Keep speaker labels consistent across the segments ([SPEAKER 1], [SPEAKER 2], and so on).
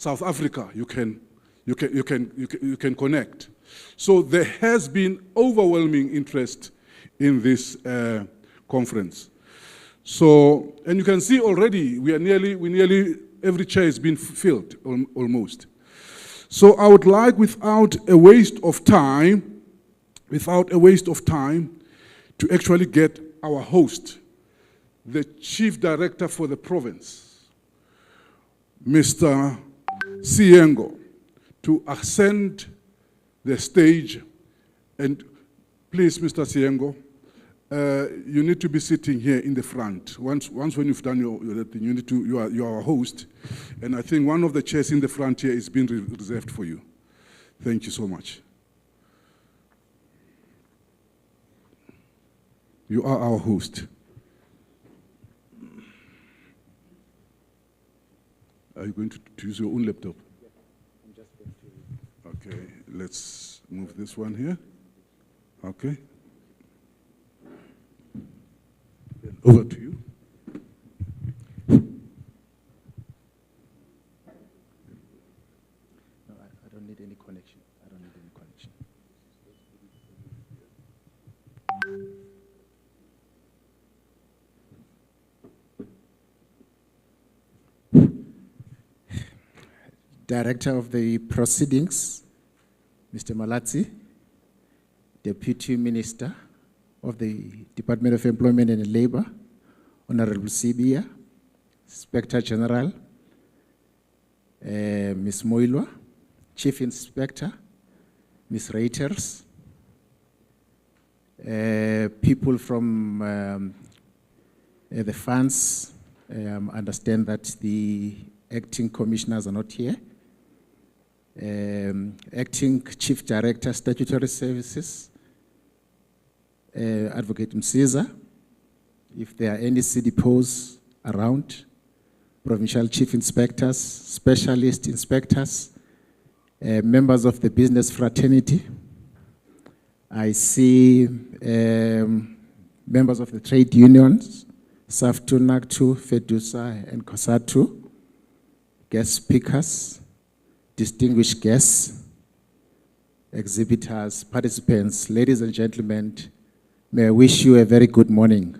[SPEAKER 1] South Africa, you can connect. So there has been overwhelming interest in this conference. So, and you can see already we nearly every chair has been filled almost. So I would like, without a waste of time, to actually get our host, the Chief Director for the province, Mr. Siyengo, to ascend the stage. And please, Mr. Siyengo, you need to be sitting here in the front. Once when you've done your thing, you are our host. And I think one of the chairs in the front here is being reserved for you. Thank you so much. You are our host. Are you going to use your own laptop?
[SPEAKER 2] Yeah, I'm just going to.
[SPEAKER 1] Okay, let's move this one here. Okay. Over to you.
[SPEAKER 2] No, I don't need any connection. I don't need any connection. Director of the Proceedings, Mr. Malatsi, Deputy Minister of the Department of Employment and Labor, Honorable Sibia, Inspector General, Ms. Moilwa, Chief Inspector, Ms. Reiters, people from the funds. Understand that the acting commissioners are not here. Acting Chief Director, Statutory Services, Advocate Msiza, if there are any CDPOs around, Provincial Chief Inspectors, Specialist Inspectors, members of the business fraternity. I see members of the trade unions, SAFTU, NACTU, FEDUSA, and COSATU, guest speakers, distinguished guests, exhibitors, participants, ladies and gentlemen, may I wish you a very good morning.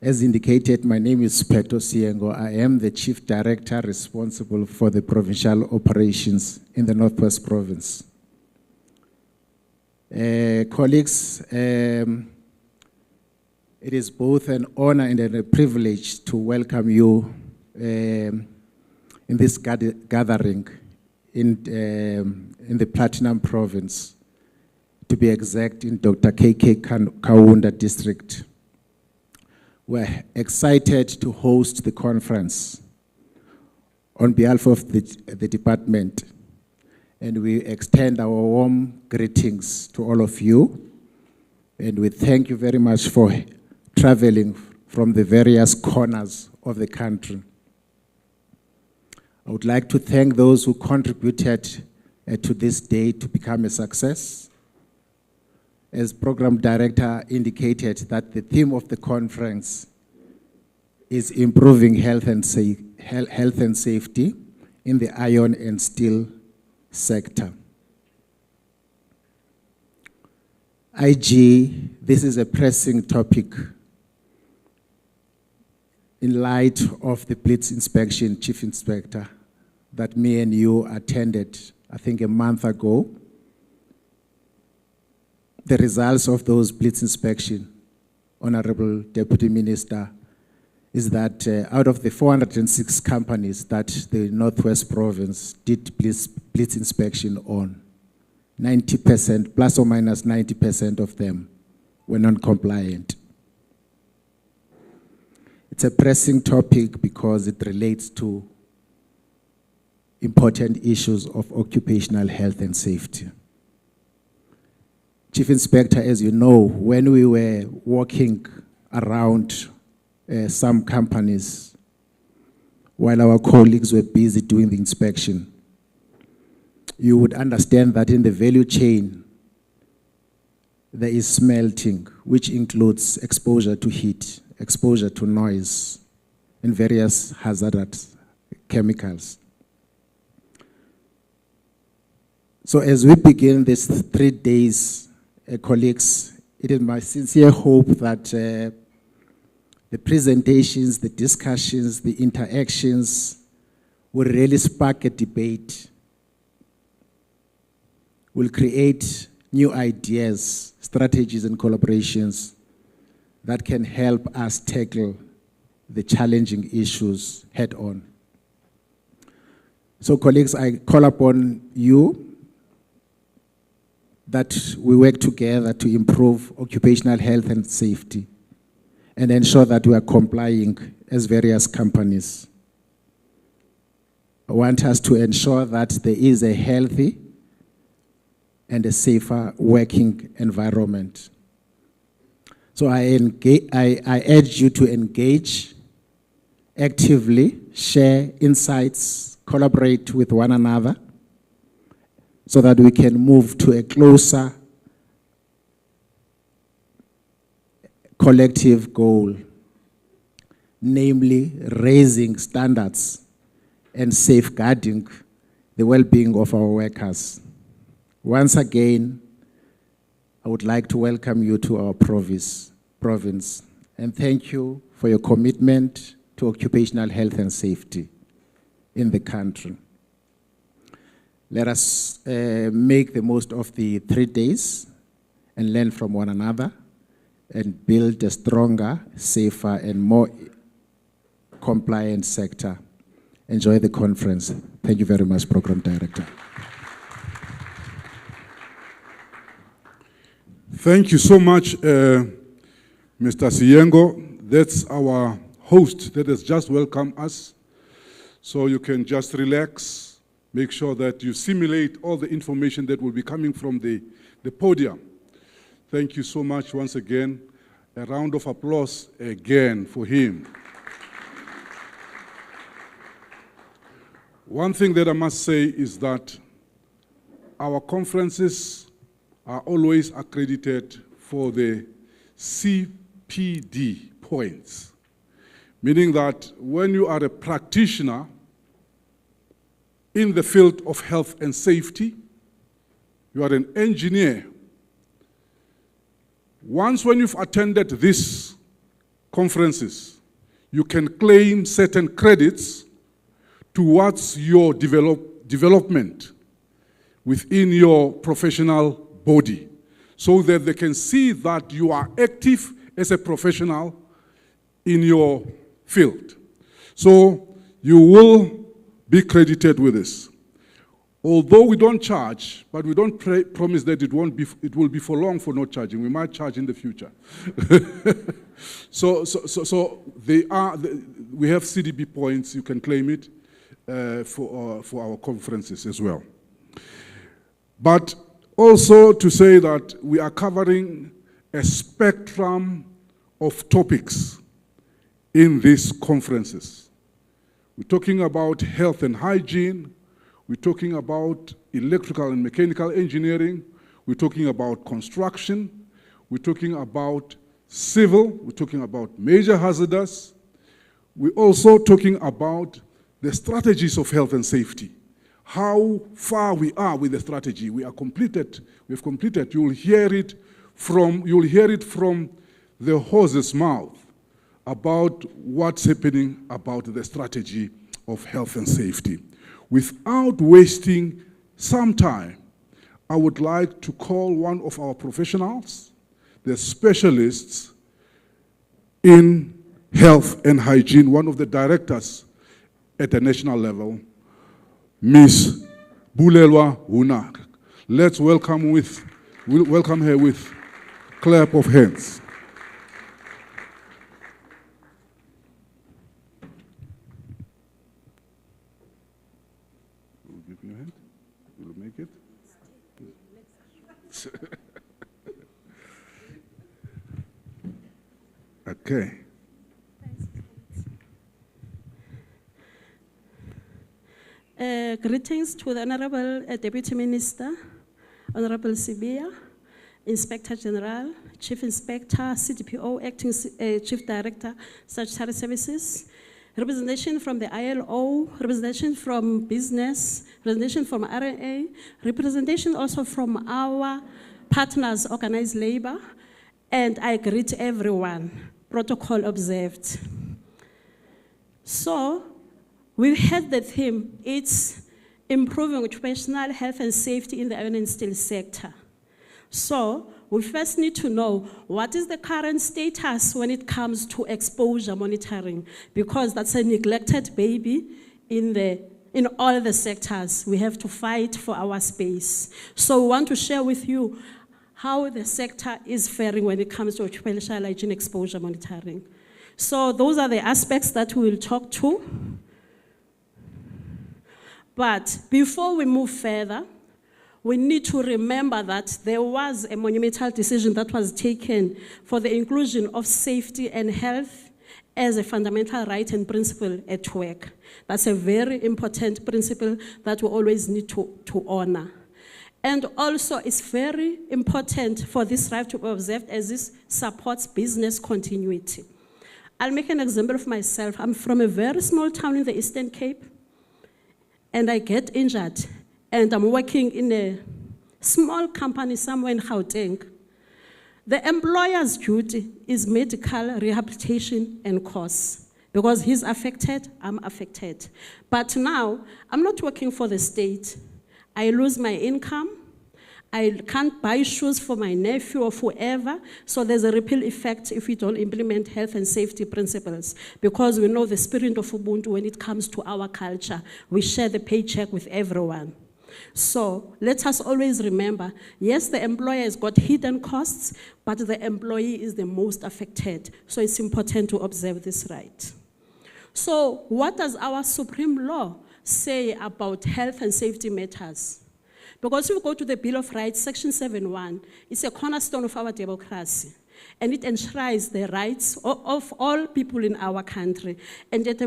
[SPEAKER 2] As indicated, my name is Peto Siyengo. I am the Chief Director responsible for the provincial operations in the Northwest Province. Colleagues, it is both an honor and a privilege to welcome you in this gathering in the Platinum Province, to be exact, in Dr. K.K. Kaunda District. We're excited to host the conference on behalf of the department, and we extend our warm greetings to all of you, and we thank you very much for traveling from the various corners of the country. I would like to thank those who contributed to this day to become a success. As Program Director indicated, that the theme of the conference is improving health and safety in the iron and steel sector. IG, this is a pressing topic in light of the Blitz inspection, Chief Inspector, that me and you attended, I think, a month ago. The results of those Blitz inspection, Honorable Deputy Minister, is that out of the 406 companies that the Northwest Province did Blitz inspection on, 90%, plus or minus 90% of them were non-compliant. It's a pressing topic because it relates to important issues of occupational health and safety. Chief Inspector, as you know, when we were walking around some companies while our colleagues were busy doing the inspection, you would understand that in the value chain, there is smelting, which includes exposure to heat, exposure to noise, and various hazardous chemicals. So as we begin these 3 days, colleagues, it is my sincere hope that the presentations, the discussions, the interactions will really spark a debate, will create new ideas, strategies, and collaborations that can help us tackle the challenging issues head on. So colleagues, I call upon you that we work together to improve occupational health and safety and ensure that we are complying as various companies. I want us to ensure that there is a healthy and a safer working environment. So I urge you to engage actively, share insights, collaborate with one another, so that we can move to a closer collective goal, namely raising standards and safeguarding the well-being of our workers. Once again, I would like to welcome you to our province, and thank you for your commitment to occupational health and safety in the country. Let us make the most of the 3 days and learn from one another and build a stronger, safer, and more compliant sector. Enjoy the conference. Thank you very much, Program Director.
[SPEAKER 1] Thank you so much, Mr. Siyengo. That's our host that has just welcomed us. So you can just relax. Make sure that you simulate all the information that will be coming from the podium. Thank you so much once again. A round of applause again for him. One thing that I must say is that our conferences are always accredited for the CPD points, meaning that when you are a practitioner in the field of health and safety, you are an engineer. Once when you've attended these conferences, you can claim certain credits towards your development within your professional body, so that they can see that you are active as a professional in your field. So you will be credited with this. Although we don't charge, but we don't promise that it will be for long for not charging. We might charge in the future. So we have CDB points. You can claim it for our conferences as well. But also to say that we are covering a spectrum of topics in these conferences. We're talking about health and hygiene. We're talking about electrical and mechanical engineering. We're talking about construction. We're talking about civil. We're talking about major hazardous. We're also talking about the strategies of health and safety. How far we are with the strategy. We have completed. You'll hear it from the horse's mouth about what's happening about the strategy of health and safety. Without wasting some time, I would like to call one of our professionals, the specialists in health and hygiene, one of the directors at the national level, Ms. Bulelwa Huna. Let's welcome her with clap of hands. Give me your hand. Will you make it? Okay.
[SPEAKER 3] Greetings to the Honorable Deputy Minister, Honorable Sibia, Inspector General, Chief Inspector, CDPO, Acting Chief Director, Statutory Services, representation from the ILO, representation from business, representation from RNA, representation also from our partners, organized labor, and I greet everyone, protocol observed. So, we had the theme, it's improving occupational health and safety in the iron and steel sector. So, we first need to know what is the current status when it comes to exposure monitoring, because that's a neglected baby in all the sectors. We have to fight for our space. So we want to share with you how the sector is faring when it comes to occupational hygiene exposure monitoring. So those are the aspects that we will talk to. But before we move further, we need to remember that there was a monumental decision that was taken for the inclusion of safety and health as a fundamental right and principle at work. That's a very important principle that we always need to honor. And also, it's very important for this right to be observed as this supports business continuity. I'll make an example of myself. I'm from a very small town in the Eastern Cape, and I get injured, and I'm working in a small company somewhere in Gauteng. The employer's duty is medical rehabilitation and costs, because he's affected, I'm affected. But now, I'm not working for the state. I lose my income. I can't buy shoes for my nephew or whoever, so there's a ripple effect if we don't implement health and safety principles, because we know the spirit of Ubuntu when it comes to our culture. We share the paycheck with everyone. So let us always remember, yes, the employer has got hidden costs, but the employee is the most affected. So it's important to observe this right. So what does our supreme law say about health and safety matters? Because if we go to the Bill of Rights, Section 7.1, it's a cornerstone of our democracy. And it enshrines the rights of all people in our country. And it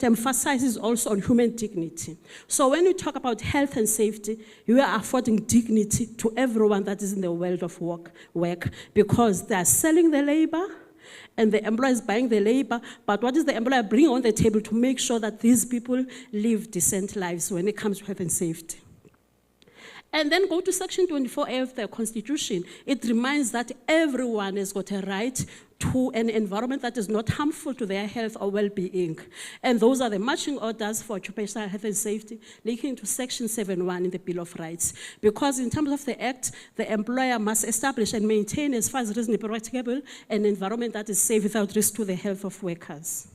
[SPEAKER 3] emphasizes also on human dignity. So when we talk about health and safety, you are affording dignity to everyone that is in the world of work, because they are selling the labor, and the employer is buying the labor, but what is the employer bringing on the table to make sure that these people live decent lives when it comes to health and safety? And then go to Section 24A of the Constitution. It reminds that everyone has got a right to an environment that is not harmful to their health or well-being. And those are the marching orders for occupational health and safety, linking to Section 7.1 in the Bill of Rights. Because in terms of the Act, the employer must establish and maintain, as far as reasonably practicable, an environment that is safe without risk to the health of workers.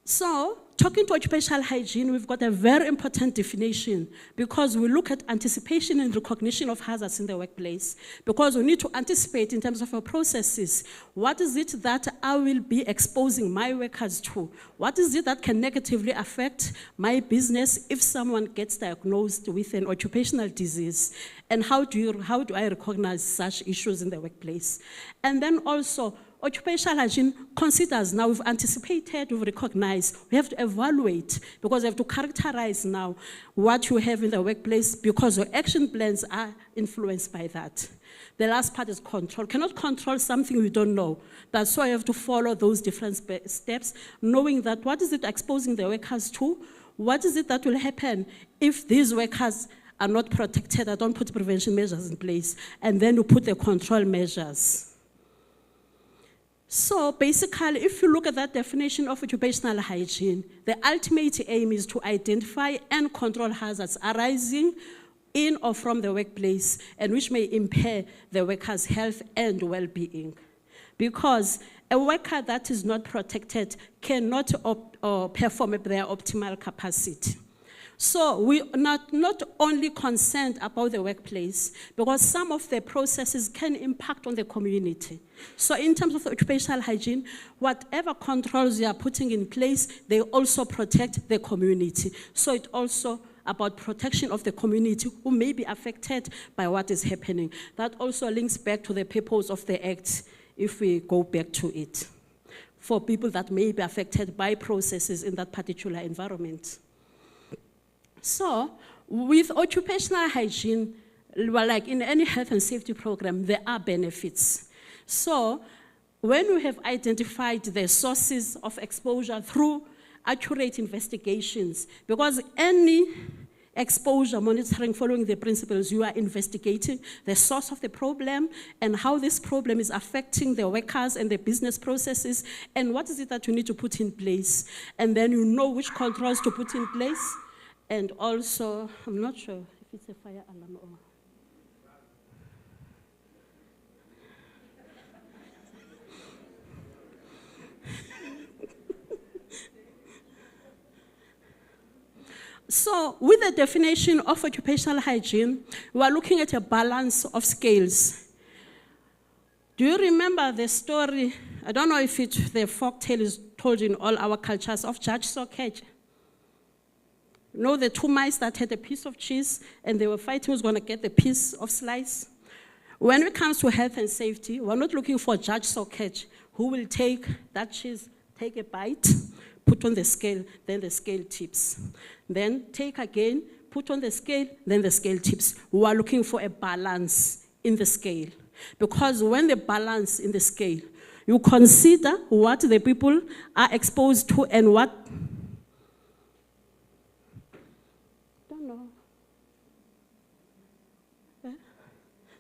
[SPEAKER 3] So, talking to occupational hygiene, we've got a very important definition, because we look at anticipation and recognition of hazards in the workplace, because we need to anticipate in terms of our processes. What is it that I will be exposing my workers to? What is it that can negatively affect my business if someone gets diagnosed with an occupational disease? And how do I recognize such issues in the workplace? And then also, occupational hygiene considers now, we've anticipated, we've recognized, we have to evaluate, because we have to characterize now what you have in the workplace, because your action plans are influenced by that. The last part is control. Cannot control something we don't know. That's why you have to follow those different steps, knowing that what is it exposing the workers to? What is it that will happen if these workers are not protected? I don't put prevention measures in place, and then you put the control measures. So basically, if you look at that definition of occupational hygiene, the ultimate aim is to identify and control hazards arising in or from the workplace, and which may impair the worker's health and well-being. Because a worker that is not protected cannot perform at their optimal capacity. So we are not only concerned about the workplace, because some of the processes can impact on the community. So in terms of occupational hygiene, whatever controls you are putting in place, they also protect the community. So it's also about protection of the community who may be affected by what is happening. That also links back to the purpose of the Act, if we go back to it, for people that may be affected by processes in that particular environment. So, with occupational hygiene, well, like in any health and safety program, there are benefits. So, when we have identified the sources of exposure through accurate investigations, because any exposure monitoring following the principles, you are investigating the source of the problem and how this problem is affecting the workers and the business processes, and what is it that you need to put in place. And then you know which controls to put in place. And also, I'm not sure if it's a fire alarm or... So, with the definition of occupational hygiene, we are looking at a balance of scales. Do you remember the story? I don't know if the folktale is told in all our cultures of Judge Sockage. You know the two mice that had a piece of cheese and they were fighting who's going to get the piece of slice? When it comes to health and safety, we're not looking for Judge Sockage who will take that cheese, take a bite, put on the scale, then the scale tips. Then take again, put on the scale, then the scale tips. We are looking for a balance in the scale. Because when the balance in the scale, you consider what the people are exposed to and what... Don't know.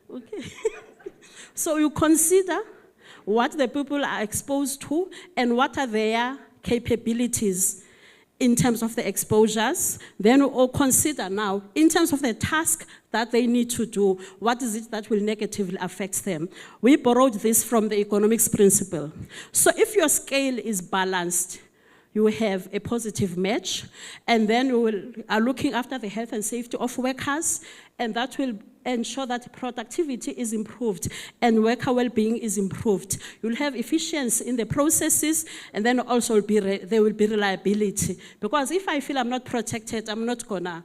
[SPEAKER 3] Okay. So you consider what the people are exposed to and what are their capabilities in terms of the exposures. Then we all consider now, in terms of the task that they need to do, what is it that will negatively affect them? We borrowed this from the economics principle. So if your scale is balanced, you have a positive match, and then we are looking after the health and safety of workers, and that will ensure that productivity is improved and worker well-being is improved. You'll have efficiency in the processes, and then also there will be reliability. Because if I feel I'm not protected, I'm not gonna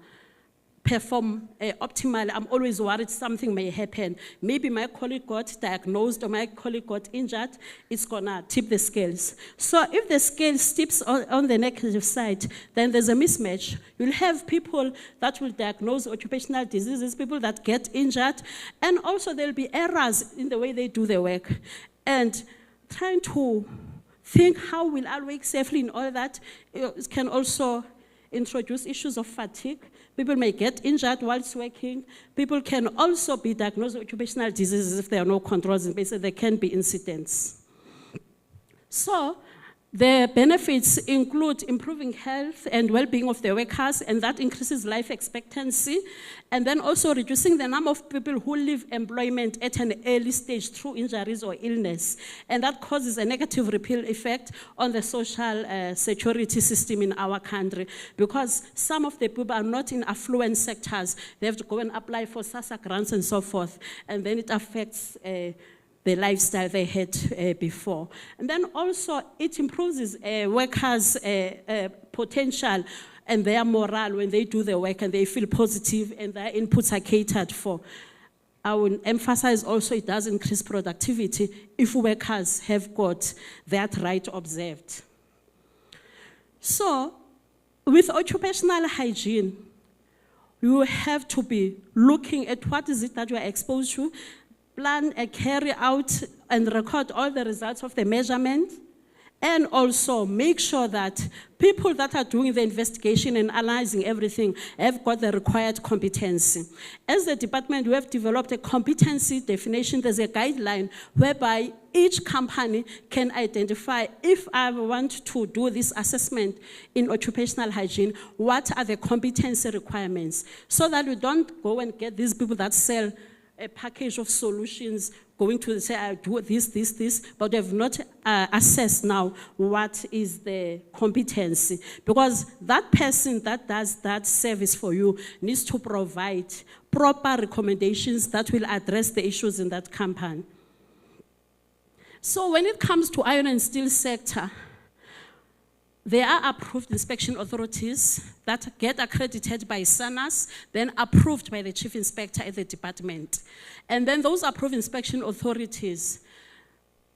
[SPEAKER 3] perform optimally. I'm always worried something may happen. Maybe my colleague got diagnosed or my colleague got injured, it's gonna tip the scales. So if the scale tips on the negative side, then there's a mismatch. You'll have people that will diagnose occupational diseases, people that get injured, and also there'll be errors in the way they do their work. And trying to think how will I work safely in all that, it can also introduce issues of fatigue. People may get injured whilst working. People can also be diagnosed with occupational diseases if there are no controls in place, so there can be incidents. So the benefits include improving health and well-being of the workers, and that increases life expectancy, and then also reducing the number of people who leave employment at an early stage through injuries or illness, and that causes a negative ripple effect on the social security system in our country, because some of the people are not in affluent sectors. They have to go and apply for SASSA grants and so forth, and then it affects the lifestyle they had before. And then also it improves workers' potential and their morale when they do their work and they feel positive and their inputs are catered for. I will emphasize also it does increase productivity if workers have got that right observed. So with occupational hygiene, you have to be looking at what is it that you are exposed to, plan and carry out and record all the results of the measurement, and also make sure that people that are doing the investigation and analyzing everything have got the required competency. As the department, we have developed a competency definition. There's a guideline whereby each company can identify, if I want to do this assessment in occupational hygiene, what are the competency requirements, so that we don't go and get these people that sell a package of solutions going to say, I do this, but they have not assessed now what is the competency. Because that person that does that service for you needs to provide proper recommendations that will address the issues in that company. So when it comes to iron and steel sector, there are approved inspection authorities that get accredited by SANAS, then approved by the chief inspector at the department. And then those approved inspection authorities,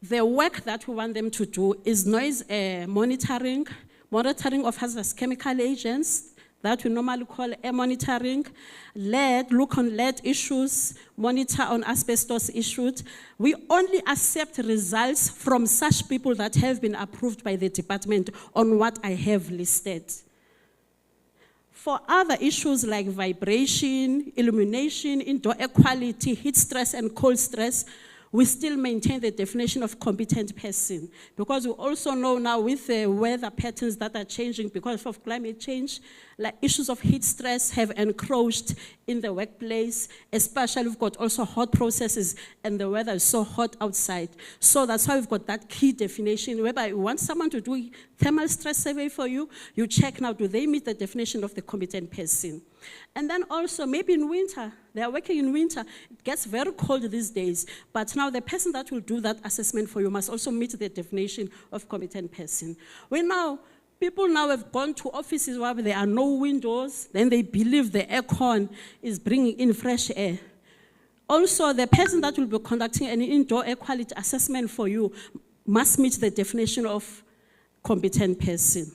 [SPEAKER 3] the work that we want them to do is noise monitoring of hazardous chemical agents, that we normally call air monitoring, lead, look on lead issues, monitor on asbestos issues. We only accept results from such people that have been approved by the department on what I have listed. For other issues like vibration, illumination, indoor air quality, heat stress, and cold stress, we still maintain the definition of competent person, because we also know now with the weather patterns that are changing because of climate change, like issues of heat stress have encroached in the workplace, especially we've got also hot processes and the weather is so hot outside. So that's why we've got that key definition whereby you want someone to do a thermal stress survey for you, you check now, do they meet the definition of the competent person? And then also, maybe in winter, they are working in winter, it gets very cold these days, but now the person that will do that assessment for you must also meet the definition of competent person. People now have gone to offices where there are no windows, then they believe the aircon is bringing in fresh air. Also, the person that will be conducting an indoor air quality assessment for you must meet the definition of competent person.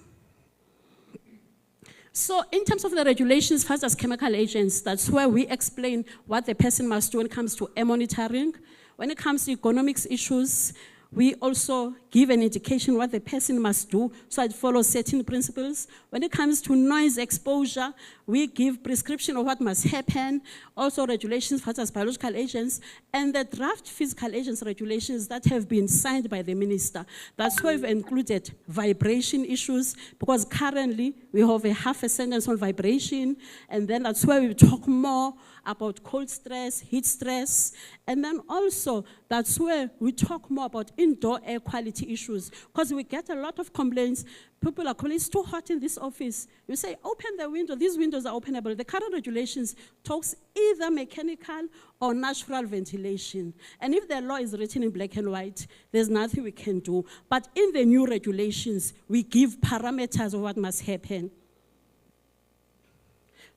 [SPEAKER 3] So in terms of the regulations, first as chemical agents, that's where we explain what the person must do when it comes to air monitoring. When it comes to economics issues, we also give an indication what the person must do so it follows certain principles. When it comes to noise exposure, we give prescription of what must happen, also regulations such as biological agents, and the draft physical agents regulations that have been signed by the minister. That's why we've included vibration issues, because currently we have a half a sentence on vibration, and then that's where we talk more about cold stress, heat stress, and then also that's where we talk more about indoor air quality issues, because we get a lot of complaints. People are complaining, it's too hot in this office. You say, open the window, these windows are openable. The current regulations talks either mechanical or natural ventilation. And if the law is written in black and white, there's nothing we can do. But in the new regulations, we give parameters of what must happen.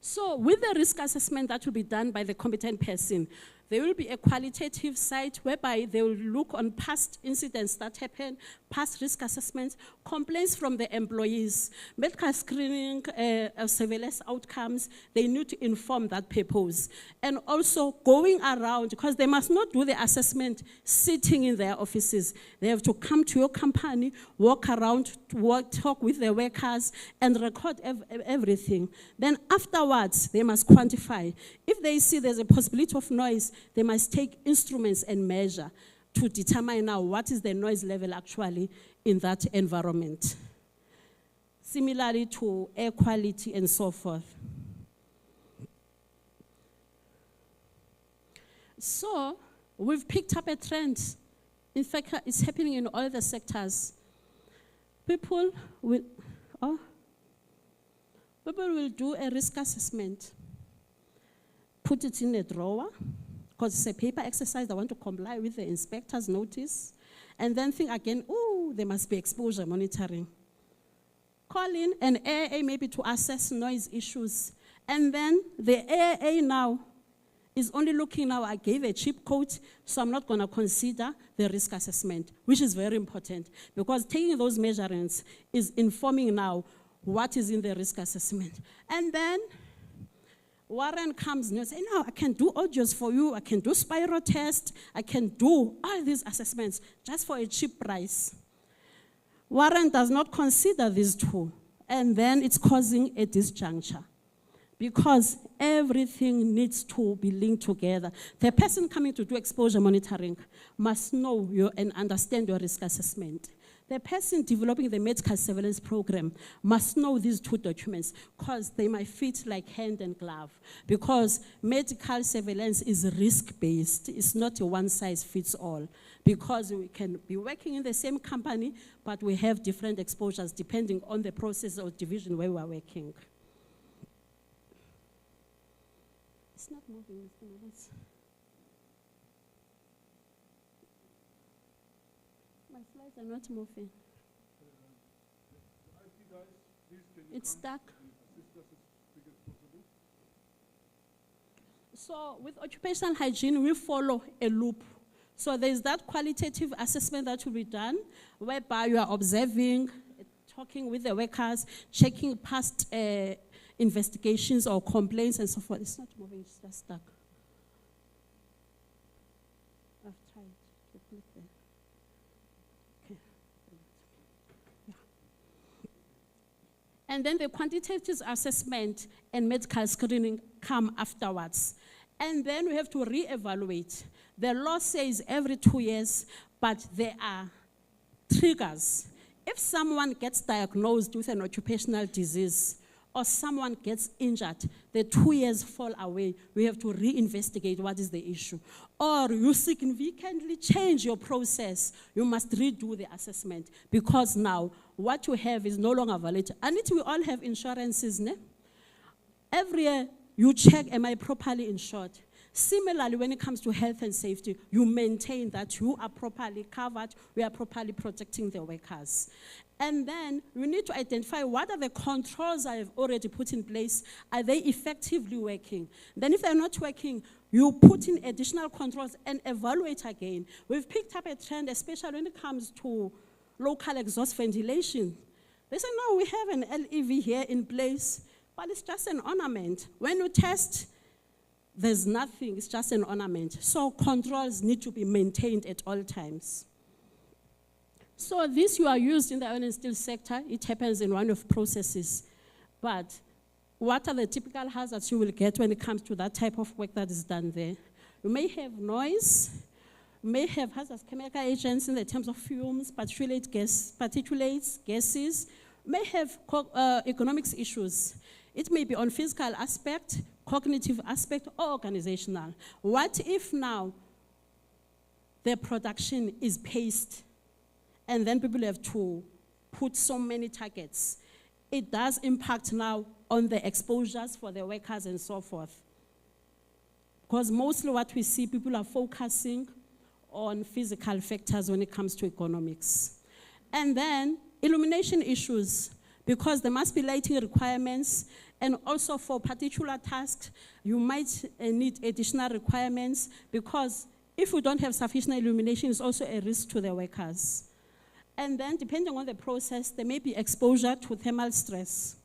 [SPEAKER 3] So with the risk assessment that will be done by the competent person, there will be a qualitative side whereby they will look on past incidents that happen, past risk assessments, complaints from the employees, medical screening, surveillance outcomes. They need to inform that purpose. And also going around, because they must not do the assessment sitting in their offices. They have to come to your company, walk around, talk with the workers, and record everything. Then afterwards, they must quantify. If they see there's a possibility of noise, they must take instruments and measure to determine now what is the noise level actually in that environment. Similarly to air quality and so forth. So we've picked up a trend. In fact, it's happening in all the sectors. People will do a risk assessment, put it in a drawer, because it's a paper exercise, they want to comply with the inspector's notice, and then think again, oh, there must be exposure monitoring. Call in an AAA maybe to assess noise issues, and then the AAA now is only looking now, I gave a cheap quote, so I'm not going to consider the risk assessment, which is very important, because taking those measurements is informing now what is in the risk assessment. And then Warren comes and says, no, I can do audios for you, I can do spiral test, I can do all these assessments just for a cheap price. Warren does not consider these two, and then it's causing a disjuncture, because everything needs to be linked together. The person coming to do exposure monitoring must know and understand your risk assessment. The person developing the medical surveillance program must know these two documents, because they might fit like hand and glove, because medical surveillance is risk-based. It's not a one-size-fits-all, because we can be working in the same company, but we have different exposures depending on the process or division where we are working. It's not moving, Mr. Mavis. My slides are not moving. It's stuck. So with occupational hygiene, we follow a loop. So there's that qualitative assessment that will be done, whereby you are observing, talking with the workers, checking past investigations or complaints and so forth. It's not moving, it's just stuck. I've tried to click there. Okay. Yeah. And then the quantitative assessment and medical screening come afterwards. And then we have to re-evaluate. The law says every 2 years, but there are triggers. If someone gets diagnosed with an occupational disease or someone gets injured, the 2 years fall away. We have to reinvestigate what is the issue. Or you significantly change your process, you must redo the assessment because now what you have is no longer valid. And we all have insurances, ne? Every year you check, am I properly insured? Similarly, when it comes to health and safety, you maintain that you are properly covered, we are properly protecting the workers. And then we need to identify what are the controls I have already put in place. Are they effectively working? Then if they're not working, you put in additional controls and evaluate again. We've picked up a trend, especially when it comes to local exhaust ventilation. They say, no, we have an LEV here in place, but it's just an ornament. When you test, there's nothing, it's just an ornament. So controls need to be maintained at all times. So this you are used in the iron and steel sector, it happens in one of processes. But what are the typical hazards you will get when it comes to that type of work that is done there? You may have noise, you may have hazardous chemical agents in the terms of fumes, particulates, gases, you may have economics issues. It may be on physical aspect, cognitive aspect, or organizational. What if now the production is paced and then people have to put so many targets? It does impact now on the exposures for the workers and so forth. Because mostly what we see, people are focusing on physical factors when it comes to economics. And then illumination issues, because there must be lighting requirements, and also for particular tasks, you might need additional requirements, because if we don't have sufficient illumination, it's also a risk to the workers. And then depending on the process, there may be exposure to thermal stress.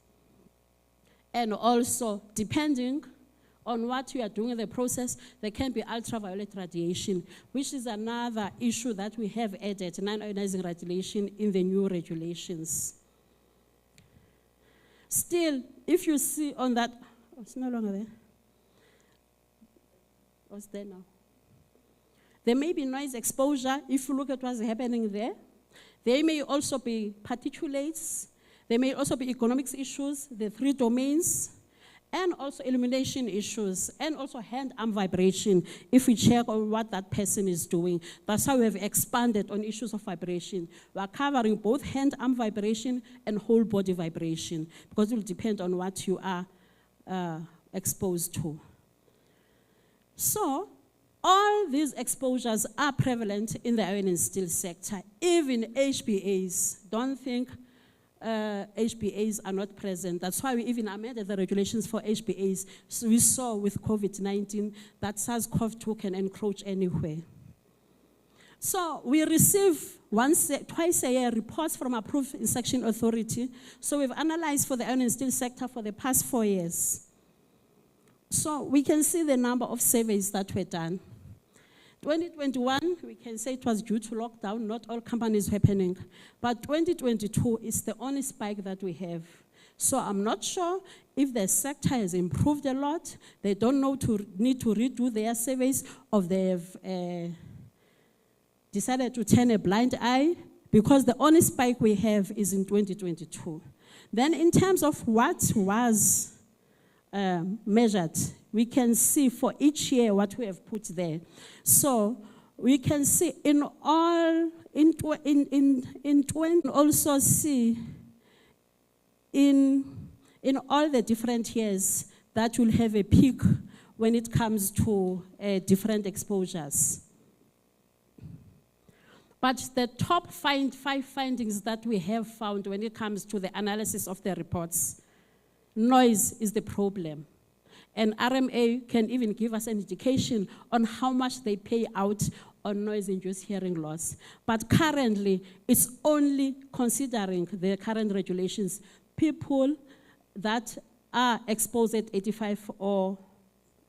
[SPEAKER 3] And also, depending on what you are doing in the process, there can be ultraviolet radiation, which is another issue that we have added, non-ionizing radiation, in the new regulations. Still, if you see on that, oh, it's no longer there. What's there now? There may be noise exposure if you look at what's happening there. There may also be particulates. There may also be economics issues, the 3 domains, and also illumination issues, and also hand-arm vibration, if we check on what that person is doing. That's how we have expanded on issues of vibration. We are covering both hand-arm vibration and whole body vibration, because it will depend on what you are exposed to. So, all these exposures are prevalent in the iron and steel sector, even HBAs. Don't think HBAs are not present. That's why we even amended the regulations for HBAs. So we saw with COVID-19 that SARS-CoV-2 can encroach anywhere. So we receive twice a year reports from approved inspection authority. So we've analyzed for the iron and steel sector for the past 4 years. So we can see the number of surveys that were done. 2021, we can say it was due to lockdown, not all companies happening. But 2022 is the only spike that we have. So I'm not sure if the sector has improved a lot. They don't need to redo their surveys, or they've decided to turn a blind eye, because the only spike we have is in 2022. Then in terms of what was measured, we can see for each year what we have put there. So we can see in all, in 20, also see in all the different years that will have a peak when it comes to different exposures. But the top 5 findings that we have found when it comes to the analysis of the reports, noise is the problem. And RMA can even give us an indication on how much they pay out on noise-induced hearing loss. But currently, it's only considering the current regulations, people that are exposed at 85 or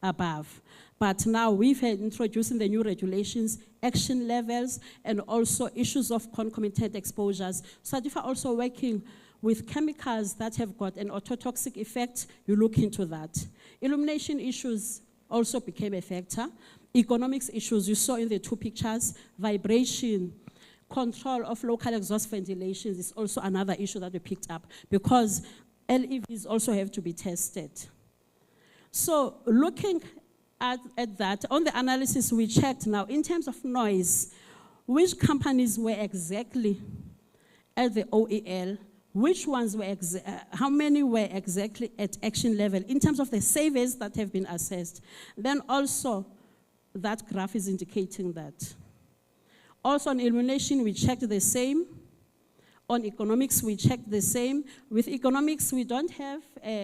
[SPEAKER 3] above. But now we've had introducing the new regulations, action levels, and also issues of concomitant exposures. So if you're also working with chemicals that have got an ototoxic effect, you look into that. Illumination issues also became a factor. Economics issues, you saw in the two pictures. Vibration, control of local exhaust ventilations is also another issue that we picked up, because LEVs also have to be tested. So looking at that, on the analysis we checked now, in terms of noise, which companies were exactly at the OEL, which ones were, how many were exactly at action level, in terms of the surveys that have been assessed. Then also, that graph is indicating that. Also on illumination, we checked the same. On economics, we checked the same. With economics, we don't have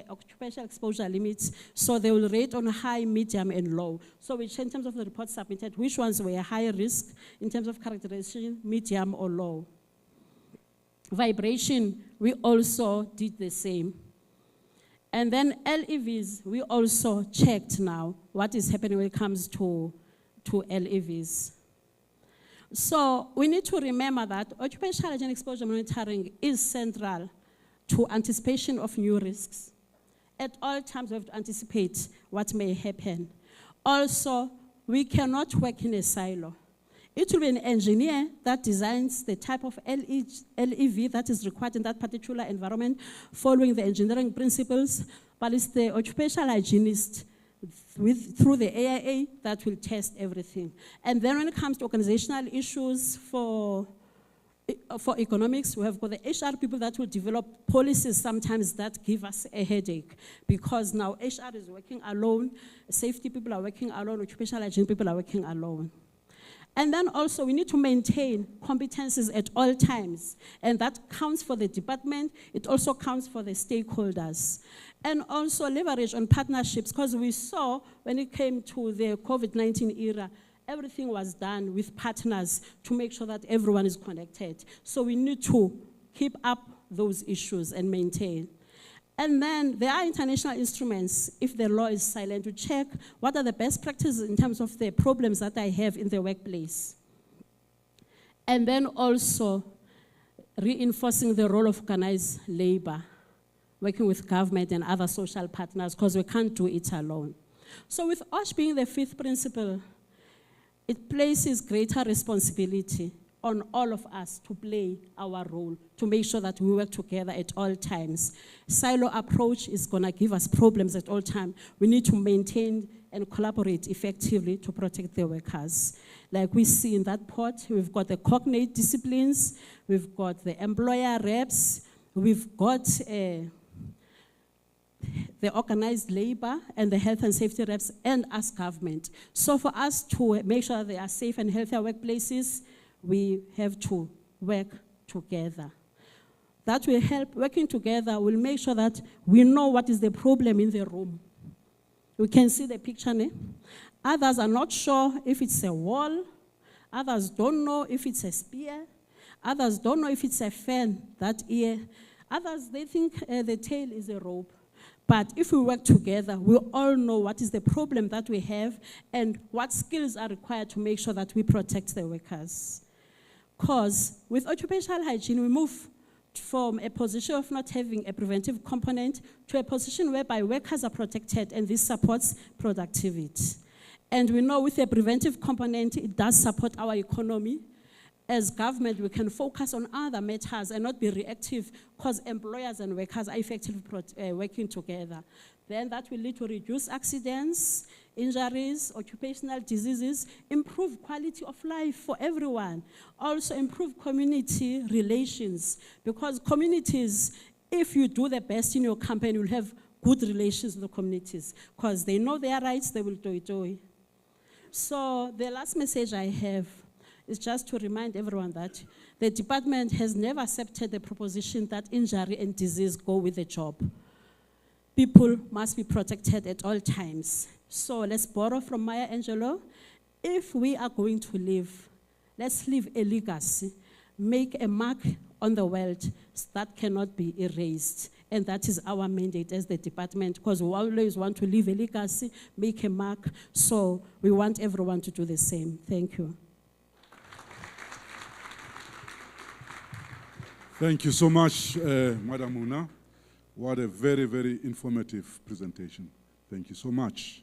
[SPEAKER 3] occupational exposure limits, so they will rate on high, medium, and low. So we checked in terms of the report submitted, which ones were high risk in terms of characterization, medium, or low. Vibration, we also did the same. And then LEVs, we also checked now what is happening when it comes to LEVs. So we need to remember that occupational hygiene exposure monitoring is central to anticipation of new risks. At all times, we have to anticipate what may happen. Also, we cannot work in a silo. It will be an engineer that designs the type of LEV that is required in that particular environment, following the engineering principles, but it's the occupational hygienist through the AIA that will test everything. And then when it comes to organizational issues for economics, we have got the HR people that will develop policies sometimes that give us a headache, because now HR is working alone, safety people are working alone, occupational hygiene people are working alone. And then also we need to maintain competencies at all times, and that counts for the department, it also counts for the stakeholders. And also leverage on partnerships, because we saw when it came to the COVID-19 era, everything was done with partners to make sure that everyone is connected. So we need to keep up those issues and maintain. And then there are international instruments, if the law is silent, to check what are the best practices in terms of the problems that I have in the workplace. And then also reinforcing the role of organized labor, working with government and other social partners, because we can't do it alone. So with OSH being the fifth principle, it places greater responsibility on all of us to play our role, to make sure that we work together at all times. Silo approach is gonna give us problems at all times. We need to maintain and collaborate effectively to protect the workers. Like we see in that part, we've got the cognate disciplines, we've got the employer reps, we've got the organized labor and the health and safety reps, and us government. So for us to make sure that they are safe and healthier workplaces, we have to work together. That will help. Working together will make sure that we know what is the problem in the room. We can see the picture, né? Others are not sure if it's a wall. Others don't know if it's a spear. Others don't know if it's a fan that ear. Others, they think the tail is a rope. But if we work together, we all know what is the problem that we have and what skills are required to make sure that we protect the workers. Because with occupational hygiene, we move from a position of not having a preventive component to a position whereby workers are protected, and this supports productivity. And we know with a preventive component, it does support our economy. As government, we can focus on other matters and not be reactive, because employers and workers are effectively working together. Then that will lead to reduced accidents, injuries, occupational diseases, improve quality of life for everyone. Also improve community relations, because communities, if you do the best in your company, will have good relations with the communities, because they know their rights, they will do it. So the last message I have is just to remind everyone that the department has never accepted the proposition that injury and disease go with the job. People must be protected at all times. So let's borrow from Maya Angelou. If we are going to live, let's leave a legacy, make a mark on the world that cannot be erased. And that is our mandate as the department, because we always want to leave a legacy, make a mark. So we want everyone to do the same. Thank you.
[SPEAKER 1] Thank you so much, Madam Una. What a very, very informative presentation. Thank you so much.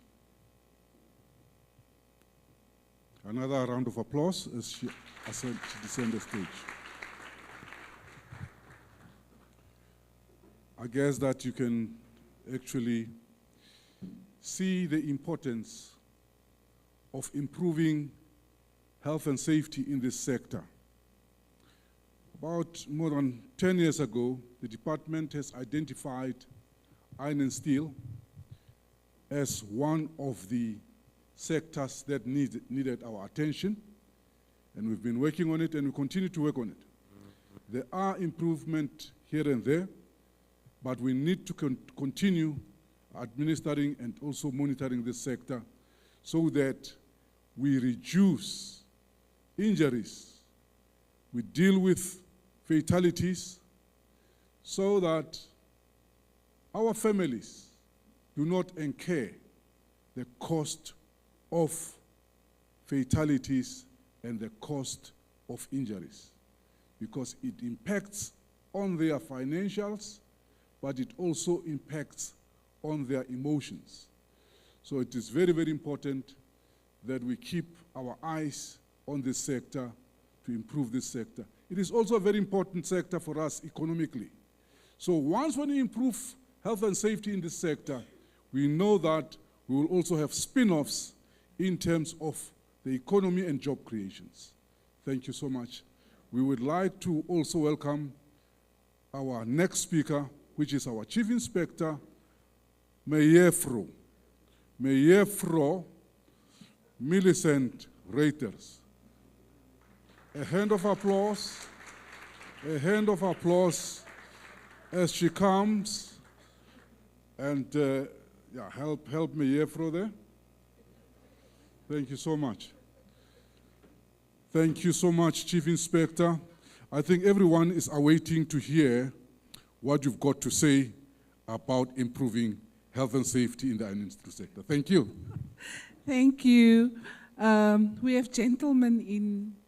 [SPEAKER 1] Another round of applause as she descends the stage. I guess that you can actually see the importance of improving health and safety in this sector. About more than 10 years ago, the department has identified iron and steel as one of the sectors that needed our attention, and we've been working on it and we continue to work on it. There are improvements here and there, but we need to continue administering and also monitoring this sector so that we reduce injuries, we deal with fatalities, so that our families do not incur the cost of fatalities and the cost of injuries, because it impacts on their financials, but it also impacts on their emotions. So it is very, very important that we keep our eyes on this sector to improve this sector. It is also a very important sector for us economically. So once when we improve health and safety in this sector, we know that we will also have spin-offs in terms of the economy and job creations. Thank you so much. We would like to also welcome our next speaker, which is our Chief Inspector, Meyefro Millicent Reuters. A hand of applause as she comes, and help Meyefro there. Thank you so much. Thank you so much, Chief Inspector. I think everyone is awaiting to hear what you've got to say about improving health and safety in the iron industry sector. Thank you.
[SPEAKER 4] Thank you. We have gentlemen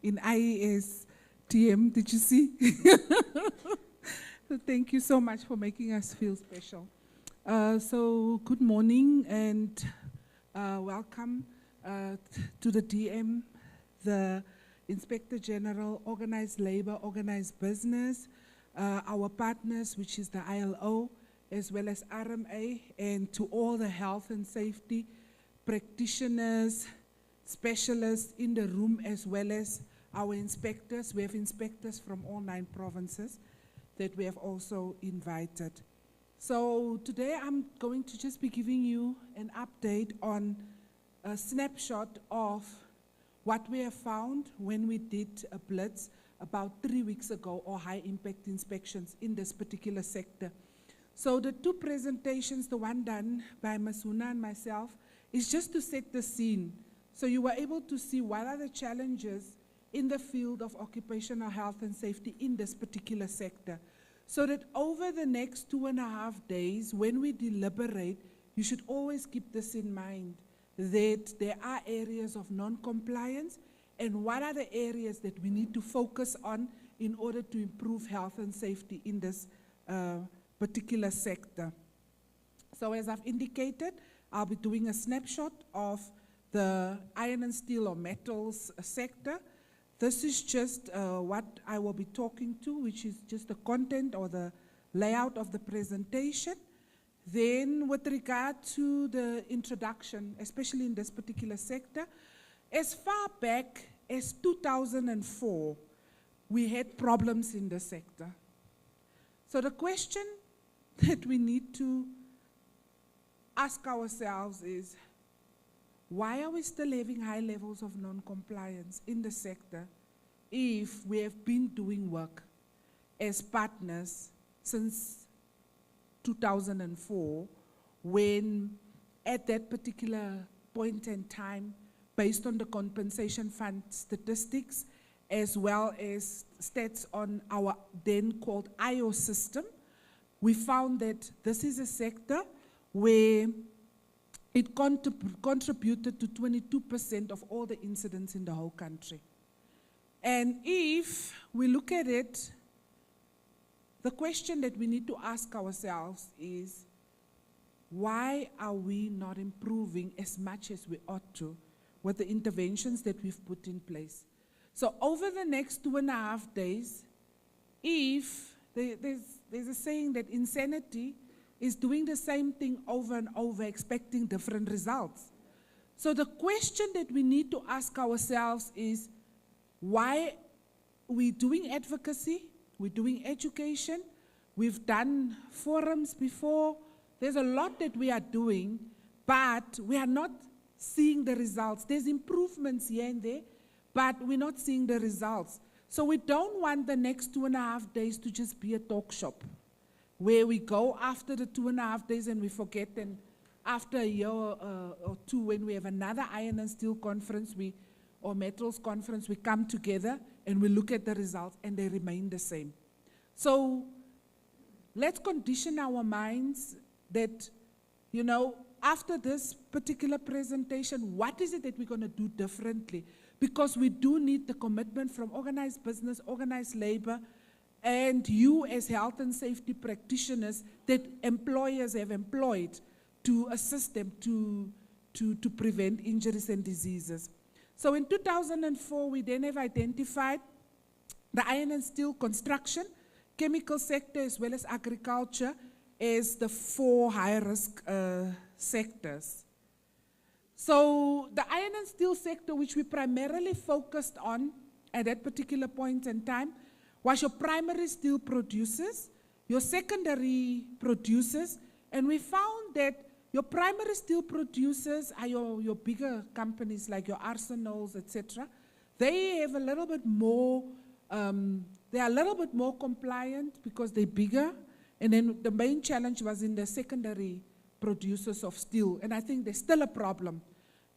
[SPEAKER 4] in IAS TM, did you see? So thank you so much for making us feel special. So good morning and welcome to the DM, the Inspector General, Organized Labor, Organized Business, our partners, which is the ILO, as well as RMA, and to all the health and safety practitioners, specialists in the room, as well as our inspectors. We have inspectors from all 9 provinces that we have also invited. So today I'm going to just be giving you an update on a snapshot of what we have found when we did a blitz about 3 weeks ago, or high impact inspections in this particular sector. So the 2 presentations, the one done by Ms. Una and myself, is just to set the scene. So you were able to see what are the challenges in the field of occupational health and safety in this particular sector. So that over the next 2.5 days, when we deliberate, you should always keep this in mind, that there are areas of non-compliance, and what are the areas that we need to focus on in order to improve health and safety in this particular sector. So as I've indicated, I'll be doing a snapshot of the iron and steel or metals sector. This is just what I will be talking to, which is just the content or the layout of the presentation. Then with regard to the introduction, especially in this particular sector, as far back as 2004, we had problems in the sector. So the question that we need to ask ourselves is, why are we still having high levels of non-compliance in the sector if we have been doing work as partners since 2004, when at that particular point in time, based on the compensation fund statistics, as well as stats on our then called IO system, we found that this is a sector where it contributed to 22% of all the incidents in the whole country. And if we look at it, the question that we need to ask ourselves is, why are we not improving as much as we ought to with the interventions that we've put in place? So over the next 2.5 days, if there's a saying that insanity is doing the same thing over and over, expecting different results. So the question that we need to ask ourselves is, why we're doing advocacy, we're doing education, we've done forums before, there's a lot that we are doing, but we are not seeing the results. There's improvements here and there, but we're not seeing the results. So we don't want the next 2.5 days to just be a talk shop, where we go after the 2.5 days and we forget, and after a year or two, when we have another iron and steel conference, or metals conference, we come together and we look at the results and they remain the same. So let's condition our minds that, you know, after this particular presentation, what is it that we're going to do differently? Because we do need the commitment from organized business, organized labor, and you as health and safety practitioners that employers have employed to assist them to prevent injuries and diseases. So in 2004, we then have identified the iron and steel, construction, chemical sector, as well as agriculture as the 4 high-risk sectors. So the iron and steel sector, which we primarily focused on at that particular point in time, was your primary steel producers, your secondary producers, and we found that your primary steel producers are your bigger companies like your arsenals, etc. They have a little bit more, they are a little bit more compliant because they're bigger. And then the main challenge was in the secondary producers of steel. And I think there's still a problem,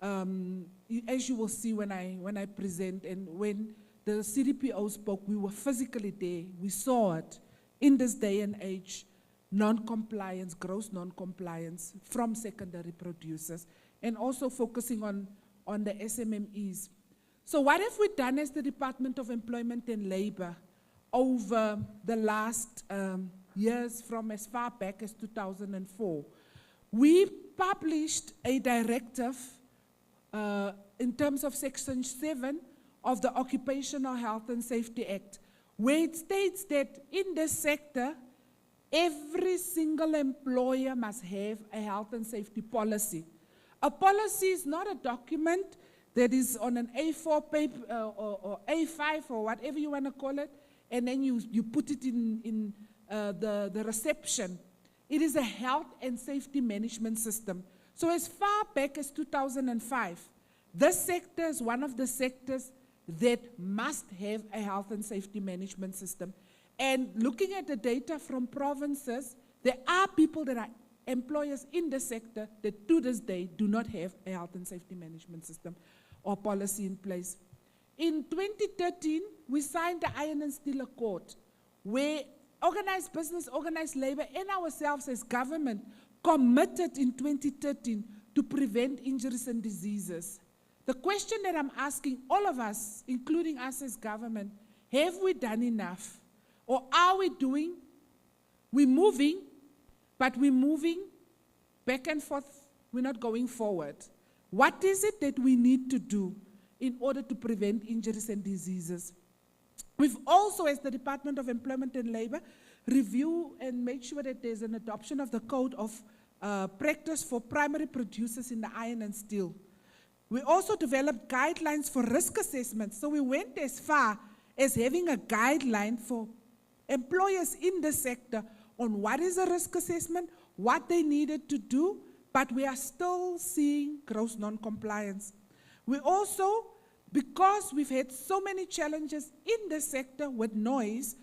[SPEAKER 4] as you will see when I present. And when the CDPO spoke, we were physically there. We saw it in this day and age, non-compliance, gross non-compliance from secondary producers, and also focusing on the SMMEs. So what have we done as the Department of Employment and Labor over the last years, from as far back as 2004? We published a directive in terms of Section 7 of the Occupational Health and Safety Act, where it states that in this sector, every single employer must have a health and safety policy. A policy is not a document that is on an A4 paper or A5 or whatever you want to call it, and then you put it in the reception. It is a health and safety management system. So as far back as 2005, this sector is one of the sectors that must have a health and safety management system. And looking at the data from provinces, there are people that are employers in the sector that to this day do not have a health and safety management system or policy in place. In 2013, we signed the Iron and Steel Accord, where organized business, organized labor, and ourselves as government committed in 2013 to prevent injuries and diseases. The question that I'm asking all of us, including us as government, have we done enough? Or are we doing? We're moving, but we're moving back and forth. We're not going forward. What is it that we need to do in order to prevent injuries and diseases? We've also, as the Department of Employment and Labor, review and make sure that there's an adoption of the code of practice for primary producers in the iron and steel. We also developed guidelines for risk assessment. So we went as far as having a guideline for employers in the sector on what is a risk assessment, what they needed to do, but we are still seeing gross non-compliance. We also, because we've had so many challenges in the sector with noise,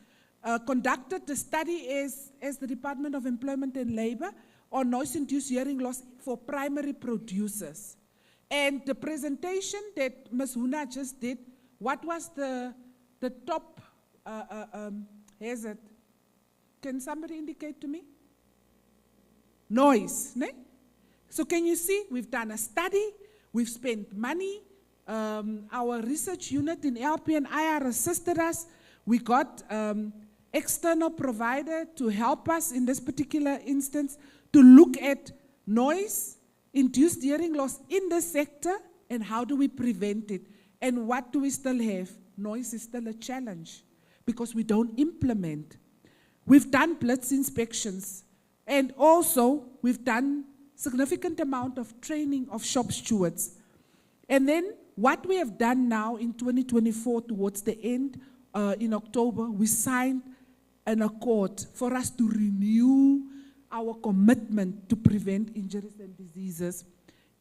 [SPEAKER 4] conducted the study as the Department of Employment and Labor on noise-induced hearing loss for primary producers. And the presentation that Ms. Huna just did, what was the top hazard? Can somebody indicate to me? Noise, ne? So can you see, we've done a study, we've spent money, our research unit in LP and IR assisted us, we got external provider to help us in this particular instance to look at noise, induced hearing loss in the sector, and how do we prevent it, and what do we still have? Noise is still a challenge because we don't implement. We've done blitz inspections, and also we've done significant amount of training of shop stewards. And then what we have done now in 2024 towards the end, in October, we signed an accord for us to renew our commitment to prevent injuries and diseases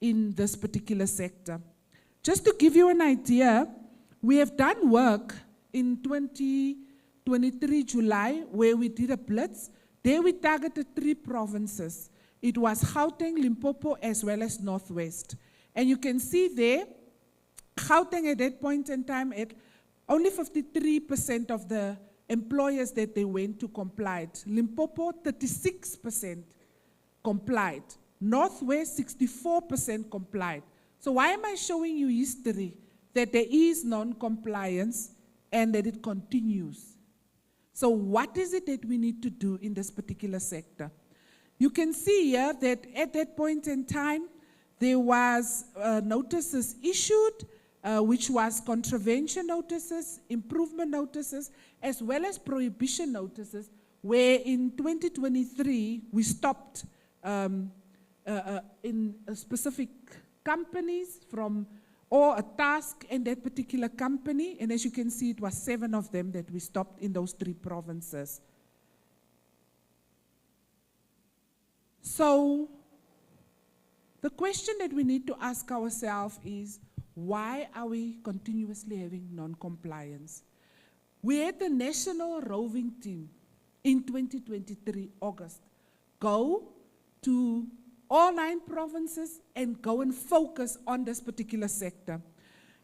[SPEAKER 4] in this particular sector. Just to give you an idea, we have done work in 2023 July where we did a blitz. There we targeted 3 provinces. It was Gauteng, Limpopo, as well as Northwest. And you can see there, Gauteng at that point in time, only 53% of the employers that they went to complied. Limpopo, 36% complied. Northwest, 64% complied. So why am I showing you history? That there is non-compliance and that it continues. So what is it that we need to do in this particular sector? You can see here that at that point in time, there was notices issued, which was contravention notices, improvement notices, as well as prohibition notices, where in 2023, we stopped in specific companies from or a task in that particular company, and as you can see, it was 7 of them that we stopped in those 3 provinces. So, the question that we need to ask ourselves is, why are we continuously having non-compliance? We had the national roving team in 2023, August, go to all 9 provinces and go and focus on this particular sector.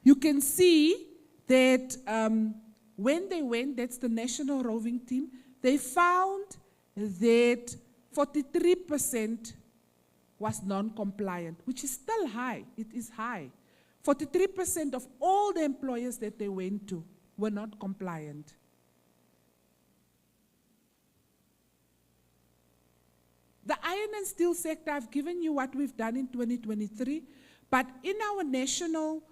[SPEAKER 4] You can see that when they went, that's the national roving team, they found that 43% was non-compliant, which is still high. It is high. 43% of all the employers that they went to were not compliant. The iron and steel sector, I've given you what we've done in 2023, but in our national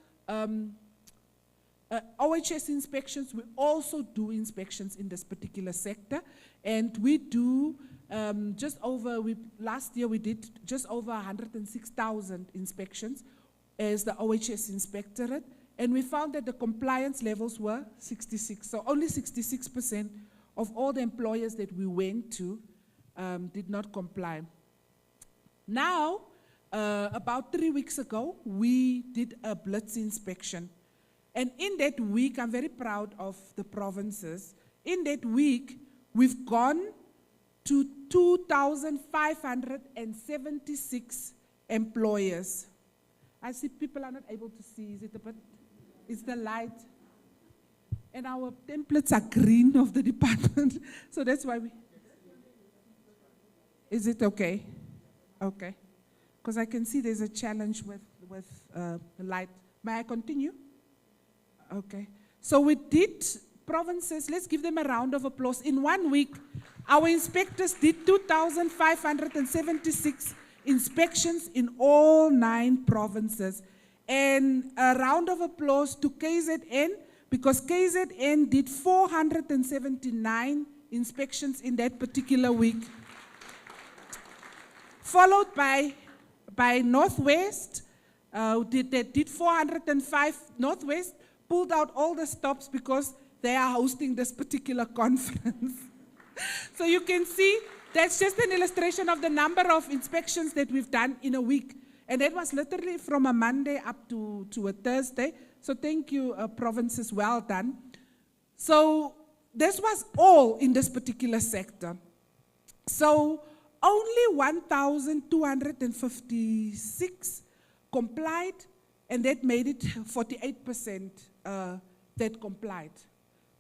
[SPEAKER 4] OHS inspections, we also do inspections in this particular sector, and we do last year we did just over 106,000 inspections as the OHS inspectorate, and we found that the compliance levels were 66. So only 66% of all the employers that we went to did not comply. Now, about 3 weeks ago, we did a blitz inspection. And in that week, I'm very proud of the provinces. In that week, we've gone to 2,576 employers. I see people are not able to see. Is it a bit? It's the light. And our templates are green of the department. So that's why we... Is it okay? Okay. Because I can see there's a challenge with the light. May I continue? Okay. So we did provinces, let's give them a round of applause. In 1 week, our inspectors did 2,576 inspections in all 9 provinces. And a round of applause to KZN, because KZN did 479 inspections in that particular week. Followed by Northwest, they did 405. Northwest pulled out all the stops because they are hosting this particular conference. So you can see, that's just an illustration of the number of inspections that we've done in a week. And that was literally from a Monday up to a Thursday. So thank you, provinces, well done. So this was all in this particular sector. So only 1,256 complied, and that made it 48% that complied.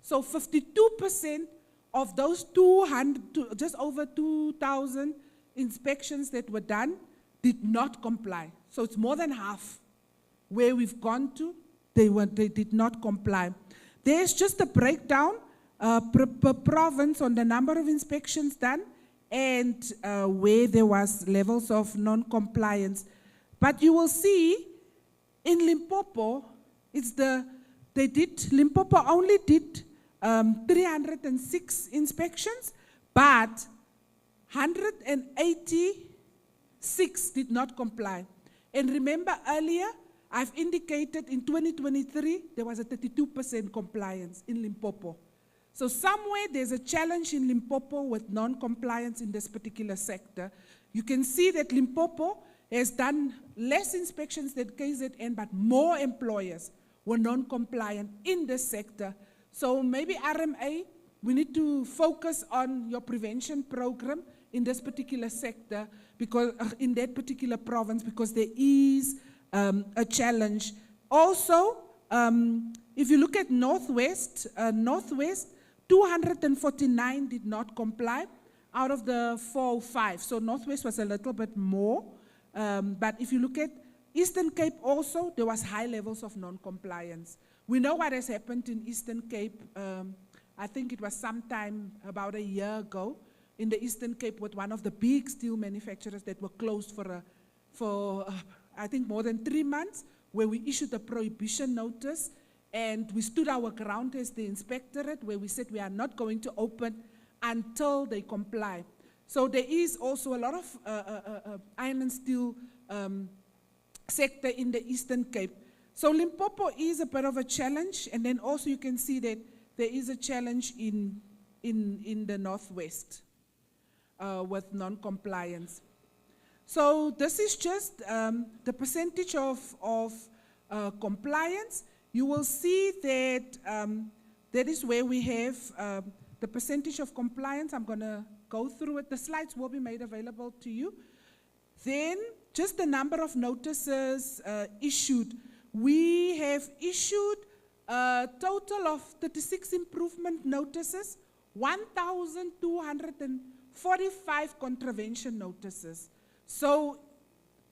[SPEAKER 4] So 52% of those 200, just over 2,000 inspections that were done, did not comply. So it's more than half where we've gone to, they did not comply. There's just a breakdown per province on the number of inspections done and where there was levels of non-compliance. But you will see in Limpopo, Limpopo only did 306 inspections, but 186 did not comply. And remember earlier, I've indicated in 2023, there was a 32% compliance in Limpopo. So somewhere there's a challenge in Limpopo with non-compliance in this particular sector. You can see that Limpopo has done less inspections than KZN, but more employers were non-compliant in this sector. So maybe RMA, we need to focus on your prevention program in this particular sector, because in that particular province, because there is a challenge. Also, if you look at Northwest, 249 did not comply out of the 405. So Northwest was a little bit more. But if you look at Eastern Cape also, there was high levels of non-compliance. We know what has happened in Eastern Cape. I think it was sometime about a year ago in the Eastern Cape with one of the big steel manufacturers that were closed for I think more than 3 months, where we issued a prohibition notice and we stood our ground as the inspectorate, where we said we are not going to open until they comply. So there is also a lot of iron and steel sector in the Eastern Cape. So Limpopo is a bit of a challenge, and then also you can see that there is a challenge in the Northwest with non-compliance. So this is just the percentage of compliance. You will see that that is where we have the percentage of compliance. I'm going to go through it. The slides will be made available to you. Then just the number of notices issued. We have issued a total of 36 improvement notices, 1,245 contravention notices. So,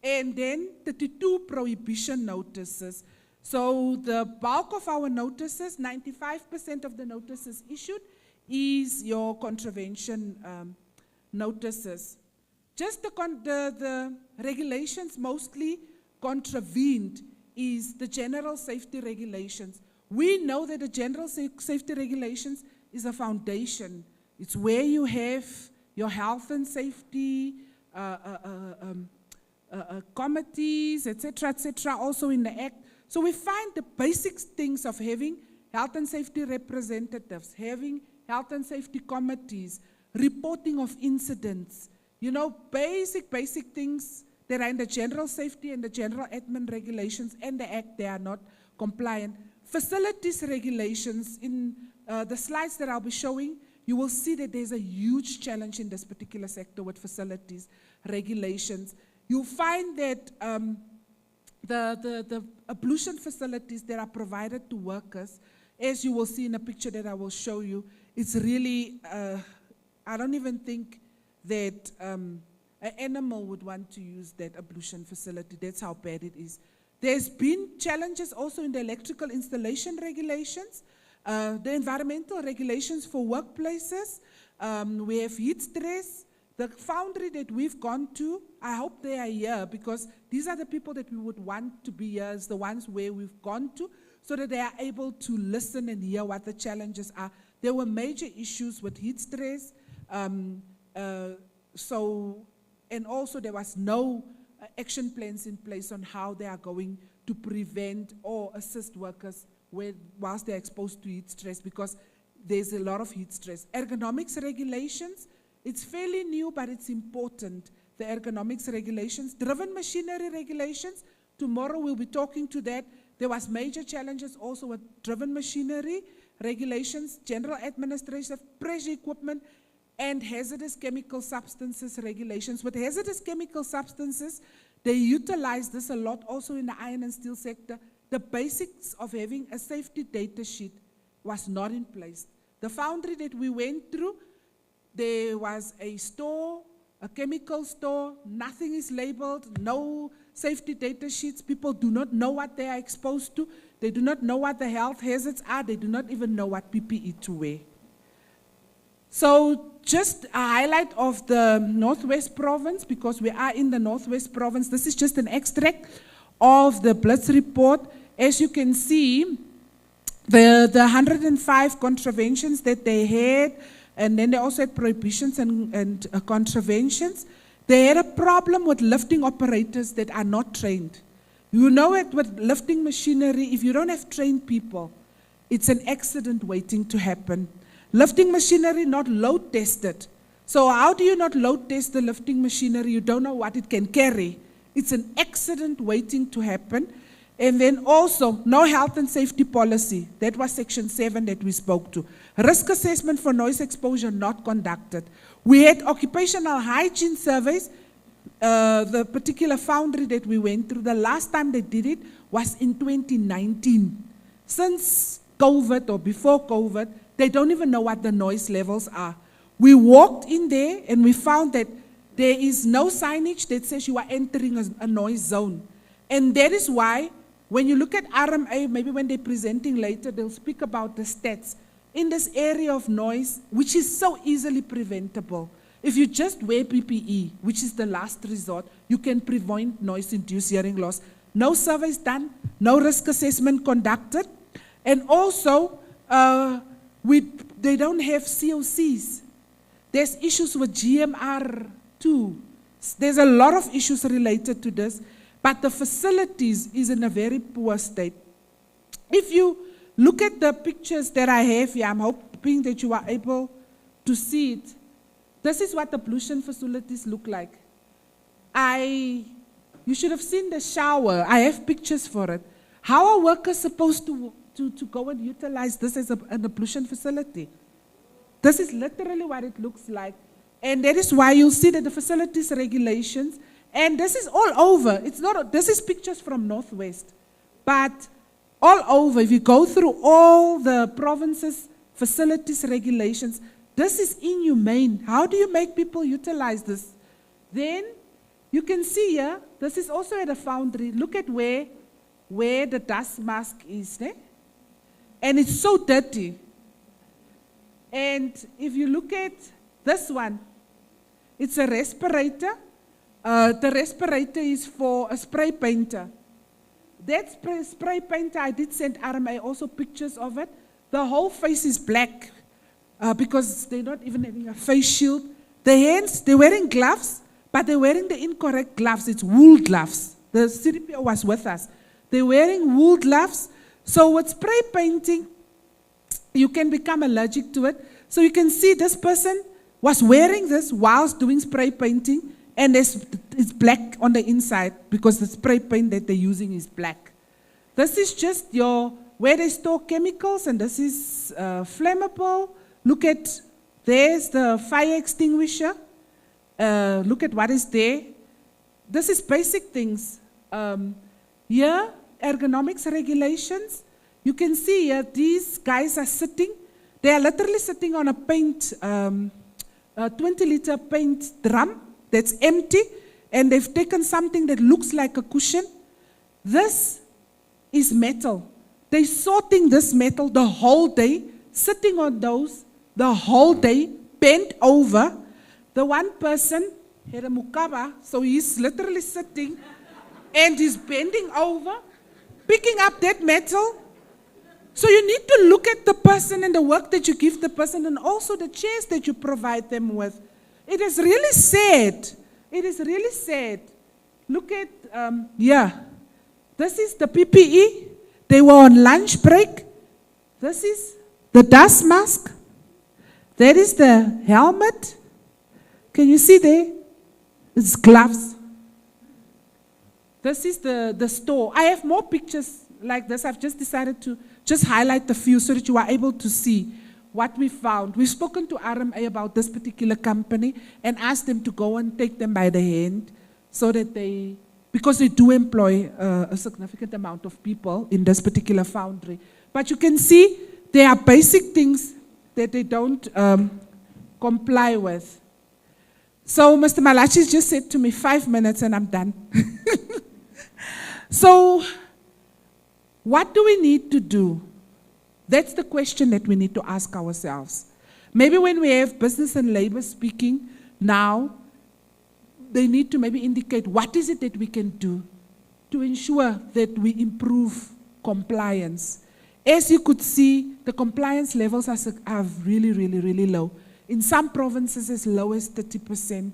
[SPEAKER 4] and then 32 prohibition notices. So the bulk of our notices, 95% of the notices issued, is your contravention notices. Just the regulations mostly contravened is the general safety regulations. We know that the general safety regulations is a foundation. It's where you have your health and safety committees, etc., also in the Act. So we find the basic things of having health and safety representatives, having health and safety committees, reporting of incidents, you know, basic things that are in the general safety and the general admin regulations and the Act, they are not compliant. Facilities regulations, in the slides that I'll be showing, you will see that there's a huge challenge in this particular sector with facilities regulations. You'll find that the ablution facilities that are provided to workers, as you will see in a picture that I will show you, it's really, I don't even think that an animal would want to use that ablution facility. That's how bad it is. There's been challenges also in the electrical installation regulations, the environmental regulations for workplaces. We have heat stress. The foundry that we've gone to, I hope they are here, because these are the people that we would want to be here, is the ones where we've gone to, so that they are able to listen and hear what the challenges are. There were major issues with heat stress, and also there was no action plans in place on how they are going to prevent or assist workers whilst they're exposed to heat stress, because there's a lot of heat stress. Ergonomics regulations, it's fairly new, but it's important. The ergonomics regulations, driven machinery regulations, tomorrow we'll be talking to that. There was major challenges also with driven machinery regulations, general administrative pressure equipment, and hazardous chemical substances regulations. With hazardous chemical substances, they utilize this a lot also in the iron and steel sector. The basics of having a safety data sheet was not in place. The foundry that we went through, there was a store, a chemical store, nothing is labeled, no safety data sheets. People do not know what they are exposed to. They do not know what the health hazards are. They do not even know what PPE to wear. So just a highlight of the Northwest Province, because we are in the Northwest Province. This is just an extract of the Blitz report. As you can see, the 105 contraventions that they had, and then they also had prohibitions and contraventions. They had a problem with lifting operators that are not trained. You know it with lifting machinery, if you don't have trained people, it's an accident waiting to happen. Lifting machinery not load tested. So how do you not load test the lifting machinery? You don't know what it can carry. It's an accident waiting to happen. And then also, no health and safety policy. That was section 7 that we spoke to. Risk assessment for noise exposure not conducted. We had occupational hygiene surveys. The particular foundry that we went through, the last time they did it was in 2019. Since COVID or before COVID, they don't even know what the noise levels are. We walked in there and we found that there is no signage that says you are entering a noise zone. And that is why, when you look at RMA, maybe when they're presenting later, they'll speak about the stats. In this area of noise, which is so easily preventable, if you just wear PPE, which is the last resort, you can prevent noise-induced hearing loss. No surveys done, no risk assessment conducted, and also they don't have COCs. There's issues with GMR too. There's a lot of issues related to this, but the facilities is in a very poor state. If you look at the pictures that I have here, I'm hoping that you are able to see it. This is what the pollution facilities look like. You should have seen the shower. I have pictures for it. How are workers supposed to go and utilize this as a pollution facility? This is literally what it looks like. And that is why you'll see that the facilities regulations, and this is all over. This is pictures from Northwest. But all over, if you go through all the provinces' facilities regulations, this is inhumane. How do you make people utilize this? Then you can see here, this is also at a foundry. Look at where the dust mask is. And it's so dirty. And if you look at this one, it's a respirator. The respirator is for a spray painter. That spray painter, I did send RMA also pictures of it. The whole face is black because they're not even having a face shield. The hands, they're wearing gloves, but they're wearing the incorrect gloves. It's wool gloves. The CDPO was with us. They're wearing wool gloves. So with spray painting, you can become allergic to it. So you can see this person was wearing this whilst doing spray painting, and it's black on the inside because the spray paint that they're using is black. This is just where they store chemicals, and this is flammable. Look at, there's the fire extinguisher. Look at what is there. This is basic things. Here, ergonomics regulations. You can see here, these guys are sitting. They are literally sitting on a paint, a 20-liter paint drum that's empty, and they've taken something that looks like a cushion. This is metal. They're sorting this metal the whole day, sitting on those the whole day, bent over. The one person had a mukaba, so he's literally sitting and he's bending over, picking up that metal. So you need to look at the person and the work that you give the person, and also the chairs that you provide them with. It is really sad. It is really sad. Look at, this is the PPE. They were on lunch break. This is the dust mask. That is the helmet. Can you see there? It's gloves. This is the store. I have more pictures like this. I've just decided to just highlight a few so that you are able to see what we found. We've spoken to RMA about this particular company and asked them to go and take them by the hand so that because they do employ a significant amount of people in this particular foundry. But you can see there are basic things that they don't comply with. So Mr. Malachi just said to me, 5 minutes and I'm done. So what do we need to do? That's the question that we need to ask ourselves. Maybe when we have business and labor speaking now, they need to maybe indicate what is it that we can do to ensure that we improve compliance. As you could see, the compliance levels are really, really, really low. In some provinces, as low as 30%,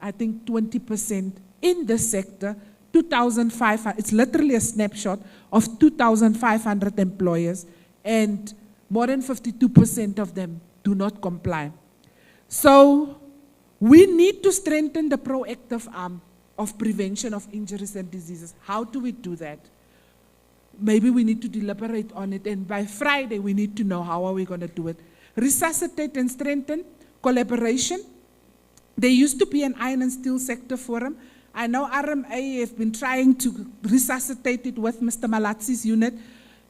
[SPEAKER 4] I think 20% in the sector, 2,500, it's literally a snapshot of 2,500 employers, and more than 52% of them do not comply. So we need to strengthen the proactive arm of prevention of injuries and diseases. How do we do that? Maybe we need to deliberate on it, and by Friday we need to know how are we going to do it. Resuscitate and strengthen collaboration. There used to be an iron and steel sector forum. I know RMA have been trying to resuscitate it with Mr. Malatsi's unit,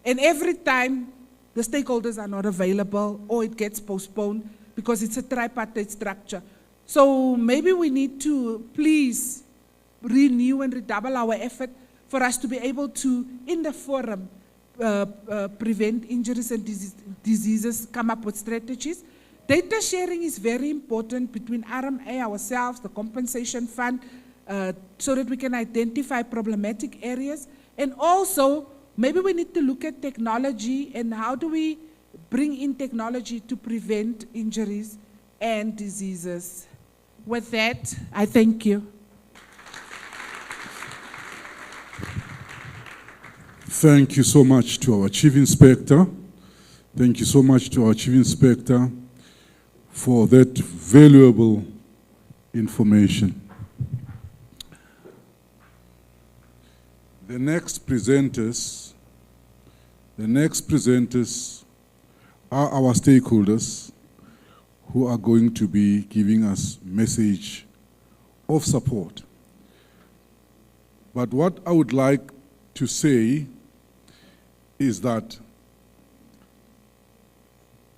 [SPEAKER 4] and every time the stakeholders are not available or it gets postponed because it's a tripartite structure. So maybe we need to please renew and redouble our effort for us to be able to, in the forum, prevent injuries and diseases, come up with strategies. Data sharing is very important between RMA, ourselves, the compensation fund, so that we can identify problematic areas. And also, maybe we need to look at technology and how do we bring in technology to prevent injuries and diseases. With that, I thank you.
[SPEAKER 1] Thank you so much to our Chief Inspector. Thank you so much to our Chief Inspector for that valuable information. The next presenters are our stakeholders who are going to be giving us message of support. But what I would like to say is that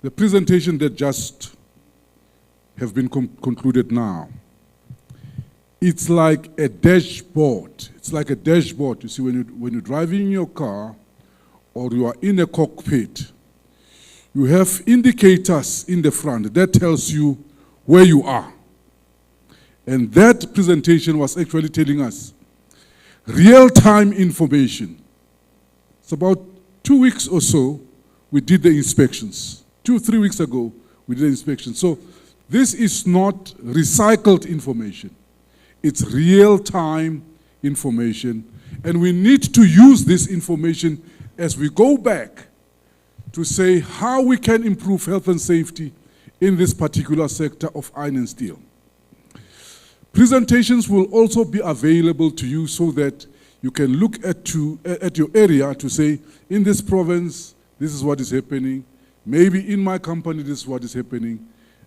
[SPEAKER 1] the presentation that just have been concluded now, it's like a dashboard. It's like a dashboard. You see, when you're driving your car or you are in a cockpit, you have indicators in the front that tells you where you are. And that presentation was actually telling us real-time information. It's about 2 weeks or so, we did the inspections. 2-3 weeks ago, we did the inspection. So this is not recycled information. It's real-time information. And we need to use this information as we go back to say how we can improve health and safety in this particular sector of iron and steel. Presentations will also be available to you so that you can look at your area to say, in this province, this is what is happening. Maybe in my company, this is what is happening,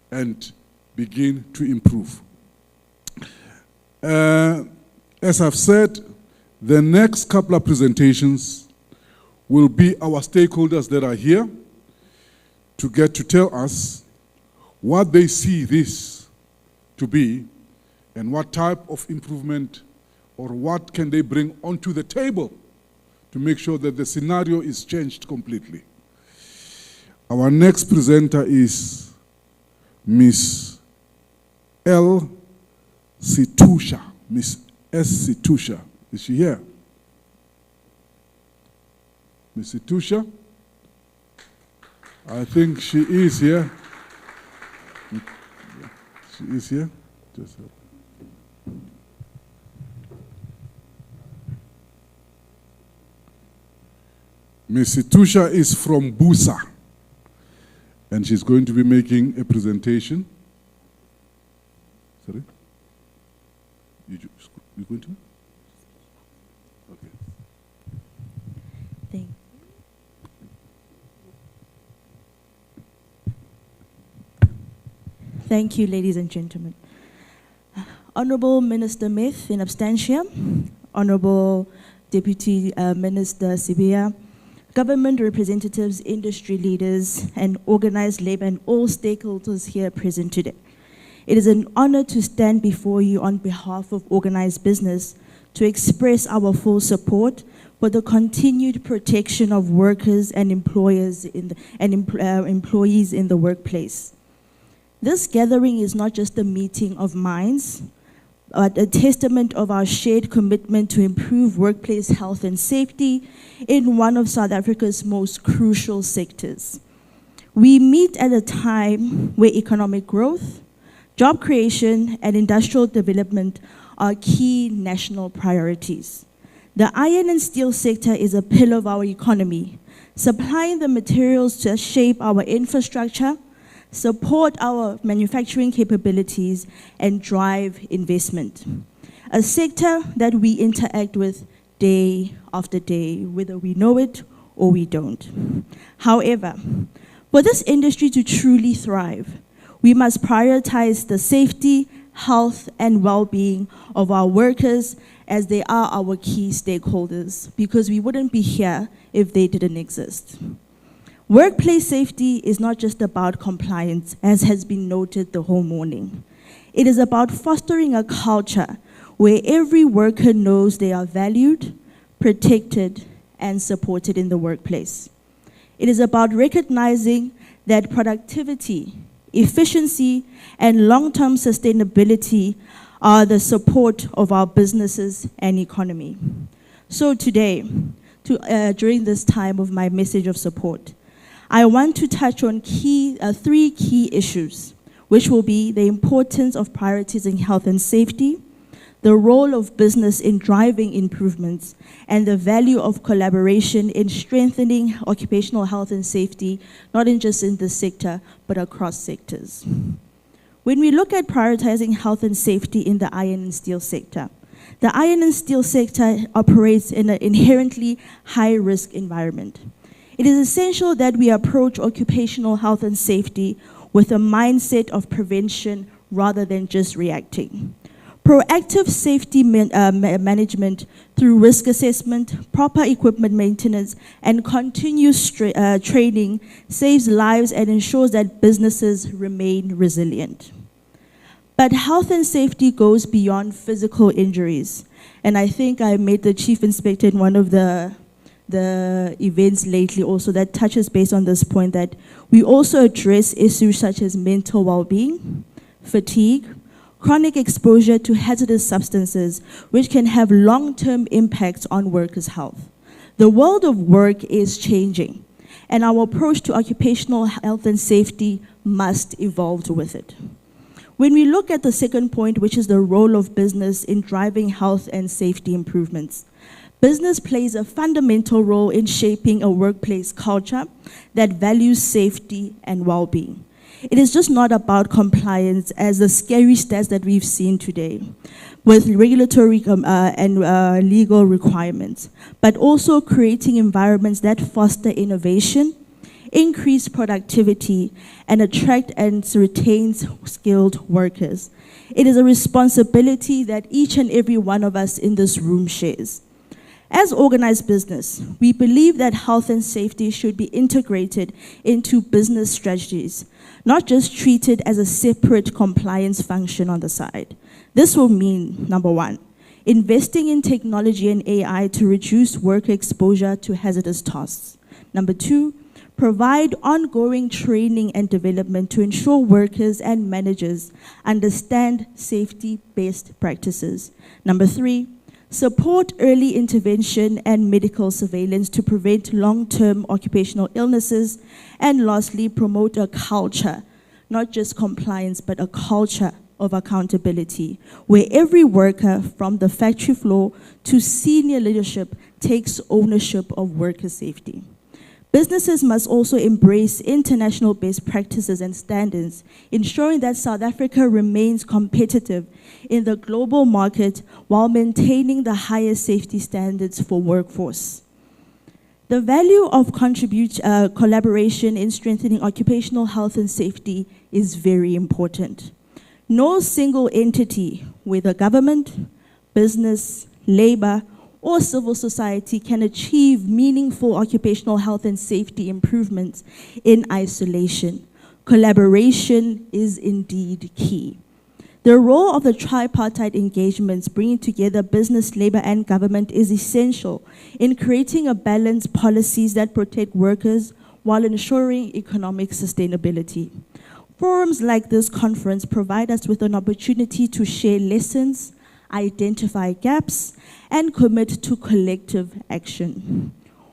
[SPEAKER 1] and begin to improve. As I've said, the next couple of presentations will be our stakeholders that are here to get to tell us what they see this to be and what type of improvement or what can they bring onto the table to make sure that the scenario is changed completely. Our next presenter is Miss L. Situsha, Miss S. Situsha. Is she here? Miss Situsha? I think she is here. She is here. Just Miss Situsha is from Busa, and she's going to be making a presentation. Sorry? You going to? Okay.
[SPEAKER 5] Thank you. Thank you, ladies and gentlemen. Honorable Minister Myth in absentia, Honorable Deputy Minister Sibia, government representatives, industry leaders, and organized labor, and all stakeholders here present today. It is an honor to stand before you on behalf of organized business to express our full support for the continued protection of workers and employees in the workplace. This gathering is not just a meeting of minds, but a testament of our shared commitment to improve workplace health and safety in one of South Africa's most crucial sectors. We meet at a time where economic growth, job creation, and industrial development are key national priorities. The iron and steel sector is a pillar of our economy, supplying the materials to shape our infrastructure, support our manufacturing capabilities, and drive investment. A sector that we interact with day after day, whether we know it or we don't. However, for this industry to truly thrive, we must prioritize the safety, health, and well-being of our workers, as they are our key stakeholders, because we wouldn't be here if they didn't exist. Workplace safety is not just about compliance, as has been noted the whole morning. It is about fostering a culture where every worker knows they are valued, protected, and supported in the workplace. It is about recognizing that productivity, efficiency, and long-term sustainability are the support of our businesses and economy. So today, during this time of my message of support, I want to touch on three key issues, which will be the importance of prioritizing health and safety, the role of business in driving improvements, and the value of collaboration in strengthening occupational health and safety, not just in this sector, but across sectors. When we look at prioritizing health and safety in the iron and steel sector, the iron and steel sector operates in an inherently high-risk environment. It is essential that we approach occupational health and safety with a mindset of prevention rather than just reacting. Proactive safety management through risk assessment, proper equipment maintenance, and continuous training saves lives and ensures that businesses remain resilient. But health and safety goes beyond physical injuries. And I think I met the Chief Inspector in one of the events lately also that touches base on this point, that we also address issues such as mental well-being, fatigue, chronic exposure to hazardous substances, which can have long-term impacts on workers' health. The world of work is changing, and our approach to occupational health and safety must evolve with it. When we look at the second point, which is the role of business in driving health and safety improvements, business plays a fundamental role in shaping a workplace culture that values safety and well-being. It is just not about compliance, as the scary stats that we've seen today, with regulatory and legal requirements, but also creating environments that foster innovation, increase productivity, and attract and retain skilled workers. It is a responsibility that each and every one of us in this room shares. As organized business, we believe that health and safety should be integrated into business strategies, not just treated as a separate compliance function on the side. This will mean, number one, investing in technology and AI to reduce worker exposure to hazardous tasks. Number two, provide ongoing training and development to ensure workers and managers understand safety best practices. Number three, support early intervention and medical surveillance to prevent long-term occupational illnesses. And lastly, promote a culture, not just compliance, but a culture of accountability, where every worker from the factory floor to senior leadership takes ownership of worker safety. Businesses must also embrace international best practices and standards, ensuring that South Africa remains competitive in the global market while maintaining the highest safety standards for workforce. The value of collaboration in strengthening occupational health and safety is very important. No single entity, whether government, business, labor, or civil society can achieve meaningful occupational health and safety improvements in isolation. Collaboration is indeed key. The role of the tripartite engagements bringing together business, labor, and government is essential in creating a balanced policies that protect workers while ensuring economic sustainability. Forums like this conference provide us with an opportunity to share lessons, identify gaps, and commit to collective action.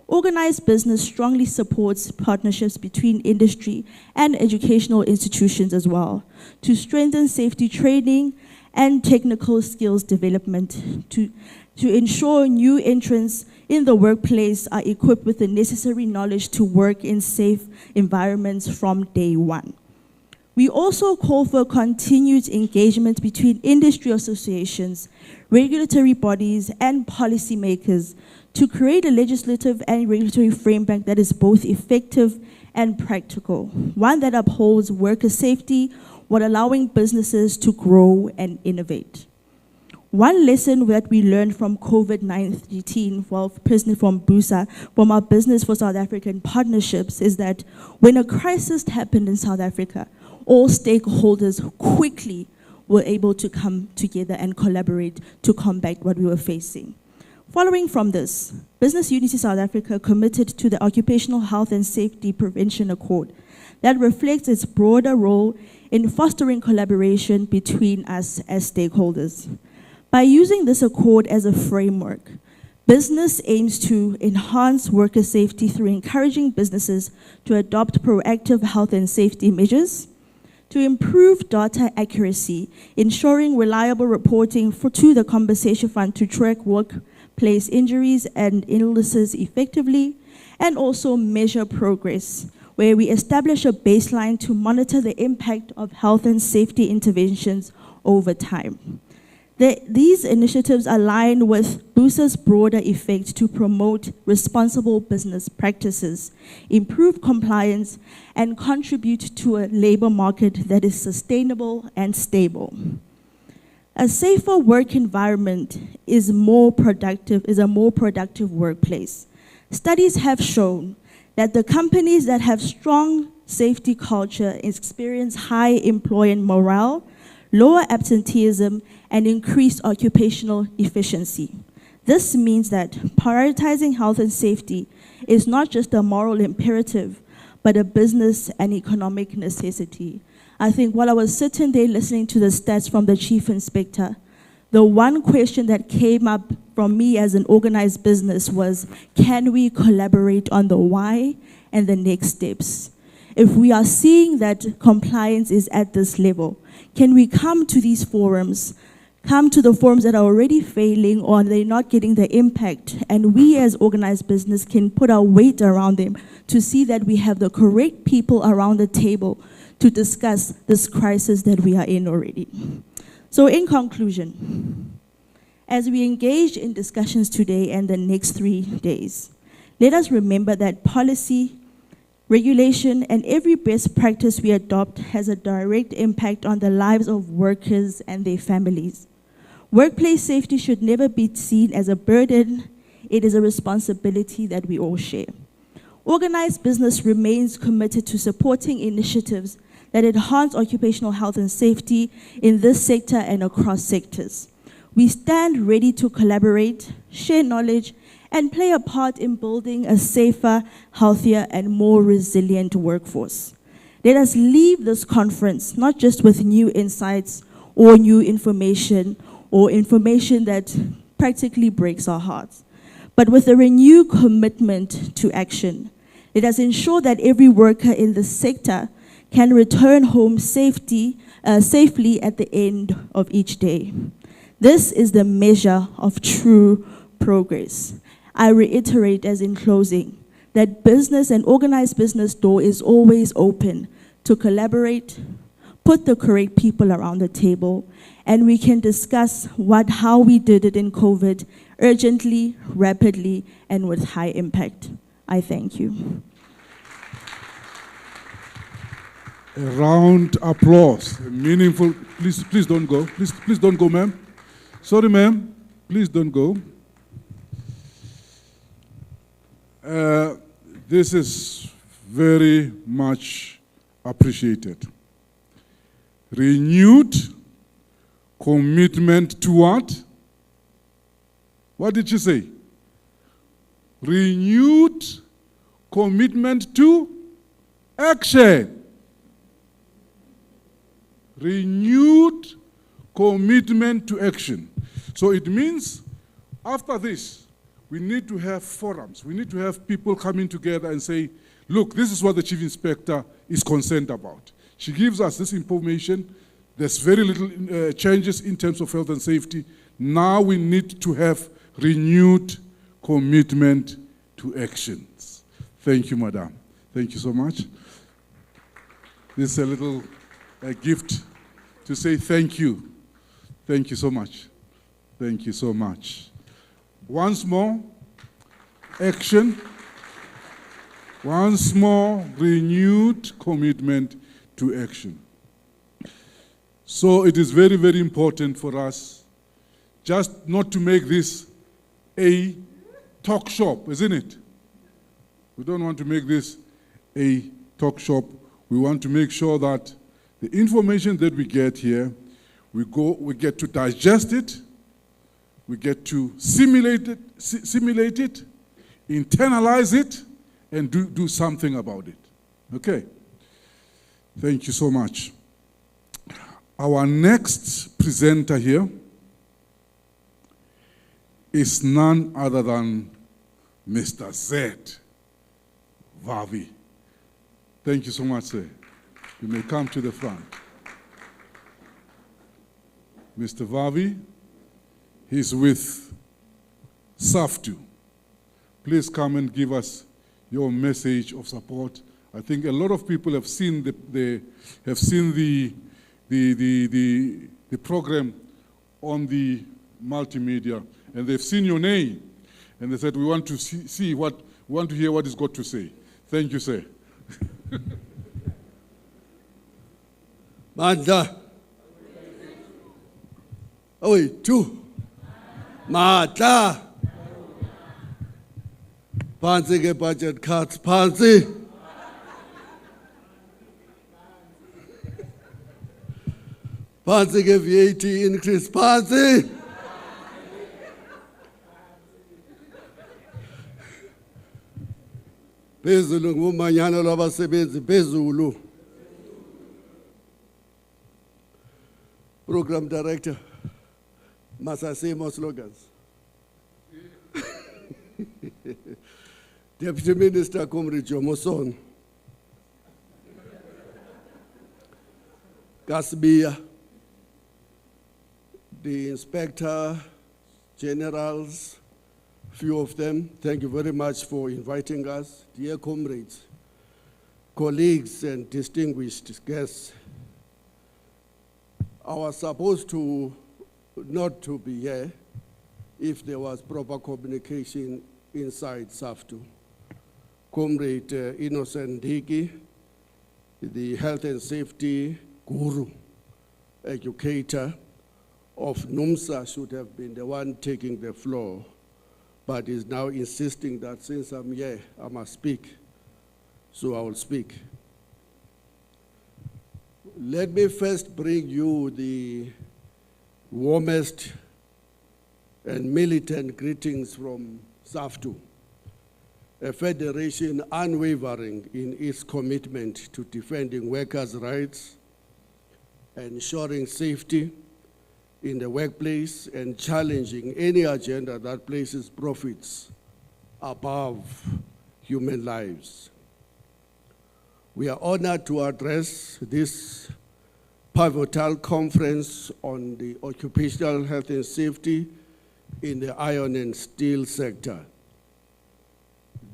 [SPEAKER 5] Organized business strongly supports partnerships between industry and educational institutions as well, to strengthen safety training and technical skills development, to ensure new entrants in the workplace are equipped with the necessary knowledge to work in safe environments from day one. We also call for continued engagement between industry associations, regulatory bodies, and policymakers to create a legislative and regulatory framework that is both effective and practical, one that upholds worker safety while allowing businesses to grow and innovate. One lesson that we learned from COVID-19, well, personally from BUSA, from our Business for South African Partnerships, is that when a crisis happened in South Africa, all stakeholders quickly were able to come together and collaborate to combat what we were facing. Following from this, Business Unity South Africa committed to the Occupational Health and Safety Prevention Accord that reflects its broader role in fostering collaboration between us as stakeholders. By using this accord as a framework, business aims to enhance worker safety through encouraging businesses to adopt proactive health and safety measures, to improve data accuracy, ensuring reliable reporting to the Compensation Fund to track workplace injuries and illnesses effectively, and also measure progress, where we establish a baseline to monitor the impact of health and safety interventions over time. These initiatives align with BUSA's broader effect to promote responsible business practices, improve compliance, and contribute to a labor market that is sustainable and stable. A safer work environment is a more productive workplace. Studies have shown that the companies that have strong safety culture experience high employee morale, lower absenteeism, and increased occupational efficiency. This means that prioritizing health and safety is not just a moral imperative, but a business and economic necessity. I think while I was sitting there listening to the stats from the Chief Inspector, the one question that came up from me as an organized business was, can we collaborate on the why and the next steps? If we are seeing that compliance is at this level, can we come to these forums, come to the forums that are already failing or they're not getting the impact, and we as organized business can put our weight around them to see that we have the correct people around the table to discuss this crisis that we are in already. So in conclusion, as we engage in discussions today and the next 3 days, let us remember that policy, regulation, and every best practice we adopt has a direct impact on the lives of workers and their families. Workplace safety should never be seen as a burden. It is a responsibility that we all share. Organized business remains committed to supporting initiatives that enhance occupational health and safety in this sector and across sectors. We stand ready to collaborate, share knowledge, and play a part in building a safer, healthier, and more resilient workforce. Let us leave this conference not just with new insights or new information or information that practically breaks our hearts, but with a renewed commitment to action. Let us ensure that every worker in the sector can return home safely at the end of each day. This is the measure of true progress. I reiterate as in closing that business and organized business door is always open to collaborate, put the correct people around the table, and we can discuss how we did it in COVID urgently, rapidly, and with high impact. I thank you.
[SPEAKER 1] A round applause, meaningful. Please don't go. Please don't go, ma'am. Sorry, ma'am. Please don't go. This is very much appreciated. Renewed commitment to what? What did she say? Renewed commitment to action. Renewed commitment to action. So it means after this, we need to have forums. We need to have people coming together and say, look, this is what the Chief Inspector is concerned about. She gives us this information. There's very little changes in terms of health and safety. Now we need to have renewed commitment to actions. Thank you, Madam. Thank you so much. This is a little gift to say thank you. Thank you so much. Thank you so much. Once more, action. Once more, renewed commitment to action. So it is very, very important for us just not to make this a talk shop, isn't it? We don't want to make this a talk shop. We want to make sure that the information that we get here, we get to digest it, we get to simulate it, internalize it, and do something about it. Okay? Thank you so much. Our next presenter here is none other than Mr. Z. Vavi. Thank you so much, sir. You may come to the front. Mr. Vavi, he's with SAFTU. Please come and give us your message of support. I think a lot of people have seen the program on the multimedia, and they've seen your name, and they said, we want to see what, we want to hear what he's got to say. Thank you, sir.
[SPEAKER 6] Mandla. Oh, wait, two. Matla. Phansi ke budget cuts, phansi. Phansi ke VAT increase, phansi. Phezulu ngumanyano lwabasebenzi, phezulu. Program Director, must I say more slogans? Deputy Minister Comrade Jomoson, Kasbia, the Inspector Generals, few of them, thank you very much for inviting us. Dear comrades, colleagues and distinguished guests, I was supposed to not to be here if there was proper communication inside SAFTU. Comrade Innocent Diki, the health and safety guru, educator of NUMSA, should have been the one taking the floor, but is now insisting that since I'm here, I must speak, so I will speak. Let me first bring you the warmest and militant greetings from SAFTU, a federation unwavering in its commitment to defending workers' rights, ensuring safety in the workplace, and challenging any agenda that places profits above human lives. We are honored to address this pivotal conference on the occupational health and safety in the iron and steel sector.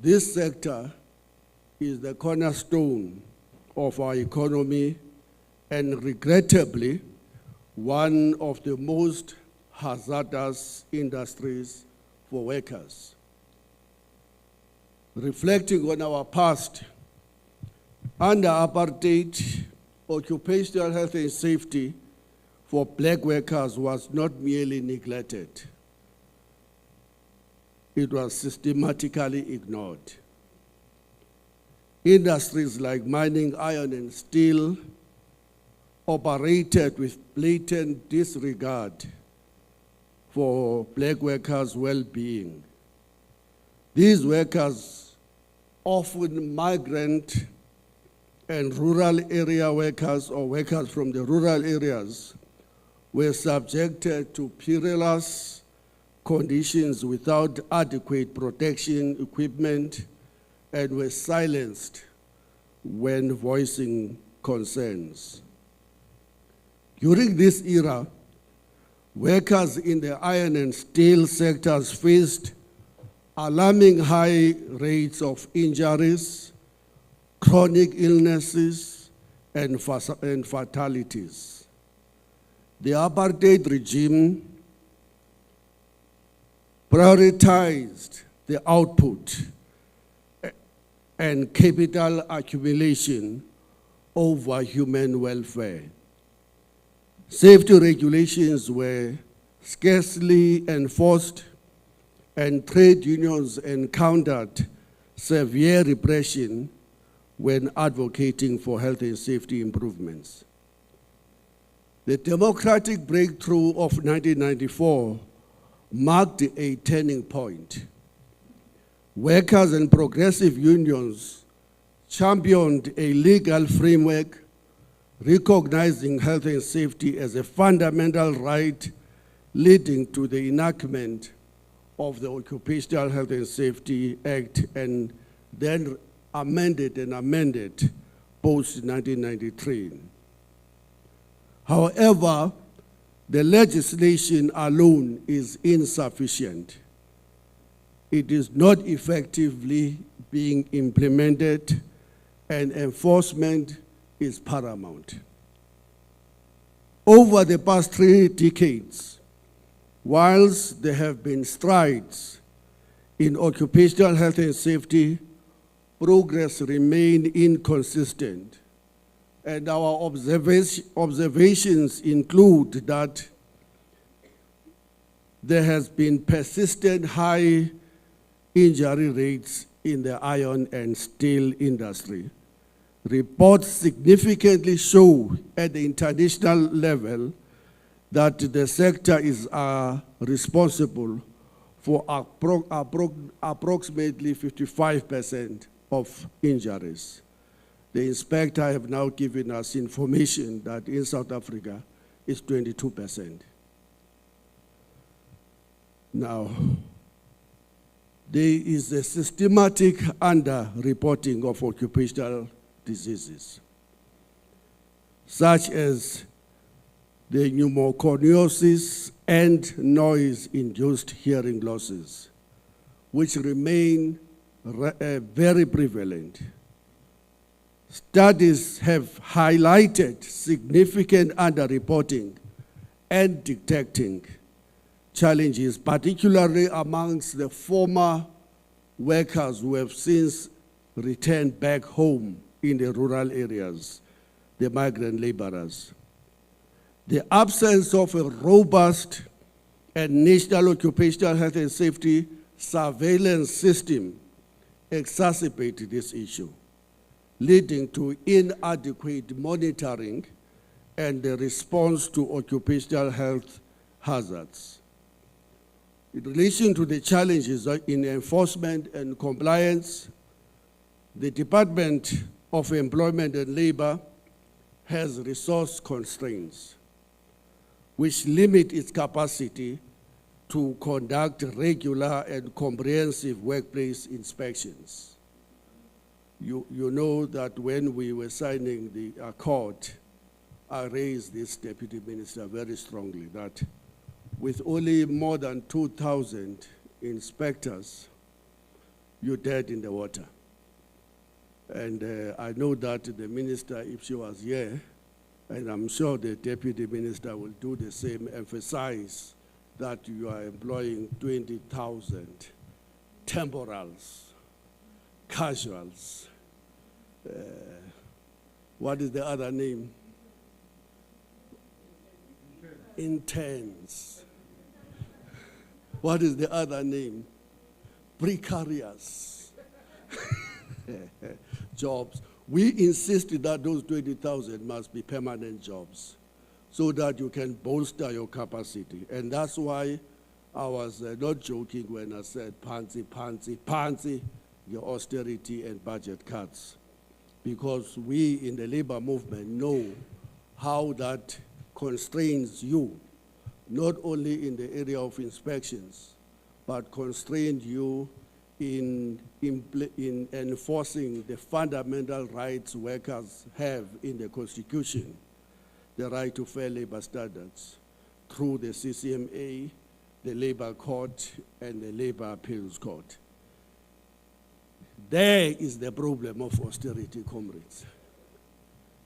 [SPEAKER 6] This sector is the cornerstone of our economy and regrettably one of the most hazardous industries for workers. Reflecting on our past, under apartheid, occupational health and safety for black workers was not merely neglected. it was systematically ignored. Industries like mining, iron, and steel operated with blatant disregard for black workers' well-being. These workers, often migrant and rural area workers or workers from the rural areas, were subjected to perilous conditions without adequate protection equipment and were silenced when voicing concerns. During this era, workers in the iron and steel sectors faced alarming high rates of injuries, chronic illnesses, and fatalities. The apartheid regime prioritized the output and capital accumulation over human welfare. Safety regulations were scarcely enforced, and trade unions encountered severe repression when advocating for health and safety improvements. The democratic breakthrough of 1994 marked a turning point. Workers and progressive unions championed a legal framework recognizing health and safety as a fundamental right, leading to the enactment of the Occupational Health and Safety Act, and then amended post-1993. However, the legislation alone is insufficient. It is not effectively being implemented, and enforcement is paramount. Over the past 3 decades, whilst there have been strides in occupational health and safety, progress remains inconsistent. And our observations include that there has been persistent high injury rates in the iron and steel industry. Reports significantly show at the international level that the sector is responsible for approximately 55% of injuries. The inspector have now given us information that in South Africa it's 22%. Now, there is a systematic under-reporting of occupational diseases, such as the pneumoconiosis and noise-induced hearing losses, which remain very prevalent. Studies have highlighted significant underreporting and detecting challenges, particularly amongst the former workers who have since returned back home in the rural areas, the migrant laborers. The absence of a robust and national occupational health and safety surveillance system exacerbated this issue, leading to inadequate monitoring and the response to occupational health hazards. In relation to the challenges in enforcement and compliance, the Department of Employment and Labor has resource constraints, which limit its capacity to conduct regular and comprehensive workplace inspections. You know that when we were signing the accord, I raised this Deputy Minister very strongly that with only more than 2,000 inspectors, you're dead in the water. And I know that the minister, if she was here, and I'm sure the Deputy Minister will do the same, emphasize that you are employing 20,000 temporals, casuals. What is the other name? Interns. What is the other name? precarious jobs. We insisted that those 20,000 must be permanent jobs so that you can bolster your capacity. And that's why I was not joking when I said pansy, your austerity and budget cuts. Because we in the labor movement know how that constrains you, not only in the area of inspections, but constrained you in enforcing the fundamental rights workers have in the Constitution, the right to fair labor standards, through the CCMA, the Labor Court, and the Labor Appeals Court. There is the problem of austerity, comrades.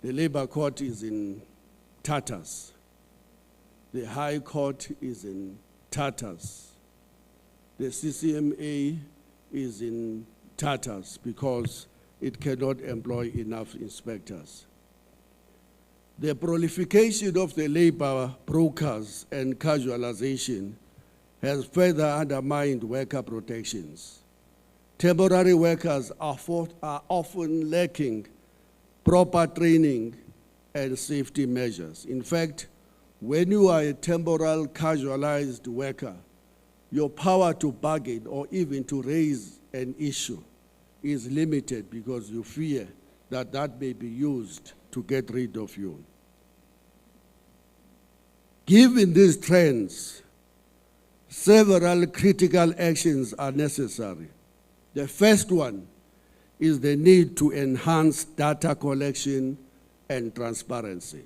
[SPEAKER 6] The Labor Court is in tatters. The High Court is in tatters. The CCMA is in tatters because it cannot employ enough inspectors. The proliferation of the labor brokers and casualization has further undermined worker protections. Temporary workers are often lacking proper training and safety measures. In fact, when you are a temporal casualized worker, your power to bargain or even to raise an issue is limited because you fear that that may be used to get rid of you. Given these trends, several critical actions are necessary. The first one is the need to enhance data collection and transparency,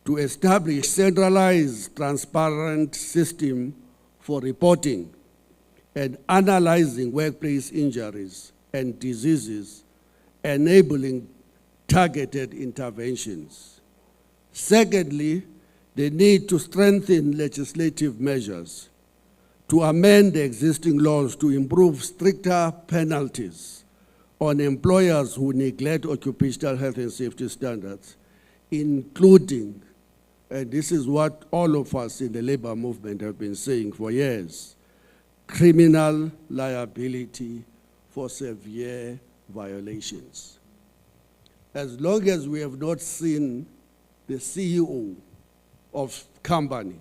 [SPEAKER 6] to establish centralized, transparent system for reporting and analyzing workplace injuries and diseases, enabling targeted interventions. Secondly, the need to strengthen legislative measures to amend the existing laws to improve stricter penalties on employers who neglect occupational health and safety standards, including, and this is what all of us in the labor movement have been saying for years, criminal liability for severe violations. As long as we have not seen the CEO of company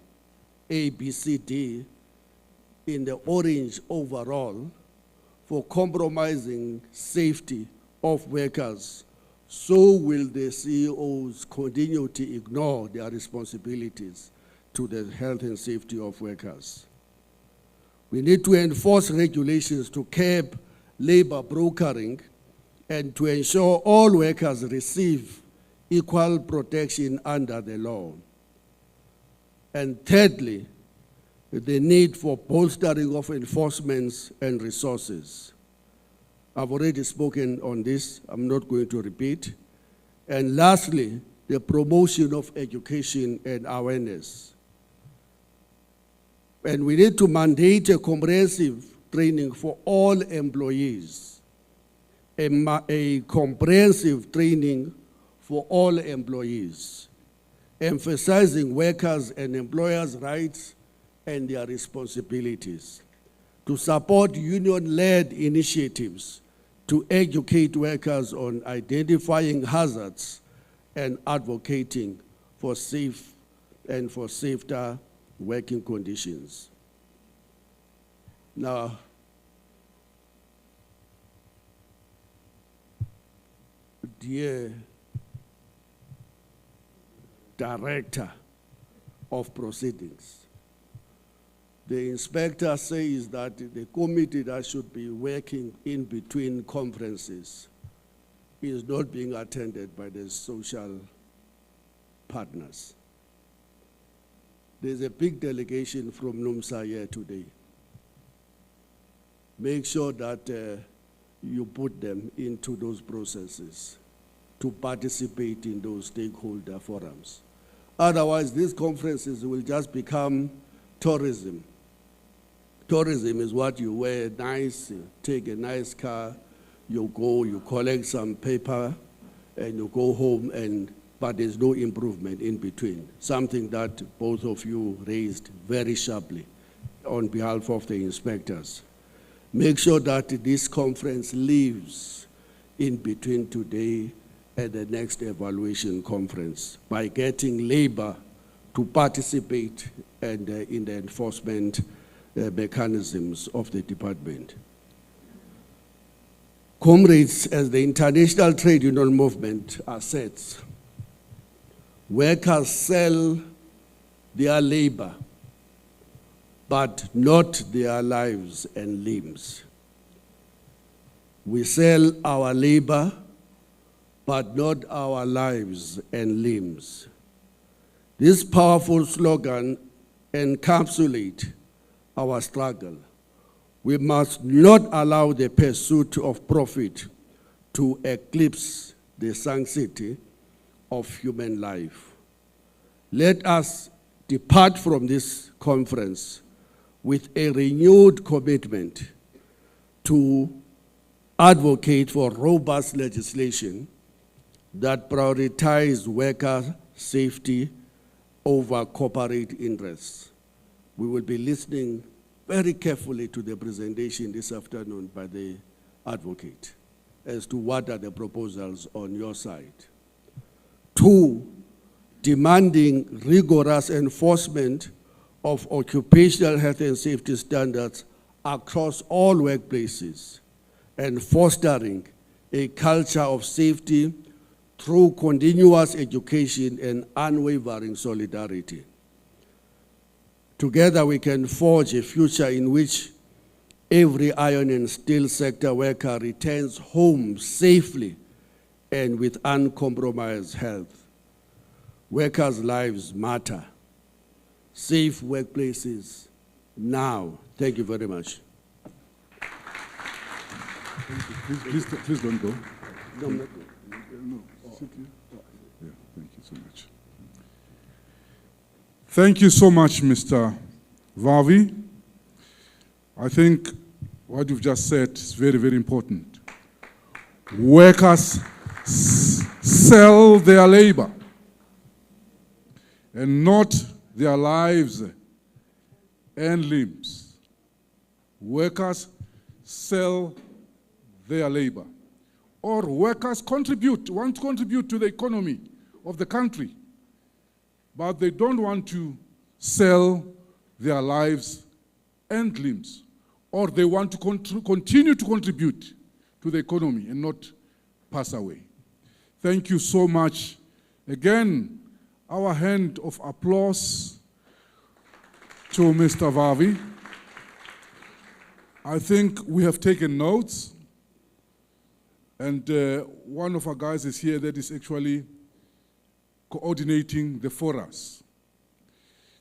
[SPEAKER 6] ABCD in the orange overall for compromising safety of workers, so will the CEOs continue to ignore their responsibilities to the health and safety of workers. We need to enforce regulations to curb labor brokering and to ensure all workers receive equal protection under the law. And thirdly, the need for bolstering of enforcement and resources. I've already spoken on this, I'm not going to repeat. And lastly, the promotion of education and awareness. And we need to mandate a comprehensive training for all employees, a comprehensive training for all employees, emphasizing workers' and employers' rights and their responsibilities, to support union-led initiatives to educate workers on identifying hazards and advocating for safe and for safer working conditions. Now, dear Director of Proceedings, the inspector says that the committee that should be working in between conferences is not being attended by the social partners. There's a big delegation from NUMSA here today. Make sure that you put them into those processes to participate in those stakeholder forums. Otherwise, these conferences will just become tourism. Tourism is what you wear nice, you take a nice car, you go, you collect some paper, and you go home, but there's no improvement in between. Something that both of you raised very sharply on behalf of the inspectors. make sure that this conference lives in between today and the next evaluation conference by getting labor to participate and, in the enforcement mechanisms of the department. Comrades, as the international trade union movement asserts, workers sell their labor, but not their lives and limbs. We sell our labor, but not our lives and limbs. This powerful slogan encapsulates our struggle. We must not allow the pursuit of profit to eclipse the sanctity of human life. Let us depart from this conference with a renewed commitment to advocate for robust legislation that prioritizes worker safety over corporate interests. We will be listening very carefully to the presentation this afternoon by the advocate as to what are the proposals on your side. 2, demanding rigorous enforcement of occupational health and safety standards across all workplaces and fostering a culture of safety through continuous education and unwavering solidarity. Together we can forge a future in which every iron and steel sector worker returns home safely and with uncompromised health. Workers' lives matter. Safe workplaces now. Thank you very much.
[SPEAKER 1] Please don't go.
[SPEAKER 6] No, I'm not going.
[SPEAKER 1] No, sit here. Yeah, thank you so much. Thank you so much, Mr. Vavi. I think what you've just said is very, very important. Workers sell their labor and not their lives and limbs. Workers sell their labor. Or workers want to contribute to the economy of the country, but they don't want to sell their lives and limbs, or they want to continue to contribute to the economy and not pass away. Thank you so much. Again, our hand of applause to Mr. Vavi. I think we have taken notes, and one of our guys is here that is actually coordinating the forums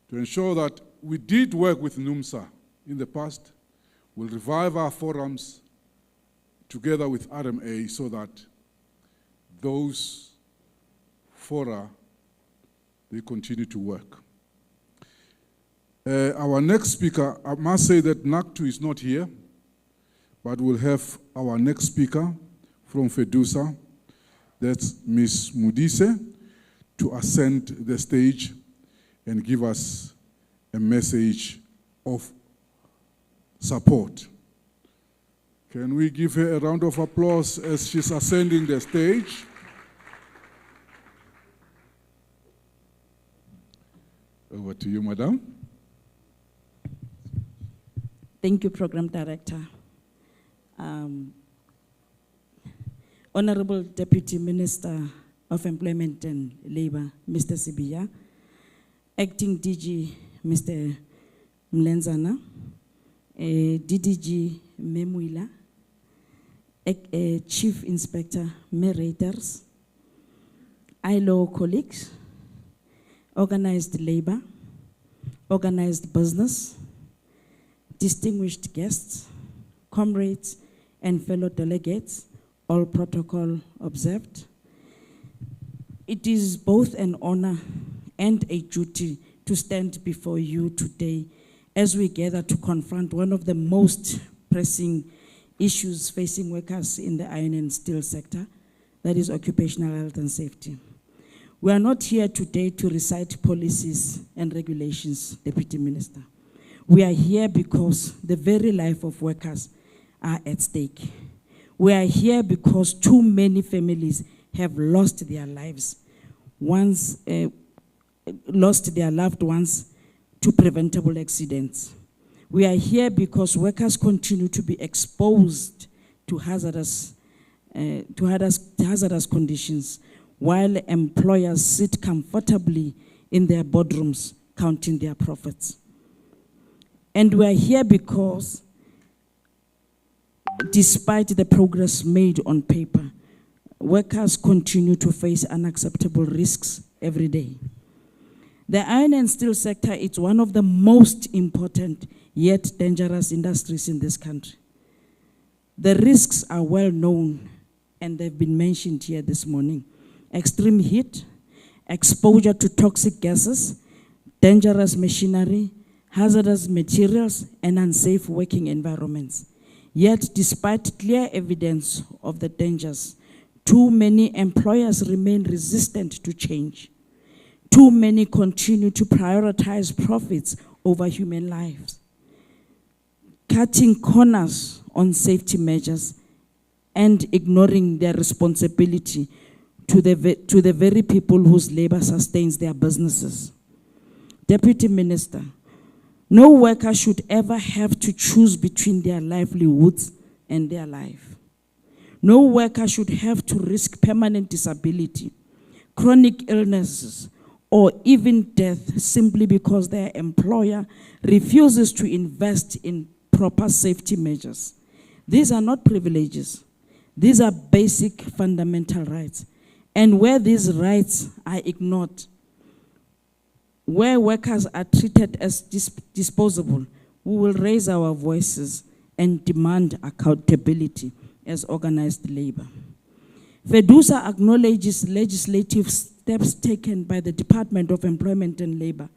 [SPEAKER 1] to ensure that we did work with NUMSA in the past. We'll revive our forums together with RMA so that those fora, they continue to work. Our next speaker, I must say that NACTU is not here, but we'll have our next speaker from FEDUSA, that's Ms. Mudise, to ascend the stage and give us a message of support. Can we give her a round of applause as she's ascending the stage? Over to you, Madam.
[SPEAKER 7] Thank you, Program Director. Honorable Deputy Minister of Employment and Labor, Mr. Sibiya, Acting DG, Mr. Mlenzana, DDG Memuila, Chief Inspector Merators, ILO colleagues, organized labor, organized business, distinguished guests, comrades, and fellow delegates, all protocol observed. It is both an honor and a duty to stand before you today as we gather to confront one of the most pressing issues facing workers in the iron and steel sector, that is occupational health and safety. We are not here today to recite policies and regulations, Deputy Minister. We are here because the very life of workers are at stake. We are here because too many families have lost their lives, lost their loved ones to preventable accidents. We are here because workers continue to be exposed to hazardous conditions, while employers sit comfortably in their boardrooms counting their profits. And we are here because, despite the progress made on paper, workers continue to face unacceptable risks every day. The iron and steel sector is one of the most important yet dangerous industries in this country. The risks are well known and they've been mentioned here this morning. Extreme heat, exposure to toxic gases, dangerous machinery, hazardous materials, and unsafe working environments. Yet, despite clear evidence of the dangers, too many employers remain resistant to change. Too many continue to prioritize profits over human lives, cutting corners on safety measures and ignoring their responsibility to the very people whose labor sustains their businesses. Deputy Minister, no worker should ever have to choose between their livelihoods and their life. No worker should have to risk permanent disability, chronic illnesses, or even death simply because their employer refuses to invest in proper safety measures. These are not privileges. These are basic fundamental rights. And where these rights are ignored, where workers are treated as disposable, we will raise our voices and demand accountability as organized labor. FEDUSA acknowledges legislative steps taken by the Department of Employment and Labor,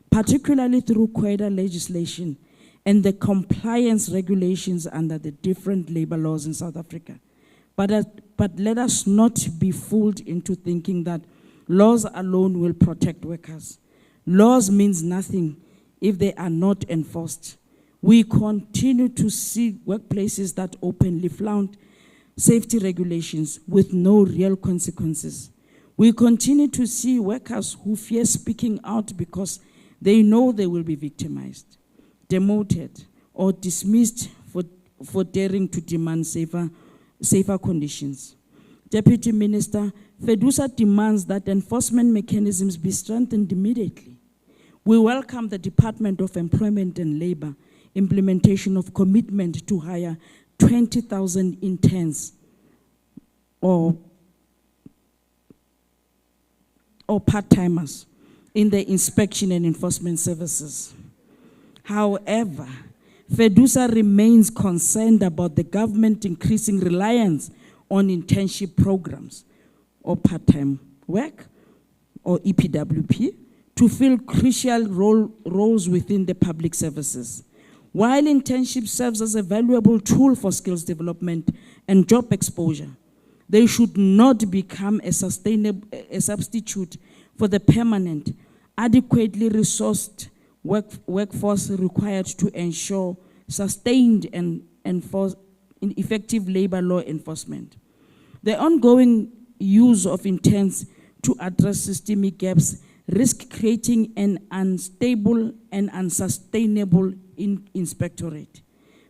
[SPEAKER 7] particularly through COEDA legislation and the compliance regulations under the different labor laws in South Africa. But let us not be fooled into thinking that laws alone will protect workers. Laws means nothing if they are not enforced. We continue to see workplaces that openly flout safety regulations with no real consequences. We continue to see workers who fear speaking out because they know they will be victimized, demoted, or dismissed for daring to demand safer conditions. Deputy Minister, FEDUSA demands that enforcement mechanisms be strengthened immediately. We welcome the Department of Employment and Labor implementation of commitment to hire 20,000 interns or part-timers in the inspection and enforcement services. However, FEDUSA remains concerned about the government increasing reliance on internship programs or part-time work or EPWP to fill crucial roles within the public services. While internship serves as a valuable tool for skills development and job exposure, they should not become a substitute for the permanent, adequately resourced workforce required to ensure sustained and effective labor law enforcement. The ongoing use of interns to address systemic gaps risk creating an unstable and unsustainable inspectorate,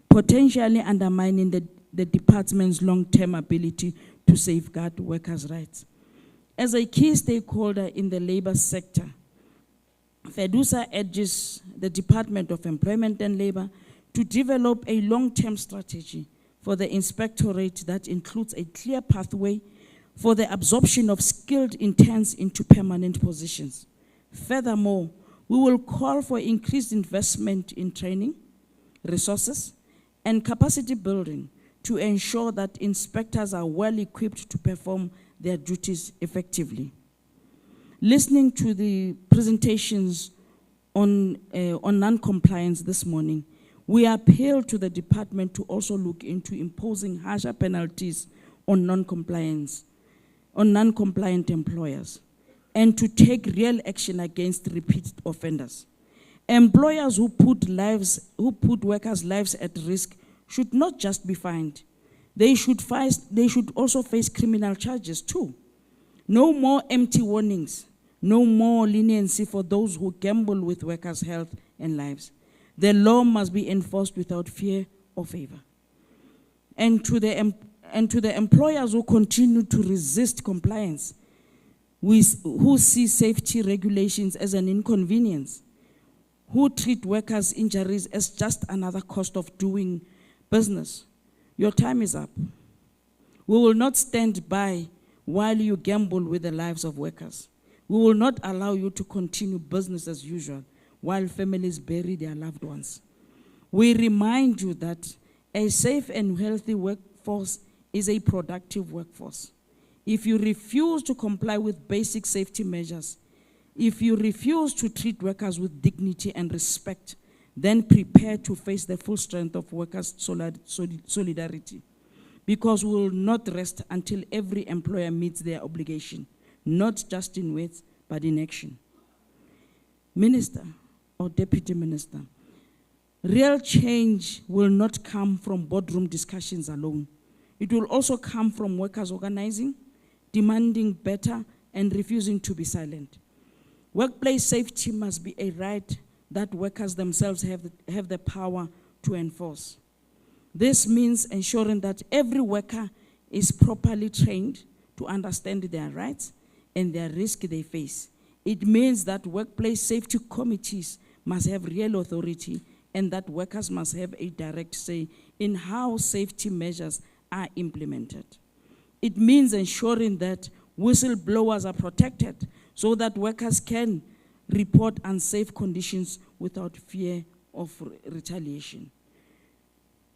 [SPEAKER 7] potentially undermining the department's long-term ability to safeguard workers' rights. As a key stakeholder in the labor sector, FEDUSA urges the Department of Employment and Labor to develop a long-term strategy for the inspectorate that includes a clear pathway for the absorption of skilled interns into permanent positions. Furthermore, we will call for increased investment in training, resources, and capacity building to ensure that inspectors are well equipped to perform their duties effectively. Listening to the presentations on non-compliance this morning, we appeal to the department to also look into imposing harsher penalties on non-compliant employers and to take real action against repeat offenders. Employers who put workers' lives at risk should not just be fined. They should also face criminal charges too. No more empty warnings. No more leniency for those who gamble with workers' health and lives. The law must be enforced without fear or favor. And to the employers who continue to resist compliance, who see safety regulations as an inconvenience, who treat workers' injuries as just another cost of doing business, your time is up. We will not stand by while you gamble with the lives of workers. We will not allow you to continue business as usual while families bury their loved ones. We remind you that a safe and healthy workforce is a productive workforce. If you refuse to comply with basic safety measures, if you refuse to treat workers with dignity and respect, then prepare to face the full strength of workers' solidarity. Because we will not rest until every employer meets their obligation, not just in words, but in action. Minister or Deputy Minister, real change will not come from boardroom discussions alone. It will also come from workers organizing, demanding better, and refusing to be silent. Workplace safety must be a right that workers themselves have the power to enforce. This means ensuring that every worker is properly trained to understand their rights and their risk they face. It means that workplace safety committees must have real authority and that workers must have a direct say in how safety measures are implemented. It means ensuring that whistleblowers are protected so that workers can report unsafe conditions without fear of retaliation.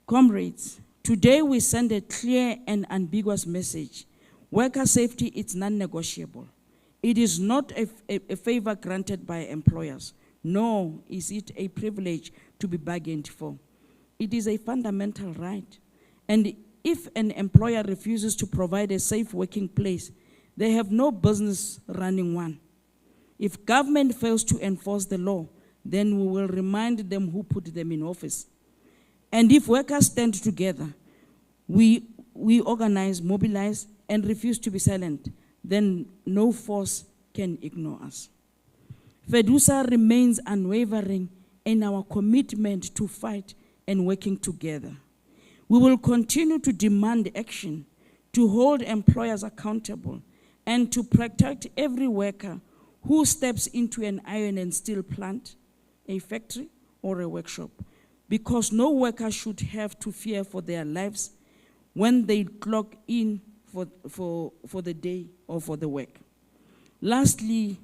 [SPEAKER 7] Comrades, today we send a clear and ambiguous message. Worker safety is non-negotiable. It is not a favor granted by employers, nor is it a privilege to be bargained for. It is a fundamental right. And if an employer refuses to provide a safe working place, they have no business running one. If government fails to enforce the law, then we will remind them who put them in office. And if workers stand together, we organize, mobilize, and refuse to be silent, then no force can ignore us. FEDUSA remains unwavering in our commitment to fight and working together. We will continue to demand action, to hold employers accountable, and to protect every worker who steps into an iron and steel plant, a factory, or a workshop, because no worker should have to fear for their lives when they clock in for the day or for the work. Lastly,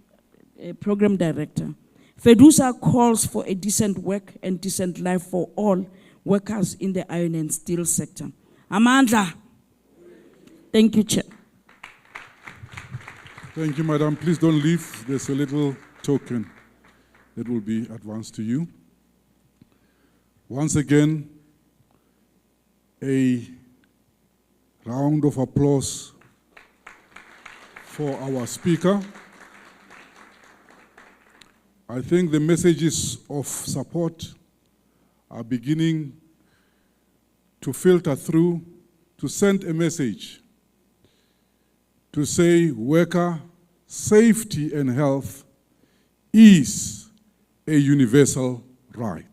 [SPEAKER 7] Program Director, FEDUSA calls for a decent work and decent life for all workers in the iron and steel sector. Amandla. Thank you, Chair.
[SPEAKER 1] Thank you, Madam. Please don't leave. There's a little token that will be advanced to you. Once again, a round of applause for our speaker. I think the messages of support are beginning to filter through to send a message to say worker safety and health is a universal right.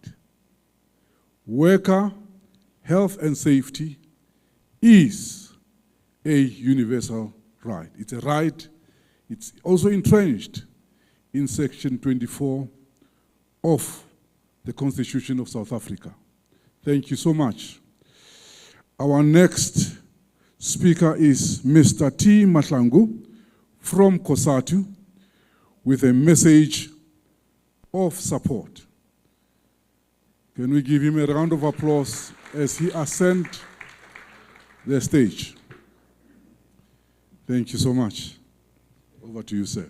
[SPEAKER 1] Worker health and safety is a universal right. It's a right. It's also entrenched in Section 24 of the Constitution of South Africa. Thank you so much. Our next speaker is Mr. T. Mahlangu from COSATU with a message of support. Can we give him a round of applause as he ascends the stage? Thank you so much. Over to you, sir.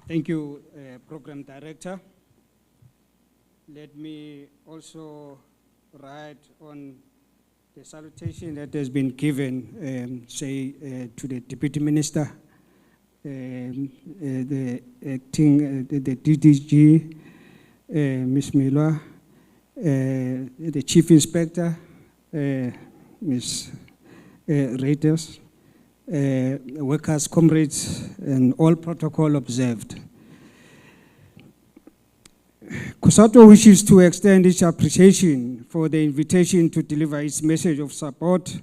[SPEAKER 8] Thank you, Program Director. Let me also write on the salutation that has been given, to the Deputy Minister, the acting, the DDG, Ms. Milwa, the Chief Inspector, Ms. Reuters, workers, comrades, and all protocol observed. COSATU wishes to extend its appreciation for the invitation to deliver its message of support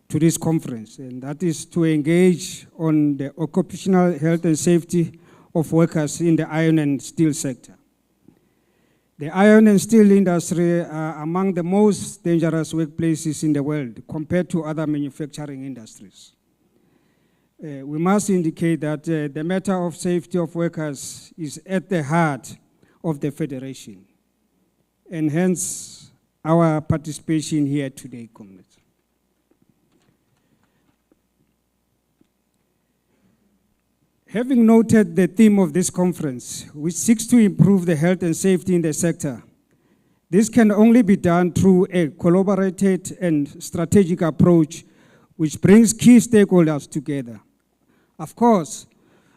[SPEAKER 8] to this conference, and that is to engage on the occupational health and safety of workers in the iron and steel sector. The iron and steel industry are among the most dangerous workplaces in the world compared to other manufacturing industries. We must indicate that the matter of safety of workers is at the heart of the Federation, and hence our participation here today, comrades. Having noted the theme of this conference, which seeks to improve the health and safety in the sector, this can only be done through a collaborated and strategic approach which brings key stakeholders together. Of course,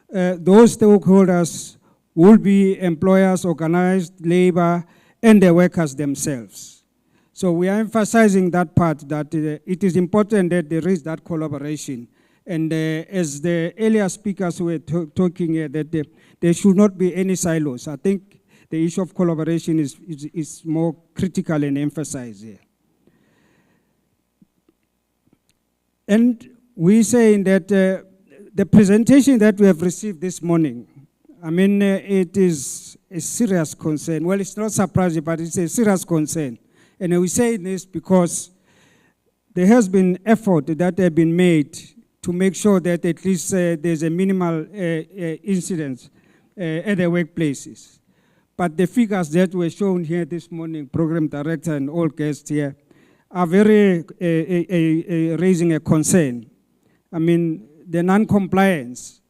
[SPEAKER 8] those stakeholders will be employers, organized labor, and the workers themselves. So we are emphasizing that part, that it is important that there is that collaboration. And as the earlier speakers were talking here, that there should not be any silos. I think the issue of collaboration is more critical and emphasized here. And we saying that the presentation that we have received this morning, I mean, it is a serious concern. Well, it's not surprising, but it's a serious concern. And we say this because there has been effort that have been made to make sure that at least there's a minimal incidence at the workplaces. But the figures that were shown here this morning, Program Director and all guests here, are very raising a concern. I mean, the non-compliance,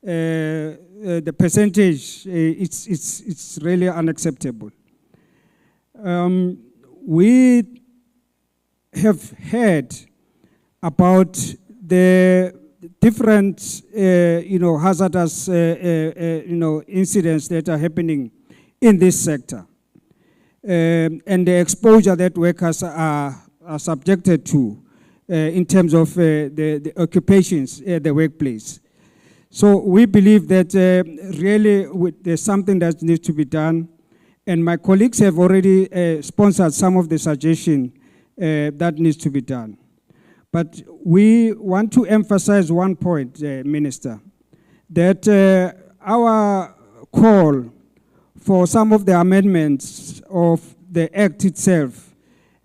[SPEAKER 8] the percentage, it's really unacceptable. We have heard about the different, hazardous, incidents that are happening in this sector, and the exposure that workers are subjected to in terms of the occupations at the workplace. So we believe that really there's something that needs to be done, and my colleagues have already sponsored some of the suggestions that needs to be done. But we want to emphasize one point, Minister, that our call for some of the amendments of the Act itself,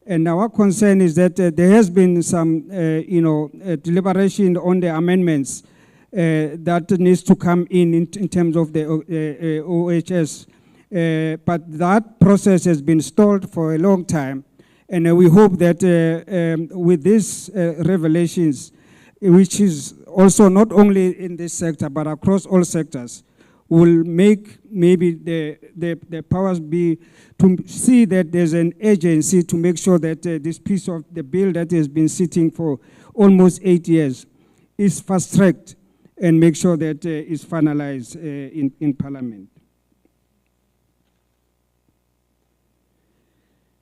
[SPEAKER 8] and our concern is that there has been some, deliberation on the amendments that needs to come in terms of the OHS. But that process has been stalled for a long time. And we hope that with these revelations, which is also not only in this sector, but across all sectors, will make maybe the powers be to see that there's an agency to make sure that this piece of the bill that has been sitting for almost 8 years is fast-tracked and make sure that it's finalized in Parliament.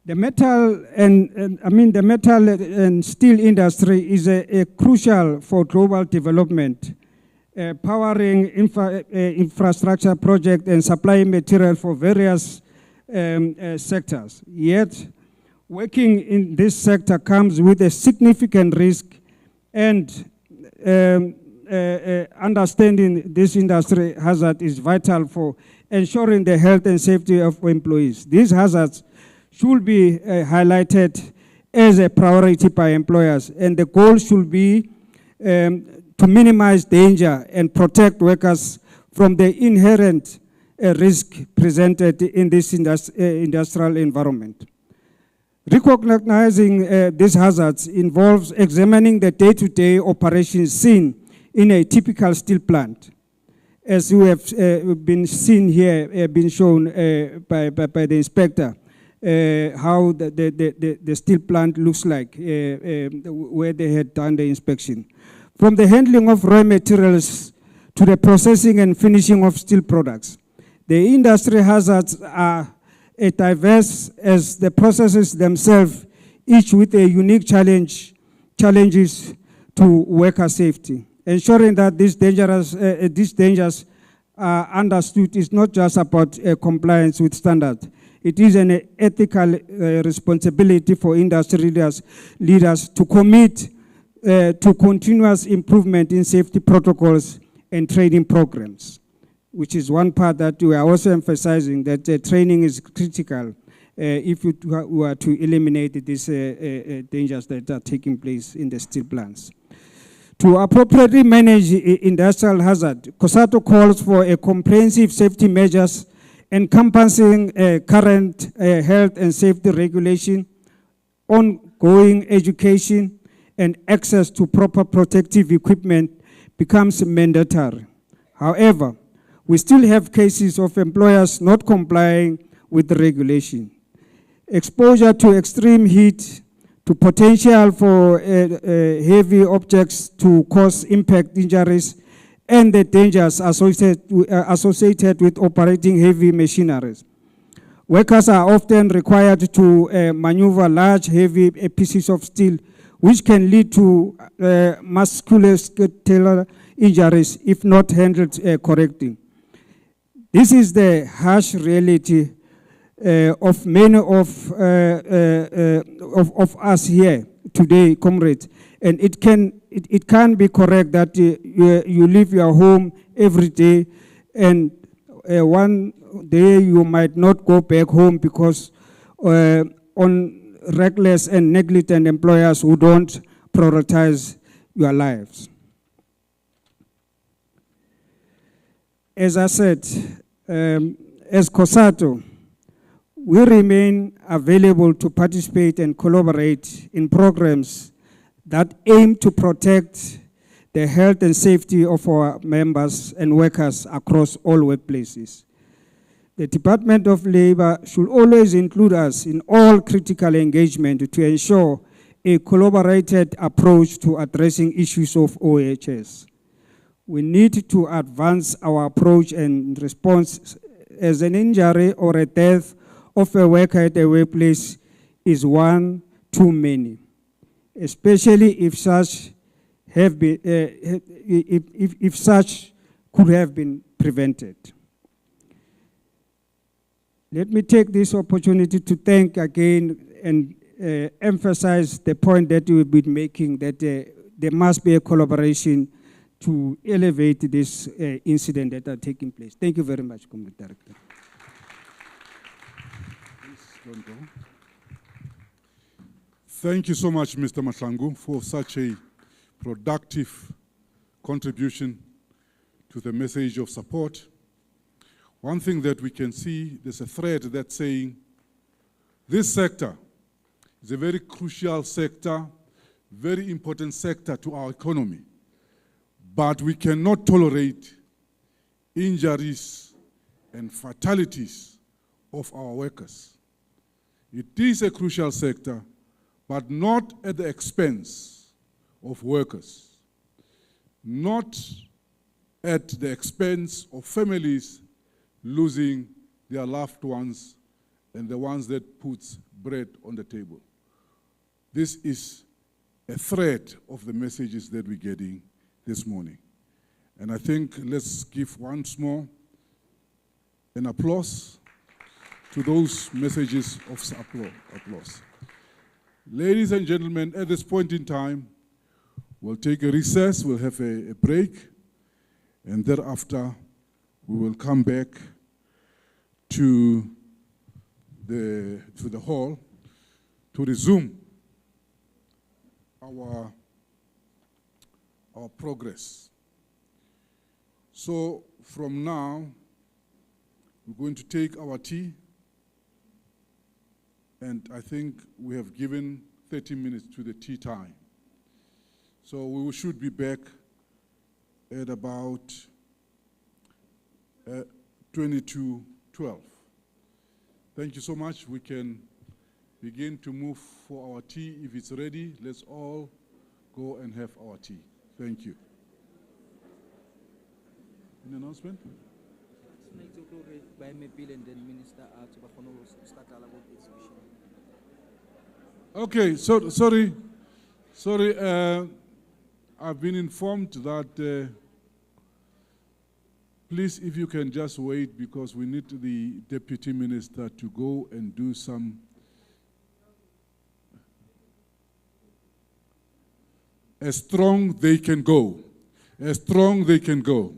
[SPEAKER 8] The metal the metal and steel industry is a crucial for global development, powering infrastructure projects and supplying material for various sectors. Yet, working in this sector comes with a significant risk, and understanding this industry hazard is vital for ensuring the health and safety of employees. These hazards should be highlighted as a priority by employers, and the goal should be to minimize danger and protect workers from the inherent risk presented in this industrial environment. Recognizing these hazards involves examining the day-to-day operations seen in a typical steel plant, as we have been seen here, been shown by the inspector. How the steel plant looks like where they had done the inspection. From the handling of raw materials to the processing and finishing of steel products, the industry hazards are diverse as the processes themselves, each with a unique challenges to worker safety. Ensuring that these dangers are understood is not just about compliance with standards. It is an ethical responsibility for industry leaders to commit to continuous improvement in safety protocols and training programs, which is one part that we are also emphasizing, that training is critical if we were to eliminate these dangers that are taking place in the steel plants. To appropriately manage industrial hazard, COSATU calls for a comprehensive safety measures encompassing current health and safety regulation, ongoing education, and access to proper protective equipment becomes mandatory. However, we still have cases of employers not complying with the regulation. Exposure to extreme heat, to potential for heavy objects to cause impact injuries, and the dangers associated with operating heavy machineries. Workers are often required to maneuver large, heavy pieces of steel, which can lead to musculoskeletal injuries if not handled correctly. This is the harsh reality of many of us here today, comrades, and it can be correct that you leave your home every day, and one day you might not go back home because on reckless and negligent employers who don't prioritize your lives. As I said, as COSATU, we remain available to participate and collaborate in programs that aim to protect the health and safety of our members and workers across all workplaces. The Department of Labor should always include us in all critical engagement to ensure a collaborated approach to addressing issues of OHS. We need to advance our approach and response as an injury or a death of a worker at a workplace is one too many, especially if such have been, if such could have been prevented. Let me take this opportunity to thank again and emphasize the point that we've been making, that there must be a collaboration to elevate this incident that are taking place. Thank you very much, Comrade Director.
[SPEAKER 1] Don't go. Thank you so much, Mr. Mahlangu, for such a productive contribution to the message of support. One thing that we can see, there's a thread that's saying this sector is a very crucial sector, very important sector to our economy, but we cannot tolerate injuries and fatalities of our workers. It is a crucial sector, but not at the expense of workers, not at the expense of families losing their loved ones and the ones that puts bread on the table. This is a thread of the messages that we're getting this morning. And I think let's give once more an applause to those messages of applause. Ladies and gentlemen, at this point in time, we'll take a recess, we'll have a break, and thereafter we will come back to the hall to resume our progress. So from now, we're going to take our tea, and I think we have given 30 minutes to the tea time. So we should be back at about 22:12. Thank you so much. We can begin to move for our tea. If it's ready, let's all go and have our tea. Thank you. An announcement?
[SPEAKER 9] tshwanetse go re ba eme pele and then minister a tswe ba kgone go start about exhibition.
[SPEAKER 1] Okay, so sorry. I've been informed that. Please, if you can just wait, because we need the deputy minister to go and do some. As strong they can go. As strong they can go.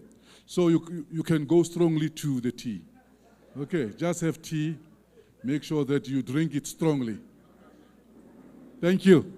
[SPEAKER 1] So you can go strongly to the tea. Okay, just have tea. Make sure that you drink it strongly. Thank you.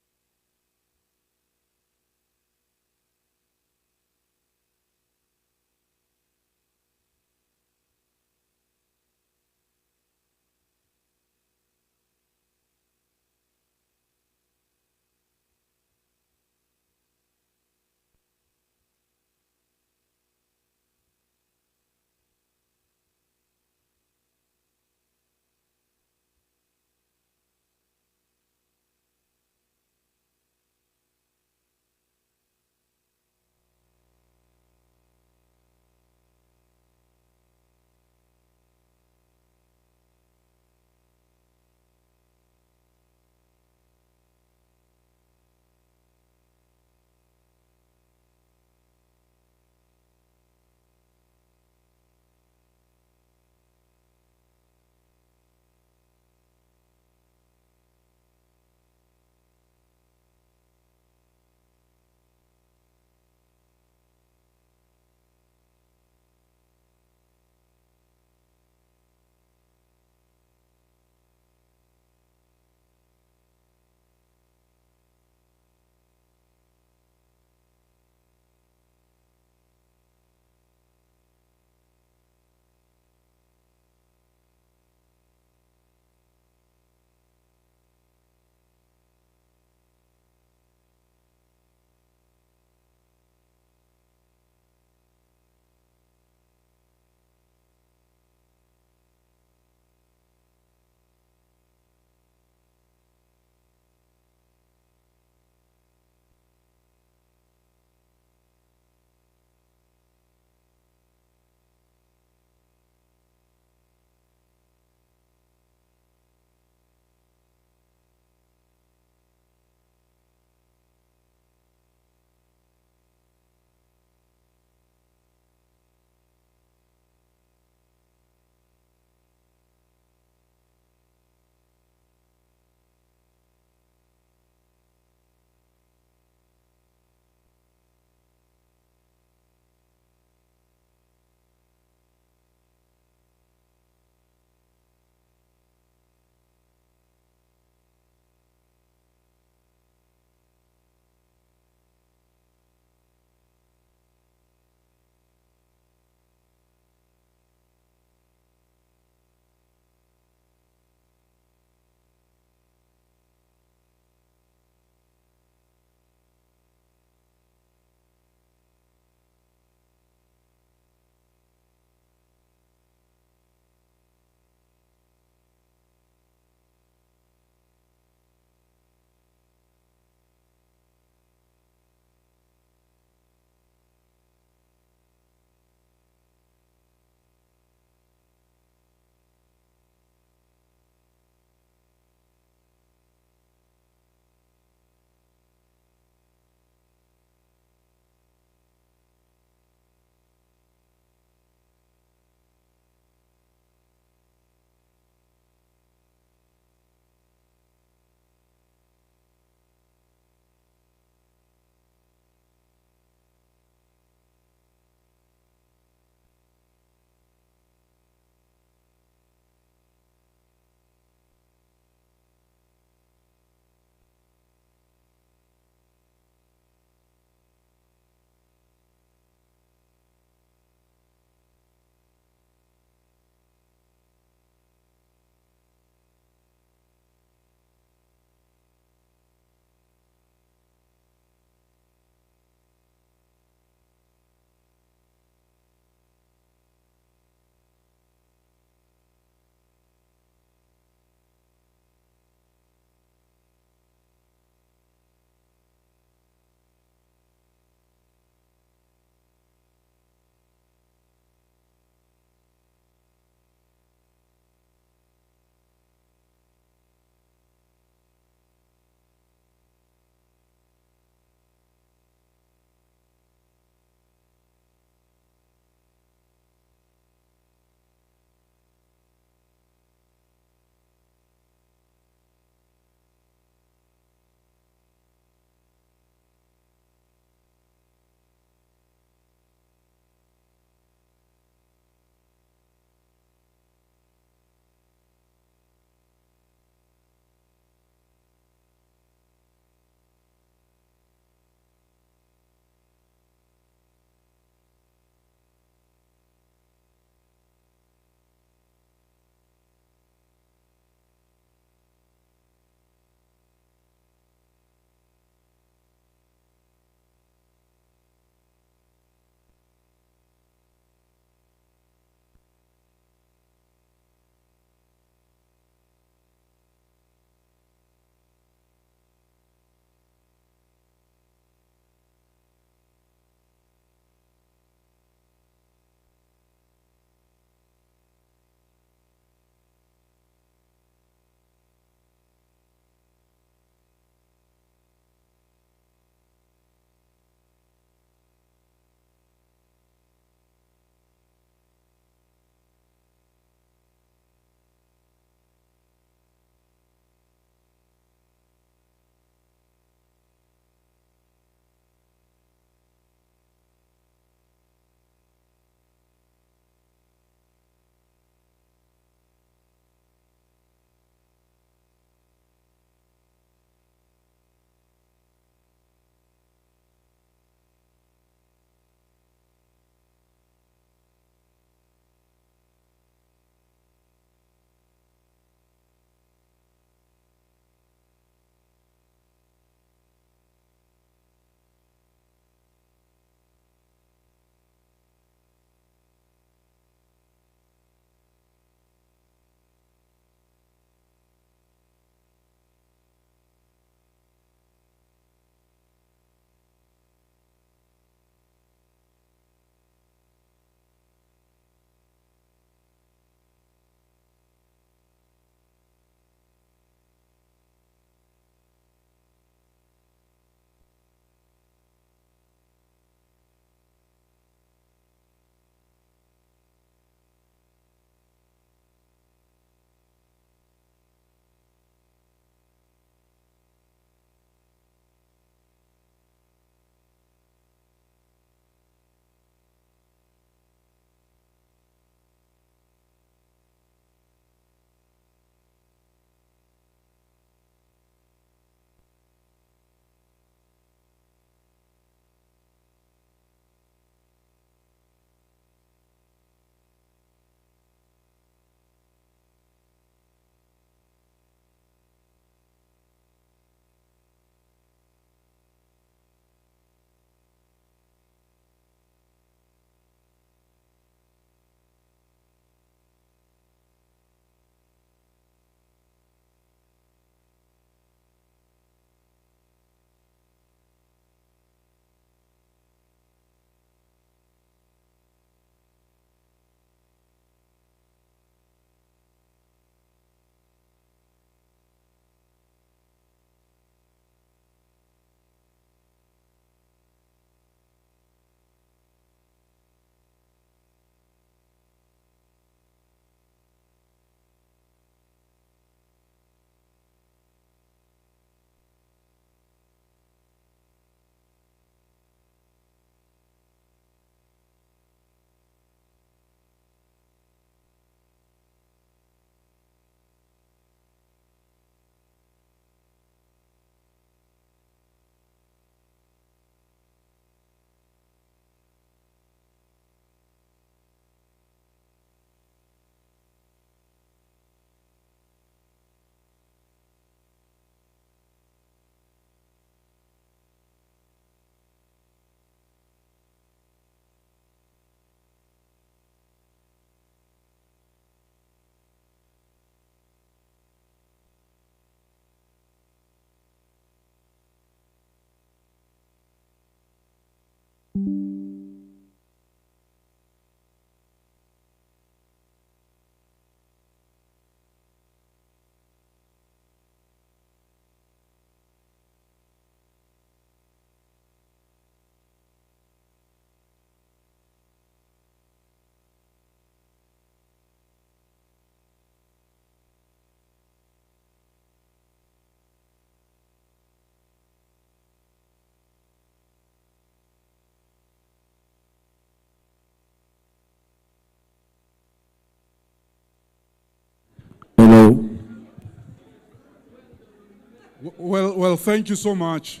[SPEAKER 1] Well, thank you so much.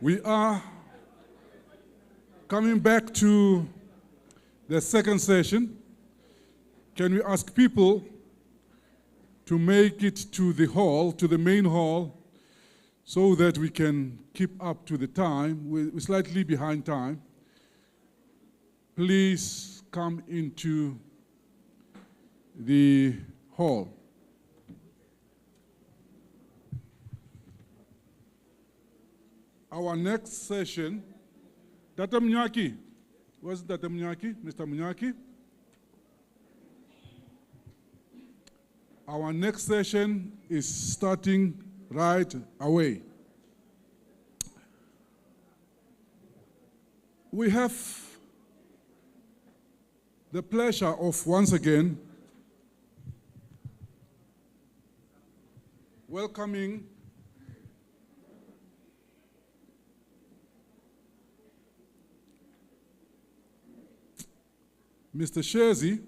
[SPEAKER 1] We are coming back to the second session. Can we ask people to make it to the hall, to the main hall, so that we can keep up to the time? We're slightly behind time. Please come into the hall. Our next session, Tata Munyaki. Where's Tata Munyaki? Mr. Munyaki? Our next session is starting right away. We have the pleasure of once again welcoming Mr. Shezi,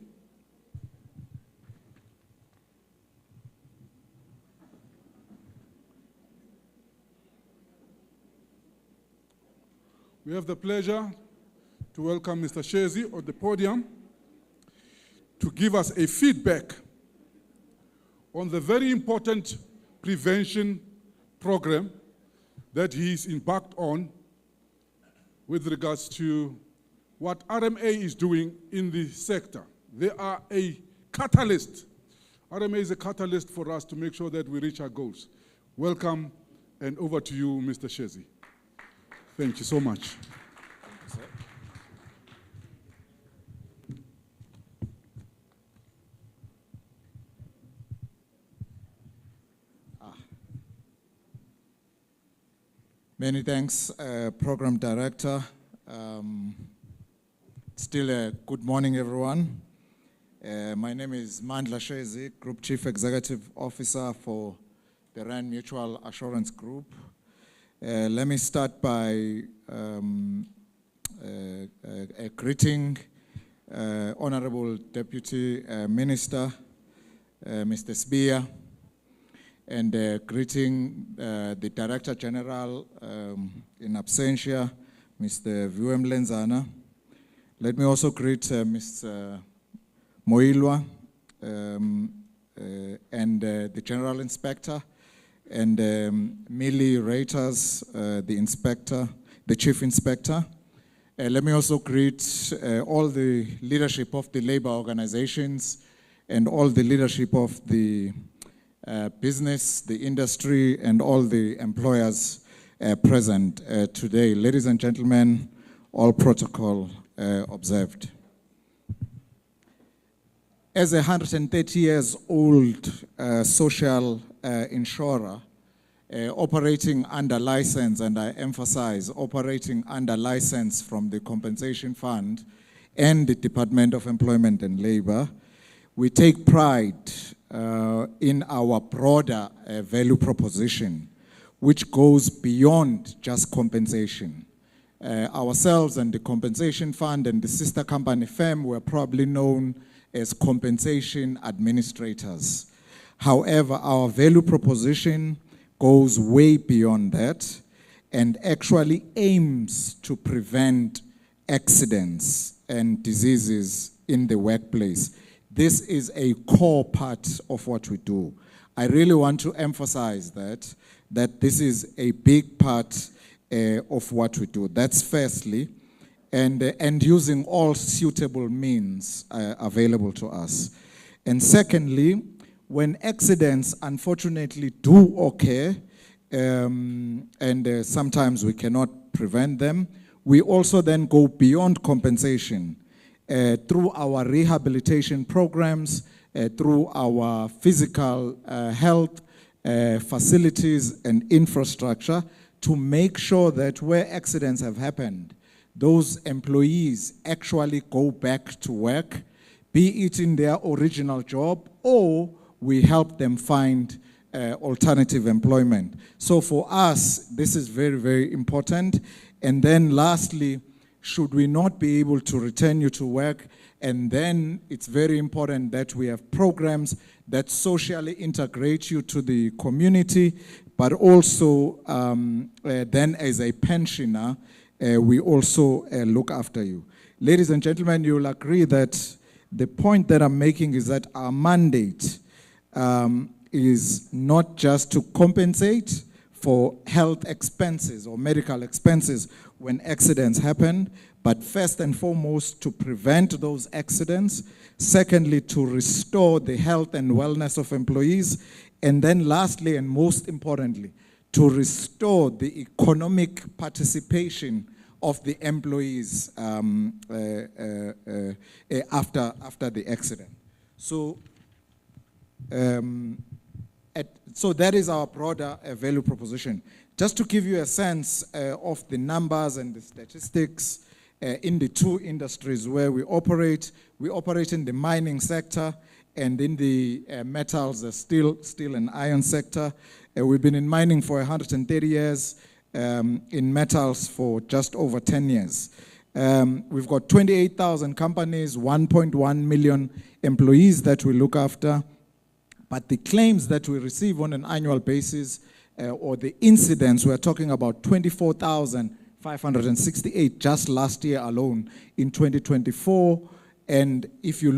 [SPEAKER 1] we have the pleasure to welcome Mr. Shezi on the podium to give us a feedback on the very important prevention program that he's embarked on with regards to what RMA is doing in the sector. They are a catalyst. RMA is a catalyst for us to make sure that we reach our goals. Welcome, and over to you, Mr. Shezi. Thank you so much.
[SPEAKER 10] Thank you, sir. Many thanks, Program Director. Still a good morning, everyone. My name is Mandla Shezi, Group Chief Executive Officer for the Rand Mutual Assurance Group. Let me start by a greeting Honorable Deputy Minister, Mr. Spear, and greeting the Director General in absentia, Mr. VM Lenzana. Let me also greet Mr. Moilwa and the General Inspector, and Millie Reiters, the Inspector, the Chief Inspector. Let me also greet all the leadership of the labor organizations and all the leadership of the business, the industry, and all the employers present today. Ladies and gentlemen, all protocol observed. As a 130 years old social insurer operating under license, and I emphasize operating under license from the Compensation Fund and the Department of Employment and Labor, we take pride in our broader value proposition, which goes beyond just compensation. Ourselves and the Compensation Fund and the sister company firm were probably known as compensation administrators. However, our value proposition goes way beyond that and actually aims to prevent accidents and diseases in the workplace. This is a core part of what we do. I really want to emphasize that this is a big part of what we do. That's firstly, and using all suitable means available to us. And secondly, when accidents unfortunately do occur, and sometimes we cannot prevent them, we also then go beyond compensation through our rehabilitation programs, through our physical health facilities and infrastructure to make sure that where accidents have happened, those employees actually go back to work, be it in their original job, or we help them find alternative employment. So for us, this is very, very important. And then lastly, should we not be able to return you to work, And then it's very important that we have programs that socially integrate you to the community, but also then as a pensioner, we also look after you. Ladies and gentlemen, you'll agree that the point that I'm making is that our mandate is not just to compensate for health expenses or medical expenses when accidents happen, but first and foremost to prevent those accidents. Secondly, to restore the health and wellness of employees. And then lastly, and most importantly, to restore the economic participation of the employees after the accident. So, so that is our broader value proposition. Just to give you a sense of the numbers and the statistics in the two industries where we operate in the mining sector and in the metals, steel and iron sector. We've been in mining for 130 years, in metals for just over 10 years. We've got 28,000 companies, 1.1 million employees that we look after. But the claims that we receive on an annual basis, or the incidents, we're talking about 24,568 just last year alone in 2024. And if you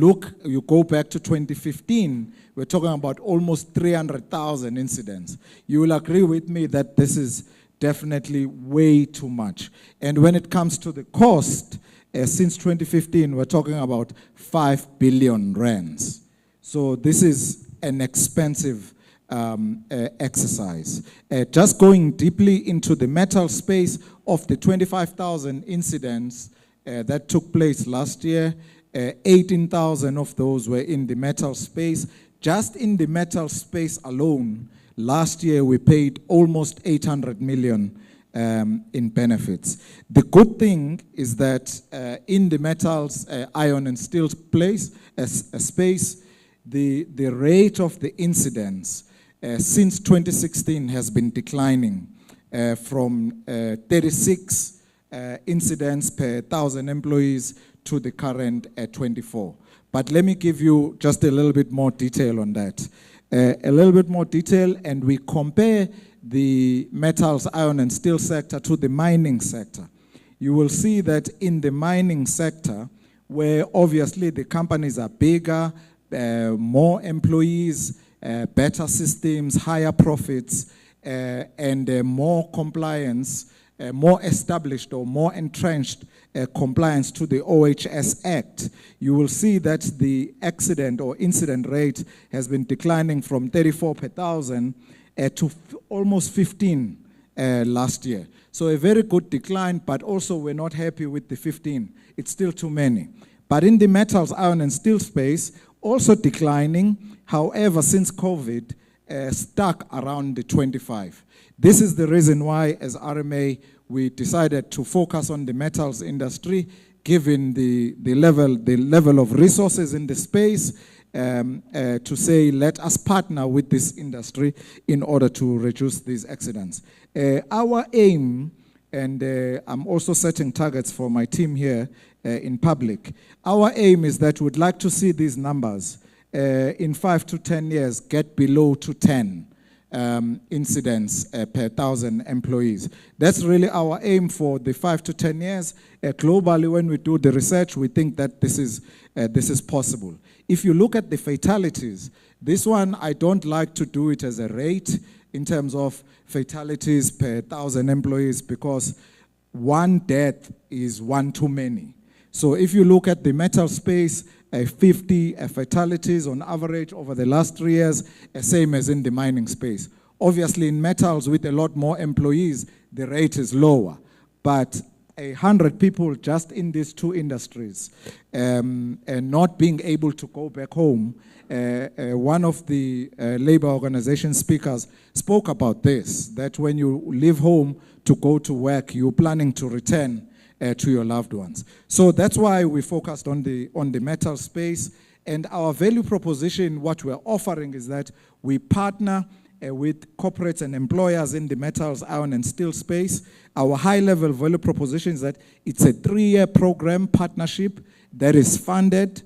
[SPEAKER 10] go back to 2015, we're talking about almost 300,000 incidents. You will agree with me that this is definitely way too much. And when it comes to the cost, since 2015, we're talking about 5 billion rands. So this is an expensive exercise. Just going deeply into the metal space, of the 25,000 incidents that took place last year, 18,000 of those were in the metal space. Just in the metal space alone, last year we paid almost 800 million in benefits. The good thing is that in the metals, iron and steel space, the rate of the incidents since 2016 has been declining from 36 incidents per 1,000 employees to the current 24. But let me give you just a little bit more detail on that. A little bit more detail, and we compare the metals, iron and steel sector to the mining sector. You will see that in the mining sector, where obviously the companies are bigger, more employees, better systems, higher profits, and more compliance, more established or more entrenched compliance to the OHS Act, you will see that the accident or incident rate has been declining from 34 per 1,000 to almost 15 last year. So a very good decline, but also we're not happy with the 15. It's still too many. But in the metals, iron and steel space, also declining. However, since COVID, stuck around the 25. This is the reason why, as RMA, we decided to focus on the metals industry, given the level of resources in the space, to say, let us partner with this industry in order to reduce these accidents. Our aim, and I'm also setting targets for my team here in public, our aim is that we'd like to see these numbers in 5 to 10 years get below to 10 incidents per 1,000 employees. That's really our aim for the 5 to 10 years. Globally, when we do the research, we think that this is possible. If you look at the fatalities, this one, I don't like to do it as a rate in terms of fatalities per 1,000 employees, because one death is one too many. So if you look at the metal space, 50 fatalities on average over the last 3 years, same as in the mining space. Obviously in metals with a lot more employees, the rate is lower. But 100 people just in these two industries and not being able to go back home, one of the labor organization speakers spoke about this, that when you leave home to go to work, you're planning to return to your loved ones. So that's why we focused on the metal space. And our value proposition, what we're offering is that we partner with corporates and employers in the metals, iron and steel space. Our high-level value proposition is that it's a 3-year program partnership that is funded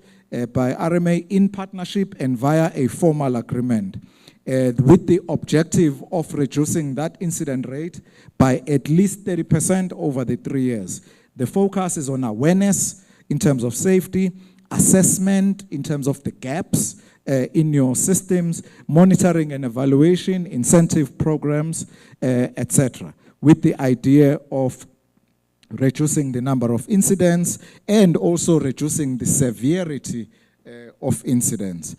[SPEAKER 10] by RMA in partnership and via a formal agreement, with the objective of reducing that incident rate by at least 30% over the 3 years. The focus is on awareness in terms of safety, assessment in terms of the gaps in your systems, monitoring and evaluation, incentive programs, etc., with the idea of reducing the number of incidents and also reducing the severity of incidents.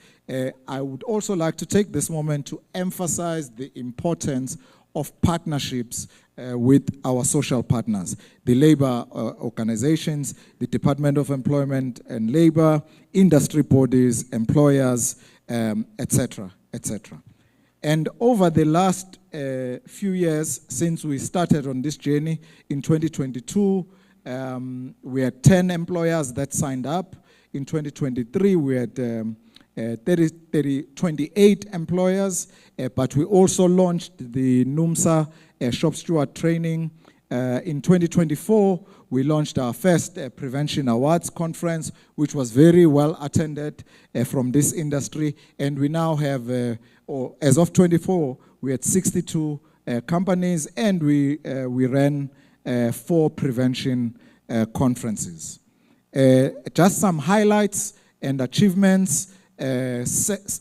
[SPEAKER 10] I would also like to take this moment to emphasize the importance of partnerships with our social partners, the labor organizations, the Department of Employment and Labor, industry bodies, employers, etc., etc. And over the last few years, since we started on this journey in 2022, we had 10 employers that signed up. In 2023, we had 28 employers, but we also launched the NUMSA Shop Steward Training. In 2024, we launched our first Prevention Awards Conference, which was very well attended from this industry. And we now have, as of 24, we had 62 companies, and we ran 4 prevention conferences. Just some highlights and achievements.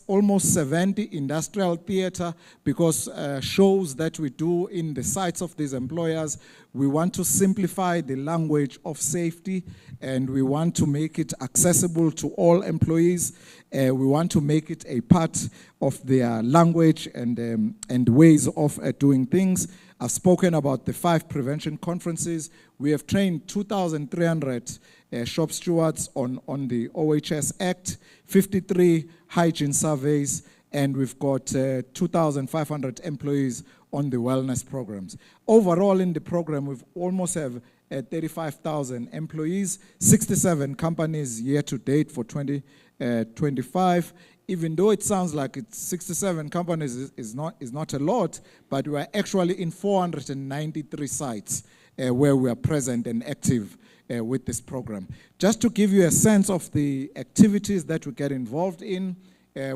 [SPEAKER 10] Almost 70 industrial theater, because shows that we do in the sites of these employers. We want to simplify the language of safety, and we want to make it accessible to all employees. We want to make it a part of their language and ways of doing things. I've spoken about the 5 prevention conferences. We have trained 2,300 shop stewards on the OHS Act, 53 hygiene surveys, and we've got 2,500 employees on the wellness programs. Overall in the program, we've almost have 35,000 employees, 67 companies year to date for 2025. Even though it sounds like it's 67 companies is not a lot, but we're actually in 493 sites where we are present and active with this program. Just to give you a sense of the activities that we get involved in,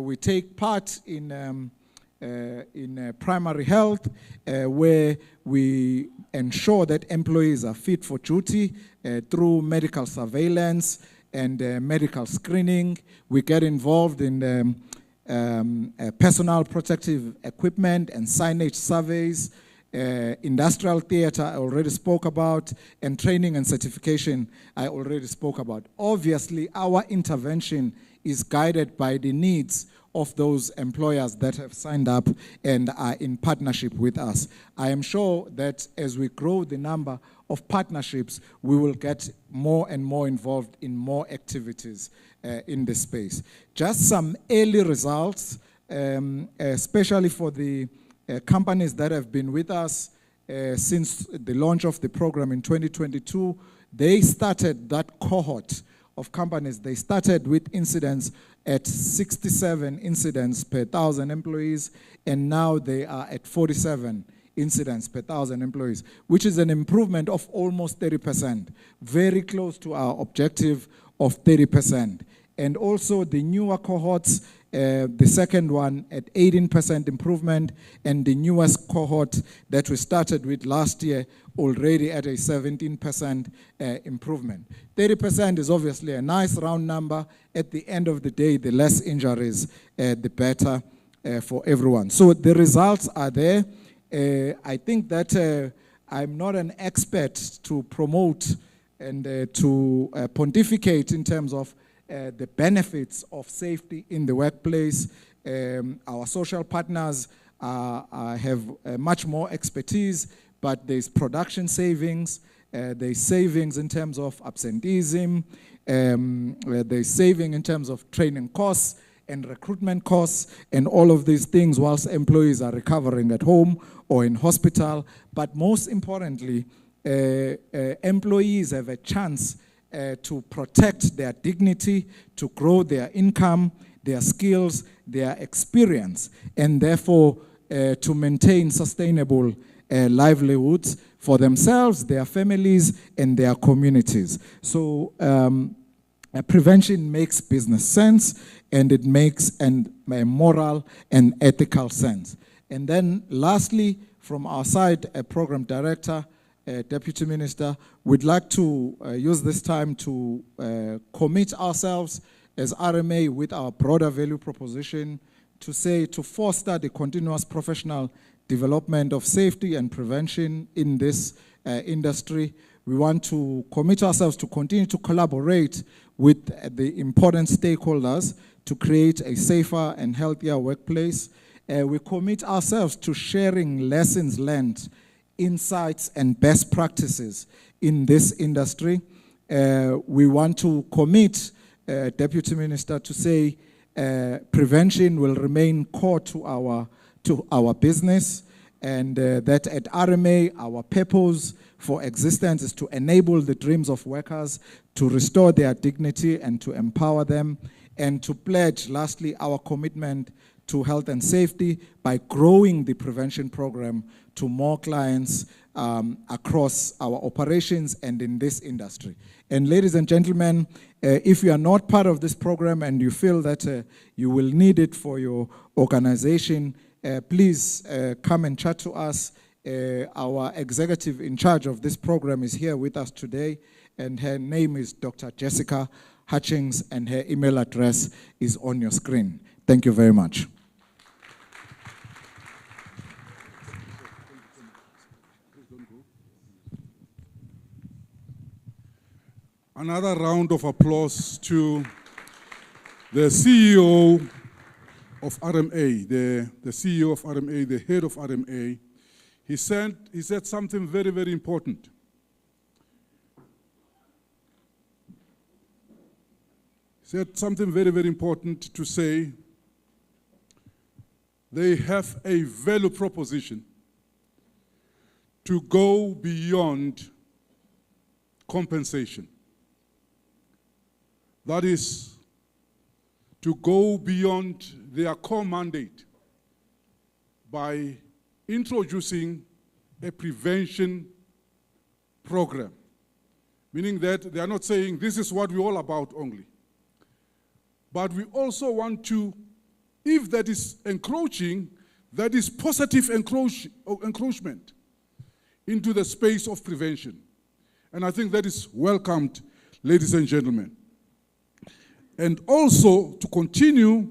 [SPEAKER 10] we take part in primary health, where we ensure that employees are fit for duty through medical surveillance and medical screening. We get involved in personal protective equipment and signage surveys. Industrial theater I already spoke about, and training and certification I already spoke about. Obviously, our intervention is guided by the needs of those employers that have signed up and are in partnership with us. I am sure that as we grow the number of partnerships, we will get more and more involved in more activities in this space. Just some early results, especially for the companies that have been with us since the launch of the program in 2022. They started that cohort of companies. They started with incidents at 67 incidents per 1,000 employees, and now they are at 47 incidents per 1,000 employees, which is an improvement of almost 30%, very close to our objective of 30%. And also the newer cohorts, the second one at 18% improvement, and the newest cohort that we started with last year already at a 17% improvement. 30% is obviously a nice round number. At the end of the day, the less injuries, the better for everyone. So the results are there. I think that I'm not an expert to promote and to pontificate in terms of the benefits of safety in the workplace. Our social partners have much more expertise, but there's production savings, there's savings in terms of absenteeism, there's saving in terms of training costs and recruitment costs and all of these things whilst employees are recovering at home or in hospital. But most importantly, employees have a chance to protect their dignity, to grow their income, their skills, their experience, and therefore to maintain sustainable livelihoods for themselves, their families, and their communities. So Prevention makes business sense, and it makes a moral and ethical sense. And then lastly, from our side, a program director, Deputy Minister, we'd like to use this time to commit ourselves as RMA with our broader value proposition to foster the continuous professional development of safety and prevention in this industry. We want to commit ourselves to continue to collaborate with the important stakeholders to create a safer and healthier workplace. We commit ourselves to sharing lessons learned, insights, and best practices in this industry. We want to commit, Deputy Minister, to say prevention will remain core to our business, and that at RMA, our purpose for existence is to enable the dreams of workers, to restore their dignity and to empower them, and to pledge, lastly, our commitment to health and safety by growing the prevention program to more clients across our operations and in this industry. And ladies and gentlemen, if you are not part of this program and you feel that you will need it for your organization, please come and chat to us. Our executive in charge of this program is here with us today, and her name is Dr. Jessica Hutchings, and her email address is on your screen. Thank you very much.
[SPEAKER 1] Another round of applause to the CEO of RMA, the CEO of RMA, the head of RMA. He said something very, very important. He said something very, very important to say. They have a value proposition to go beyond compensation. That is, to go beyond their core mandate by introducing a prevention program, meaning that they are not saying this is what we're all about only. But we also want to, if that is encroaching, that is positive encroachment into the space of prevention. And I think that is welcomed, ladies and gentlemen. And also to continue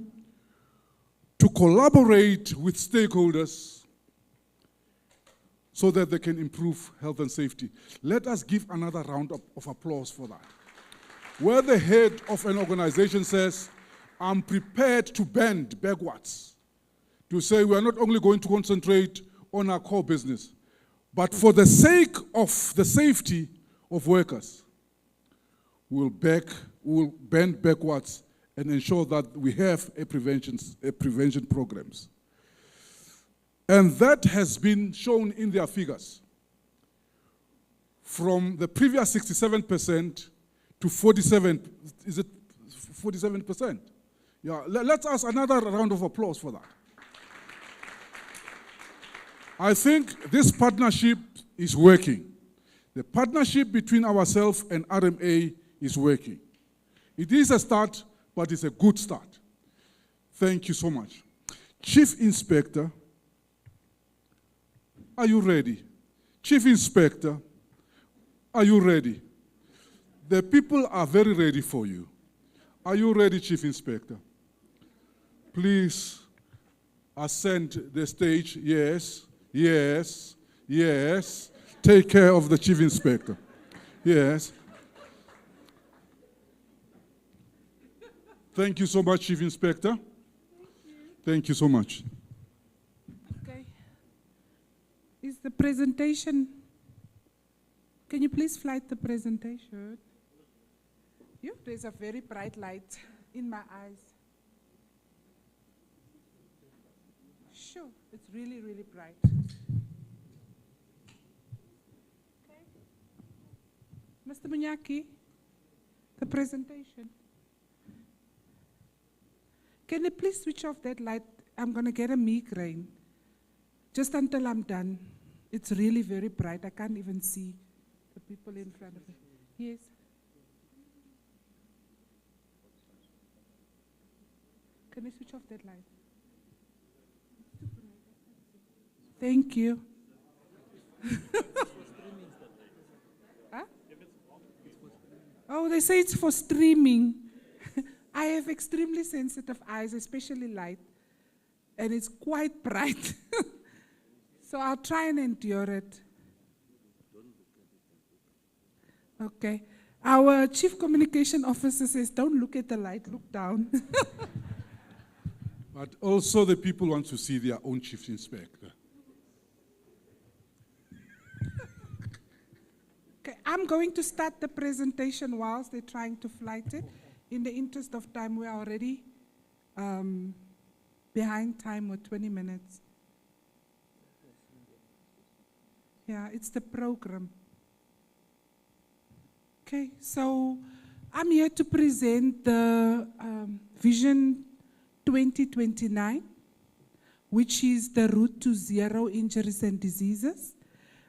[SPEAKER 1] to collaborate with stakeholders so that they can improve health and safety. Let us give another round of applause for that. Where the head of an organization says, I'm prepared to bend backwards, to say we are not only going to concentrate on our core business, but for the sake of the safety of workers, we'll bend backwards and ensure that we have a prevention programs. And that has been shown in their figures. From the previous 67% to 47%, is it 47%? Yeah, let's ask another round of applause for that. I think this partnership is working. The partnership between ourselves and RMA is working. It is a start, but it's a good start. Thank you so much. Chief Inspector, are you ready? Chief Inspector, are you ready? The people are very ready for you. Are you ready, Chief Inspector? Please ascend the stage. Yes, yes, yes. Take care of the Chief Inspector. Yes. Thank you so much, Chief Inspector. Thank you so much.
[SPEAKER 4] Okay. Is the presentation, can you please flight the presentation? There's a very bright light in my eyes. Sure, it's really, really bright. Okay. Mr. Munyaki, the presentation. Can you please switch off that light? I'm going to get a migraine. Just until I'm done. It's really very bright. I can't even see the people in front of me. Yes. Can you switch off that light? Thank you. Huh? Oh, they say it's for streaming. I have extremely sensitive eyes, especially light, and it's quite bright. So I'll try and endure it. Okay. Our Chief Communication Officer says, don't look at the light, look down.
[SPEAKER 1] But also the people want to see their own chief inspector.
[SPEAKER 4] Okay, I'm going to start the presentation whilst they're trying to flight it. In the interest of time, we are already behind time with 20 minutes. Yeah, it's the program. Okay, so I'm here to present the Vision 2029, which is the route to zero injuries and diseases,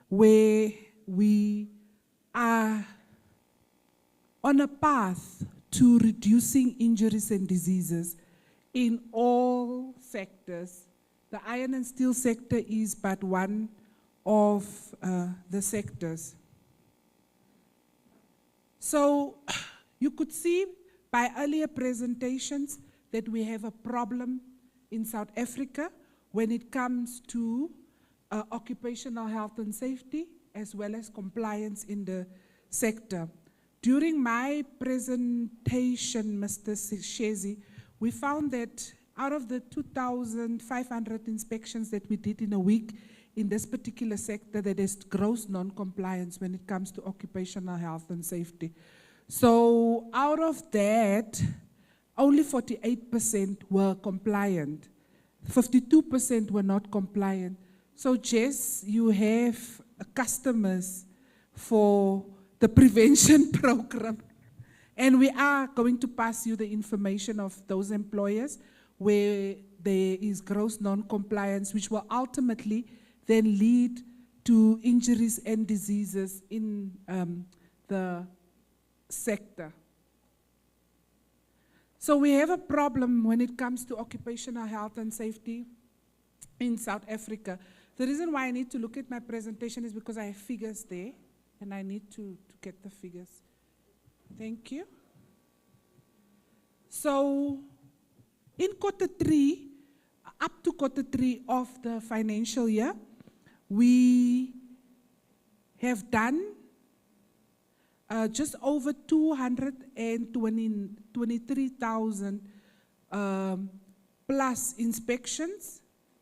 [SPEAKER 4] where we are on a path to reducing injuries and diseases in all sectors. The iron and steel sector is but one of the sectors. So you could see by earlier presentations that we have a problem in South Africa when it comes to occupational health and safety, as well as compliance in the sector. During my presentation, Mr. Shezi, we found that out of the 2,500 inspections that we did in a week in this particular sector, there is gross non-compliance when it comes to occupational health and safety. So out of that, only 48% were compliant. 52% were not compliant. So Jess, you have customers for the prevention program. And we are going to pass you the information of those employers where there is gross non-compliance, which will ultimately then lead to injuries and diseases in the sector. So we have a problem when it comes to occupational health and safety in South Africa. The reason why I need to look at my presentation is because I have figures there, and I need to get the figures. Thank you. So in Q3, up to Q3 of the financial year, we have done just over 223,000 plus inspections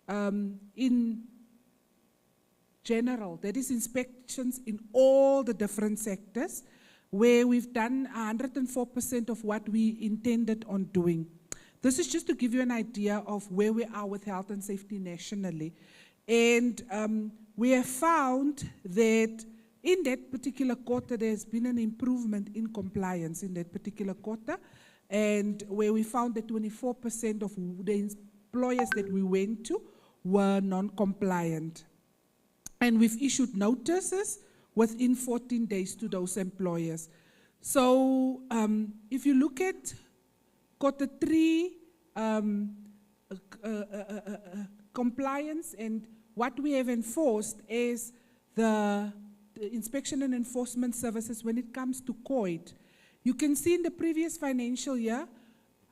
[SPEAKER 4] in general. That is inspections in all the different sectors, where we've done 104% of what we intended on doing. This is just to give you an idea of where we are with health and safety nationally. And we have found that in that particular quarter, there's been an improvement in compliance in that particular quarter, and where we found that 24% of the employers that we went to were non-compliant. And we've issued notices within 14 days to those employers. So if you look at Q3 compliance, and what we have enforced is the inspection and enforcement services when it comes to COID. You can see in the previous financial year,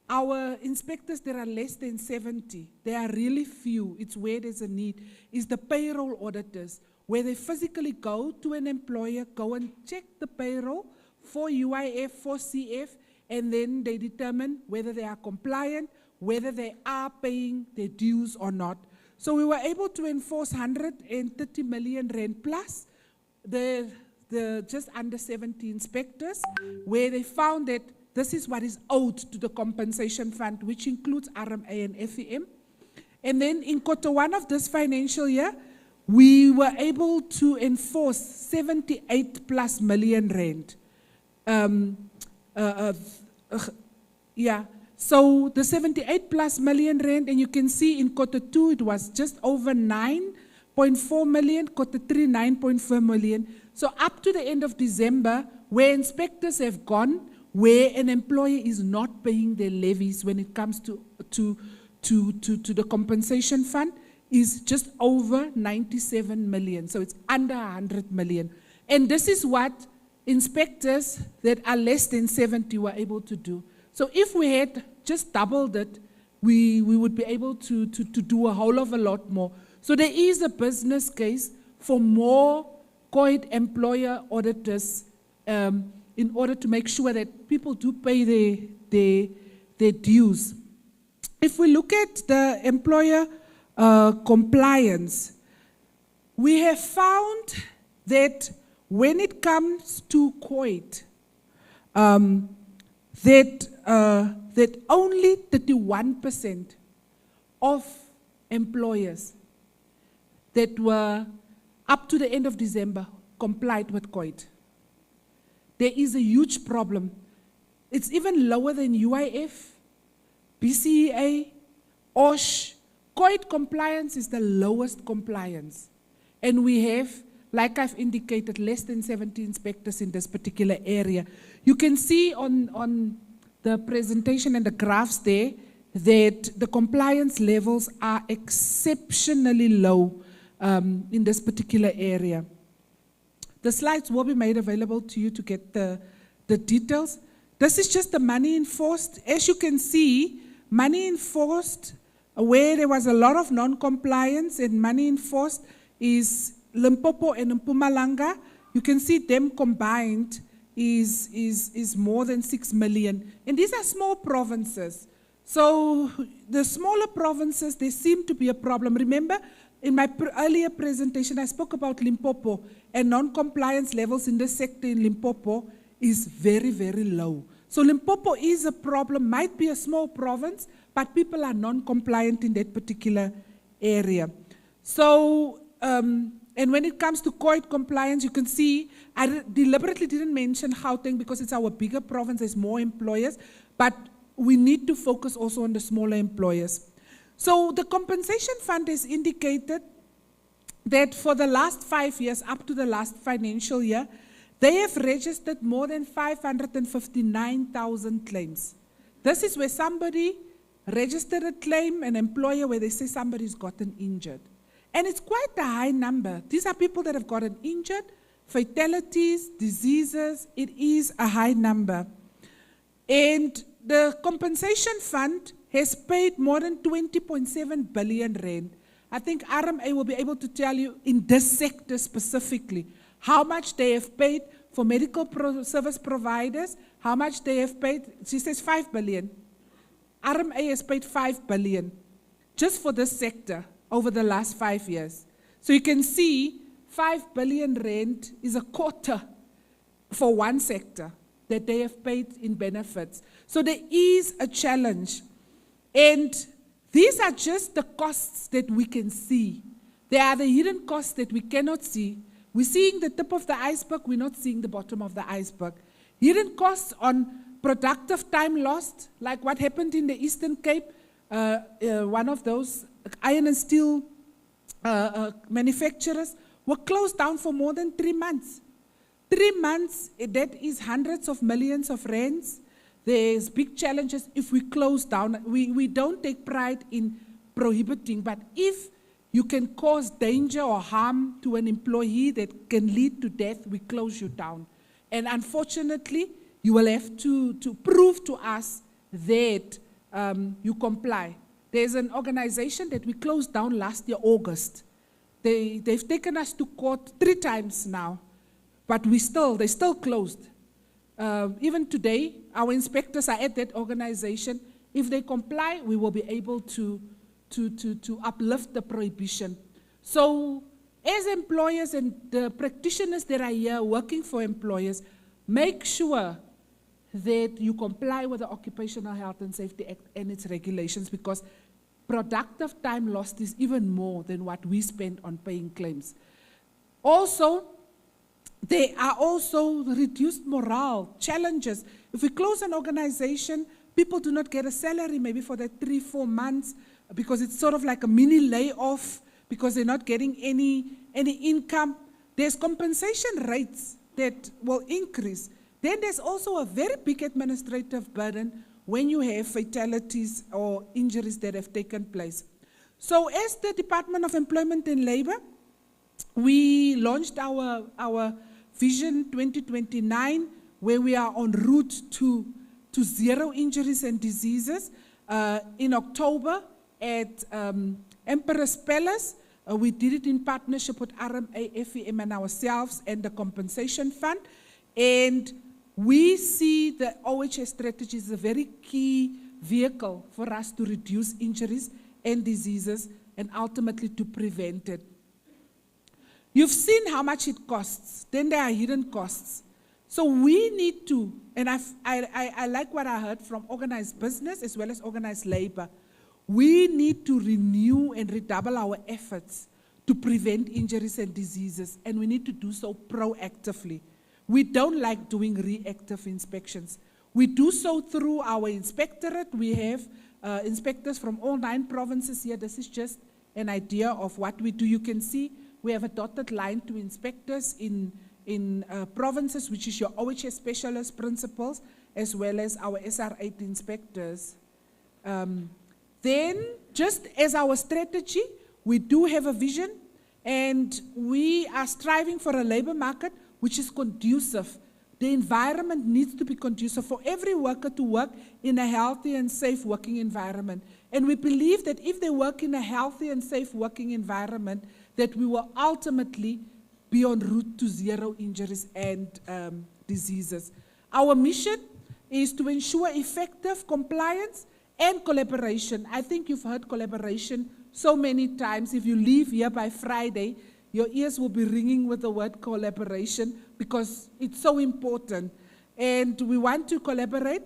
[SPEAKER 4] our inspectors, there are less than 70. There are really few. It's where there's a need. It's the payroll auditors, where they physically go to an employer, go and check the payroll for UIF, for CF, and then they determine whether they are compliant, whether they are paying their dues or not. So we were able to enforce 130 million rand plus the just under 70 inspectors, where they found that this is what is owed to the compensation fund, which includes RMA and FEM. And then in Q1 of this financial year, we were able to enforce 78 plus million rand. So the 78 plus million rand, and you can see in Q2 it was just over 9.4 million, Q3 9.4 million. So up to the end of December, where inspectors have gone, where an employer is not paying their levies when it comes to the compensation fund is just over 97 million. So it's under 100 million. And this is what inspectors that are less than 70 were able to do. So if we had just doubled it, we would be able to do a whole of a lot more. So there is a business case for more COID employer auditors in order to make sure that people do pay their dues. If we look at the employer compliance, we have found that when it comes to COID, that only 31% of employers that were up to the end of December complied with COID. There is a huge problem. It's even lower than UIF, BCEA, OSH. COID compliance is the lowest compliance. And we have, like I've indicated, less than 70 inspectors in this particular area. You can see on the presentation and the graphs there that the compliance levels are exceptionally low in this particular area. The slides will be made available to you to get the details. This is just the money enforced. As you can see, money enforced, where there was a lot of non-compliance and money enforced is Limpopo and Mpumalanga. You can see them combined is more than 6 million. And these are small provinces. So the smaller provinces, there seem to be a problem. Remember, in my earlier presentation, I spoke about Limpopo, and non-compliance levels in this sector in Limpopo is very, very low. So Limpopo is a problem, might be a small province, but people are non-compliant in that particular area. So, and when it comes to COID compliance, you can see, I deliberately didn't mention Gauteng because it's our bigger province, there's more employers, but we need to focus also on the smaller employers. So the compensation fund has indicated that for the last 5 years, up to the last financial year, they have registered more than 559,000 claims. This is where somebody registered a claim, an employer, where they say somebody's gotten injured. And it's quite a high number. These are people that have gotten injured, fatalities, diseases. It is a high number. And the compensation fund has paid more than 20.7 billion rand. I think RMA will be able to tell you in this sector specifically how much they have paid for medical service providers, how much they have paid. She says 5 billion. RMA has paid 5 billion just for this sector over the last 5 years. So you can see 5 billion rand is a quarter for one sector that they have paid in benefits. So there is a challenge. And these are just the costs that we can see. There are the hidden costs that we cannot see. We're seeing the tip of the iceberg, we're not seeing the bottom of the iceberg. Hidden costs on productive time lost, like what happened in the Eastern Cape, one of those iron and steel manufacturers were closed down for more than 3 months. 3 months, that is hundreds of millions of rands. There's big challenges if we close down. We don't take pride in prohibiting, but if you can cause danger or harm to an employee that can lead to death, we close you down. And unfortunately, you will have to prove to us that you comply. There's an organization that we closed down last year, August. They've taken us to court 3 times now, but they still closed. Even today, our inspectors are at that organization. If they comply, we will be able to uplift the prohibition. So, as employers and the practitioners that are here working for employers, make sure that you comply with the Occupational Health and Safety Act and its regulations, because productive time lost is even more than what we spend on paying claims. Also, there are also reduced morale, challenges. If we close an organization, people do not get a salary maybe for that 3-4 months because it's sort of like a mini layoff because they're not getting any income. There's compensation rates that will increase. Then there's also a very big administrative burden when you have fatalities or injuries that have taken place. So as the Department of Employment and Labor, we launched our Vision 2029, where we are en route to zero injuries and diseases. In October at Emperor's Palace, we did it in partnership with RMA, FEM and ourselves and the Compensation Fund. And we see the OHS strategy is a very key vehicle for us to reduce injuries and diseases and ultimately to prevent it. You've seen how much it costs. Then there are hidden costs. So we need to, and I like what I heard from organized business as well as organized labor. We need to renew and redouble our efforts to prevent injuries and diseases, and we need to do so proactively. We don't like doing reactive inspections. We do so through our inspectorate. We have inspectors from all 9 provinces here. This is just an idea of what we do. You can see we have a dotted line to inspectors in provinces, which is your OHS specialist principals, as well as our SR8 inspectors. Then, just as our strategy, we do have a vision, and we are striving for a labor market which is conducive. The environment needs to be conducive for every worker to work in a healthy and safe working environment. And we believe that if they work in a healthy and safe working environment, that we will ultimately be en route to zero injuries and diseases. Our mission is to ensure effective compliance and collaboration. I think you've heard collaboration so many times. If you leave here by Friday, your ears will be ringing with the word collaboration because it's so important. And we want to collaborate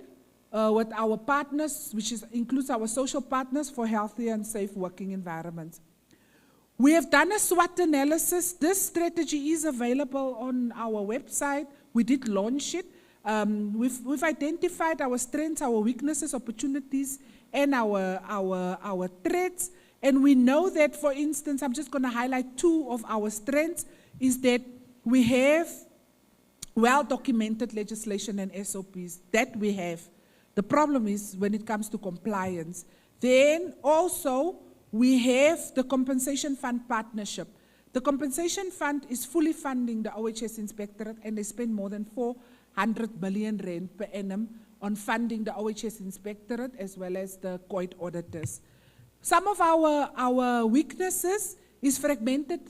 [SPEAKER 4] with our partners, which includes our social partners, for healthy and safe working environments. We have done a SWOT analysis. This strategy is available on our website. We did launch it. We've identified our strengths, our weaknesses, opportunities, and our threats. And we know that, for instance, I'm just going to highlight 2 of our strengths, is that we have well-documented legislation and SOPs. That we have. The problem is when it comes to compliance. Then also, we have the Compensation Fund partnership. The Compensation Fund is fully funding the OHS Inspectorate, and they spend more than 400 million rand per annum on funding the OHS Inspectorate as well as the COIT auditors. Some of our weaknesses is fragmented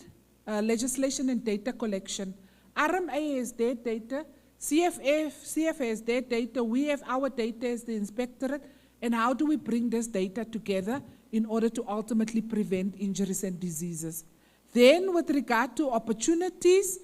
[SPEAKER 4] legislation and data collection. RMA has their data, CF has their data, we have our data as the Inspectorate, and how do we bring this data together in order to ultimately prevent injuries and diseases? Then with regard to opportunities,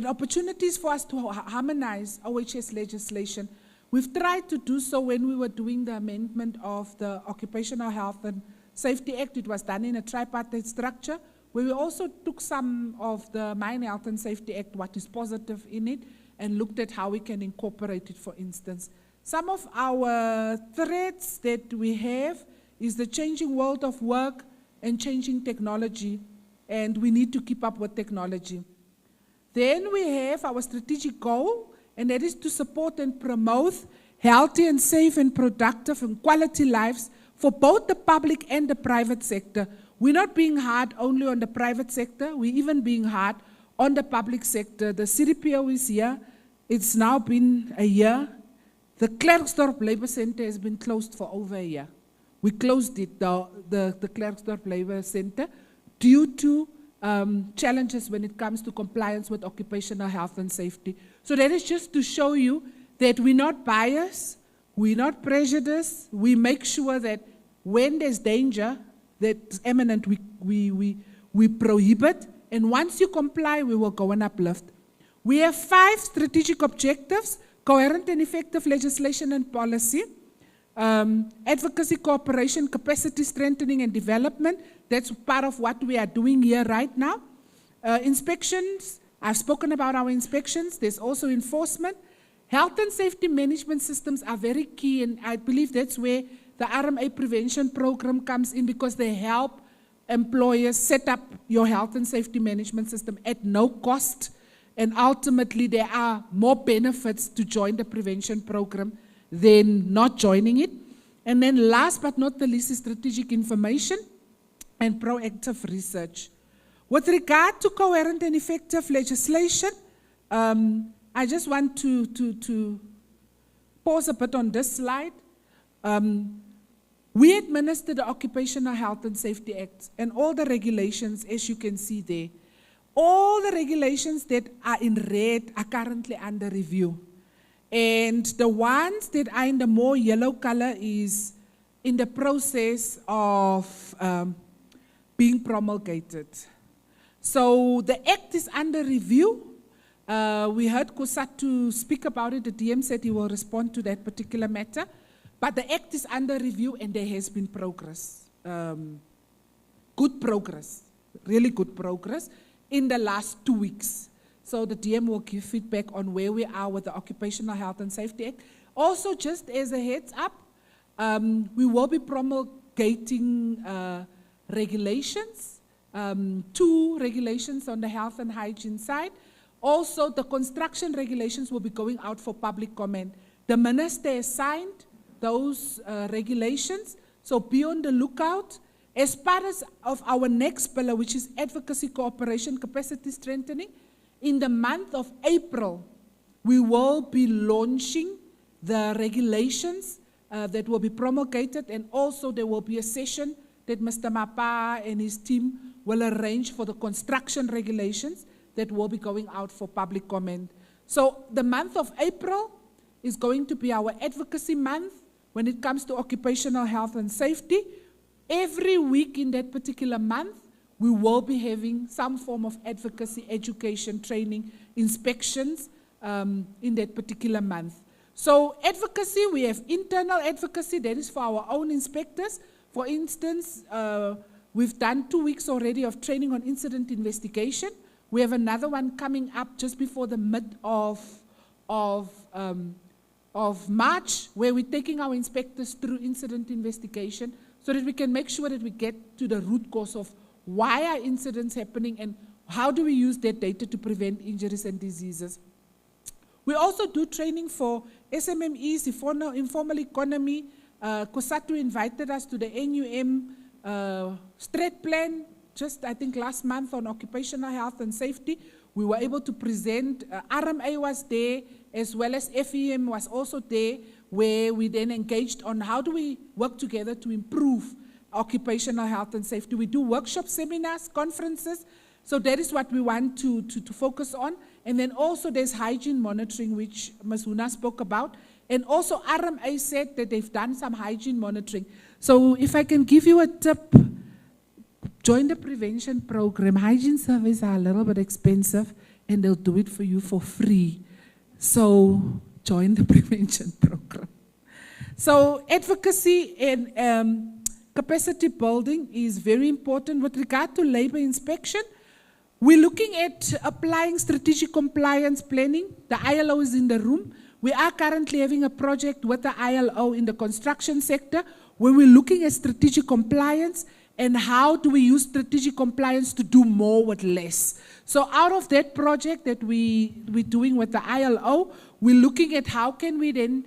[SPEAKER 4] opportunities for us to harmonize OHS legislation. We've tried to do so when we were doing the amendment of the Occupational Health and Safety Act. It was done in a tripartite structure, where we also took some of the Mine Health and Safety Act, what is positive in it, and looked at how we can incorporate it, for instance. Some of our threats that we have is the changing world of work and changing technology, and we need to keep up with technology. Then we have our strategic goal, and that is to support and promote healthy and safe and productive and quality lives for both the public and the private sector. We're not being hard only on the private sector, we're even being hard on the public sector. The CDPO is here. It's now been a year. The Klerksdorp Labour Center has been closed for over a year. We closed it, the Klerksdorp Labour Center, due to challenges when it comes to compliance with occupational health and safety. So that is just to show you that we're not biased, we're not prejudiced, we make sure that when there's danger that's imminent, we prohibit, and once you comply, we will go and uplift. We have 5 strategic objectives: coherent and effective legislation and policy, advocacy, cooperation, capacity strengthening and development. That's part of what we are doing here right now. Inspections, I've spoken about our inspections. There's also enforcement. Health and safety management systems are very key, and I believe that's where the RMA prevention program comes in, because they help employers set up your health and safety management system at no cost. And ultimately, there are more benefits to join the prevention program than not joining it. And then last but not the least is strategic information and proactive research. With regard to coherent and effective legislation, I just want to pause a bit on this slide. We administer the Occupational Health and Safety Act and all the regulations, as you can see there. All the regulations that are in red are currently under review. And the ones that are in the more yellow color is in the process of being promulgated. So the act is under review. We heard Kusatu speak about it. The DM said he will respond to that particular matter. But the act is under review and there has been progress. Good progress, really good progress in the last 2 weeks. So the DM will give feedback on where we are with the Occupational Health and Safety Act. Also, just as a heads up, we will be promulgating regulations, 2 regulations on the health and hygiene side. Also, the construction regulations will be going out for public comment. The minister has signed those regulations, so be on the lookout. As part of our next pillar, which is advocacy, cooperation, capacity strengthening, in the month of April, we will be launching the regulations that will be promulgated, and also there will be a session that Mr. Mapa and his team will arrange for the construction regulations that will be going out for public comment. So the month of April is going to be our advocacy month when it comes to occupational health and safety. Every week in that particular month, we will be having some form of advocacy, education, training, inspections in that particular month. So advocacy, we have internal advocacy, that is for our own inspectors. For instance, we've done 2 weeks already of training on incident investigation. We have another one coming up just before the mid of March, where we're taking our inspectors through incident investigation so that we can make sure that we get to the root cause of why are incidents happening and how do we use that data to prevent injuries and diseases. We also do training for SMMEs, informal economy. Kosatu invited us to the NUM Strat Plan, just I think last month on occupational health and safety. We were able to present, RMA was there, as well as FEM was also there, where we then engaged on how do we work together to improve occupational health and safety. We do workshop seminars, conferences, so that is what we want to focus on. And then also there's hygiene monitoring, which Ms. Huna spoke about. And also RMA said that they've done some hygiene monitoring. So if I can give you a tip, join the prevention program. Hygiene surveys are a little bit expensive and they'll do it for you for free. So join the prevention program. So advocacy and capacity building is very important. With regard to labor inspection, we're looking at applying strategic compliance planning. The ILO is in the room. We are currently having a project with the ILO in the construction sector where we're looking at strategic compliance and how do we use strategic compliance to do more with less. So out of that project that we're doing with the ILO, we're looking at how can we then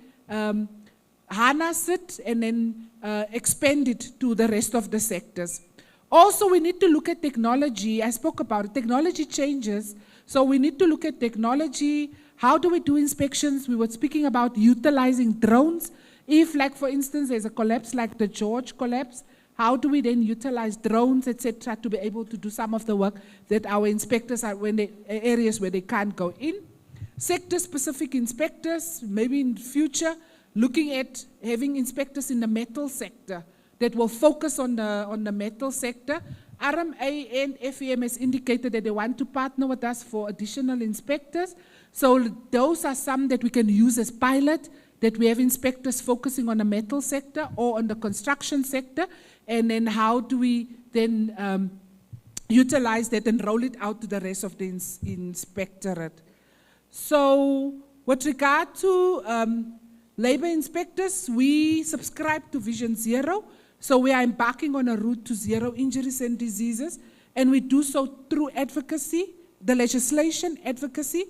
[SPEAKER 4] harness it and then expand it to the rest of the sectors. Also, we need to look at technology. I spoke about it. Technology changes. So we need to look at technology. How do we do inspections? We were speaking about utilizing drones. If, like, for instance, there's a collapse like the George collapse, how do we then utilize drones, etc., to be able to do some of the work that our inspectors are when they areas where they can't go in? Sector-specific inspectors, maybe in the future, looking at having inspectors in the metal sector that will focus on the metal sector. RMA and FEM has indicated that they want to partner with us for additional inspectors. So those are some that we can use as pilot, that we have inspectors focusing on the metal sector or on the construction sector, and then how do we then utilize that and roll it out to the rest of the inspectorate. So with regard to labor inspectors, we subscribe to Vision Zero. So we are embarking on a route to zero injuries and diseases, and we do so through advocacy the legislation, advocacy,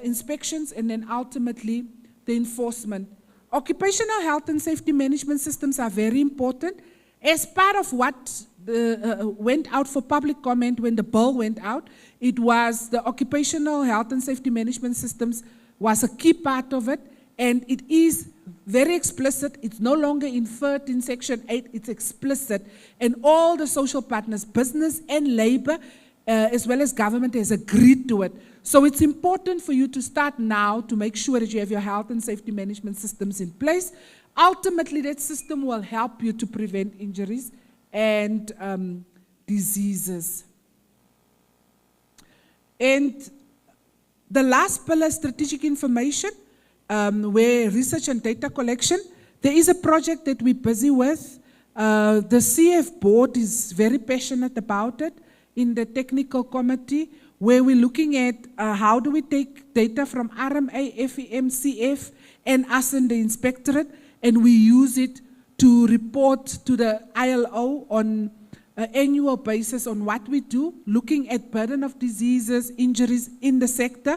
[SPEAKER 4] inspections, and then ultimately the enforcement. Occupational health and safety management systems are very important. As part of what went out for public comment when the bill went out, it was the occupational health and safety management systems was a key part of it, and it is very explicit. It's no longer inferred in Section 8, it's explicit. And all the social partners, business and labor, as well as government, has agreed to it. So it's important for you to start now to make sure that you have your health and safety management systems in place. Ultimately, that system will help you to prevent injuries and diseases. And the last pillar, strategic information, where research and data collection. There is a project that we're busy with. The CF board is very passionate about it in the technical committee, where we're looking at how do we take data from RMA, FEM, CF, and us in the inspectorate, and we use it to report to the ILO on an annual basis on what we do, looking at burden of diseases, injuries in the sector.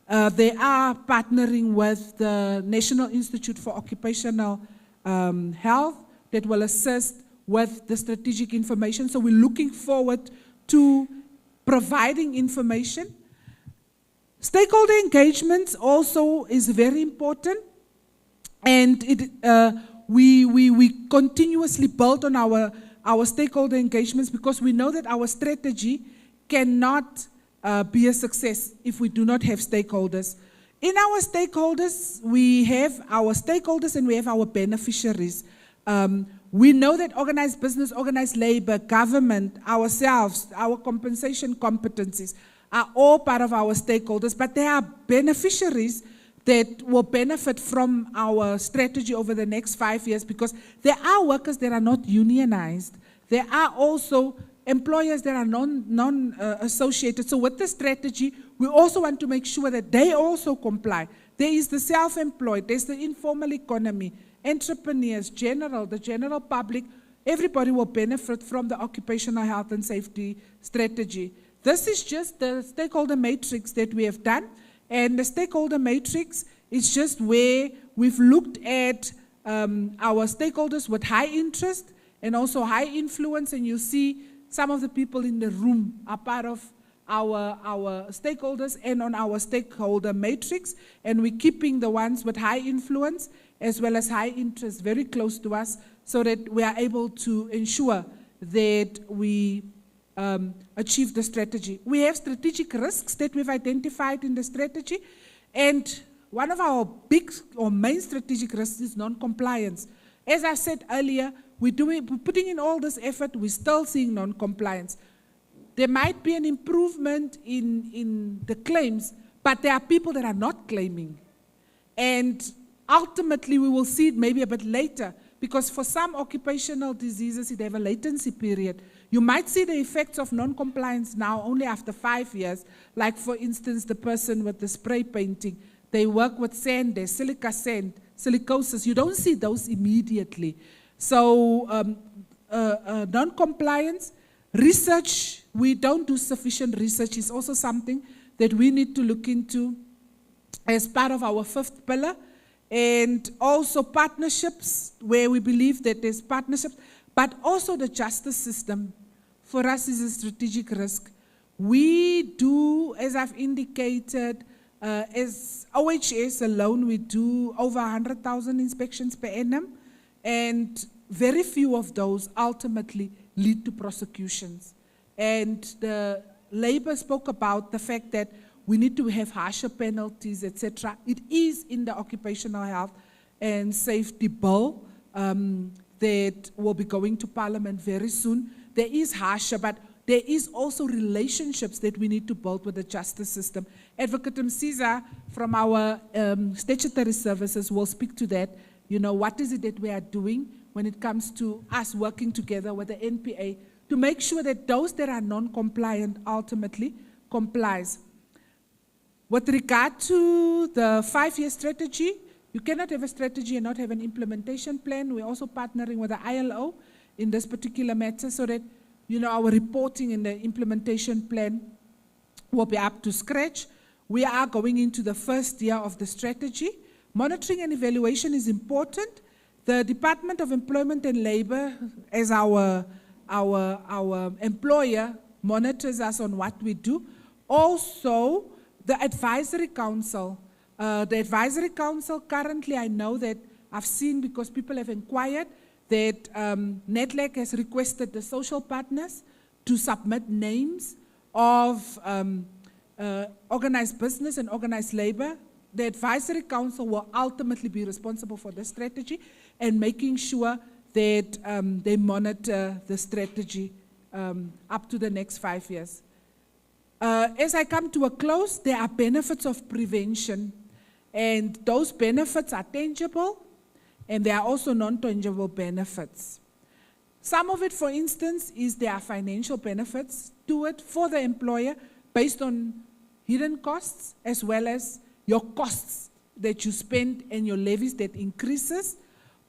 [SPEAKER 4] They are partnering with the National Institute for Occupational Health that will assist with the strategic information. So we're looking forward to providing information. Stakeholder engagement also is very important, and we continuously build on our stakeholder engagements, because we know that our strategy cannot be a success if we do not have stakeholders. In our stakeholders, we have our stakeholders and we have our beneficiaries. We know that organized business, organized labor, government, ourselves, our compensation competencies are all part of our stakeholders, but there are beneficiaries that will benefit from our strategy over the next 5 years, because there are workers that are not unionized. There are also employers that are non-associated. So with the strategy, we also want to make sure that they also comply. There is the self-employed, there's the informal economy, entrepreneurs, the general public. Everybody will benefit from the occupational health and safety strategy. This is just the stakeholder matrix that we have done. And the stakeholder matrix is just where we've looked at our stakeholders with high interest and also high influence. And you see some of the people in the room are part of our stakeholders and on our stakeholder matrix. And we're keeping the ones with high influence as well as high interest very close to us, so that we are able to ensure that we achieve the strategy. We have strategic risks that we've identified in the strategy, and one of our big or main strategic risks is non-compliance. As I said earlier, we're putting in all this effort, we're still seeing non-compliance. There might be an improvement in the claims, but there are people that are not claiming. And ultimately, we will see it maybe a bit later, because for some occupational diseases, they have a latency period. You might see the effects of non-compliance now only after 5 years, like for instance, the person with the spray painting. They work with sand, there's silica sand, silicosis. You don't see those immediately. So non-compliance, research, we don't do sufficient research is also something that we need to look into as part of our 5th pillar. And also partnerships, where we believe that there's partnerships, but also the justice system for us is a strategic risk. We do, as I've indicated, as OHS alone, we do over 100,000 inspections per annum, and very few of those ultimately lead to prosecutions. And the labor spoke about the fact that we need to have harsher penalties, etc. It is in the Occupational Health and Safety Bill that will be going to Parliament very soon. There is harsher, but there is also relationships that we need to build with the justice system. Advocate Msiza from our statutory services will speak to that. You know, what is it that we are doing when it comes to us working together with the NPA to make sure that those that are non-compliant ultimately complies. With regard to the 5-year strategy, you cannot have a strategy and not have an implementation plan. We're also partnering with the ILO in this particular matter, so that, you know, our reporting and the implementation plan will be up to scratch. We are going into the first year of the strategy. Monitoring and evaluation is important. The Department of Employment and Labor, as our employer, monitors us on what we do. Also, the Advisory Council. The Advisory Council, currently I know that I've seen, because people have inquired, that NETLAC has requested the social partners to submit names of organized business and organized labor. The Advisory Council will ultimately be responsible for the strategy and making sure that they monitor the strategy up to the next 5 years. As I come to a close, there are benefits of prevention, and those benefits are tangible, and there are also non-tangible benefits. Some of it, for instance, is there are financial benefits to it for the employer based on hidden costs, as well as your costs that you spend and your levies that increases.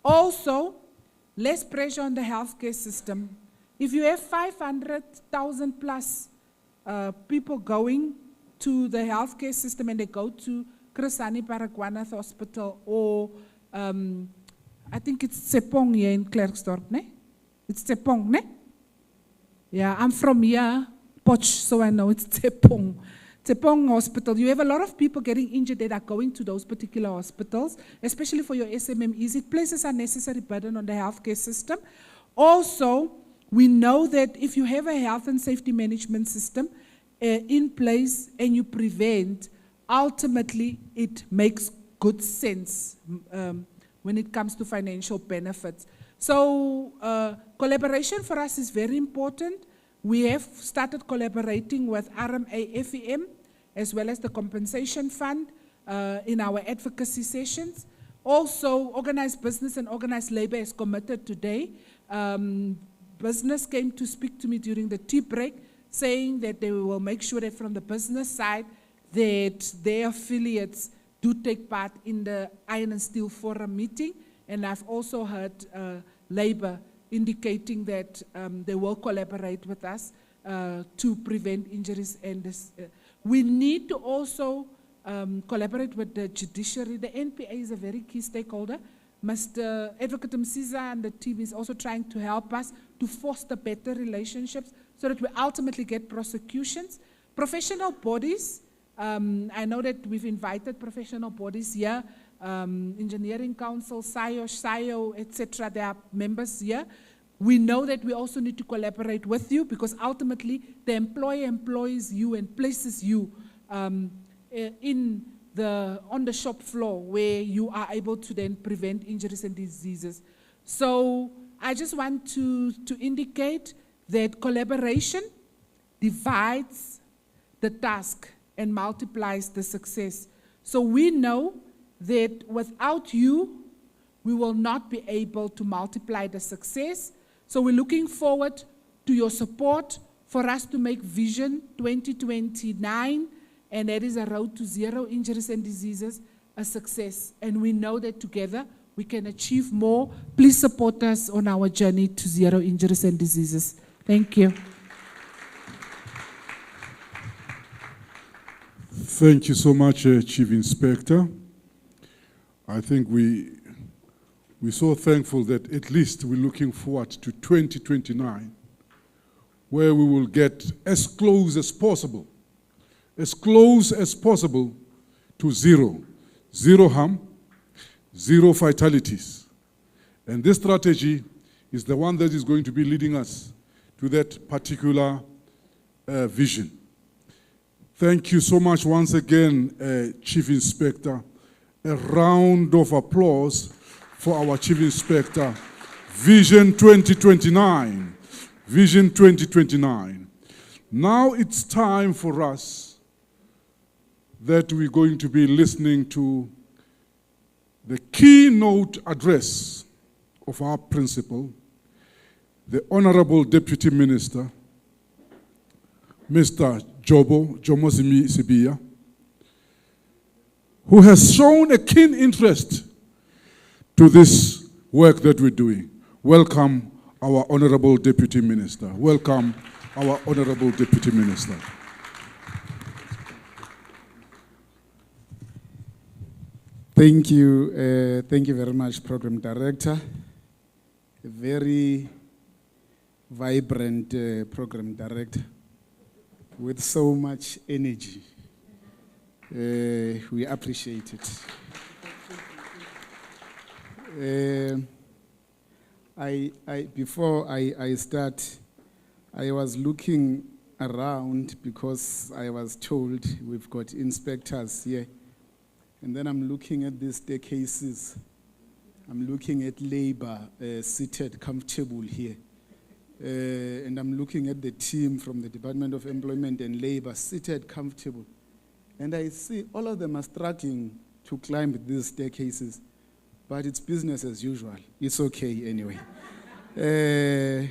[SPEAKER 4] Also, less pressure on the healthcare system. If you have 500,000 plus people going to the healthcare system, and they go to Kresani Baragwanath Hospital, or I think it's Tsepong here in Klerksdorp, ne? It's Tsepong, ne? Yeah, I'm from here, Poch, so I know it's Tsepong. Tsepong Hospital. You have a lot of people getting injured that are going to those particular hospitals, especially for your SMMEs. It places unnecessary burden on the healthcare system. Also, we know that if you have a health and safety management system in place and you prevent, ultimately it makes good sense when it comes to financial benefits. So collaboration for us is very important. We have started collaborating with RMA FEM as well as the Compensation Fund in our advocacy sessions. Also, organized business and organized labor is committed today. Business came to speak to me during the tea break, saying that they will make sure that from the business side that their affiliates do take part in the Iron and Steel Forum meeting. And I've also heard labor indicating that they will collaborate with us to prevent injuries. And this, we need to also collaborate with the judiciary. The NPA is a very key stakeholder. Mr. Advocate Msiza and the team is also trying to help us to foster better relationships so that we ultimately get prosecutions. Professional bodies, I know that we've invited professional bodies here, Engineering Council, SIO, etc. There are members here. We know that we also need to collaborate with you, because ultimately the employer employs you and places you on the shop floor, where you are able to then prevent injuries and diseases. So I just want to indicate that collaboration divides the task and multiplies the success. So we know that without you, we will not be able to multiply the success. So we're looking forward to your support for us to make Vision 2029, and that is a road to zero injuries and diseases, a success. And we know that together we can achieve more. Please support us on our journey to zero injuries and diseases. Thank you.
[SPEAKER 1] Thank you so much, Chief Inspector. I think we're so thankful that at least we're looking forward to 2029, where we will get as close as possible to zero. Zero harm, zero fatalities. And this strategy is the one that is going to be leading us to that particular vision. Thank you so much once again, Chief Inspector. A round of applause for our Chief Inspector. Vision 2029. Vision 2029. Now it's time for us that we're going to be listening to the keynote address of our principal, the Honorable Deputy Minister, Mr. Jomo Sibia, who has shown a keen interest to this work that we're doing. Welcome, our Honorable Deputy Minister. Welcome, our Honorable Deputy Minister.
[SPEAKER 2] Thank you very much, Program Director. A very vibrant Program Director with so much energy. We appreciate it. Before I start, I was looking around because I was told we've got inspectors here. And then I'm looking at these staircases. I'm looking at labor seated comfortable here. And I'm looking at the team from the Department of Employment and Labor seated comfortable. And I see all of them are struggling to climb these staircases. But it's business as usual. It's okay anyway.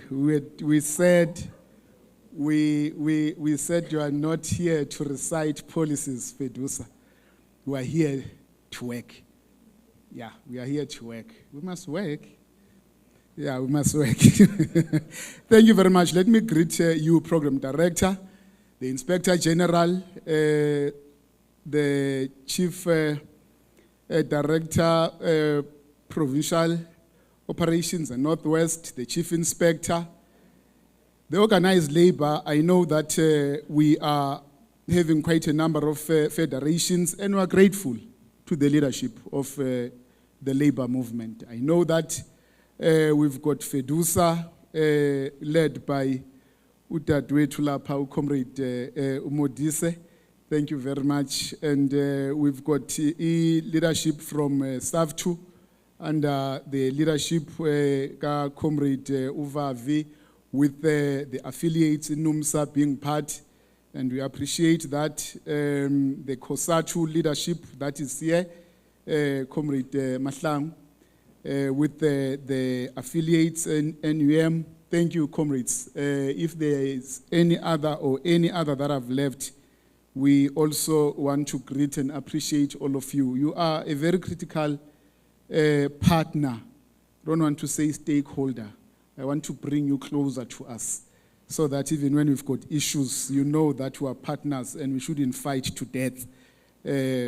[SPEAKER 2] We said you are not here to recite policies, Fedusa. We are here to work. Yeah, we are here to work. We must work. Yeah, we must work. Thank you very much. Let me greet you, Program Director, the Inspector General, the Chief Director, Provincial Operations and Northwest, the Chief Inspector, the organized labor. I know that we are having quite a number of federations, and we are grateful to the leadership of the labor movement. I know that we've got FEDUSA led by Udadwethu lapha, Comrade Umodise. Thank you very much. And we've got leadership from SAFTU under the leadership of Comrade Uvavi, with the affiliates in NUMSA being part. And we appreciate that the COSATU leadership that is here, Comrade Mahlang, with the affiliates and NUM. Thank you, comrades. If there is any other that have left, we also want to greet and appreciate all of you. You are a very critical partner. I don't want to say stakeholder. I want to bring you closer to us, so that even when we've got issues, you know that we are partners and we shouldn't fight to death,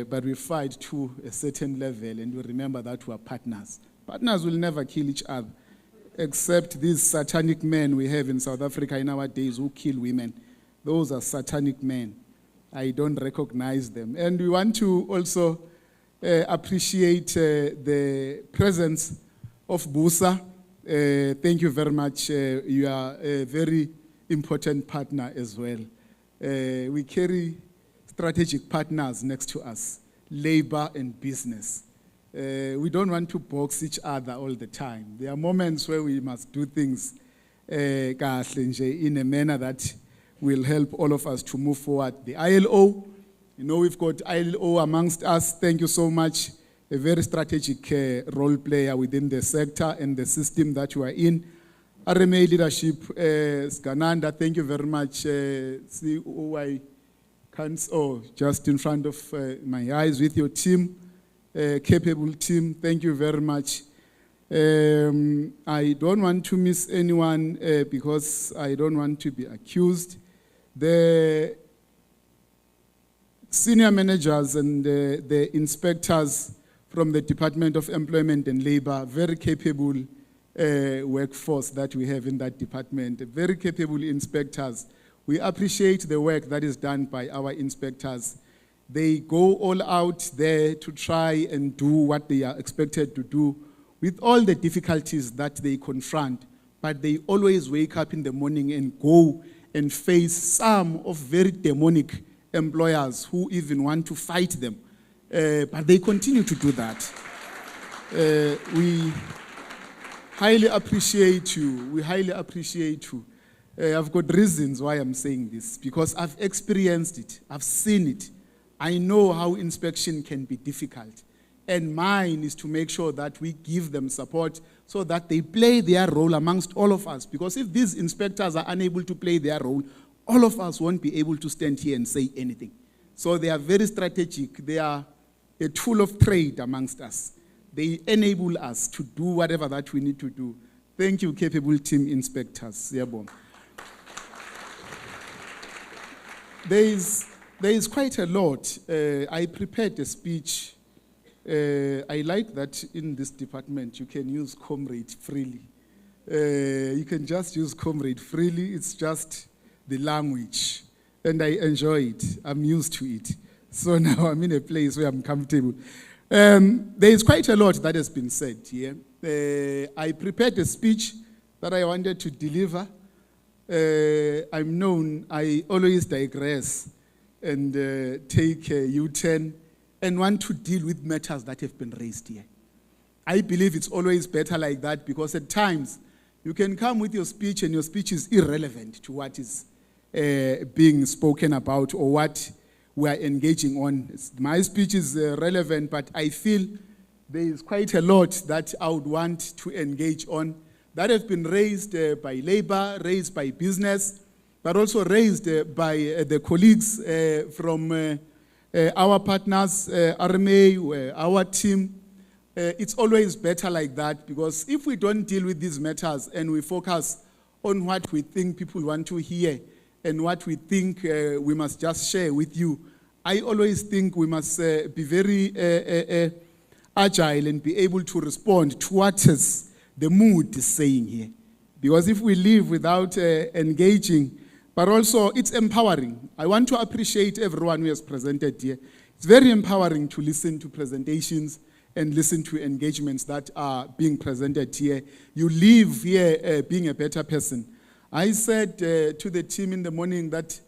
[SPEAKER 2] but we fight to a certain level, and we remember that we are partners. Partners will never kill each other, except these satanic men we have in South Africa in our days who kill women. Those are satanic men. I don't recognize them. And we want to also appreciate the presence of Busa. Thank you very much. You are a very important partner as well. We carry strategic partners next to us, labor and business. We don't want to box each other all the time. There are moments where we must do things in a manner that will help all of us to move forward. The ILO, you know, we've got ILO amongst us. Thank you so much. A very strategic role player within the sector and the system that you are in. RMA leadership, Sgananda, thank you very much. COI, just in front of my eyes with your team, capable team, thank you very much. I don't want to miss anyone because I don't want to be accused. The senior managers and the inspectors from the Department of Employment and Labor, very capable workforce that we have in that department, very capable inspectors. We appreciate the work that is done by our inspectors. They go all out there to try and do what they are expected to do with all the difficulties that they confront, but they always wake up in the morning and go and face some of very demonic employers who even want to fight them. But they continue to do that. We highly appreciate you. We highly appreciate you. I've got reasons why I'm saying this, because I've experienced it. I've seen it. I know how inspection can be difficult. And mine is to make sure that we give them support so that they play their role amongst all of us. Because if these inspectors are unable to play their role, all of us won't be able to stand here and say anything. So they are very strategic. They are a tool of trade amongst us. They enable us to do whatever that we need to do. Thank you, capable team inspectors. There is quite a lot. I prepared a speech
[SPEAKER 11] I like that in this department you can use comrade freely. You can just use comrade freely. It's just the language. And I enjoy it. I'm used to it. So now I'm in a place where I'm comfortable. There is quite a lot that has been said here. I prepared a speech that I wanted to deliver. I'm known, I always digress and take a U-turn and want to deal with matters that have been raised here. I believe it's always better like that because at times you can come with your speech and your speech is irrelevant to what is being spoken about or what we are engaging on. My speech is relevant, but I feel there is quite a lot that I would want to engage on that have been raised by labor, raised by business, but also raised by the colleagues from our partners, RMA, our team. It's always better like that because if we don't deal with these matters and we focus on what we think people want to hear and what we think we must just share with you, I always think we must be very agile and be able to respond to what is the mood is saying here. Because if we live without engaging, but also it's empowering. I want to appreciate everyone who has presented here. It's very empowering to listen to presentations and listen to engagements that are being presented here. You leave here being a better person. I said to the team in the morning that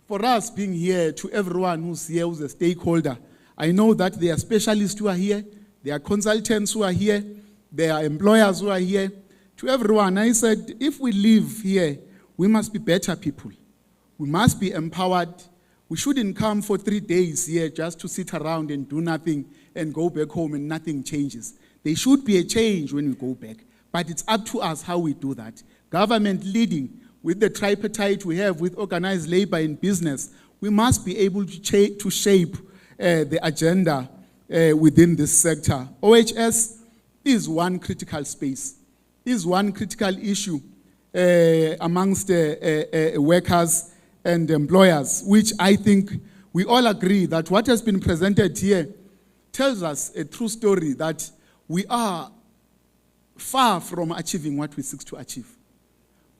[SPEAKER 11] for us being here, to everyone who's here, who's a stakeholder, I know that there are specialists who are here, there are consultants who are here, there are employers who are here. To everyone, I said, if we live here, we must be better people. We must be empowered. We shouldn't come for 3 days here just to sit around and do nothing and go back home and nothing changes. There should be a change when we go back. But it's up to us how we do that. Government leading with the tripartite we have with organized labor and business, we must be able to shape the agenda within this sector. OHS is one critical space, is one critical issue amongst workers and employers, which I think we all agree that what has been presented here tells us a true story that we are far from achieving what we seek to achieve.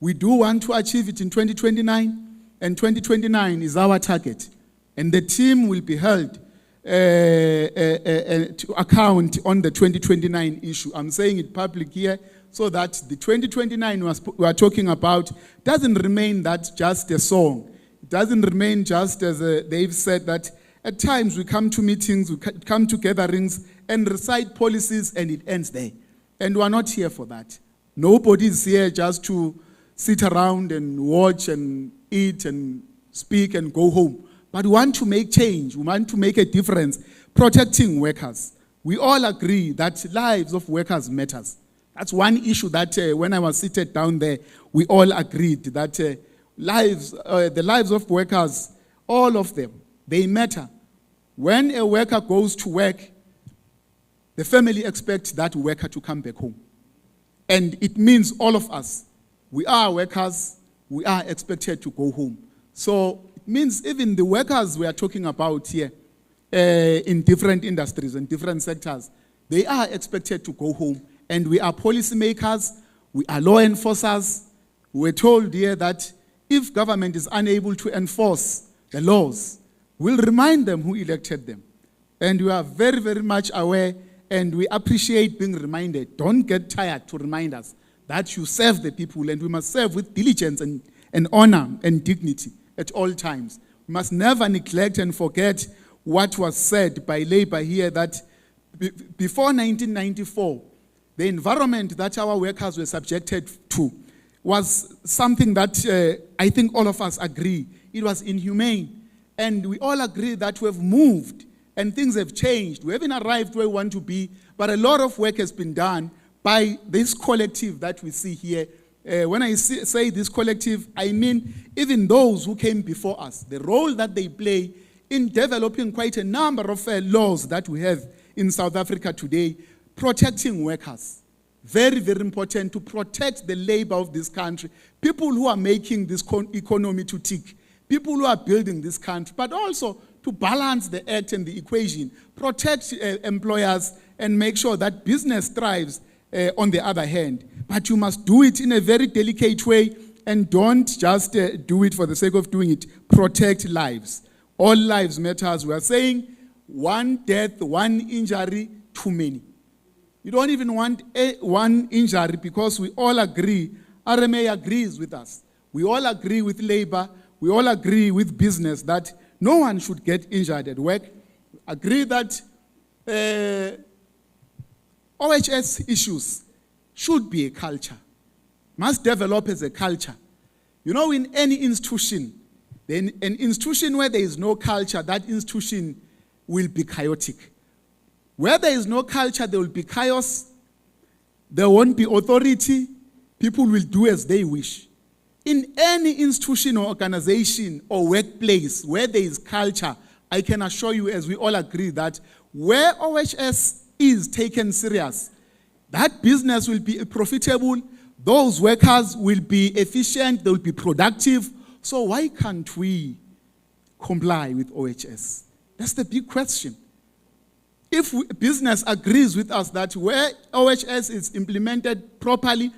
[SPEAKER 11] We do want to achieve it in 2029, and 2029 is our target. And the team will be held to account on the 2029 issue. I'm saying it public here so that the 2029 we are talking about doesn't remain that just a song. It doesn't remain just as they've said that at times we come to meetings, we come to gatherings and recite policies and it ends there. And we're not here for that. Nobody is here just to sit around and watch and eat and speak and go home. But we want to make change. We want to make a difference, protecting workers. We all agree that lives of workers matters. That's one issue that when I was seated down there, we all agreed that the lives of workers, all of them, they matter. When a worker goes to work, the family expects that worker to come back home. And it means all of us, we are workers, we are expected to go home. So it means even the workers we are talking about here in different industries and different sectors, they are expected to go home. And we are policymakers, we are law enforcers. We're told here that if government is unable to enforce the laws, we'll remind them who elected them. And we are very, very much aware and we appreciate being reminded. Don't get tired to remind us that you serve the people and we must serve with diligence and honor and dignity at all times. We must never neglect and forget what was said by labor here that before 1994, the environment that our workers were subjected to was something that I think all of us agree. It was inhumane. And we all agree that we have moved and things have changed. We haven't arrived where we want to be, but a lot of work has been done by this collective that we see here. When I say this collective, I mean even those who came before us, the role that they play in developing quite a number of laws that we have in South Africa today, protecting workers. Very, very important to protect the labor of this country. People who are making this economy to tick. People who are building this country. But also to to balance the act and the equation, protect employers, and make sure that business thrives on the other hand. But you must do it in a very delicate way, and don't just do it for the sake of doing it. Protect lives. All lives matters. We are saying one death, one injury, too many. You don't even want one injury because we all agree, RMA agrees with us. We all agree with labor, we all agree with business that no one should get injured at work. Agree that OHS issues should be a culture, must develop as a culture. You know, in any institution, then an institution where there is no culture, that institution will be chaotic. Where there is no culture, there will be chaos. There won't be authority. People will do as they wish. In any institution or organization or workplace where there is culture, I can assure you, as we all agree, that where OHS is taken serious, that business will be profitable, those workers will be efficient, they will be productive. So why can't we comply with OHS? That's the big question. If business agrees with us that where OHS is implemented properly,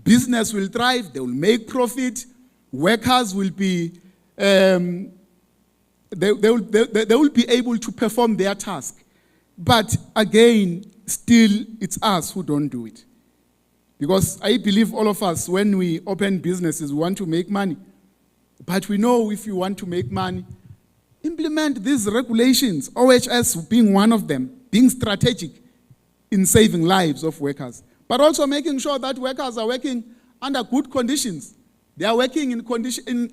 [SPEAKER 11] business will thrive, they will make profit, workers will be, they will be able to perform their task. But again, still, it's us who don't do it. Because I believe all of us, when we open businesses, we want to make money. But we know if you want to make money, implement these regulations, OHS being one of them, being strategic in saving lives of workers, but also making sure that workers are working under good conditions. They are working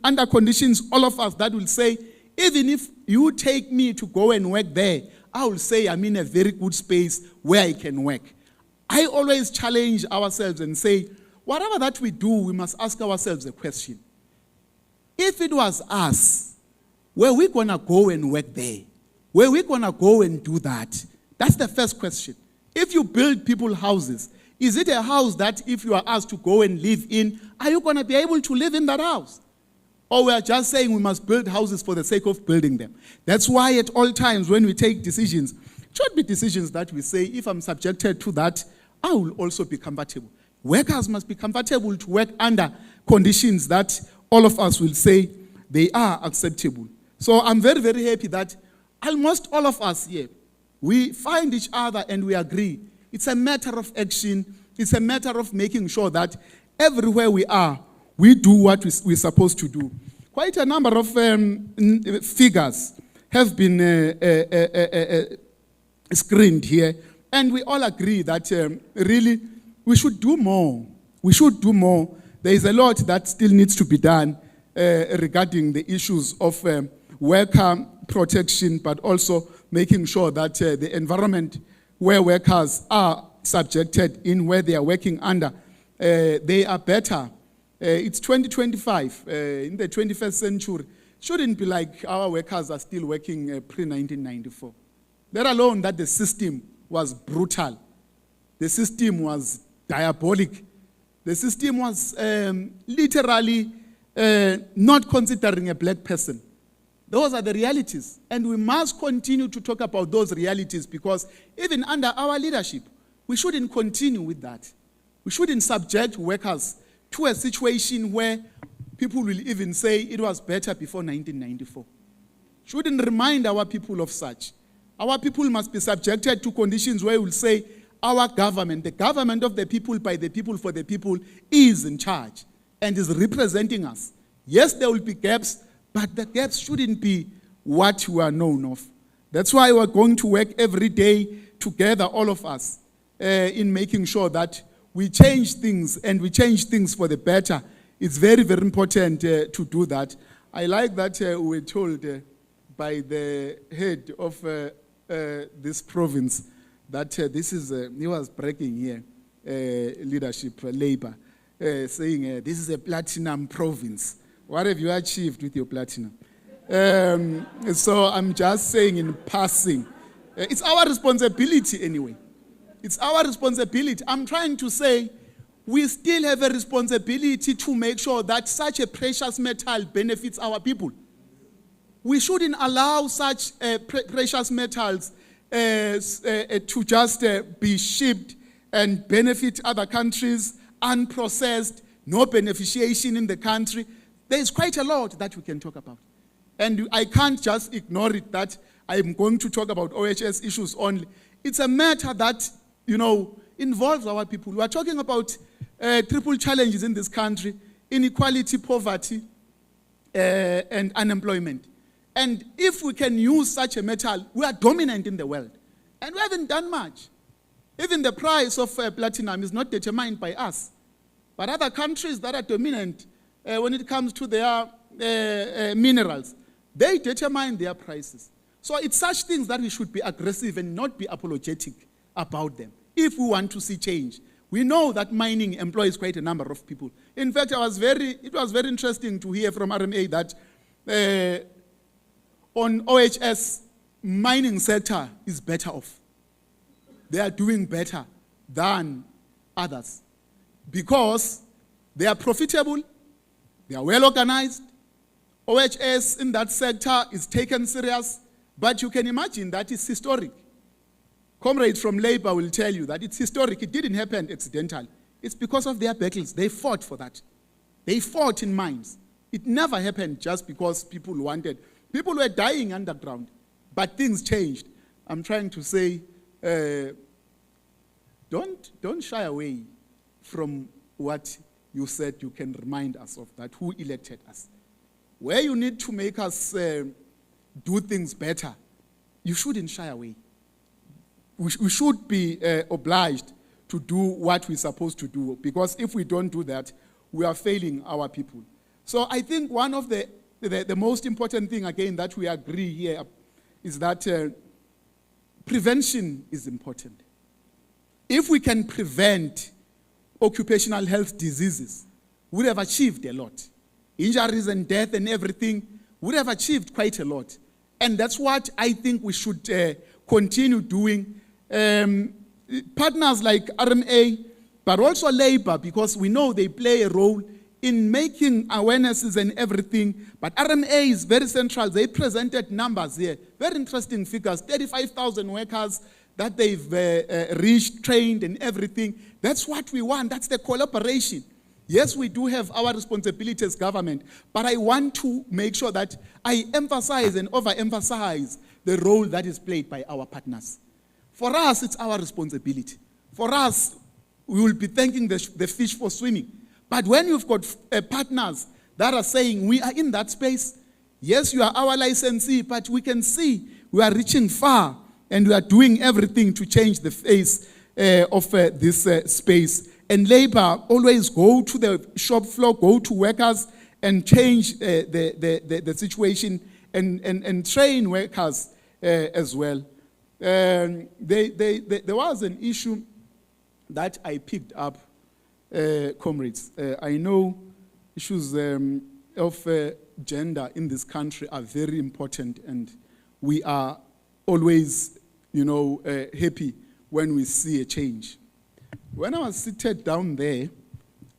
[SPEAKER 11] under conditions, all of us, that will say, even if you take me to go and work there, I will say I'm in a very good space where I can work. I always challenge ourselves and say, whatever that we do, we must ask ourselves a question. If it was us, were we going to go and work there? Were we going to go and do that? That's the first question. If you build people houses, is it a house that if you are asked to go and live in, are you going to be able to live in that house? Or we are just saying we must build houses for the sake of building them. That's why at all times when we take decisions, it should be decisions that we say, if I'm subjected to that, I will also be comfortable. Workers must be comfortable to work under conditions that all of us will say they are acceptable. So I'm very, very happy that almost all of us here, we find each other and we agree. It's a matter of action. It's a matter of making sure that everywhere we are, we do what we're supposed to do. Quite a number of figures have been screened here, and we all agree that really we should do more. We should do more. There is a lot that still needs to be done regarding the issues of worker protection, but also making sure that the environment where workers are subjected in, where they are working under, they are better. It's 2025, in the 21st century. Shouldn't be like our workers are still working pre-1994. Let alone that the system was brutal. The system was diabolic. The system was literally not considering a black person. Those are the realities. And we must continue to talk about those realities because even under our leadership, we shouldn't continue with that. We shouldn't subject workers to a situation where people will even say it was better before 1994. Shouldn't remind our people of such. Our people must be subjected to conditions where we will say our government, the government of the people, by the people, for the people, is in charge and is representing us. Yes, there will be gaps, but the gaps shouldn't be what we are known of. That's why we're going to work every day together, all of us, in making sure that we change things and we change things for the better. It's very, very important to do that. I like that we were told by the head of this province that this is, he was bragging here, leadership, labor, saying this is a platinum province. What have you achieved with your platinum? So I'm just saying in passing, it's our responsibility anyway. It's our responsibility. I'm trying to say we still have a responsibility to make sure that such a precious metal benefits our people. We shouldn't allow such precious metals to just be shipped and benefit other countries, unprocessed, no beneficiation in the country. There is quite a lot that we can talk about. And I can't just ignore it that I'm going to talk about OHS issues only. It's a matter that, involves our people. We are talking about triple challenges in this country: inequality, poverty, and unemployment. And if we can use such a metal, we are dominant in the world. And we haven't done much. Even the price of platinum is not determined by us. But other countries that are dominant when it comes to their minerals, they determine their prices. So it's such things that we should be aggressive and not be apologetic about them if we want to see change. We know that mining employs quite a number of people. In fact, it was very interesting to hear from RMA that on OHS, mining sector is better off. They are doing better than others because they are profitable, they are well organized. OHS in that sector is taken serious, but you can imagine that it's historic. Comrades from Labour will tell you that it's historic. It didn't happen accidentally. It's because of their battles. They fought for that. They fought in mines. It never happened just because people wanted. People were dying underground, but things changed. I'm trying to say, don't shy away from what you said. You can remind us of that, who elected us. Where you need to make us do things better, you shouldn't shy away. We should be obliged to do what we're supposed to do, because if we don't do that, we are failing our people. So I think one of the most important thing, again, that we agree here is that prevention is important. If we can prevent occupational health diseases, we have achieved a lot. Injuries and death and everything, we have achieved quite a lot. And that's what I think we should continue doing. Partners like RMA, but also Labour, because we know they play a role in making awarenesses and everything. But RMA is very central. They presented numbers here, very interesting figures, 35,000 workers that they've reached, trained and everything. That's what we want. That's the collaboration. Yes, we do have our responsibility as government, but I want to make sure that I emphasize and overemphasize the role that is played by our partners. For us, it's our responsibility. For us, we will be thanking the fish for swimming. But when you've got partners that are saying, we are in that space, yes, you are our licensee, but we can see we are reaching far and we are doing everything to change the face of this space. And Labour always go to the shop floor, go to workers and change the situation and train workers as well. There was an issue that I picked up, comrades. I know issues of gender in this country are very important, and we are always, happy when we see a change. When I was seated down there,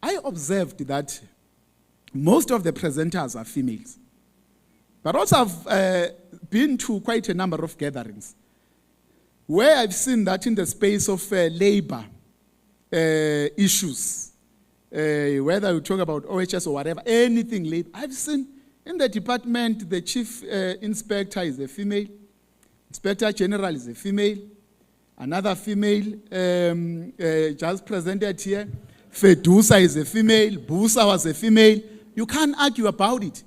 [SPEAKER 11] I observed that most of the presenters are females. But also I've been to quite a number of gatherings where I've seen that in the space of labor issues, whether we talk about OHS or whatever, anything labor, I've seen in the department, the chief inspector is a female, inspector general is a female, another female just presented here, Fedusa is a female, Busa was a female. You can't argue about it.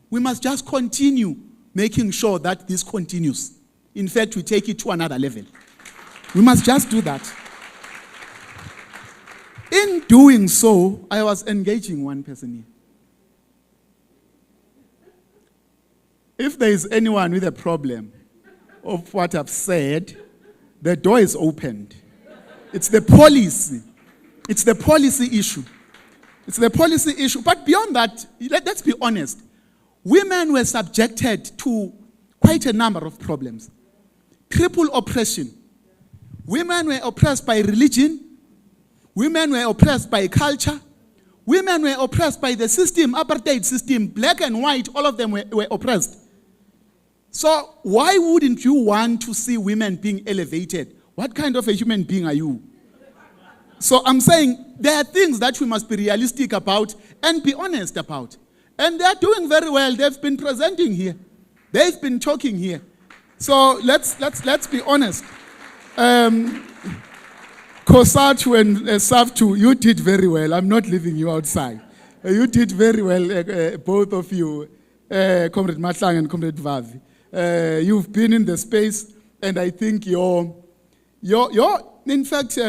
[SPEAKER 11] We must just continue making sure that this continues. In fact, we take it to another level. We must just do that. In doing so, I was engaging one person here. If there is anyone with a problem of what I've said, the door is opened. It's the policy. It's the policy issue. It's the policy issue. But beyond that, let's be honest. Women were subjected to quite a number of problems. Triple oppression. Women were oppressed by religion. Women were oppressed by culture. Women were oppressed by the system, apartheid system, black and white, all of them were oppressed.
[SPEAKER 12] So why wouldn't you want to see women being elevated? What kind of a human being are you? So I'm saying there are things that we must be realistic about and be honest about. And they're doing very well. They've been presenting here. They've been talking here. So let's be honest. Kosatu and Saftu, you did very well. I'm not leaving you outside. You did very well, both of you, Comrade Matlang and Comrade Vavi. You've been in the space, and I think in fact,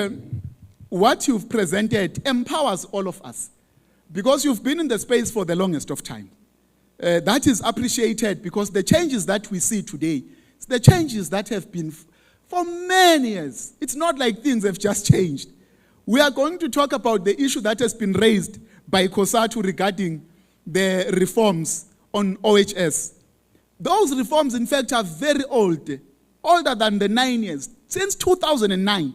[SPEAKER 12] what you've presented empowers all of us, because you've been in the space for the longest of time. That is appreciated, because the changes that we see today, it's the changes that have been for many years. It's not like things have just changed. We are going to talk about the issue that has been raised by Kosatu regarding the reforms on OHS. Those reforms, in fact, are very old, older than the 9 years, since 2009,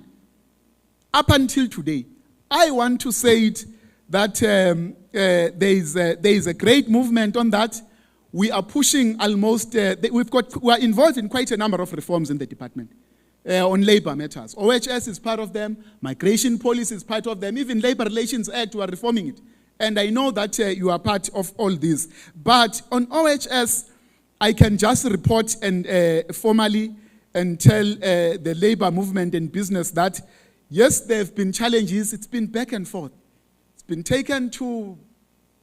[SPEAKER 12] up until today. I want to say it that there is a great movement on that. We are pushing almost, we are involved in quite a number of reforms in the department on labor matters. OHS is part of them, migration policy is part of them, even Labor Relations Act, we are reforming it. And I know that you are part of all this. But on OHS, I can just report and formally and tell the labor movement and business that, yes, there have been challenges. It's been back and forth. It's been taken to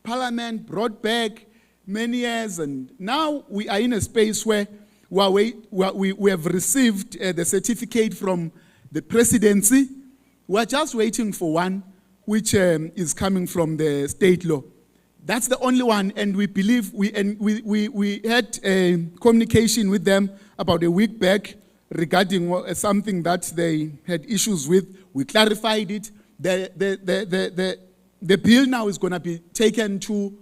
[SPEAKER 12] Parliament, brought back many years, and now we are in a space where we have received the certificate from the presidency. We're just waiting for one, which is coming from the state law. That's the only one, and we believe we had a communication with them about a week back regarding something that they had issues with. We clarified it. The bill now is going to be taken to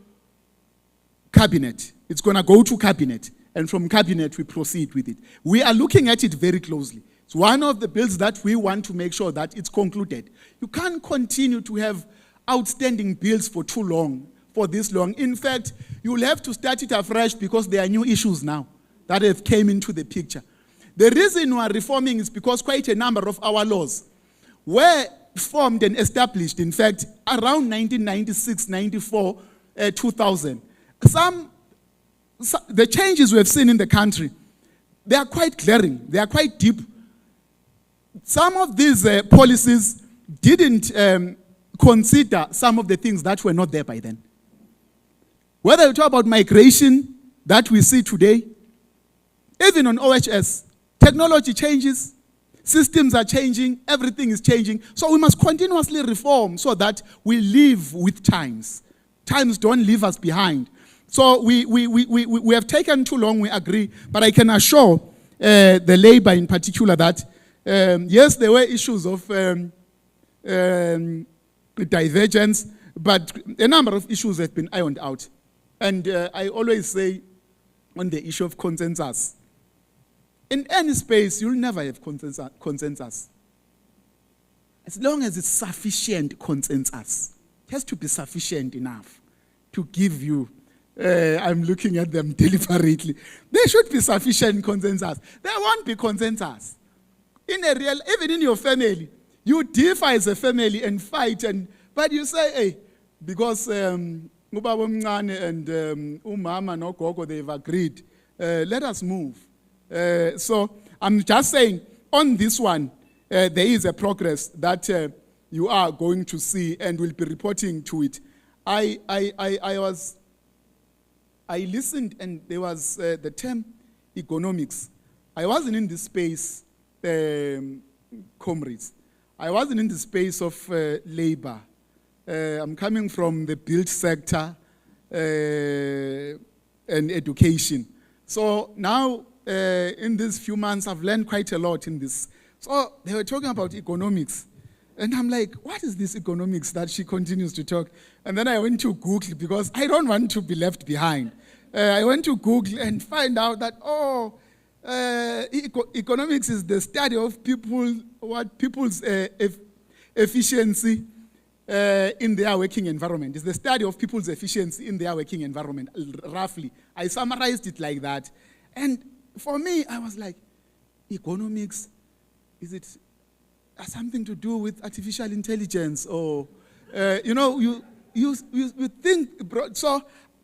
[SPEAKER 12] cabinet. It's going to go to cabinet, and from cabinet we proceed with it. We are looking at it very closely. It's one of the bills that we want to make sure that it's concluded. You can't continue to have outstanding bills for too long, for this long. In fact, you'll have to start it afresh because there are new issues now that have came into the picture. The reason we are reforming is because quite a number of our laws were formed and established, in fact, around 1996, 94, 2000. The changes we have seen in the country, they are quite glaring, they are quite deep. Some of these policies didn't consider some of the things that were not there by then. Whether you talk about migration that we see today, even on OHS, technology changes, systems are changing, everything is changing. So we must continuously reform so that we live with times. Times don't leave us behind. So we have taken too long, we agree, but I can assure the labor in particular that, yes, there were issues of divergence, but a number of issues have been ironed out. And I always say on the issue of consensus, in any space, you'll never have consensus. As long as it's sufficient consensus, it has to be sufficient enough to give you, I'm looking at them deliberately, there should be sufficient consensus. There won't be consensus. Even in your family, you differ as a family and fight, but you say, hey, because Ubaba Mncane and Umama no Gogo, they've agreed, let us move. So I'm just saying, on this one, there is a progress that you are going to see and will be reporting to it. I listened, and there was the term economics. I wasn't in this space, comrades. I wasn't in the space of labor. I'm coming from the build sector and education. So now, in these few months, I've learned quite a lot in this. So they were talking about economics. And I'm like, what is this economics that she continues to talk? And then I went to Google because I don't want to be left behind. I went to Google and find out that, economics is the study of people's efficiency in their working environment. It's the study of people's efficiency in their working environment, roughly. I summarized it like that. And for me, I was like, economics, is it something to do with artificial intelligence? Or, you think, so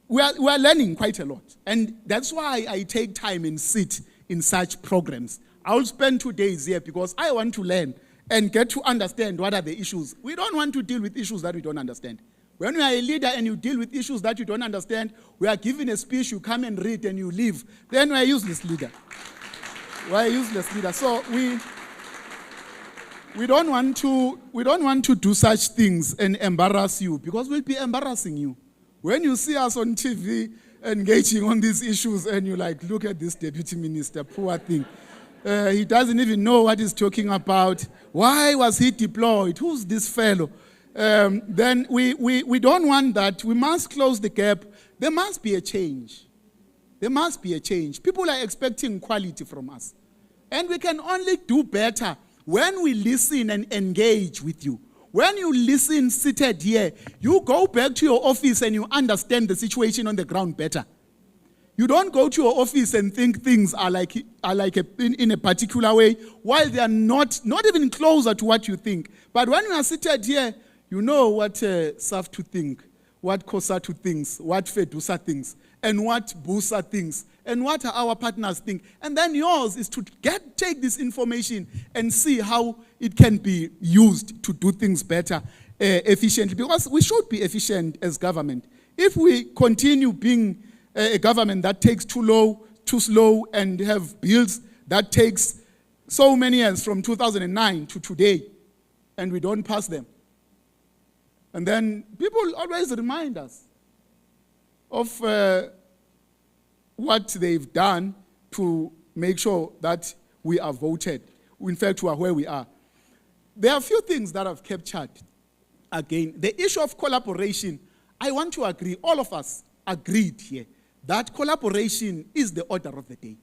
[SPEAKER 12] we are learning quite a lot. And that's why I take time and sit in such programs. I'll spend 2 days here because I want to learn and get to understand what are the issues. We don't want to deal with issues that we don't understand. When you are a leader and you deal with issues that you don't understand, we are given a speech, you come and read and you leave, then we are a useless leader. We are a useless leader. So we don't want to do such things and embarrass you, because we'll be embarrassing you. When you see us on TV engaging on these issues and you like, look at this deputy minister, poor thing. He doesn't even know what he's talking about. Why was he deployed? Who's this fellow? Then we don't want that. We must close the gap. There must be a change. There must be a change. People are expecting quality from us. And we can only do better when we listen and engage with you. When you listen seated here, you go back to your office and you understand the situation on the ground better. You don't go to your office and think things are in a particular way, while they are not even closer to what you think. But when you are seated here, you know what SAFTU think, what COSATU thinks, what FEDUSA thinks, and what BUSA thinks, and what our partners think. And then yours is to take this information and see how it can be used to do things better, efficiently. Because we should be efficient as government. If we continue being a government that takes too slow, and have bills that takes so many years from 2009 to today, and we don't pass them. And then people always remind us of what they've done to make sure that we are voted. In fact, we are where we are. There are a few things that I've captured. Again, the issue of collaboration, I want to agree, all of us agreed here, that collaboration is the order of the day.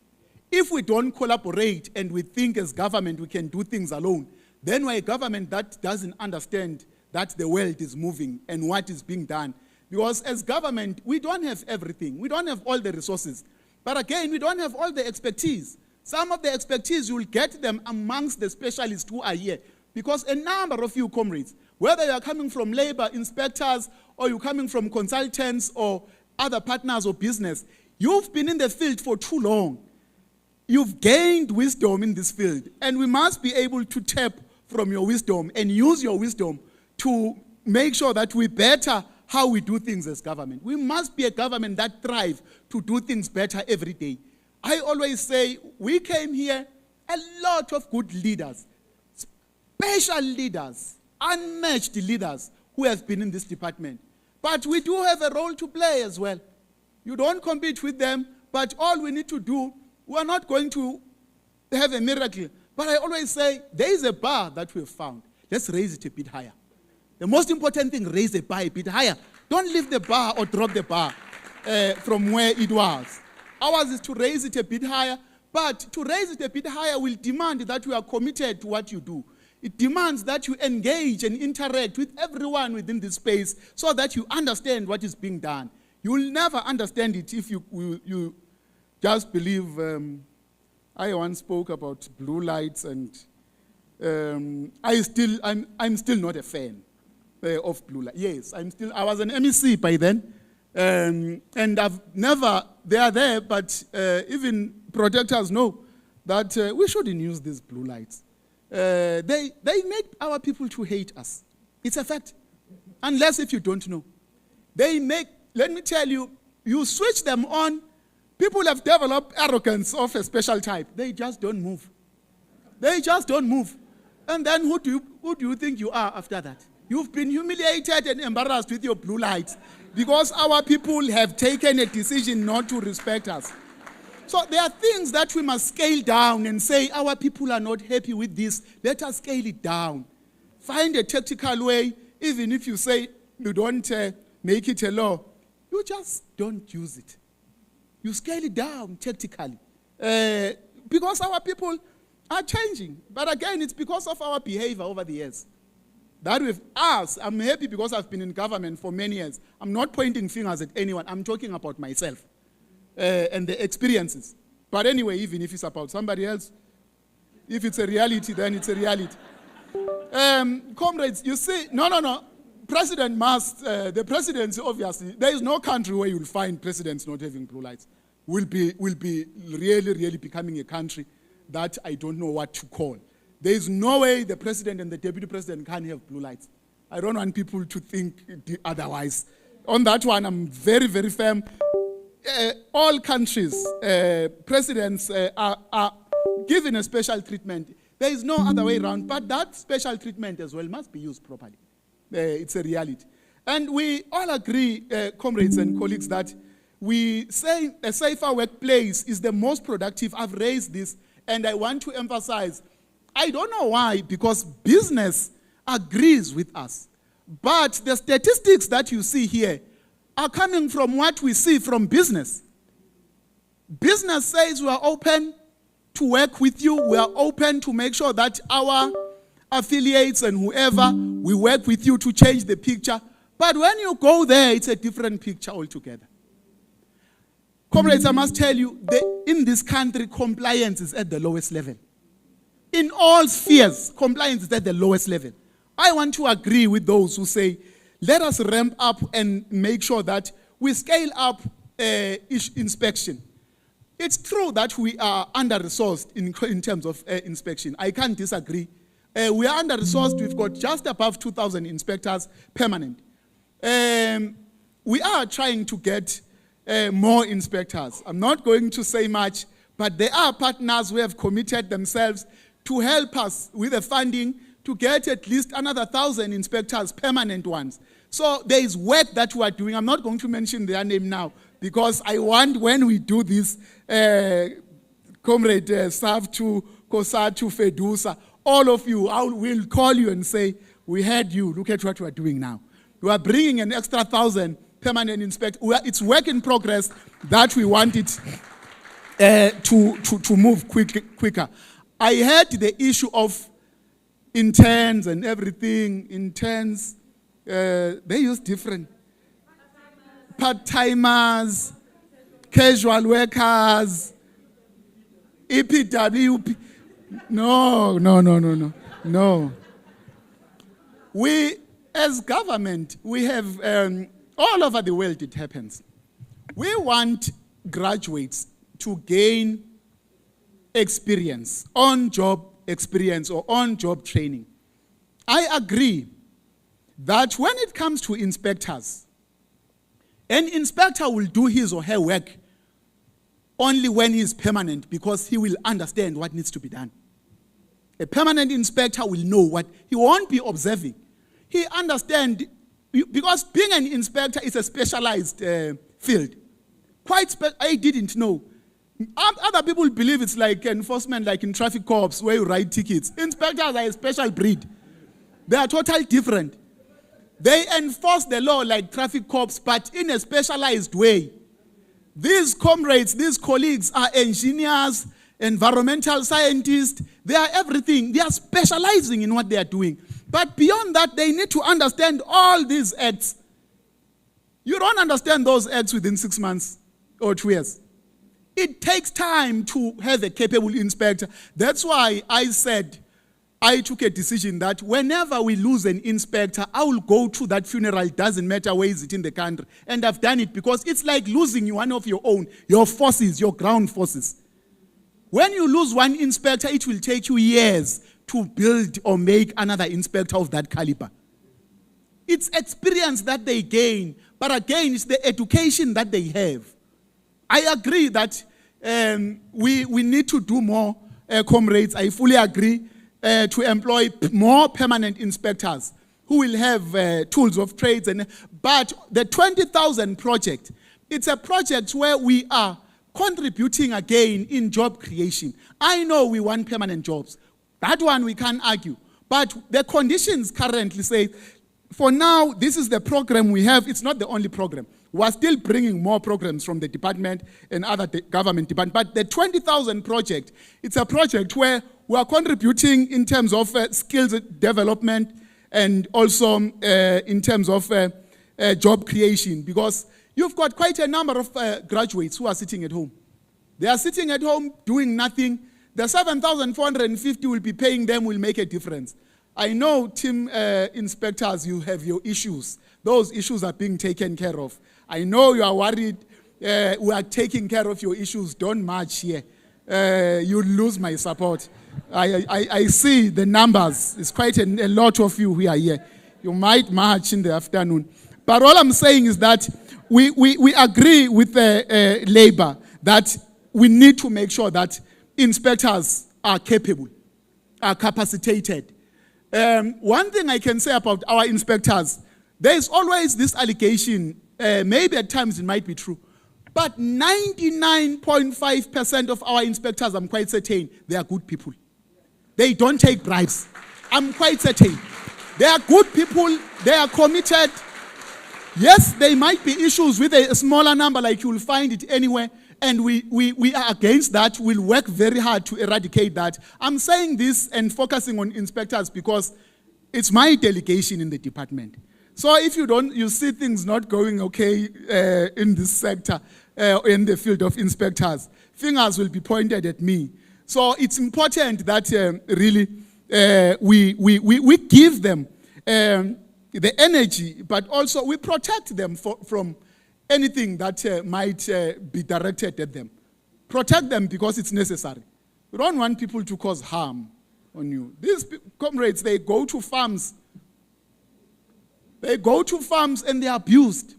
[SPEAKER 12] If we don't collaborate and we think as government we can do things alone, then we're a government that doesn't understand that the world is moving and what is being done. Because as government, we don't have everything. We don't have all the resources. But again, we don't have all the expertise. Some of the expertise, you will get them amongst the specialists who are here. Because a number of you comrades, whether you are coming from labor inspectors or you're coming from consultants or other partners or business, you've been in the field for too long. You've gained wisdom in this field. And we must be able to tap from your wisdom and use your wisdom to make sure that we better how we do things as government. We must be a government that thrives to do things better every day. I always say, we came here, a lot of good leaders, special leaders, unmatched leaders who have been in this department. But we do have a role to play as well. You don't compete with them, but all we need to do, we are not going to have a miracle. But I always say, there is a bar that we have found. Let's raise it a bit higher. The most important thing, raise the bar a bit higher. Don't lift the bar or drop the bar from where it was. Ours is to raise it a bit higher, but to raise it a bit higher will demand that we are committed to what you do. It demands that you engage and interact with everyone within this space so that you understand what is being done. You will never understand it if you just believe. I once spoke about blue lights, and I'm still not a fan of blue light. Yes, I was an MEC by then, and I've never, they are there, but even protectors know that we shouldn't use these blue lights. They make our people to hate us. It's a fact. Unless if you don't know. They make, let me tell you, you switch them on, people have developed arrogance of a special type. They just don't move. They just don't move. And then who do you think you are after that? You've been humiliated and embarrassed with your blue lights because our people have taken a decision not to respect us. So there are things that we must scale down and say, our people are not happy with this. Let us scale it down. Find a tactical way, even if you say you don't make it a law, you just don't use it. You scale it down tactically. Because our people are changing. But again, it's because of our behavior over the years. That with us, I'm happy because I've been in government for many years. I'm not pointing fingers at anyone. I'm talking about myself and the experiences. But anyway, even if it's about somebody else, if it's a reality, then it's a reality. Comrades, you see, no. President must, the presidency, obviously, there is no country where you'll find presidents not having blue lights. Will be really becoming a country that I don't know what to call. There is no way the president and the deputy president can have blue lights. I don't want people to think otherwise. On that one, I'm very firm. All countries, presidents are given a special treatment. There is no other way around, but that special treatment as well must be used properly. It's a reality. And we all agree, comrades and colleagues, that we say a safer workplace is the most productive. I've raised this, and I want to emphasize, I don't know why, because business agrees with us. But the statistics that you see here are coming from what we see from business. Business says we are open to work with you. We are open to make sure that our affiliates and whoever, we work with you to change the picture. But when you go there, it's a different picture altogether. Comrades, I must tell you, in this country, compliance is at the lowest level. In all spheres, compliance is at the lowest level. I want to agree with those who say, let us ramp up and make sure that we scale up inspection. It's true that we are under-resourced in terms of inspection. I can't disagree. We are under-resourced. We've got just above 2,000 inspectors permanent. We are trying to get more inspectors. I'm not going to say much, but there are partners who have committed themselves to help us with the funding to get at least another 1,000 inspectors, permanent ones. So there is work that we are doing. I'm not going to mention their name now, because I want, when we do this, Comrade Savtu, Kosatu, Fedusa, all of you, I will call you and say, we heard you, look at what we are doing now. We are bringing an extra 1,000 permanent inspectors. It's work in progress that we want it to move quicker. I heard the issue of interns and everything. Interns, they use different. Part-timers, casual workers, EPW. No. We, as government, we have, all over the world it happens. We want graduates to gain experience, on-job experience or on-job training. I agree that when it comes to inspectors, an inspector will do his or her work only when he is permanent, because he will understand what needs to be done. A permanent inspector will know what, he won't be observing. He understands, because being an inspector is a specialized field. I didn't know. Other people believe it's like enforcement, like in traffic cops, where you write tickets. Inspectors are a special breed. They are totally different. They enforce the law like traffic cops, but in a specialized way. These comrades, these colleagues are engineers, environmental scientists. They are everything. They are specializing in what they are doing. But beyond that, they need to understand all these acts. You don't understand those acts within 6 months or 2 years. It takes time to have a capable inspector. That's why I took a decision that whenever we lose an inspector, I will go to that funeral. It doesn't matter where is it in the country. And I've done it because it's like losing one of your own, your forces, your ground forces. When you lose one inspector, it will take you years to build or make another inspector of that caliber. It's experience that they gain, but again, it's the education that they have. I agree that we need to do more, comrades. I fully agree to employ more permanent inspectors who will have tools of trades. But the 20,000 project, it's a project where we are contributing again in job creation. I know we want permanent jobs. That one we can't argue. But the conditions currently say, for now, this is the program we have. It's not the only program. We're still bringing more programs from the department and other government departments. But the 20,000 project, it's a project where we are contributing in terms of skills development and also in terms of job creation, because you've got quite a number of graduates who are sitting at home. They are sitting at home doing nothing. The 7,450 will be paying them will make a difference. I know, team inspectors, you have your issues. Those issues are being taken care of. I know you are worried. We are taking care of your issues. Don't march here. You'll lose my support. I see the numbers. It's quite a lot of you who are here. You might march in the afternoon. But all I'm saying is that we agree with labor that we need to make sure that inspectors are capable, are capacitated. One thing I can say about our inspectors, there is always this allegation, maybe at times it might be true, but 99.5% of our inspectors, I'm quite certain, they are good people. They don't take bribes. I'm quite certain. They are good people, they are committed. Yes, there might be issues with a smaller number, like you will find it anywhere, and we are against that. We'll work very hard to eradicate that. I'm saying this and focusing on inspectors because it's my delegation in the department. So if you see things not going okay in this sector, in the field of inspectors, fingers will be pointed at me. So it's important that really we give them the energy, but also we protect them from anything that might be directed at them. Protect them because it's necessary. We don't want people to cause harm on you. These comrades, they go to farms. They go to farms and they are abused.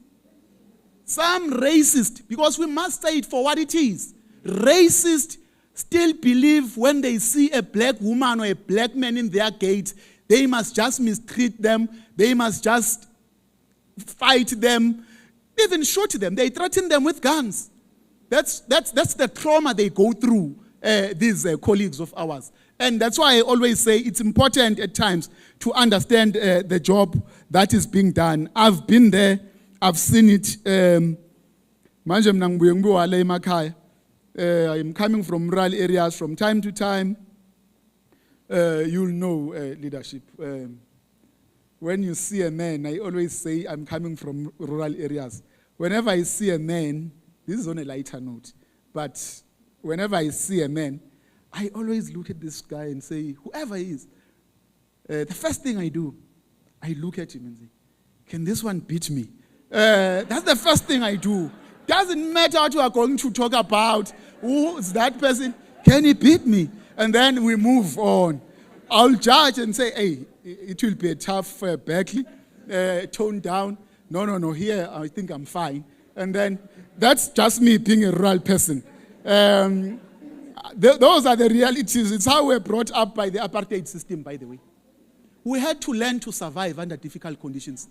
[SPEAKER 12] Some racist, because we must say it for what it is. Racist still believe when they see a black woman or a black man in their gates, they must just mistreat them. They must just fight them, even shoot them. They threaten them with guns. That's the trauma they go through, these colleagues of ours. And that's why I always say it's important at times to understand the job that is being done. I've been there. I've seen it. I'm coming from rural areas from time to time. You'll know leadership. When you see a man, I always say I'm coming from rural areas. Whenever I see a man, this is on a lighter note, but whenever I see a man, I always look at this guy and say, whoever he is, the first thing I do, I look at him and say, can this one beat me? That's the first thing I do. Doesn't matter what you are going to talk about. Who is that person? Can he beat me? And then we move on. I'll judge and say, hey, it will be a tough Berkeley, tone down. No, here I think I'm fine. And then that's just me being a rural person. Those are the realities. It's how we're brought up by the apartheid system, by the way. We had to learn to survive under difficult conditions.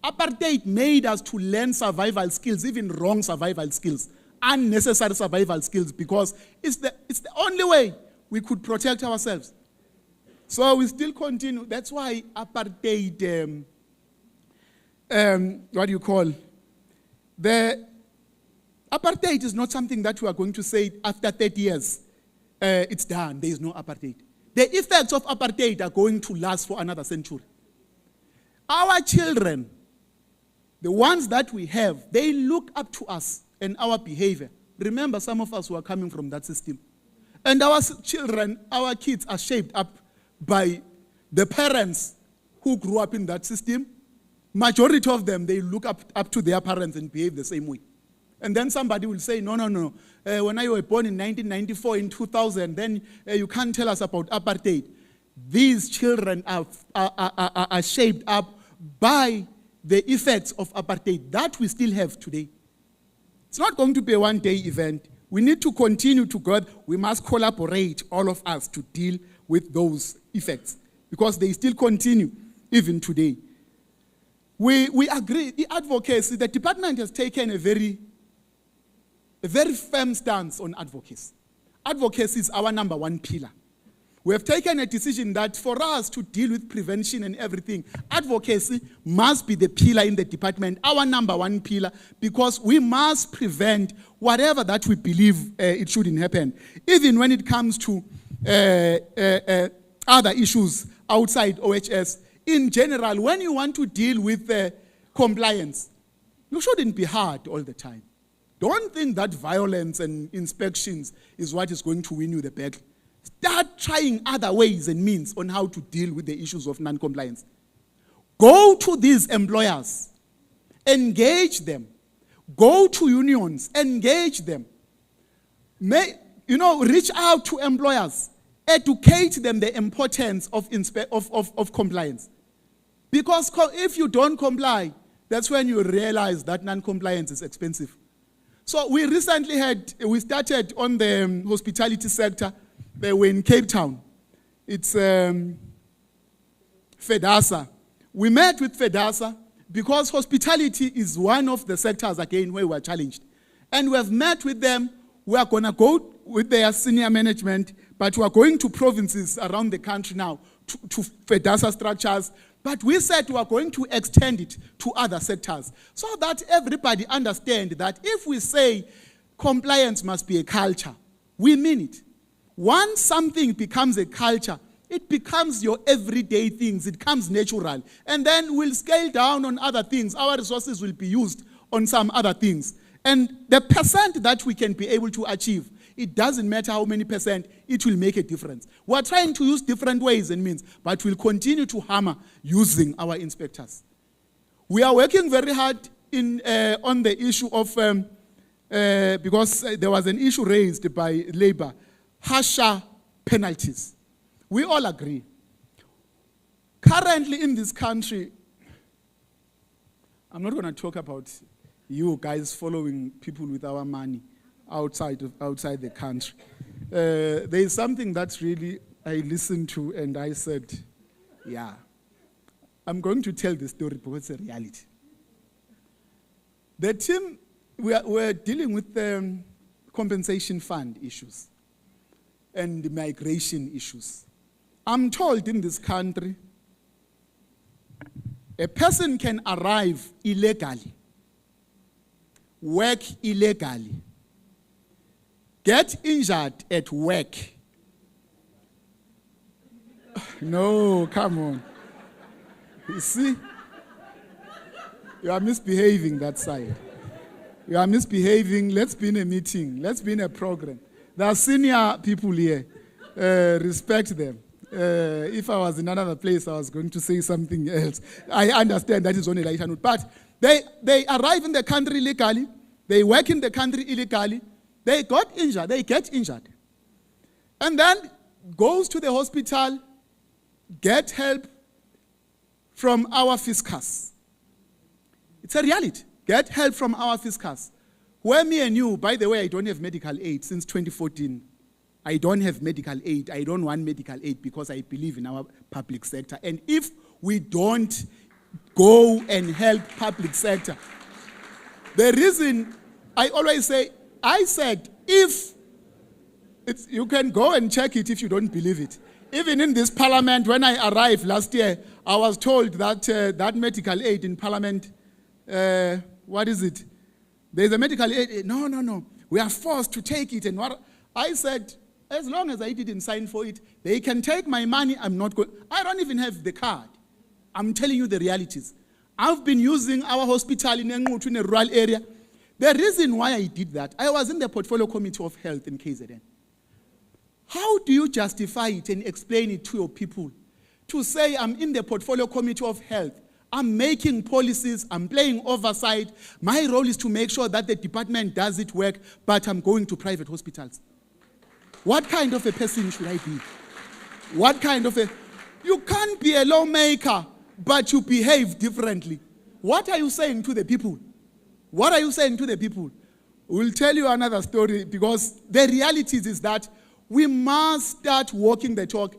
[SPEAKER 12] Apartheid made us to learn survival skills, even wrong survival skills, unnecessary survival skills, because it's the only way we could protect ourselves. So we still continue. That's why apartheid, the apartheid is not something that we are going to say after 30 years, it's done, there is no apartheid. The effects of apartheid are going to last for another century. Our children, the ones that we have, they look up to us and our behavior. Remember, some of us who are coming from that system. And our children, our kids are shaped up by the parents who grew up in that system. Majority of them, they look up to their parents and behave the same way. And then somebody will say, no. When I was born in 1994, in 2000, then you can't tell us about apartheid. These children are shaped up by the effects of apartheid that we still have today. It's not going to be a one-day event. We need to continue to go. We must collaborate, all of us, to deal with those effects because they still continue even today. We agree. The advocacy, the department has taken a very firm stance on advocacy. Advocacy is our number one pillar. We have taken a decision that for us to deal with prevention and everything, advocacy must be the pillar in the department, our number one pillar, because we must prevent whatever that we believe it shouldn't happen. Even when it comes to other issues outside OHS, in general, when you want to deal with compliance, you shouldn't be hard all the time. Don't think that violence and inspections is what is going to win you the battle. Start trying other ways and means on how to deal with the issues of non-compliance. Go to these employers, engage them. Go to unions, engage them. Reach out to employers, educate them the importance of compliance. Because if you don't comply, that's when you realize that non-compliance is expensive. So we recently started on the hospitality sector. They were in Cape Town. It's FEDASA. We met with FEDASA because hospitality is one of the sectors, again, where we are challenged. And we have met with them. We are going to go with their senior management, but we are going to provinces around the country now to FEDASA structures. But we said we are going to extend it to other sectors so that everybody understands that if we say compliance must be a culture, we mean it. Once something becomes a culture, it becomes your everyday things. It becomes natural. And then we'll scale down on other things. Our resources will be used on some other things. And the percent that we can be able to achieve, it doesn't matter how many percent, it will make a difference. We're trying to use different ways and means, but we'll continue to hammer using our inspectors. We are working very hard on the issue of, because there was an issue raised by labor, harsher penalties. We all agree. Currently in this country, I'm not going to talk about you guys following people with our money outside the country. There is something that really I listened to and I said, yeah, I'm going to tell the story because it's a reality. The team, we're dealing with the compensation fund issues and the migration issues. I'm told in this country, a person can arrive illegally, work illegally, get injured at work. No, come on. You see? You are misbehaving that side. You are misbehaving. Let's be in a meeting. Let's be in a program. There are senior people here. Respect them. If I was in another place, I was going to say something else. I understand that is only lighter note. But they arrive in the country illegally. They work in the country illegally. They got injured. They get injured. And then goes to the hospital, get help from our fiscus. It's a reality. Get help from our fiscus. Where me and you, by the way, I don't have medical aid since 2014. I don't have medical aid. I don't want medical aid because I believe in our public sector. And if we don't go and help public sector, the reason I always say, I said, you can go and check it if you don't believe it. Even in this parliament, when I arrived last year, I was told that that medical aid in parliament, what is it? There's a medical aid. No. We are forced to take it. And what I said, as long as I didn't sign for it, they can take my money. I'm not going. I don't even have the card. I'm telling you the realities. I've been using our hospital in a rural area. The reason why I did that, I was in the Portfolio Committee of Health in KZN. How do you justify it and explain it to your people? To say I'm in the Portfolio Committee of Health, I'm making policies, I'm playing oversight. My role is to make sure that the department does its work, but I'm going to private hospitals. What kind of a person should I be? What kind of a... You can't be a lawmaker, but you behave differently. What are you saying to the people? What are you saying to the people? We'll tell you another story because the reality is that we must start walking the talk.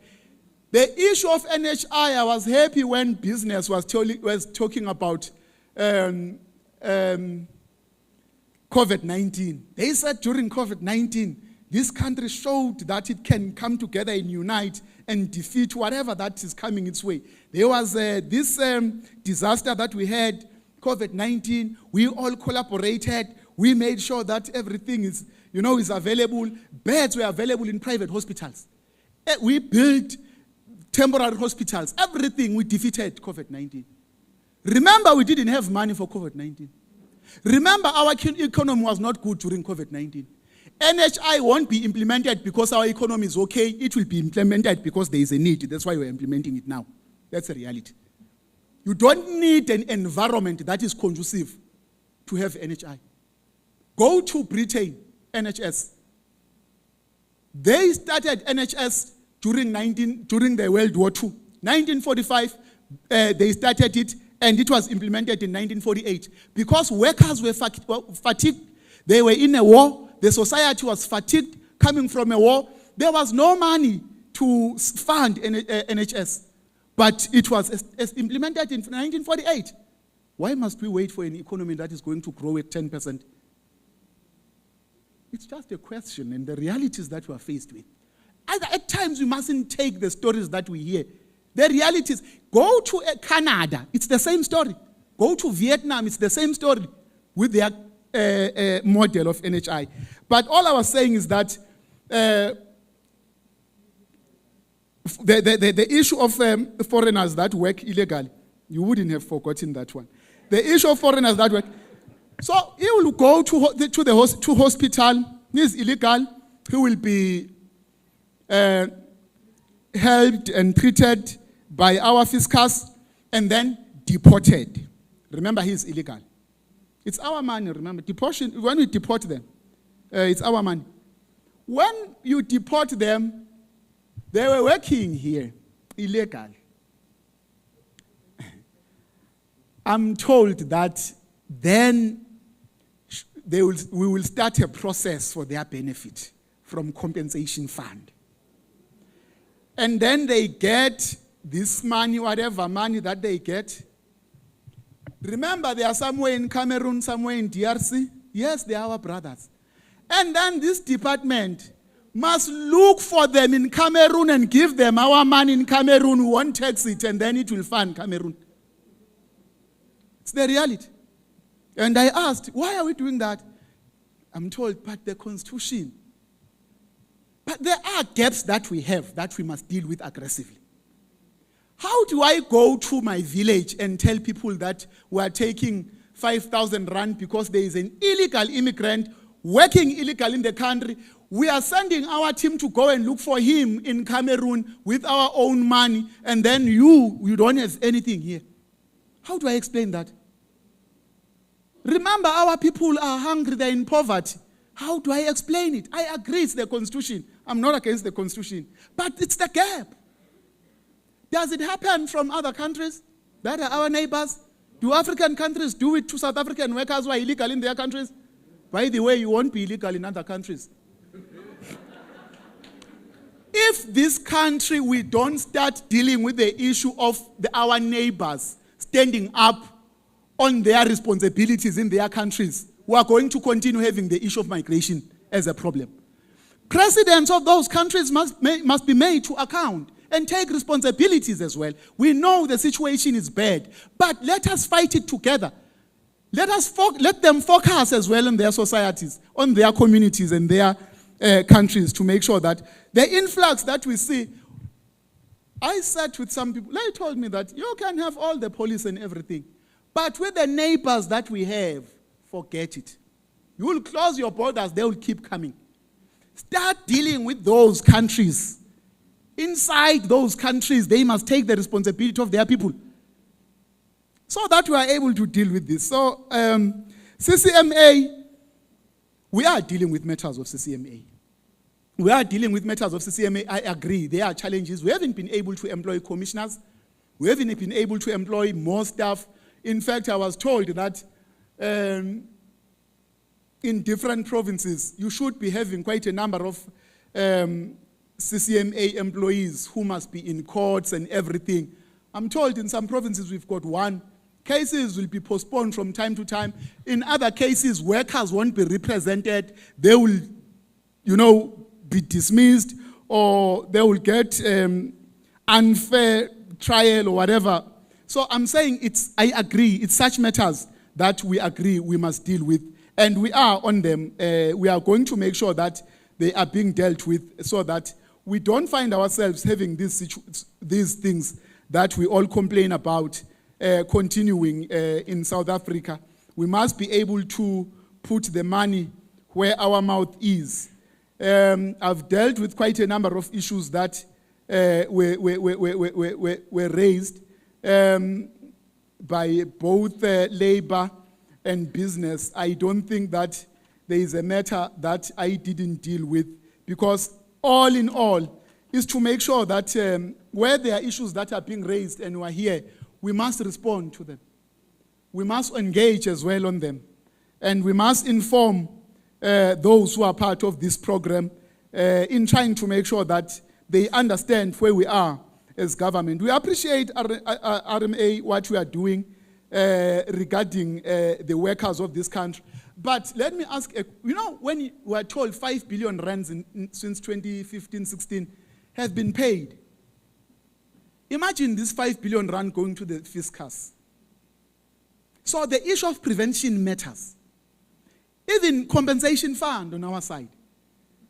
[SPEAKER 12] The issue of NHI, I was happy when business was talking about COVID-19. They said during COVID-19, this country showed that it can come together and unite and defeat whatever that is coming its way. There was this disaster that we had, COVID-19. We all collaborated. We made sure that everything is available. Beds were available in private hospitals. We built temporary hospitals. Everything, we defeated COVID-19. Remember, we didn't have money for COVID-19. Remember, our economy was not good during COVID-19. NHI won't be implemented because our economy is okay. It will be implemented because there is a need. That's why we're implementing it now. That's the reality. You don't need an environment that is conducive to have NHI. Go to Britain, NHS. They started NHS during the World War II. 1945, they started it, and it was implemented in 1948. Because workers were fatigued, they were in a war, the society was fatigued, coming from a war. There was no money to fund NHS, but it was implemented in 1948. Why must we wait for an economy that is going to grow at 10%? It's just a question, and the realities that we are faced with. At times, we mustn't take the stories that we hear. The realities. Go to Canada, it's the same story. Go to Vietnam, it's the same story with their model of NHI. But all I was saying is that the issue of foreigners that work illegally, you wouldn't have forgotten that one. The issue of foreigners that work. So he will go to hospital, he is illegal, he will be helped and treated by our fiscus and then deported. Remember, he is illegal. It's our money, remember. Deportation, when we deport them, it's our money. When you deport them, they were working here, illegal. I'm told that then we will start a process for their benefit from compensation fund. And then they get this money, whatever money that they get. Remember, they are somewhere in Cameroon, somewhere in DRC. Yes, they are our brothers. And then this department must look for them in Cameroon and give them our money in Cameroon. We won't tax it, and then it will fund Cameroon. It's the reality. And I asked, why are we doing that? I'm told, but the Constitution. But there are gaps that we have that we must deal with aggressively. How do I go to my village and tell people that we are taking 5,000 rand because there is an illegal immigrant working illegal in the country? We are sending our team to go and look for him in Cameroon with our own money, and then you don't have anything here. How do I explain that? Remember, our people are hungry, they're in poverty. How do I explain it? I agree it's the Constitution. I'm not against the Constitution. But it's the gap. Does it happen from other countries that are our neighbors? Do African countries do it to South African workers who are illegal in their countries? By the way, you won't be illegal in other countries. If this country, we don't start dealing with the issue of our neighbors standing up on their responsibilities in their countries, we are going to continue having the issue of migration as a problem. Presidents of those countries must be made to account and take responsibilities as well. We know the situation is bad, but let us fight it together. Let them focus as well on their societies, on their communities and their countries to make sure that the influx that we see. I sat with some people, they told me that you can have all the police and everything, but with the neighbors that we have, forget it. You will close your borders, they will keep coming. Start dealing with those countries. Inside those countries, they must take the responsibility of their people so that we are able to deal with this. So, CCMA, we are dealing with matters of CCMA. We are dealing with matters of CCMA. I agree, there are challenges. We haven't been able to employ commissioners. We haven't been able to employ more staff. In fact, I was told that in different provinces, you should be having quite a number of CCMA employees who must be in courts and everything. I'm told in some provinces we've got one. Cases will be postponed from time to time. In other cases, workers won't be represented. They will, be dismissed, or they will get unfair trial or whatever. So I'm saying I agree, it's such matters that we agree we must deal with. And we are on them. We are going to make sure that they are being dealt with so that we don't find ourselves having these things that we all complain about continuing in South Africa. We must be able to put the money where our mouth is. I've dealt with quite a number of issues that were raised by both labor and business. I don't think that there is a matter that I didn't deal with, because all in all is to make sure that where there are issues that are being raised and we are here, we must respond to them. We must engage as well on them. And we must inform those who are part of this program in trying to make sure that they understand where we are as government. We appreciate RMA, what we are doing regarding the workers of this country. But let me ask, when we were told 5 billion rands since 2015-16 have been paid, imagine this 5 billion rand going to the fiscus. So the issue of prevention matters. Even compensation fund on our side.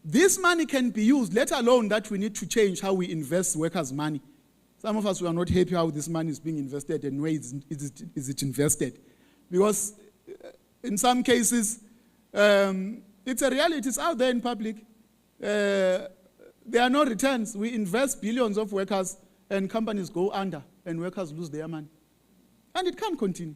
[SPEAKER 12] This money can be used, let alone that we need to change how we invest workers' money. Some of us are not happy how this money is being invested and where is it invested. Because in some cases, it's a reality, it's out there in public. There are no returns. We invest billions of workers and companies go under and workers lose their money. And it can't continue.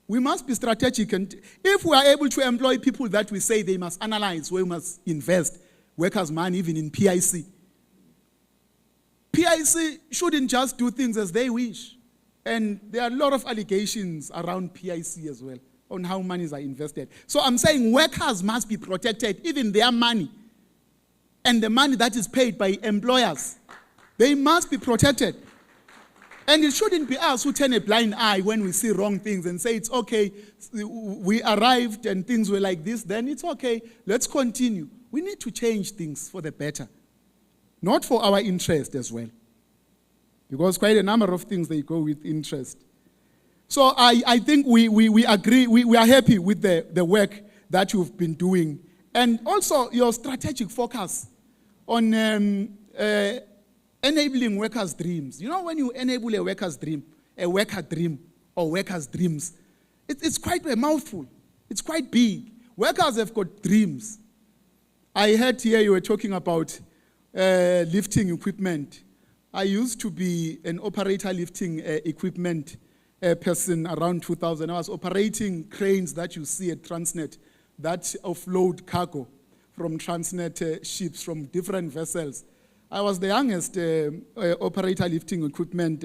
[SPEAKER 12] We must be strategic, and if we are able to employ people that we say they must analyze where we must invest workers' money, even in PIC. PIC shouldn't just do things as they wish. And there are a lot of allegations around PIC as well on how monies are invested. So I'm saying workers must be protected, even their money and the money that is paid by employers. They must be protected. And it shouldn't be us who turn a blind eye when we see wrong things and say, it's okay, we arrived and things were like this, then it's okay, let's continue. We need to change things for the better. Not for our interest as well. Because quite a number of things, they go with interest. So I think we agree, we are happy with the work that you've been doing. And also your strategic focus on enabling workers' dreams. You know, when you enable a worker's dream, a worker dream, or workers' dreams, it's quite a mouthful. It's quite big. Workers have got dreams. I heard here you were talking about lifting equipment. I used to be an operator lifting equipment person around 2000. I was operating cranes that you see at Transnet that offload cargo from Transnet ships, from different vessels. I was the youngest operator lifting equipment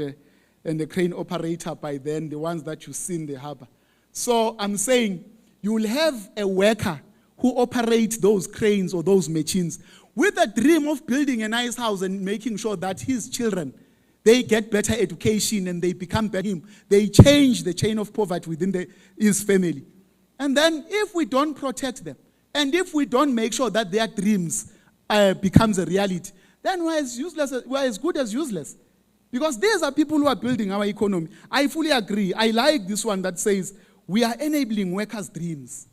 [SPEAKER 12] and the crane operator by then, the ones that you see in the harbor. So I'm saying you will have a worker who operates those cranes or those machines with a dream of building a nice house and making sure that his children, they get better education and they become better. They change the chain of poverty within his family. And then if we don't protect them, and if we don't make sure that their dreams becomes a reality, then we're as good as useless. Because these are people who are building our economy. I fully agree. I like this one that says, we are enabling workers' dreams.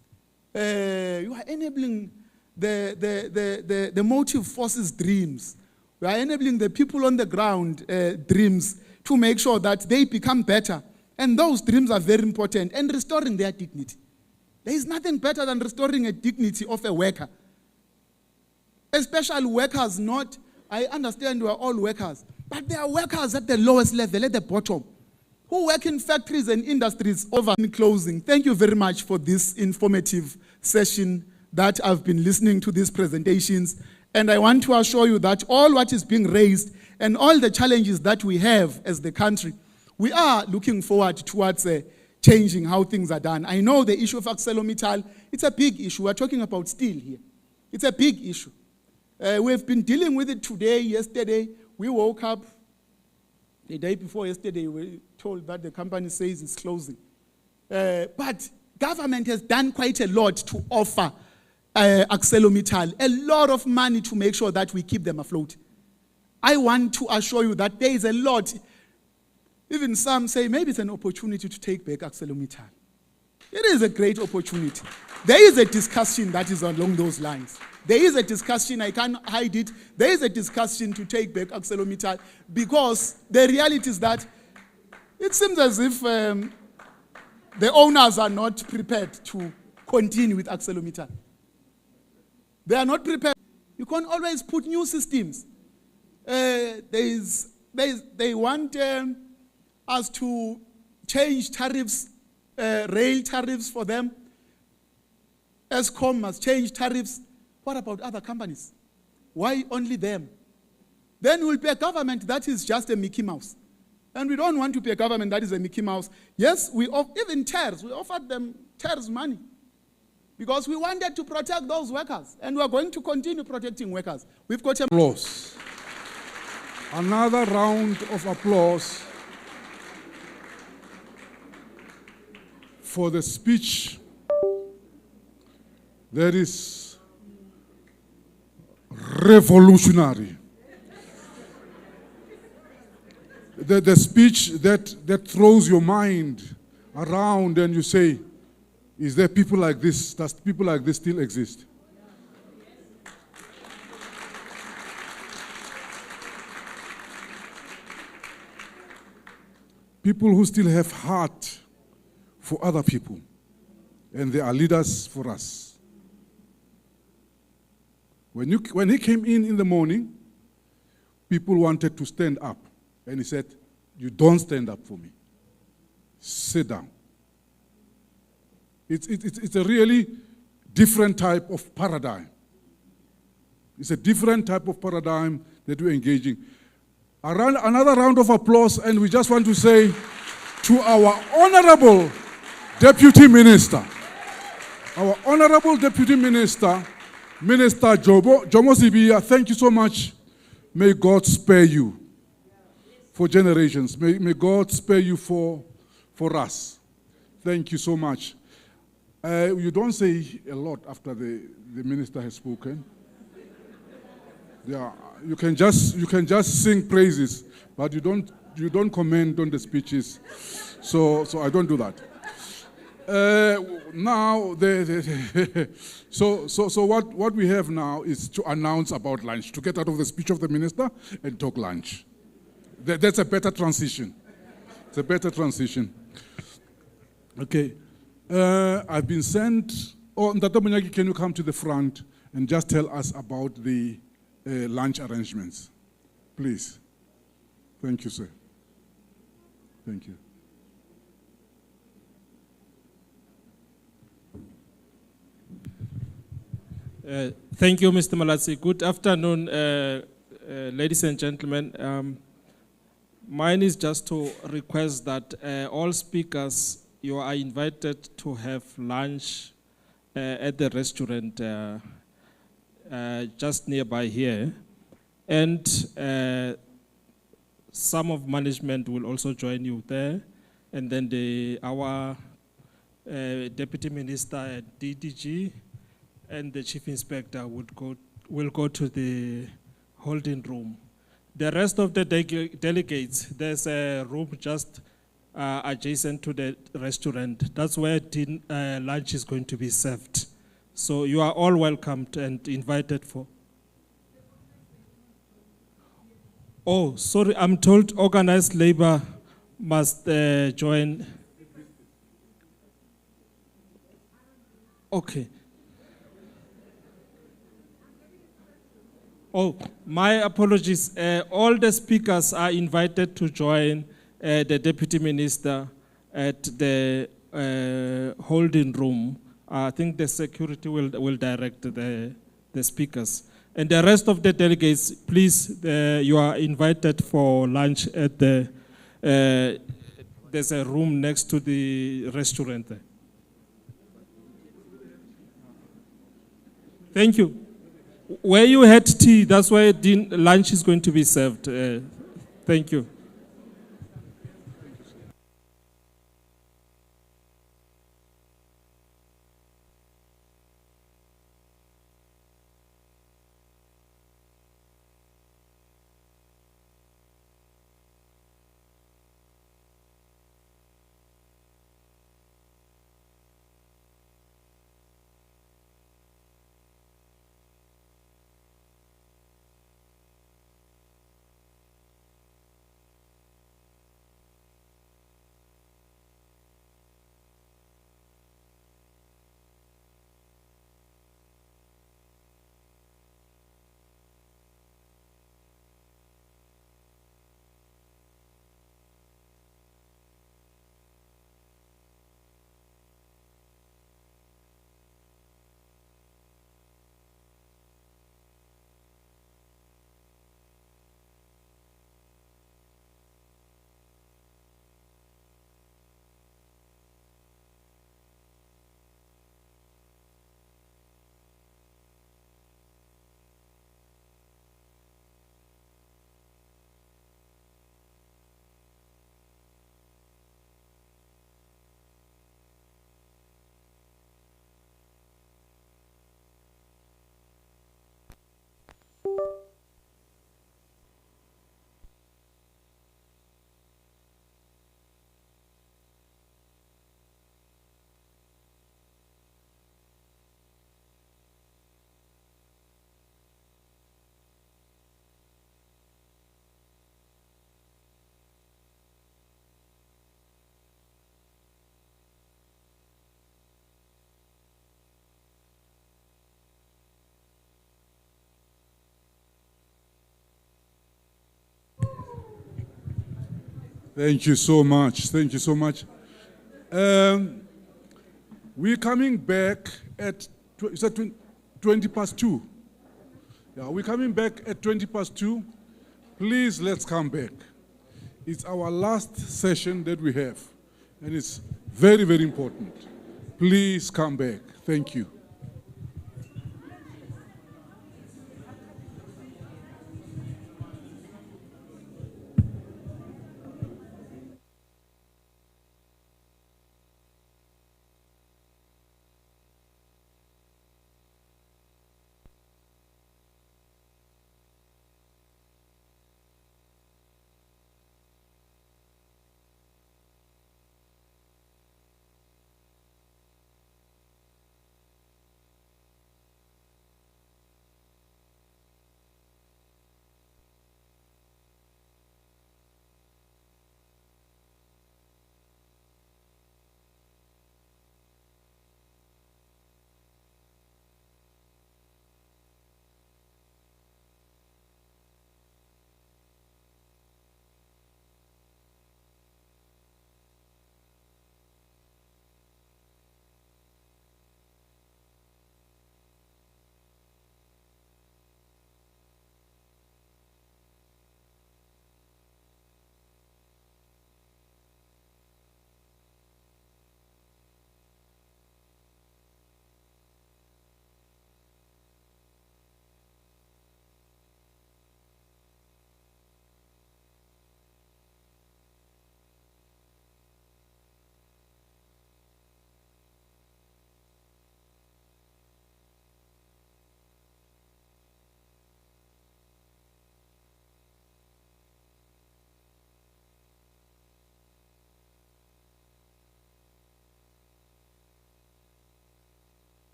[SPEAKER 12] You are enabling the motive forces dreams. We are enabling the people on the ground dreams to make sure that they become better. And those dreams are very important, and restoring their dignity. There is nothing better than restoring a dignity of a worker. Especially workers not, I understand we are all workers, but there are workers at the lowest level, at the bottom, who work in factories and industries. Over in closing, thank you very much for this informative session that I've been listening to these presentations. And I want to assure you that all what is being raised and all the challenges that we have as the country, we are looking forward towards changing how things are done. I know the issue of ArcelorMittal, it's a big issue. We're talking about steel here. It's a big issue. We've been dealing with it today, yesterday. We woke up the day before yesterday, we were told that the company says it's closing. But government has done quite a lot to offer ArcelorMittal a lot of money to make sure that we keep them afloat. I want to assure you that there is a lot. Even some say maybe it's an opportunity to take back ArcelorMittal. It is a great opportunity. There is a discussion that is along those lines. There is a discussion, I can't hide it. There is a discussion to take back ArcelorMittal because the reality is that it seems as if the owners are not prepared to continue with ArcelorMittal. They are not prepared. You can't always put new systems. They want us to change tariffs, rail tariffs for them. ESCOM must change tariffs. What about other companies? Why only them? Then we'll be a government that is just a Mickey Mouse. And we don't want to be a government that is a Mickey Mouse. Yes, even TERS, we offered them TERS money because we wanted to protect those workers, and we are going to continue protecting workers. We've got
[SPEAKER 1] applause. Another round of applause for the speech that is revolutionary. The speech that throws your mind around and you say, is there people like this? Does people like this still exist? People who still have heart for other people, and they are leaders for us. When he came in the morning, people wanted to stand up. And he said, you don't stand up for me. Sit down. It's a really different type of paradigm. It's a different type of paradigm that we're engaging. Another round of applause, and we just want to say to our honorable Deputy Minister, Minister Jomo Sibiya, thank you so much. May God spare you for generations. May God spare you for us. Thank you so much. You don't say a lot after the minister has spoken. Yeah, you can just sing praises, but you don't comment on the speeches. So I don't do that. Now, so what we have now is to announce about lunch, to get out of the speech of the minister and talk lunch. That's a better transition. It's a better transition. Okay. I've been sent. Oh, Ndata Munyaki, can you come to the front and just tell us about the lunch arrangements? Please. Thank you, sir. Thank you.
[SPEAKER 13] Thank you, Mr. Malatsi. Good afternoon, ladies and gentlemen. Mine is just to request that all speakers, you are invited to have lunch at the restaurant just nearby here. And some of management will also join you there. And then our Deputy Minister at DDG and the Chief Inspector will go to the holding room. The rest of the delegates, there's a room just adjacent to the restaurant. That's where lunch is going to be served. So you are all welcomed and invited for. Oh, sorry, I'm told organized labor must join. Okay. Oh, my apologies. All the speakers are invited to join the Deputy Minister at the holding room. I think the security will direct the speakers. And the rest of the delegates, please, you are invited for lunch at the, there's a room next to the restaurant there. Thank you. Where you had tea, that's where lunch is going to be served. Thank you.
[SPEAKER 1] Thank you so much. Thank you so much. We're coming back at, is that 20 past 2? Yeah, we're coming back at 20 past 2. Please, let's come back. It's our last session that we have, and it's very, very important. Please come back. Thank you.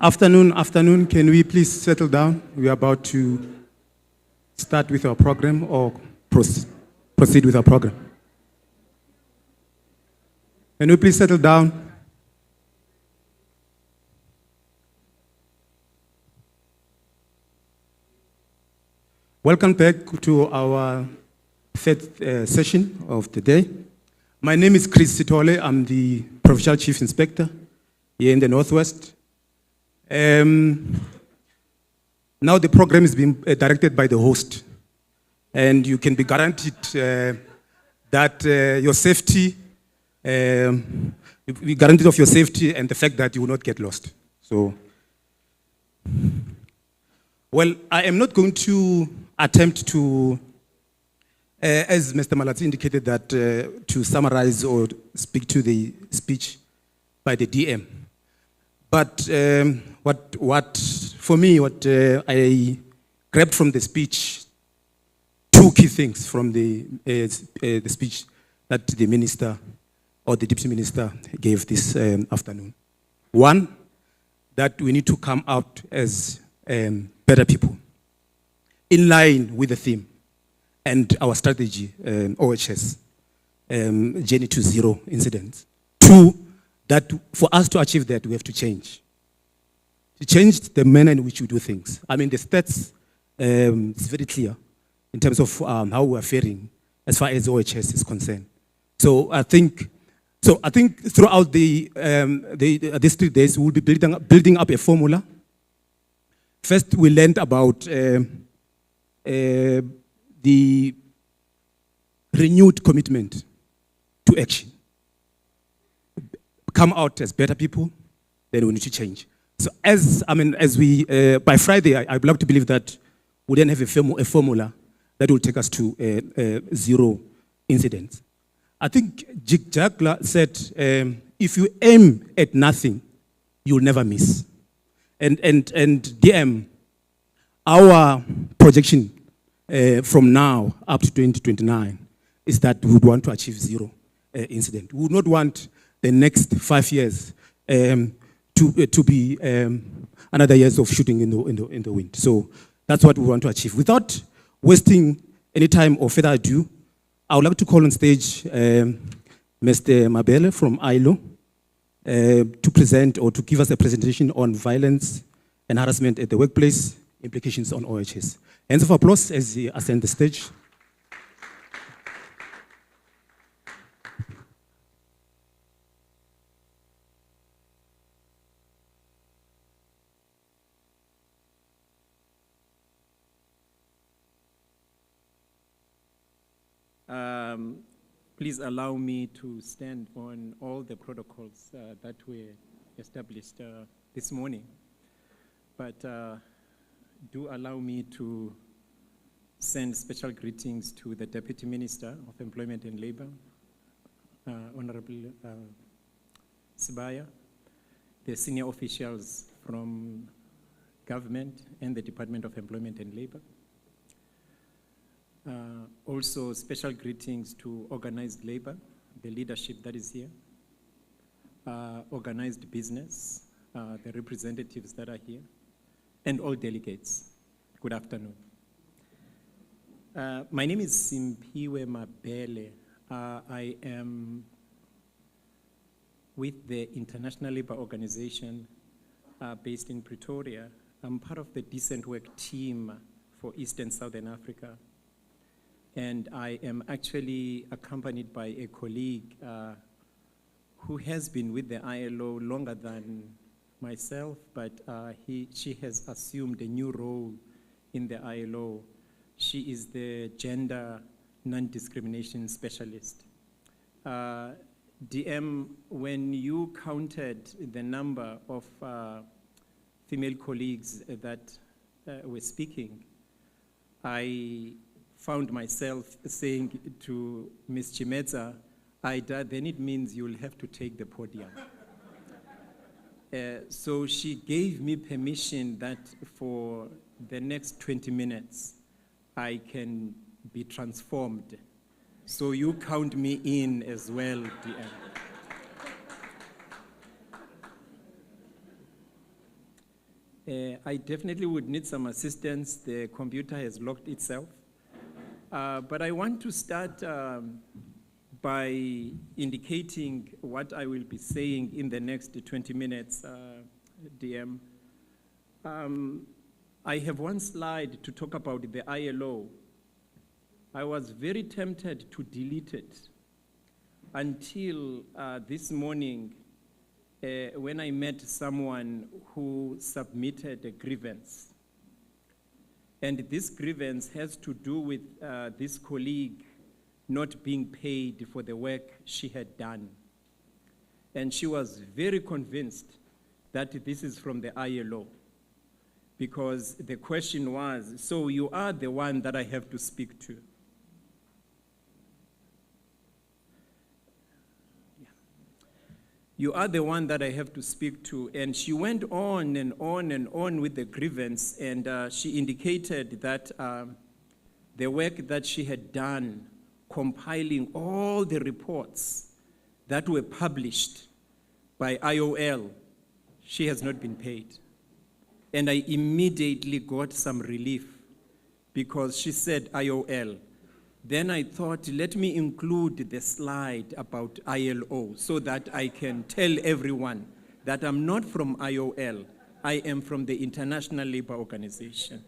[SPEAKER 14] Afternoon, can we please settle down? We are about to start with our program or proceed with our program. Can we please settle down? Welcome back to our third session of the day. My name is Chris Sitole. I'm the Provincial Chief Inspector here in the Northwest. Now the program is being directed by the host, and you can be guaranteed that your safety, be guaranteed of your safety and the fact that you will not get lost. So, well, I am not going to attempt to, as Mr. Malatsi indicated, that to summarize or speak to the speech by the DM. But what I grabbed from the speech, two key things from the speech that the minister or the deputy minister gave this afternoon. One, that we need to come out as better people, in line with the theme and our strategy, OHS, Journey to Zero Incidents. Two, that for us to achieve that, we have to change. To change the manner in which we do things. I mean, the stats is very clear in terms of how we are faring as far as OHS is concerned. So I think throughout these 3 days, we will be building up a formula. First, we learned about the renewed commitment to action. Come out as better people, then we need to change. So by Friday, I'd love to believe that we then have a formula that will take us to zero incidents. I think Jig Jagla said, if you aim at nothing, you'll never miss. And DM, our projection from now up to 2029 is that we would want to achieve zero incident. We would not want the next 5 years to be another years of shooting in the wind. So that's what we want to achieve. Without wasting any time or further ado, I would like to call on stage Mr. Mabele from ILO to present or to give us a presentation on violence and harassment at the workplace, implications on OHS. Hands of applause as he ascends the stage.
[SPEAKER 15] Please allow me to stand on all the protocols that were established this morning. But do allow me to send special greetings to the Deputy Minister of Employment and Labor, Honorable Sibaya, the senior officials from government and the Department of Employment and Labor. Also, special greetings to organized labor, the leadership that is here, organized business, the representatives that are here, and all delegates. Good afternoon. My name is Simpiwe Mabele. I am with the International Labour Organization based in Pretoria. I'm part of the Decent Work team for East and Southern Africa. And I am actually accompanied by a colleague who has been with the ILO longer than myself, but she has assumed a new role in the ILO. She is the gender non-discrimination specialist. DM, when you counted the number of female colleagues that were speaking, I found myself saying to Ms. Chimeza, then it means you'll have to take the podium. So she gave me permission that for the next 20 minutes, I can be transformed. So you count me in as well, DM. I definitely would need some assistance. The computer has locked itself. But I want to start by indicating what I will be saying in the next 20 minutes, DM. I have one slide to talk about the ILO. I was very tempted to delete it until this morning when I met someone who submitted a grievance. And this grievance has to do with this colleague not being paid for the work she had done. And she was very convinced that this is from the ILO, because the question was, so you are the one that I have to speak to. You are the one that I have to speak to. And she went on and on and on with the grievance, and she indicated that the work that she had done compiling all the reports that were published by IOL, she has not been paid. And I immediately got some relief because she said IOL. Then I thought, let me include the slide about ILO so that I can tell everyone that I'm not from IOL. I am from the International Labour Organization.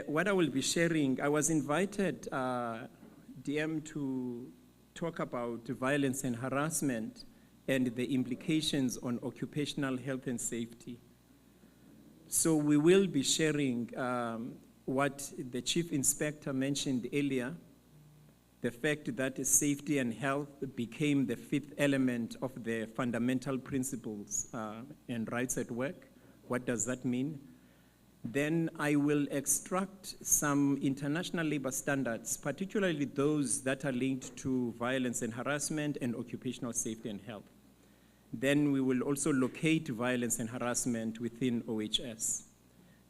[SPEAKER 15] What I will be sharing, I was invited, DM, to talk about violence and harassment and the implications on occupational health and safety. So we will be sharing what the Chief Inspector mentioned earlier, the fact that safety and health became the fifth element of the fundamental principles and rights at work. What does that mean? Then I will extract some international labor standards, particularly those that are linked to violence and harassment and occupational safety and health. Then we will also locate violence and harassment within OHS.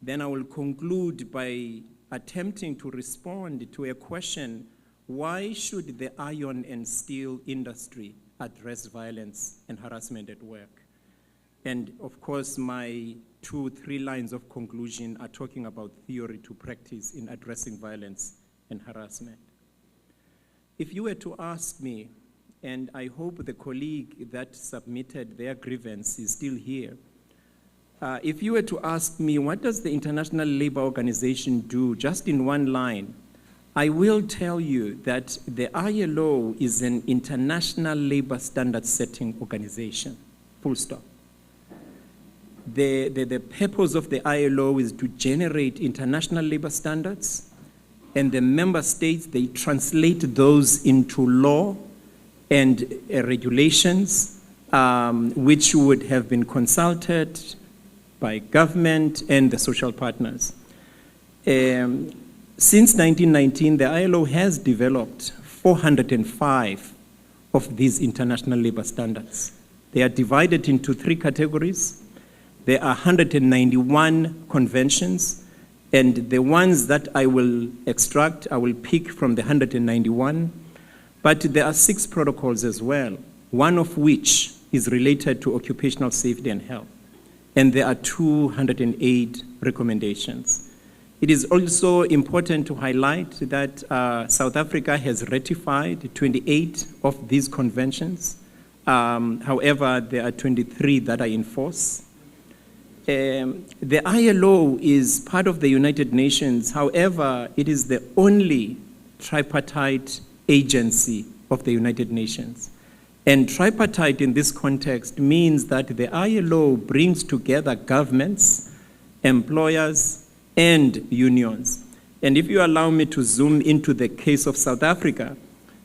[SPEAKER 15] Then I will conclude by attempting to respond to a question: why should the iron and steel industry address violence and harassment at work? And of course, my 2-3 lines of conclusion are talking about theory to practice in addressing violence and harassment. If you were to ask me, and I hope the colleague that submitted their grievance is still here, if you were to ask me, what does the International Labour Organization do, just in one line, I will tell you that the ILO is an international labor standard setting organization, full stop. The purpose of the ILO is to generate international labor standards, and the member states, they translate those into law and regulations, which would have been consulted by government and the social partners. Since 1919, the ILO has developed 405 of these international labor standards. They are divided into 3 categories. There are 191 conventions, and the ones that I will extract, I will pick from the 191. But there are 6 protocols as well, one of which is related to occupational safety and health. And there are 208 recommendations. It is also important to highlight that South Africa has ratified 28 of these conventions. However, there are 23 that are in force. The ILO is part of the United Nations. However, it is the only tripartite agency of the United Nations. And tripartite in this context means that the ILO brings together governments, employers, and unions. And if you allow me to zoom into the case of South Africa,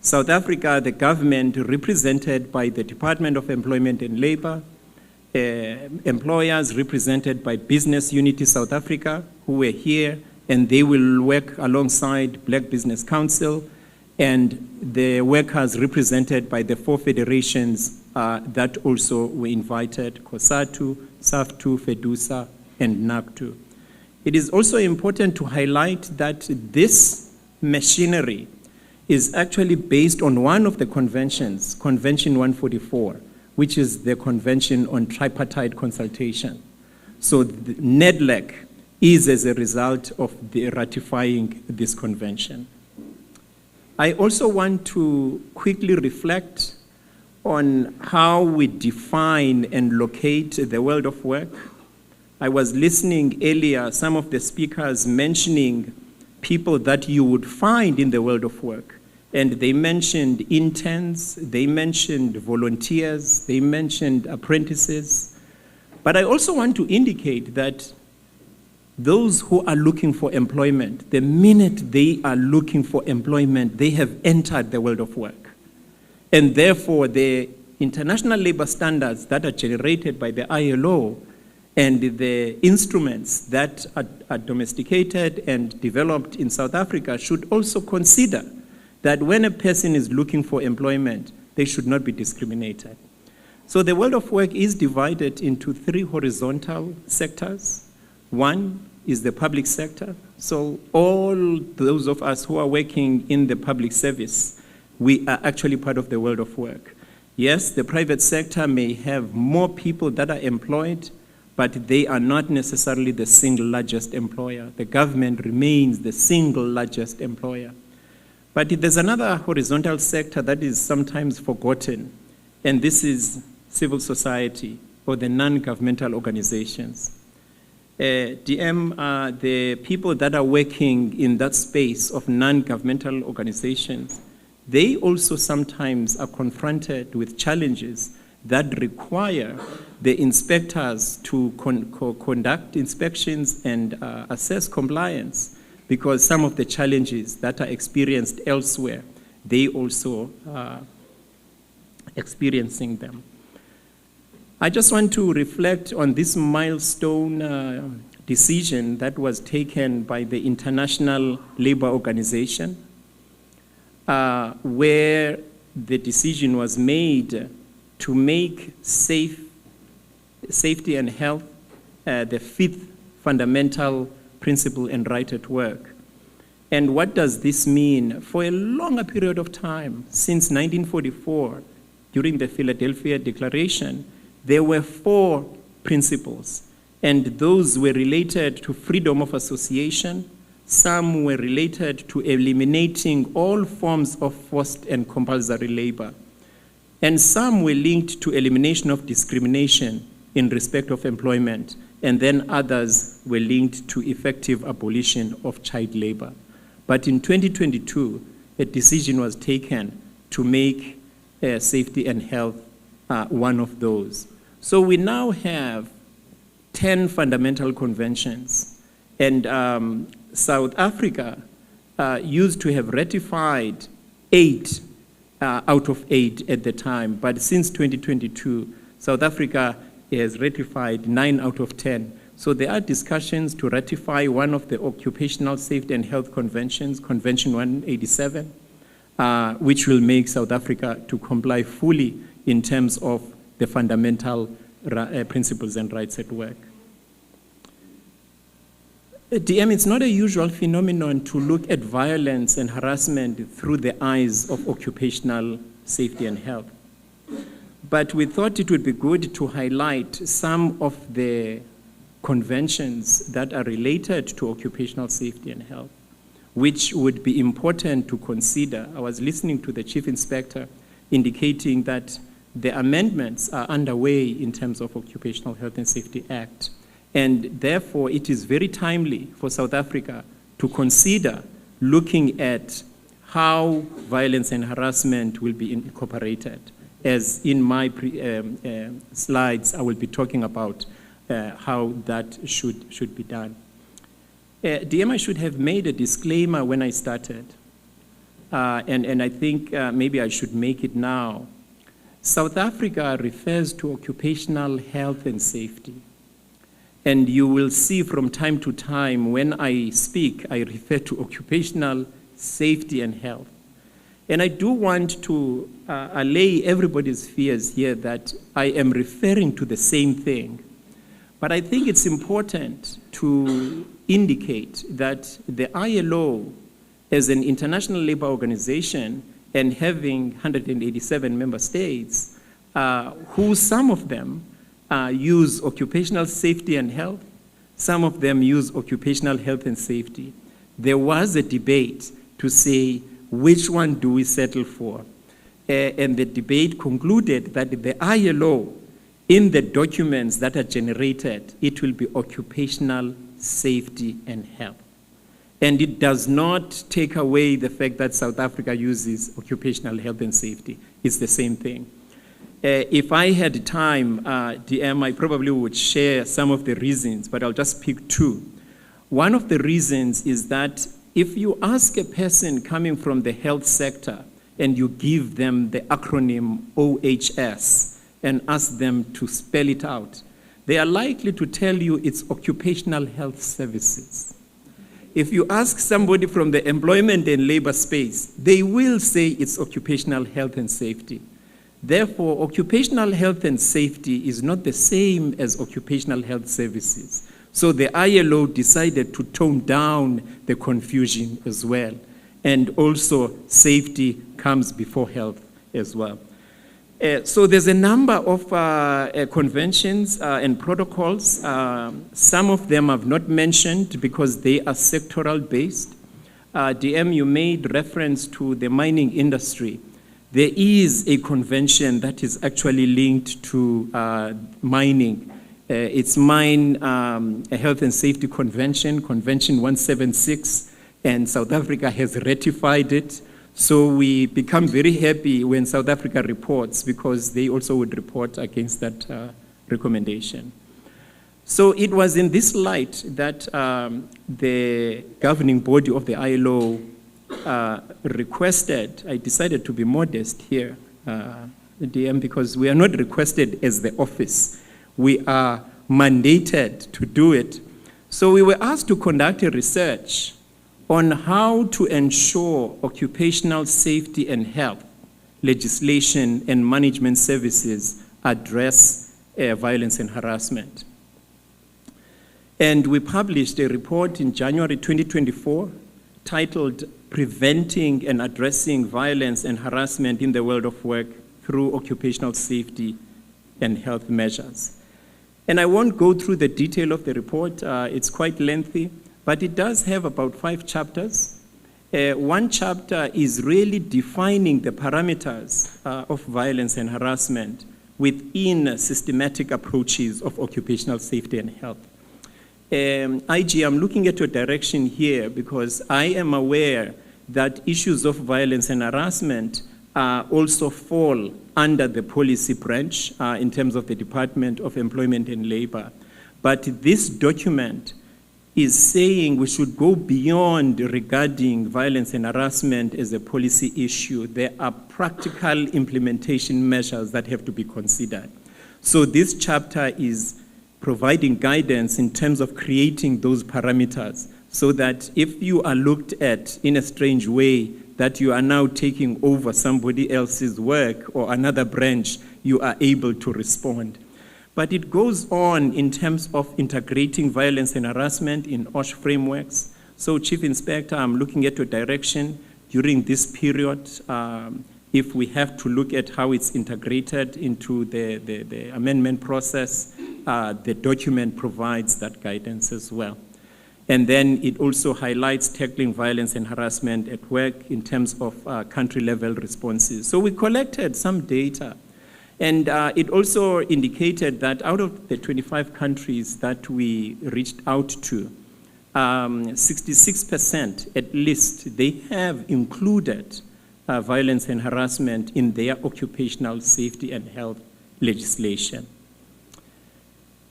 [SPEAKER 15] the government represented by the Department of Employment and Labor, employers represented by Business Unity South Africa, who were here, and they will work alongside Black Business Council, and the workers represented by the 4 federations that also were invited, COSATU, SAFTU, FEDUSA, and NACTU. It is also important to highlight that this machinery is actually based on one of the conventions, Convention 144, which is the Convention on Tripartite Consultation. So the NEDLAC is as a result of the ratifying this convention. I also want to quickly reflect on how we define and locate the world of work. I was listening earlier, some of the speakers mentioning people that you would find in the world of work. And they mentioned interns, they mentioned volunteers, they mentioned apprentices. But I also want to indicate that those who are looking for employment, the minute they are looking for employment, they have entered the world of work. And therefore, the international labor standards that are generated by the ILO and the instruments that are domesticated and developed in South Africa should also consider that when a person is looking for employment, they should not be discriminated. So the world of work is divided into 3 horizontal sectors. One is the public sector. So all those of us who are working in the public service, we are actually part of the world of work. Yes, the private sector may have more people that are employed, but they are not necessarily the single largest employer. The government remains the single largest employer. But there's another horizontal sector that is sometimes forgotten, and this is civil society or the non-governmental organizations. The people that are working in that space of non-governmental organizations, they also sometimes are confronted with challenges that require the inspectors to conduct inspections and assess compliance, because some of the challenges that are experienced elsewhere, they also are experiencing them. I just want to reflect on this milestone decision that was taken by the International Labor Organization, where the decision was made to make safety and health the 5th fundamental principle and right at work. And what does this mean? For a longer period of time, since 1944, during the Philadelphia Declaration, there were 4 principles, and those were related to freedom of association. Some were related to eliminating all forms of forced and compulsory labor. And some were linked to elimination of discrimination in respect of employment. And then others were linked to effective abolition of child labor. But in 2022, a decision was taken to make safety and health one of those. So we now have 10 fundamental conventions. And South Africa used to have ratified 8 out of 8 at the time. But since 2022, South Africa has ratified 9 out of 10. So there are discussions to ratify one of the Occupational Safety and Health Conventions, Convention 187, which will make South Africa to comply fully in terms of the fundamental principles and rights at work. DM, it's not a usual phenomenon to look at violence and harassment through the eyes of occupational safety and health. But we thought it would be good to highlight some of the conventions that are related to occupational safety and health, which would be important to consider. I was listening to the Chief Inspector indicating that the amendments are underway in terms of Occupational Health and Safety Act. And therefore, it is very timely for South Africa to consider looking at how violence and harassment will be incorporated. As in my slides, I will be talking about how that should be done. DM, I should have made a disclaimer when I started, and I think maybe I should make it now. South Africa refers to occupational health and safety. And you will see from time to time when I speak, I refer to occupational safety and health. And I do want to allay everybody's fears here that I am referring to the same thing. But I think it's important to indicate that the ILO, as an international labor organization and having 187 member states, who some of them use occupational safety and health, some of them use occupational health and safety. There was a debate to say, which one do we settle for? And the debate concluded that the ILO, in the documents that are generated, it will be occupational safety and health. And it does not take away the fact that South Africa uses occupational health and safety. It's the same thing. If I had time, DM, I probably would share some of the reasons, but I'll just pick two. One of the reasons is that if you ask a person coming from the health sector and you give them the acronym OHS and ask them to spell it out, they are likely to tell you it's occupational health services. If you ask somebody from the employment and labor space, they will say it's occupational health and safety. Therefore, occupational health and safety is not the same as occupational health services. So the ILO decided to tone down the confusion as well. And also, safety comes before health as well. So there's a number of conventions and protocols. Some of them I've not mentioned because they are sectoral based. DM, you made reference to the mining industry. There is a convention that is actually linked to mining. It's Mine Health and Safety Convention, Convention 176, and South Africa has ratified it. So we become very happy when South Africa reports because they also would report against that recommendation. So it was in this light that the governing body of the ILO requested, I decided to be modest here, DM, because we are not requested as the office. We are mandated to do it. So we were asked to conduct a research on how to ensure occupational safety and health legislation and management services address violence and harassment. And we published a report in January 2024 titled Preventing and Addressing Violence and Harassment in the World of Work Through Occupational Safety and Health Measures. And I won't go through the detail of the report, it's quite lengthy, but it does have about 5 chapters. One chapter is really defining the parameters of violence and harassment within systematic approaches of occupational safety and health. IG, I'm looking at your direction here because I am aware that issues of violence and harassment also fall under the policy branch in terms of the Department of Employment and Labor. But this document is saying we should go beyond regarding violence and harassment as a policy issue. There are practical implementation measures that have to be considered. So this chapter is providing guidance in terms of creating those parameters so that if you are looked at in a strange way, that you are now taking over somebody else's work or another branch, you are able to respond. But it goes on in terms of integrating violence and harassment in OSH frameworks. So Chief Inspector, I'm looking at your direction during this period. If we have to look at how it's integrated into the amendment process, the document provides that guidance as well. And then it also highlights tackling violence and harassment at work in terms of country-level responses. So we collected some data, and it also indicated that out of the 25 countries that we reached out to, 66% at least, they have included violence and harassment in their occupational safety and health legislation.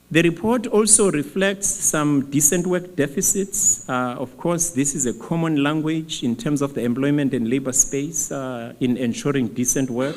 [SPEAKER 15] The report also reflects some decent work deficits. Of course, this is a common language in terms of the employment and labor space in ensuring decent work.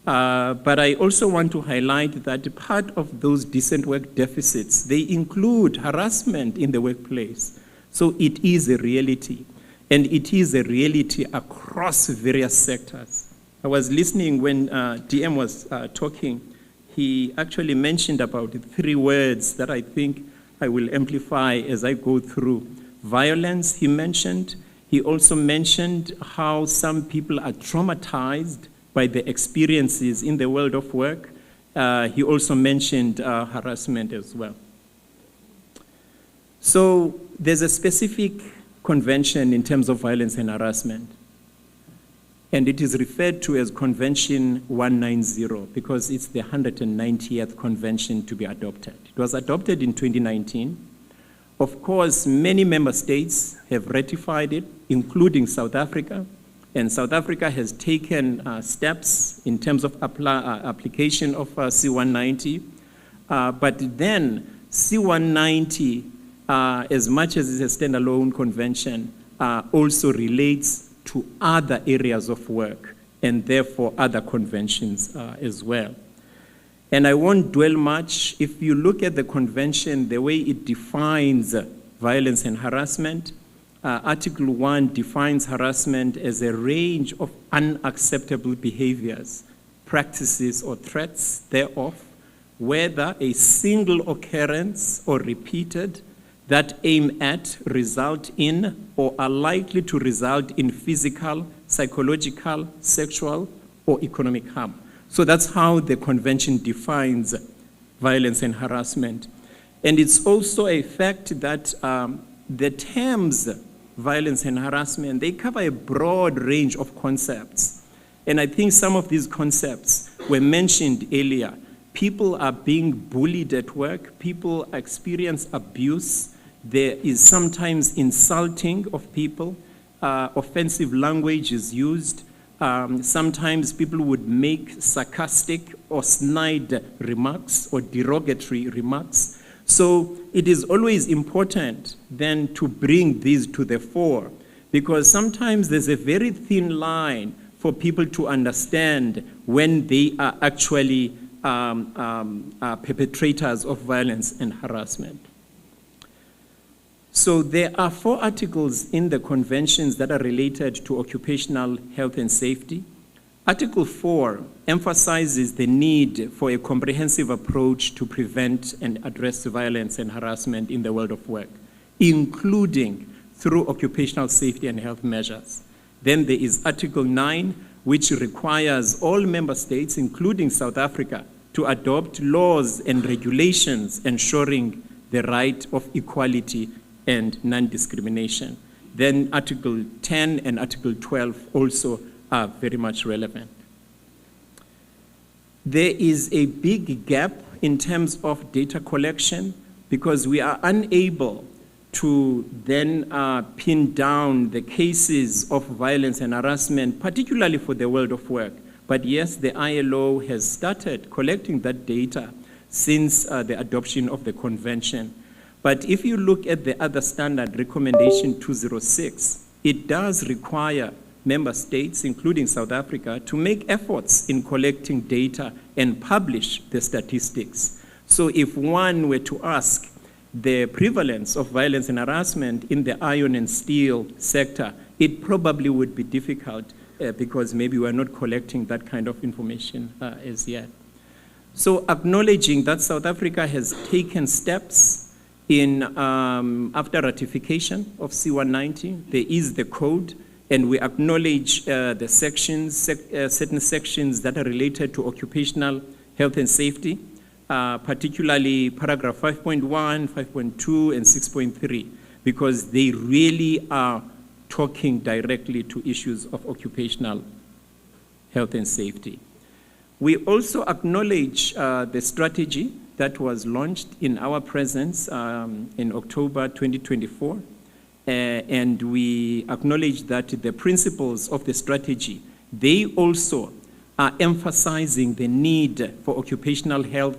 [SPEAKER 15] But I also want to highlight that part of those decent work deficits, they include harassment in the workplace. So it is a reality, and it is a reality across various sectors. I was listening when DM was talking. He actually mentioned about 3 words that I think I will amplify as I go through. Violence, he mentioned. He also mentioned how some people are traumatized by the experiences in the world of work. He also mentioned harassment as well. So there's a specific convention in terms of violence and harassment, and it is referred to as Convention 190 because it's the 190th convention to be adopted. It was adopted in 2019. Of course, many member states have ratified it, including South Africa, and South Africa has taken steps in terms of application of C190, but then C190, as much as it's a standalone convention, also relates to other areas of work and therefore other conventions as well. And I won't dwell much. If you look at the convention, the way it defines violence and harassment, Article 1 defines harassment as a range of unacceptable behaviors, practices, or threats thereof, whether a single occurrence or repeated, that aim at, result in, or are likely to result in physical, psychological, sexual, or economic harm. So that's how the convention defines violence and harassment. And it's also a fact that the terms violence and harassment, they cover a broad range of concepts. And I think some of these concepts were mentioned earlier. People are being bullied at work. People experience abuse. There is sometimes insulting of people. Offensive language is used. Sometimes people would make sarcastic or snide remarks or derogatory remarks. So it is always important then to bring these to the fore, because sometimes there's a very thin line for people to understand when they are actually perpetrators of violence and harassment. So there are 4 articles in the conventions that are related to occupational health and safety. Article 4 emphasizes the need for a comprehensive approach to prevent and address violence and harassment in the world of work, including through occupational safety and health measures. Then there is Article 9, which requires all member states, including South Africa, to adopt laws and regulations ensuring the right of equality and non-discrimination. Then Article 10 and Article 12 also are very much relevant. There is a big gap in terms of data collection because we are unable to then pin down the cases of violence and harassment, particularly for the world of work. But yes, the ILO has started collecting that data since the adoption of the convention. But if you look at the other standard, Recommendation 206, it does require member states, including South Africa, to make efforts in collecting data and publish the statistics. So if one were to ask the prevalence of violence and harassment in the iron and steel sector, it probably would be difficult because maybe we're not collecting that kind of information as yet. So acknowledging that South Africa has taken steps in after ratification of C190, there is the code, and we acknowledge the sections, certain sections that are related to occupational health and safety, particularly paragraph 5.1, 5.2, and 6.3, because they really are talking directly to issues of occupational health and safety. We also acknowledge the strategy that was launched in our presence in October 2024. And we acknowledge that the principles of the strategy, they also are emphasizing the need for occupational health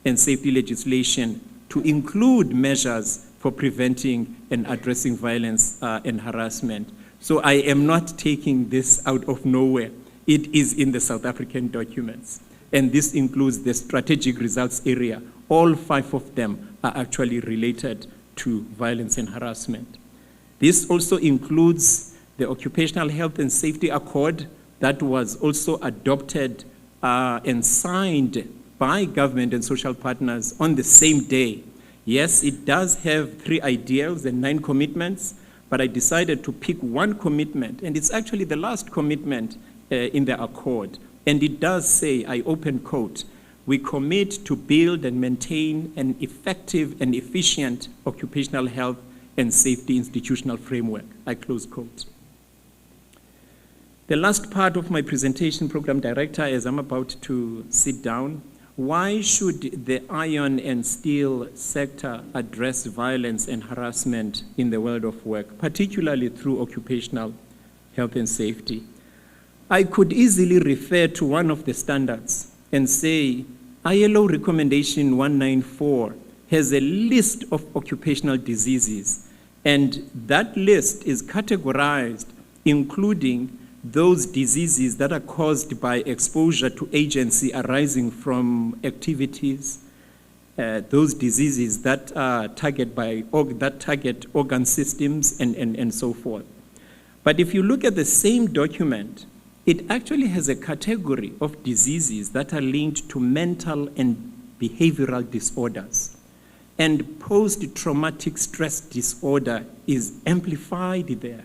[SPEAKER 15] and safety legislation to include measures for preventing and addressing violence and harassment. So I am not taking this out of nowhere. It is in the South African documents. And this includes the strategic results area. All 5 of them are actually related to violence and harassment. This also includes the Occupational Health and Safety Accord that was also adopted and signed by government and social partners on the same day. Yes, it does have 3 ideals and 9 commitments, but I decided to pick one commitment, and it's actually the last commitment in the accord, And it does say, I open quote, "We commit to build and maintain an effective and efficient occupational health and safety institutional framework," I close quote. The last part of my presentation, Program Director, as I'm about to sit down, why should the iron and steel sector address violence and harassment in the world of work, particularly through occupational health and safety? I could easily refer to one of the standards and say, ILO recommendation 194 has a list of occupational diseases, and that list is categorized including those diseases that are caused by exposure to agency arising from activities, those diseases that target organ systems and so forth. But if you look at the same document, it actually has a category of diseases that are linked to mental and behavioral disorders. And post-traumatic stress disorder is amplified there,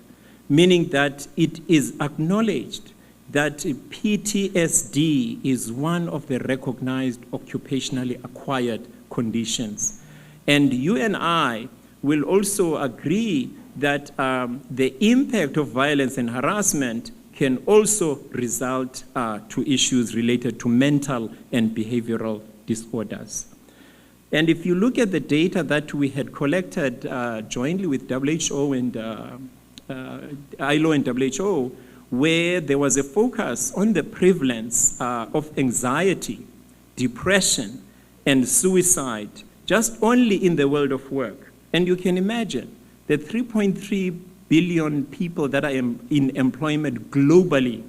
[SPEAKER 15] meaning that it is acknowledged that PTSD is one of the recognized occupationally acquired conditions. And you and I will also agree that the impact of violence and harassment can also result to issues related to mental and behavioral disorders. And if you look at the data that we had collected jointly with WHO and ILO and WHO, where there was a focus on the prevalence of anxiety, depression, and suicide, just only in the world of work. And you can imagine the 3.3 billion people that are in employment globally.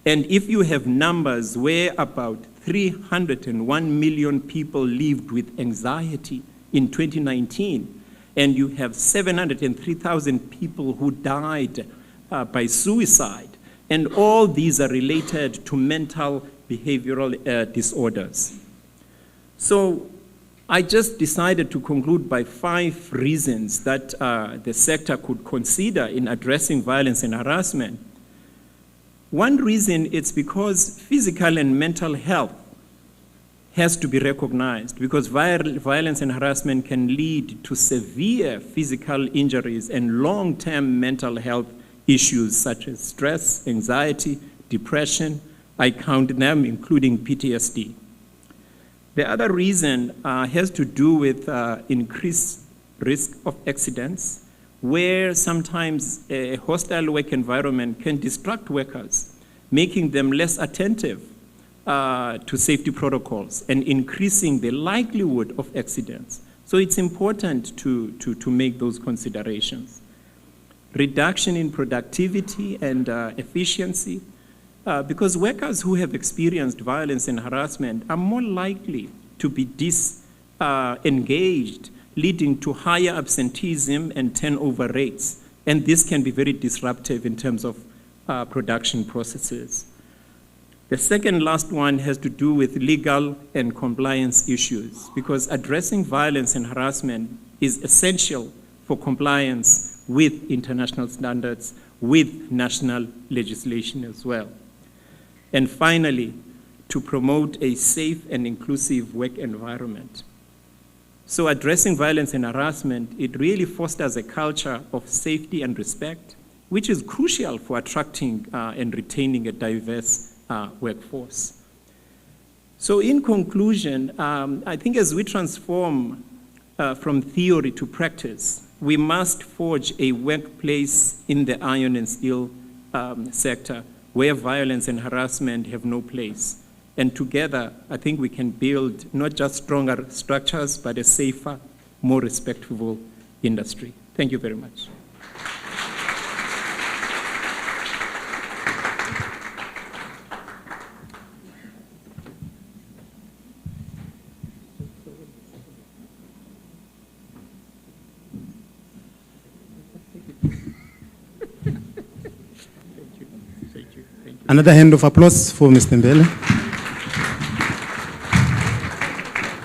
[SPEAKER 15] And if you have numbers where about 301 million people lived with anxiety in 2019, and you have 703,000 people who died by suicide, and all these are related to mental behavioral disorders. So I just decided to conclude by 5 reasons that the sector could consider in addressing violence and harassment. One reason is because physical and mental health has to be recognized, because violence and harassment can lead to severe physical injuries and long-term mental health issues such as stress, anxiety, depression. I count them, including PTSD. The other reason has to do with increased risk of accidents, where sometimes a hostile work environment can distract workers, making them less attentive to safety protocols and increasing the likelihood of accidents. So it's important to make those considerations. Reduction in productivity and efficiency, because workers who have experienced violence and harassment are more likely to be disengaged, leading to higher absenteeism and turnover rates. And this can be very disruptive in terms of production processes. The second last one has to do with legal and compliance issues, because addressing violence and harassment is essential for compliance with international standards, with national legislation as well. And finally, to promote a safe and inclusive work environment. So addressing violence and harassment, it really fosters a culture of safety and respect, which is crucial for attracting and retaining a diverse workforce. So in conclusion, I think as we transform from theory to practice, we must forge a workplace in the iron and steel sector where violence and harassment have no place. And together, I think we can build not just stronger structures, but a safer, more respectful industry. Thank you very much.
[SPEAKER 14] Another hand of applause for Mr. Mbele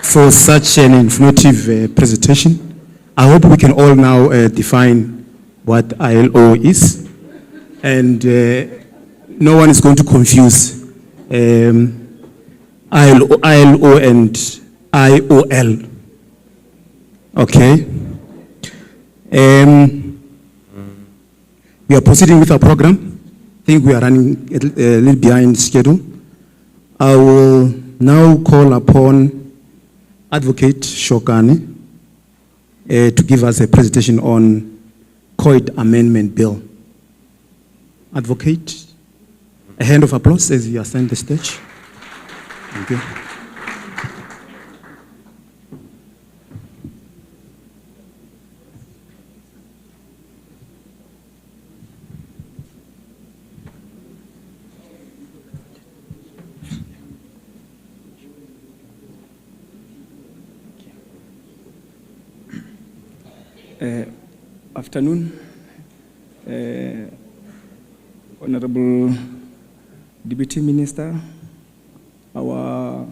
[SPEAKER 14] for such an informative presentation. I hope we can all now define what ILO is, and no one is going to confuse ILO and IOL. Okay. We are proceeding with our program. I think we are running a little behind schedule. I will now call upon Advocate Shokani to give us a presentation on COID Amendment Bill. Advocate, a hand of applause as you ascend the stage. Thank you.
[SPEAKER 9] Afternoon, Honorable Deputy Minister, our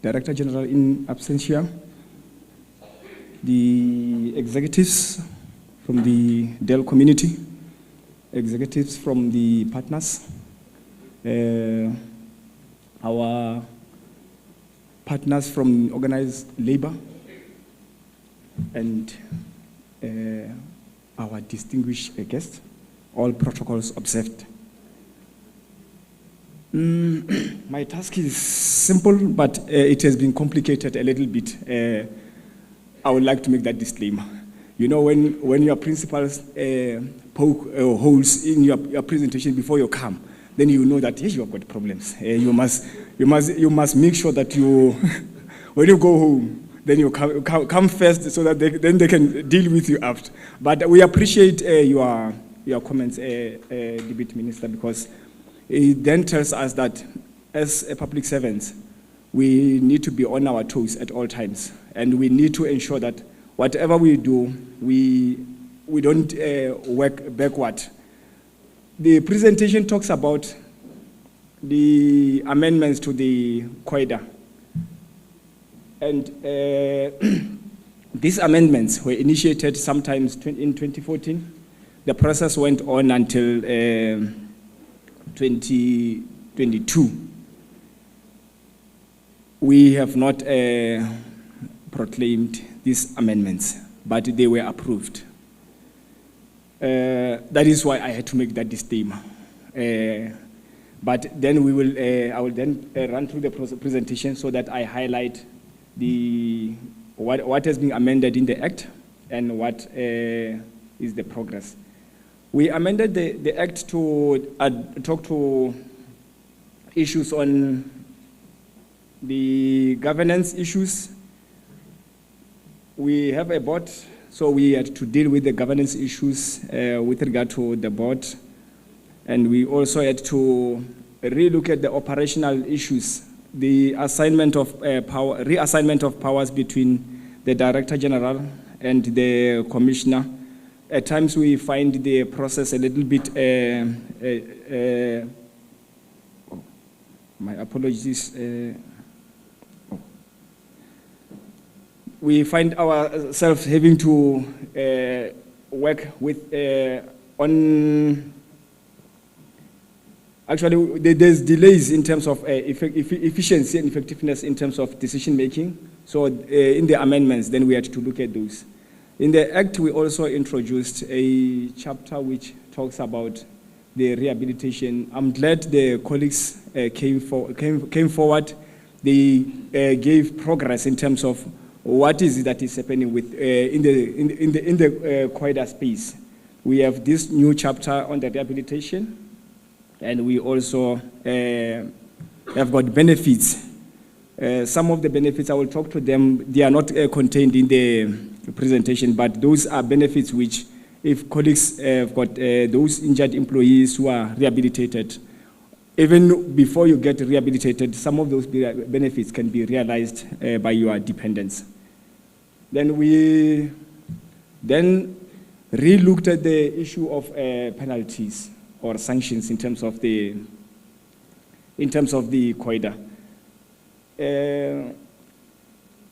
[SPEAKER 9] Director General in absentia, the executives from the Dell community, executives from the partners, our partners from organized labor, and our distinguished guests, all protocols observed. My task is simple, but it has been complicated a little bit. I would like to make that disclaimer. You know, when your principals poke holes in your presentation before you come, then you know that, yes, you have got problems. You must make sure that you, when you go home, then you come first so that then they can deal with you after. But we appreciate your comments, Deputy Minister, because it then tells us that as a public servants, we need to be on our toes at all times. And we need to ensure that whatever we do, we don't work backward. The presentation talks about the amendments to the COIDA. And these amendments were initiated sometimes in 2014. The process went on until 2022. We have not proclaimed these amendments, but they were approved. That is why I had to make that disclaimer. But then I will then run through the presentation so that I highlight what has been amended in the Act and what is the progress. We amended the Act to talk to issues on the governance issues. We have a board, so we had to deal with the governance issues with regard to the board. And we also had to relook at the operational issues, the assignment of reassignment of powers between the Director General and the Commissioner. At times we find the process a little bit, my apologies. We find ourselves having to work with on. Actually, there's delays in terms of efficiency and effectiveness in terms of decision making. So in the amendments, then we had to look at those. In the Act, we also introduced a chapter which talks about the rehabilitation. I'm glad the colleagues came forward. They gave progress in terms of what is it that is happening with in the COIDA space. We have this new chapter on the rehabilitation. And we also have got benefits. Some of the benefits, I will talk to them, they are not contained in the presentation, but those are benefits which, if colleagues have got those injured employees who are rehabilitated, even before you get rehabilitated, some of those benefits can be realized by your dependents. Then we re-looked at the issue of penalties or sanctions in terms of the COIDA.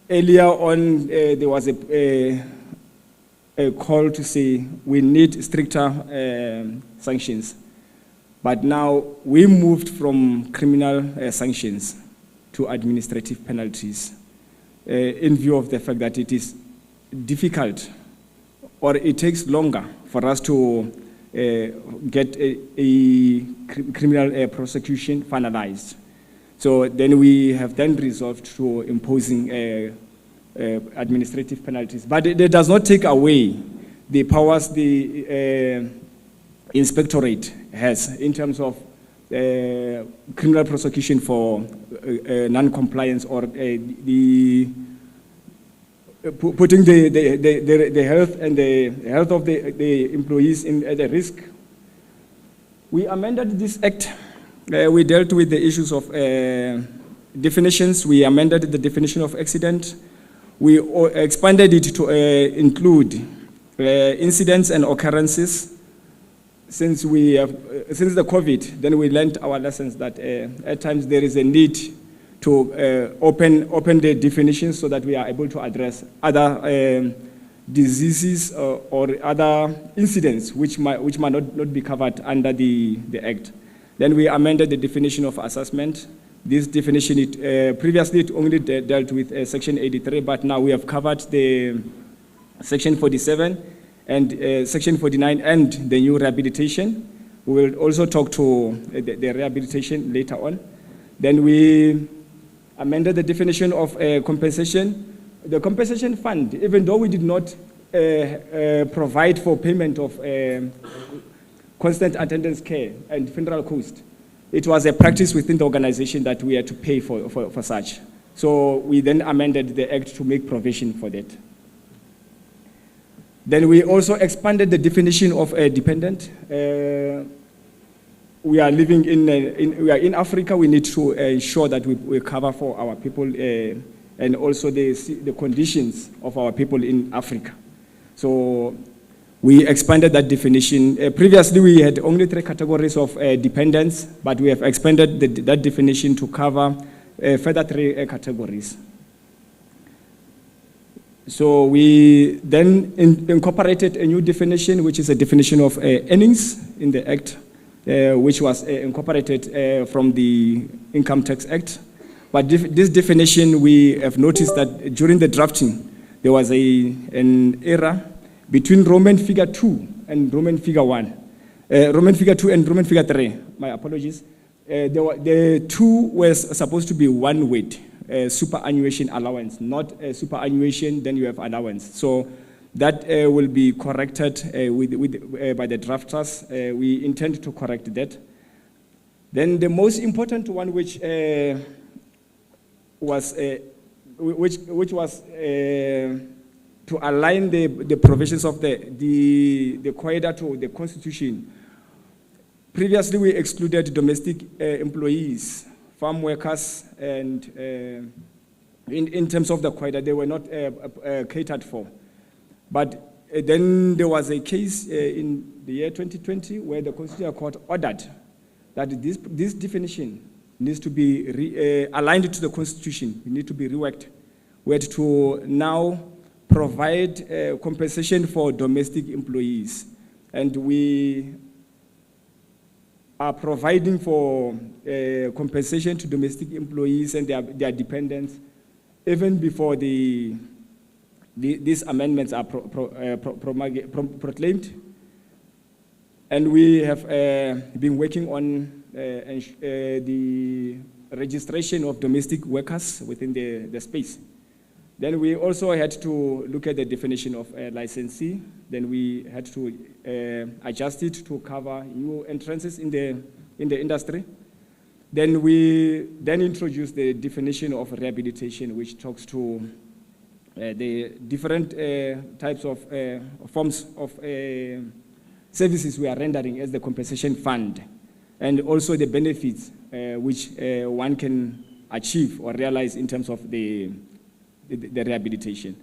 [SPEAKER 9] Earlier on, there was a call to say we need stricter sanctions. But now we moved from criminal sanctions to administrative penalties in view of the fact that it is difficult or it takes longer for us to get a criminal prosecution finalized. So then we have then resolved to imposing administrative penalties. But it does not take away the powers the inspectorate has in terms of criminal prosecution for non-compliance or putting the health and the health of the employees at a risk. We amended this act. We dealt with the issues of definitions. We amended the definition of accident. We expanded it to include incidents and occurrences. Since the COVID, then we learned our lessons that at times there is a need to open the definitions so that we are able to address other diseases or other incidents which might not be covered under the Act. Then we amended the definition of assessment. This definition, previously it only dealt with Section 83, but now we have covered the Section 47 and Section 49 and the new rehabilitation. We will also talk to the rehabilitation later on. Then we amended the definition of compensation. The compensation fund, even though we did not provide for payment of constant attendance care and funeral cost, it was a practice within the organization that we had to pay for such. So we then amended the Act to make provision for that. Then we also expanded the definition of a dependent. We are living we are in Africa. We need to ensure that we cover for our people and also the conditions of our people in Africa. So we expanded that definition. Previously, we had only 3 categories of dependents, but we have expanded that definition to cover further 3 categories. So we then incorporated a new definition, which is a definition of earnings in the Act, which was incorporated from the Income Tax Act. But this definition, we have noticed that during the drafting, there was an error between Roman figure 2 and Roman figure 1. Roman figure 2 and Roman figure 3, my apologies. The 2 was supposed to be one word. Superannuation allowance, not superannuation, then you have allowance. So that will be corrected by the drafters. We intend to correct that. Then the most important one, which was to align the provisions of the COIDA to the Constitution. Previously, we excluded domestic employees, farm workers, and in terms of the COIDA, they were not catered for. But then there was a case in the year 2020 where the Constitutional Court ordered that this definition needs to be aligned to the Constitution. It needs to be reworked. We had to now provide compensation for domestic employees. And we are providing for compensation to domestic employees and their dependents even before these amendments are proclaimed. And we have been working on the registration of domestic workers within the space. Then we also had to look at the definition of licensee. Then we had to adjust it to cover new entrances in the industry. Then we introduced the definition of rehabilitation, which talks to the different types of forms of services we are rendering as the compensation fund, and also the benefits which one can achieve or realize in terms of the rehabilitation.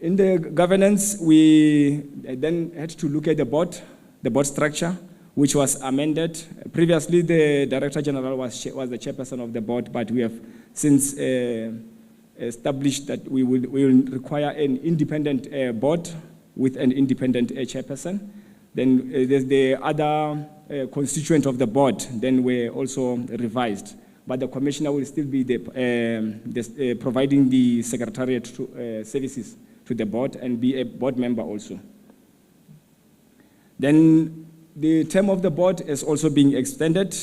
[SPEAKER 9] In the governance, we then had to look at the board structure, which was amended. Previously, the Director General was the chairperson of the board, but we have since established that we will require an independent board with an independent chairperson. Then there's the other constituent of the board, then were also revised. But the commissioner will still be providing the secretariat services to the board and be a board member also. Then the term of the board is also being extended.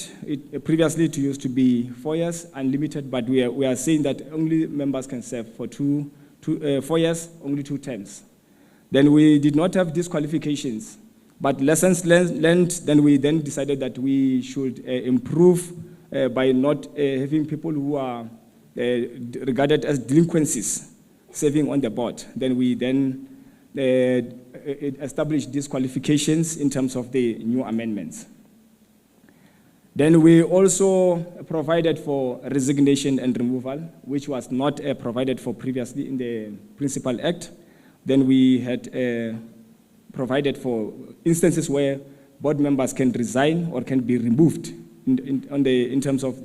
[SPEAKER 9] Previously it used to be 4 years, unlimited, but we are saying that only members can serve for 4 years, only 2 terms. Then we did not have disqualifications, but lessons learned, then we then decided that we should improve by not having people who are regarded as delinquencies serving on the board. Then we established these qualifications in terms of the new amendments. Then we also provided for resignation and removal, which was not provided for previously in the Principal Act. Then we had provided for instances where board members can resign or can be removed in terms of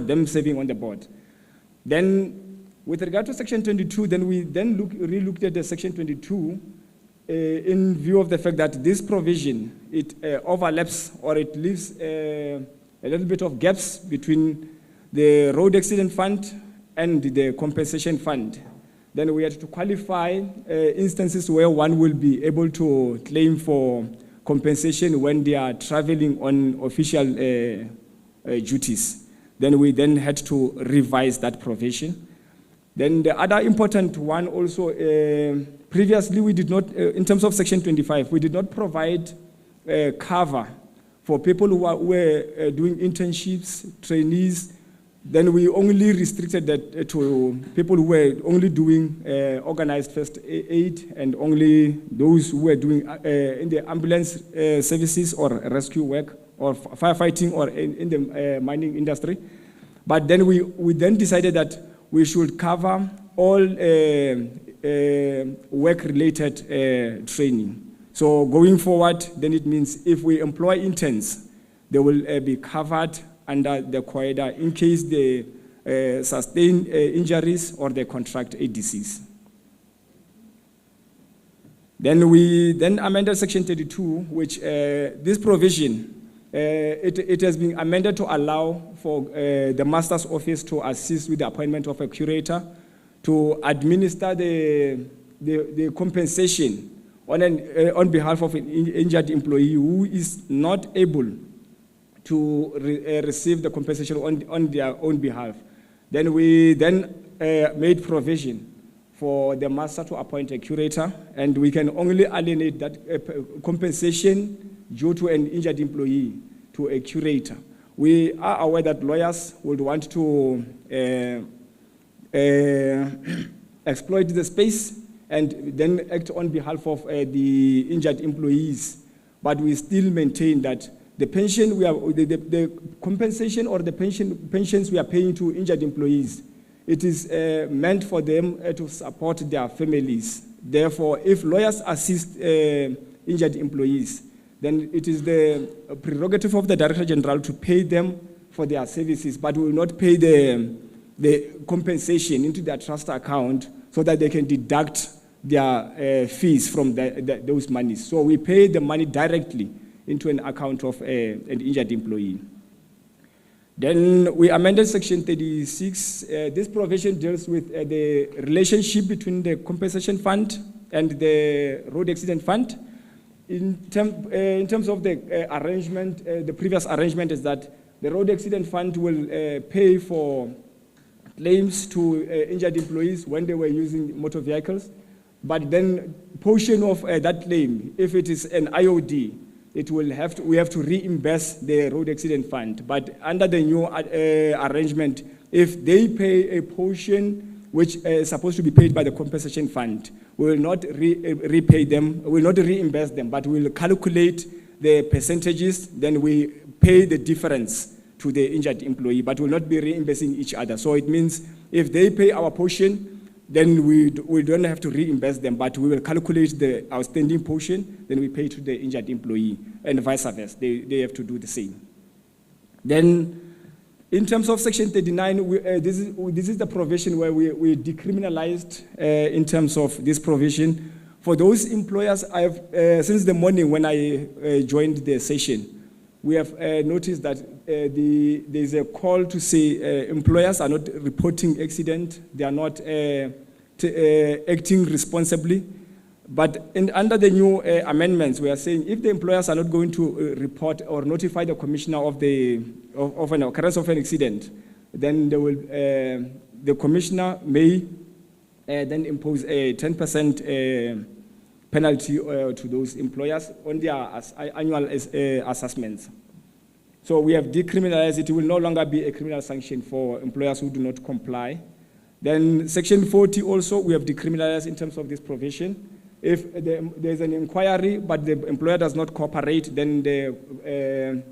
[SPEAKER 9] them serving on the board. Then with regard to Section 22, then we re-looked at the Section 22 in view of the fact that this provision, it overlaps or it leaves a little bit of gaps between the road accident fund and the compensation fund. Then we had to qualify instances where one will be able to claim for compensation when they are traveling on official duties. Then we had to revise that provision. Then the other important one also, previously we did not, in terms of Section 25, we did not provide cover for people who were doing internships, trainees. Then we only restricted that to people who were only doing organized first aid and only those who were doing in the ambulance services or rescue work or firefighting or in the mining industry. But then we then decided that we should cover all work-related training. So going forward, then it means if we employ interns, they will be covered under the COIDA in case they sustain injuries or they contract a disease. Then we amended Section 32, which this provision, it has been amended to allow for the Master's Office to assist with the appointment of a curator to administer the compensation on behalf of an injured employee who is not able to receive the compensation on their own behalf. Then we made provision for the master to appoint a curator, and we can only alienate that compensation due to an injured employee to a curator. We are aware that lawyers would want to exploit the space and then act on behalf of the injured employees, but we still maintain that the pension the compensation or the pensions we are paying to injured employees, it is meant for them to support their families. Therefore, if lawyers assist injured employees, then it is the prerogative of the Director General to pay them for their services, but we will not pay the compensation into their trust account so that they can deduct their fees from those monies. So we pay the money directly into an account of an injured employee. Then we amended Section 36. This provision deals with the relationship between the compensation fund and the road accident fund. In terms of the arrangement, the previous arrangement is that the road accident fund will pay for claims to injured employees when they were using motor vehicles, but then portion of that claim, if it is an IOD, we have to reimburse the road accident fund. But under the new arrangement, if they pay a portion which is supposed to be paid by the compensation fund, we will not repay them, we will not reimburse them, but we will calculate the percentages, then we pay the difference to the injured employee, but we will not be reimbursing each other. So it means if they pay our portion, then we don't have to reimburse them, but we will calculate the outstanding portion, then we pay to the injured employee, and vice versa. They have to do the same. Then, in terms of Section 39, this is the provision where we decriminalized, in terms of this provision, For those employers, I have, since the morning when I joined the session, we have noticed that there's a call to say employers are not reporting accident, they are not acting responsibly. But under the new amendments, we are saying if the employers are not going to report or notify the commissioner of an occurrence of an accident, then they will, the commissioner may then impose a 10% penalty to those employers on their annual assessments. So we have decriminalized it. It will no longer be a criminal sanction for employers who do not comply. Then Section 40 also, we have decriminalized in terms of this provision. If there's an inquiry but the employer does not cooperate, then the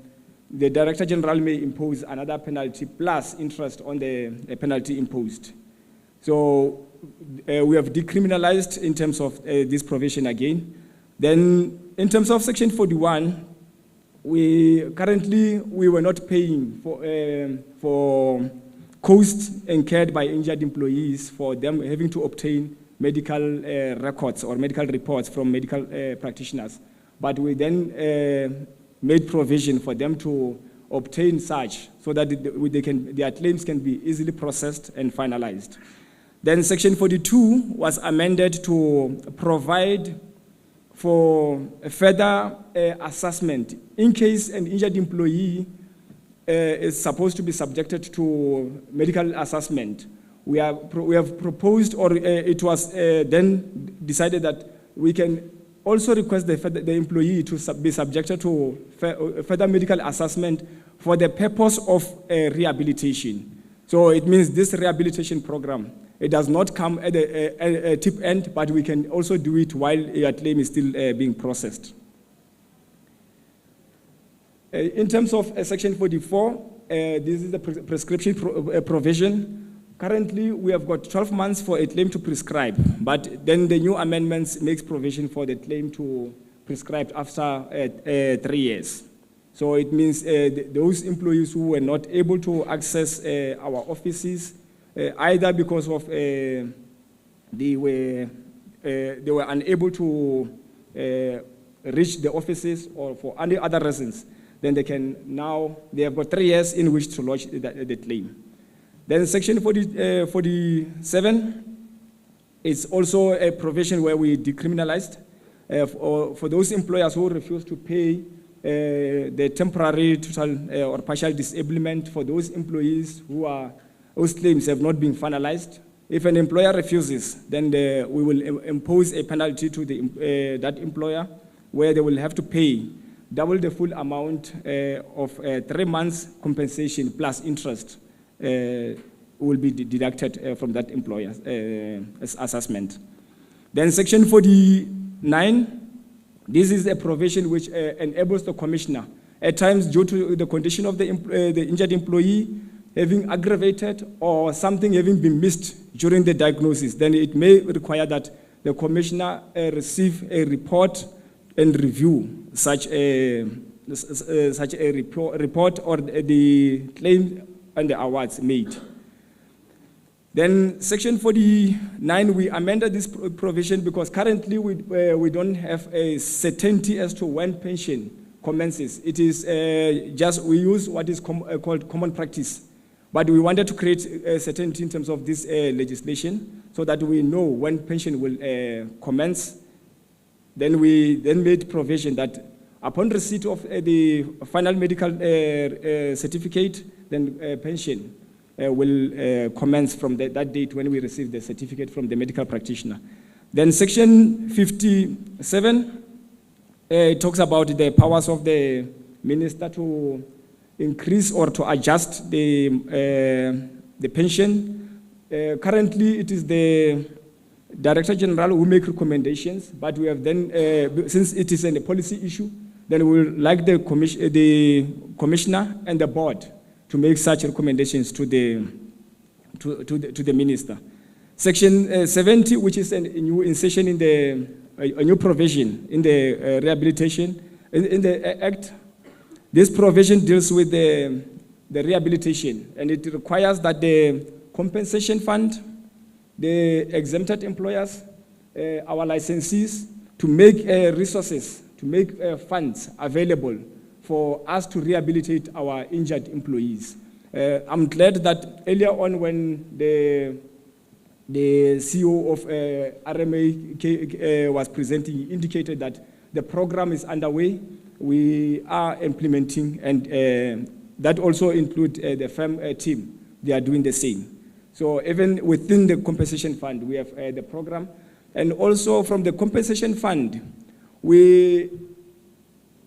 [SPEAKER 9] Director General may impose another penalty plus interest on the penalty imposed. So we have decriminalized in terms of this provision again. Then in terms of Section 41, we were not paying for costs incurred by injured employees for them having to obtain medical records or medical reports from medical practitioners. But we then made provision for them to obtain such so that their claims can be easily processed and finalized. Then Section 42 was amended to provide for a further assessment in case an injured employee is supposed to be subjected to medical assessment. We have proposed, or it was then decided that we can also request the employee to be subjected to further medical assessment for the purpose of rehabilitation. So it means this rehabilitation program, it does not come at a tip end, but we can also do it while your claim is still being processed. In terms of Section 44, this is the prescription provision. Currently, we have got 12 months for a claim to prescribe, but then the new amendments makes provision for the claim to prescribe after 3 years. So it means those employees who were not able to access our offices, either because of they were unable to reach the offices or for any other reasons, then they have got 3 years in which to lodge the claim. Then Section 47 is also a provision where we decriminalized for those employers who refuse to pay the temporary, total, or partial disablement for those employees whose claims have not been finalized. If an employer refuses, then we will impose a penalty to that employer where they will have to pay double the full amount of 3 months compensation plus interest will be deducted from that employer's assessment. Then Section 49, this is a provision which enables the commissioner, at times due to the condition of the injured employee having aggravated or something having been missed during the diagnosis, then it may require that the commissioner receive a report and review such a report or the claim and the awards made. Then Section 49, we amended this provision because currently we don't have a certainty as to when pension commences. It is we use what is called common practice. But we wanted to create a certainty in terms of this legislation so that we know when pension will commence. Then we made provision that upon receipt of the final medical certificate, then pension will commence from that date when we receive the certificate from the medical practitioner. Then Section 57 talks about the powers of the minister to increase or to adjust the pension. Currently, it is the Director General who make recommendations, but we have then, since it is a policy issue, then we would like the commissioner and the board to make such recommendations to the minister. Section 70, which is a new insertion in a new provision in the rehabilitation in the Act. This provision deals with the rehabilitation, and it requires that the compensation fund, the exempted employers, our licensees to make resources, to make funds available for us to rehabilitate our injured employees. I'm glad that earlier on when the CEO of RMA was presenting, he indicated that the program is underway. We are implementing, and that also includes the firm team. They are doing the same. So even within the compensation fund, we have the program. And also from the compensation fund, we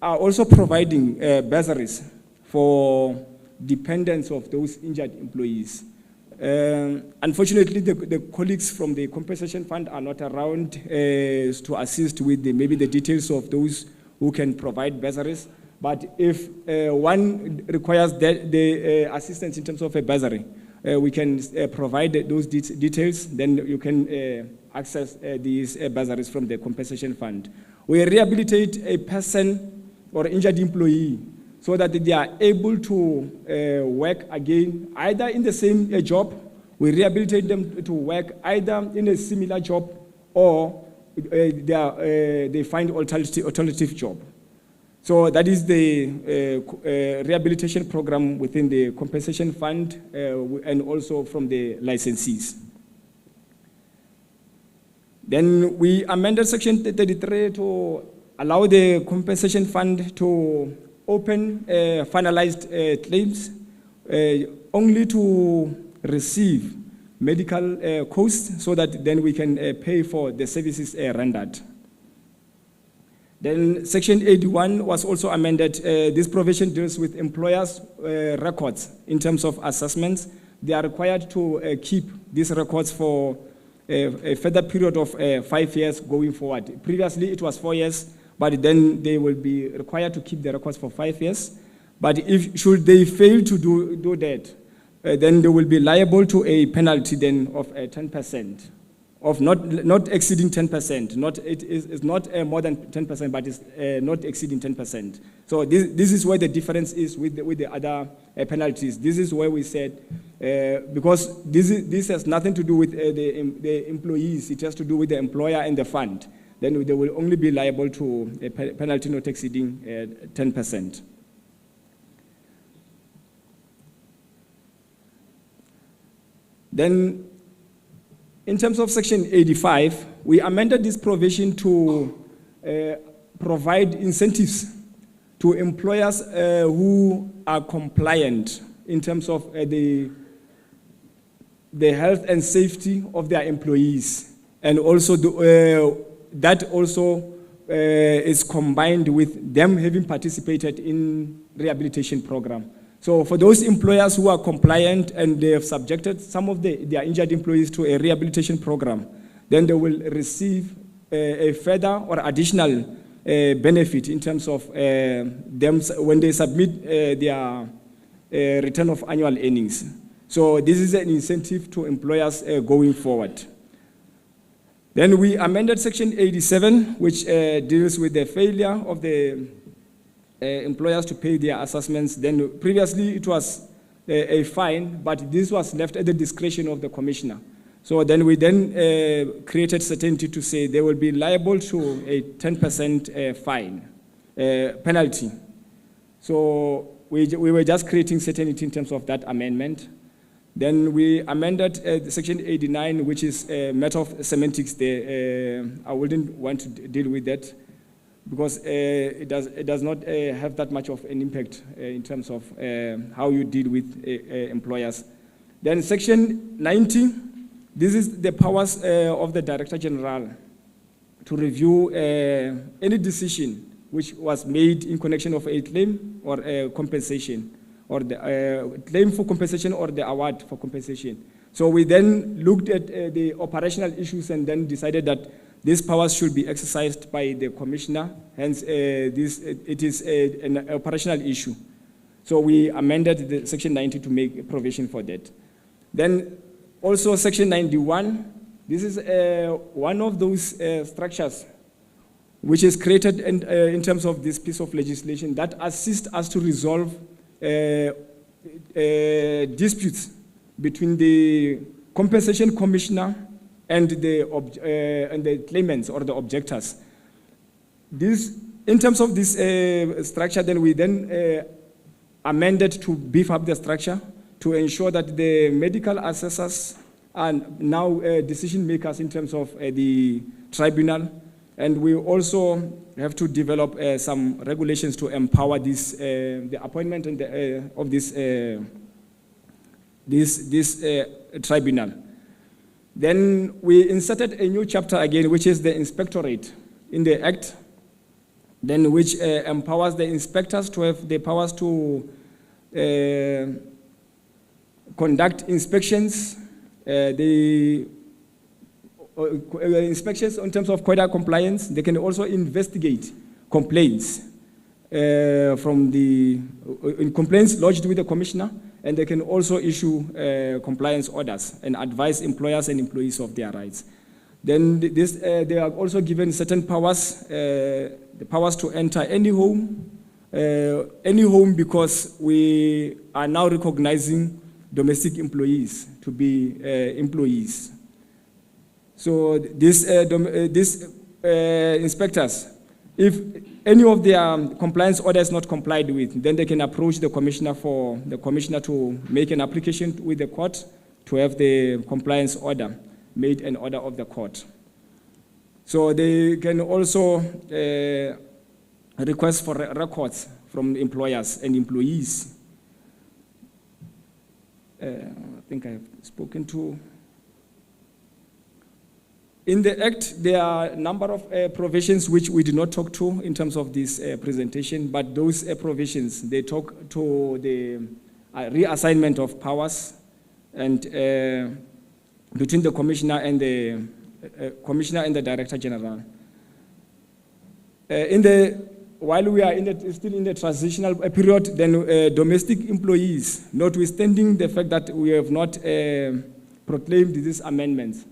[SPEAKER 9] are also providing bursaries for dependents of those injured employees. Unfortunately, the colleagues from the compensation fund are not around to assist with maybe the details of those who can provide bursaries. But if one requires the assistance in terms of a bursary, we can provide those details, then you can access these bursaries from the compensation fund. We rehabilitate a person or injured employee so that they are able to work again, either in the same job. We rehabilitate them to work either in a similar job or they find alternative job. So that is the rehabilitation program within the compensation fund and also from the licensees. Then we amended Section 33 to allow the compensation fund to open finalized claims only to receive medical costs so that then we can pay for the services rendered. Then Section 81 was also amended. This provision deals with employers' records in terms of assessments. They are required to keep these records for a further period of 5 years going forward. Previously, it was 4 years, but then they will be required to keep the records for 5 years. But if should they fail to do that, then they will be liable to a penalty then of 10%. Of not exceeding 10%. It is not more than 10%, but it's not exceeding 10%. So this is where the difference is with the other penalties. This is where we said, because this has nothing to do with the employees, it has to do with the employer and the fund. Then they will only be liable to a penalty not exceeding 10%. Then, in terms of Section 85, we amended this provision to provide incentives to employers who are compliant in terms of the health and safety of their employees. And also that also is combined with them having participated in rehabilitation program. So for those employers who are compliant and they have subjected some of their injured employees to a rehabilitation program, then they will receive a further or additional benefit in terms of them when they submit their return of annual earnings. So this is an incentive to employers going forward. Then we amended Section 87, which deals with the failure of the employers to pay their assessments. Then previously it was a fine, but this was left at the discretion of the commissioner. So then we created certainty to say they will be liable to a 10% fine penalty. So we were just creating certainty in terms of that amendment. Then we amended Section 89, which is a matter of semantics there. I wouldn't want to deal with that, because it does not have that much of an impact in terms of how you deal with employers. Then Section 90, this is the powers of the Director General to review any decision which was made in connection of a claim or a compensation, or the claim for compensation or the award for compensation. So we then looked at the operational issues and then decided that these powers should be exercised by the commissioner, hence it is an operational issue. So we amended the Section 90 to make a provision for that. Then also Section 91, this is one of those structures which is created in terms of this piece of legislation that assists us to resolve disputes between the compensation commissioner and the claimants or the objectors. This, in terms of this structure, then we amended to beef up the structure to ensure that the medical assessors are now decision makers in terms of the tribunal. And we also have to develop some regulations to empower this, the appointment and of this tribunal. Then we inserted a new chapter again, which is the inspectorate in the Act, then which empowers the inspectors to have the powers to conduct inspections, inspections in terms of quota compliance. They can also investigate complaints from the complaints lodged with the commissioner, and they can also issue compliance orders and advise employers and employees of their rights. Then they are also given certain powers, the powers to enter any home, because we are now recognizing domestic employees to be employees. So these inspectors, if any of their compliance order is not complied with, then they can approach the commissioner for the commissioner to make an application with the court to have the compliance order made an order of the court. So they can also request for records from employers and employees. I think I have spoken to. In the Act, there are a number of provisions which we did not talk to in terms of this presentation, but those provisions, they talk to the reassignment of powers and between the commissioner and the director general. While we are still in the transitional period, then domestic employees, notwithstanding the fact that we have not proclaimed these amendments,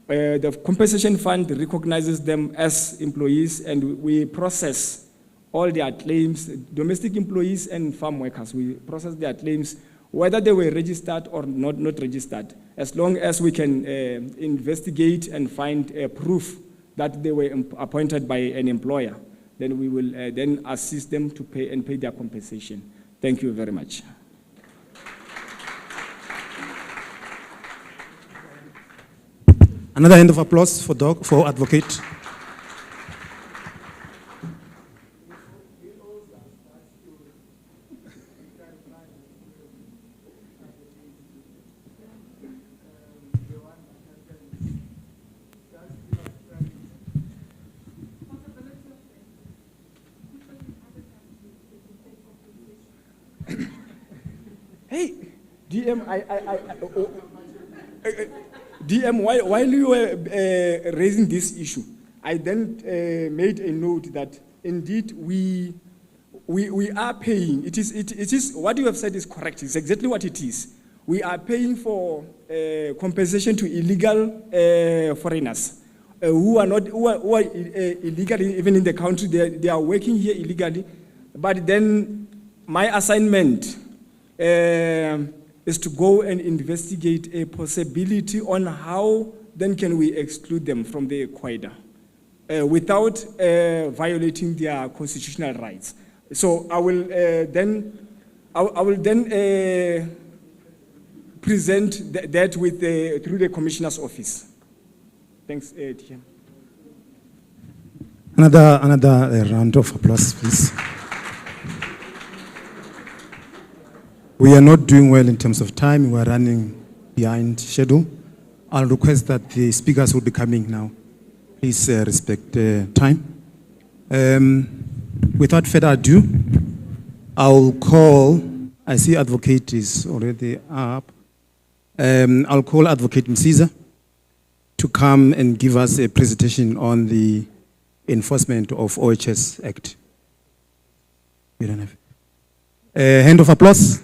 [SPEAKER 9] the compensation fund recognizes them as employees, and we process all their claims, domestic employees and farm workers. We process their claims, whether they were registered or not registered, as long as we can investigate and find proof that they were appointed by an employer. Then we will then assist them to pay their compensation. Thank you very much.
[SPEAKER 14] Another hand of applause for advocate.
[SPEAKER 9] Hey, DM, DM, while you were raising this issue, I then made a note that indeed we are paying. It is what you have said is correct. It's exactly what it is. We are paying for compensation to illegal foreigners who are illegally even in the country. They are working here illegally, but then my assignment is to go and investigate a possibility on how then can we exclude them from the quota without violating their constitutional rights. So I will then present that with through the commissioner's office. Thanks, TM.
[SPEAKER 14] Another round of applause, please. We are not doing well in terms of time. We are running behind schedule. I'll request that the speakers will be coming now. Please respect time. Without further ado, I'll call, I see advocate is already up. I'll call Advocate Msiza to come and give us a presentation on the enforcement of OHS Act. We don't have. Hand of applause.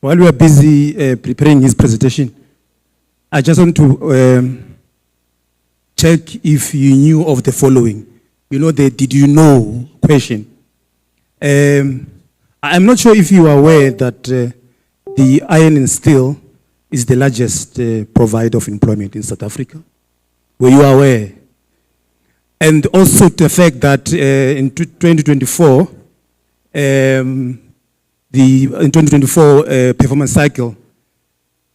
[SPEAKER 14] while we are busy preparing his presentation, I just want to check if you knew of the following. You know, the did you know question. I'm not sure if you are aware that the iron and steel is the largest provider of employment in South Africa. Were you aware? And also the fact that in 2024, in 2024 performance cycle,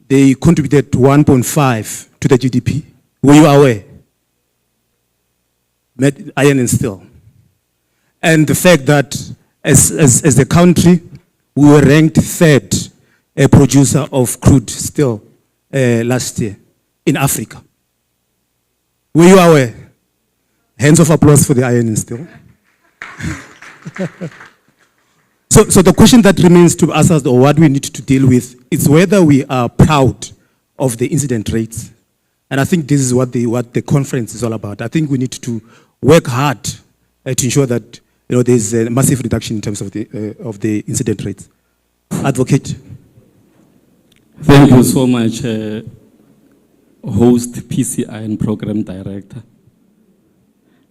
[SPEAKER 14] they contributed 1.5 to the GDP. Were you aware? Iron and steel. And the fact that as a country, we were ranked third producer of crude steel last year in Africa. Were you aware? Hands of applause for the iron and steel. So the question that remains to us, or what we need to deal with, is whether we are proud of the incident rates. And I think this is what the conference is all about. I think we need to work hard to ensure that there's a massive reduction in terms of the incident rates. Advocate.
[SPEAKER 16] Thank you so much, host PCI and program director.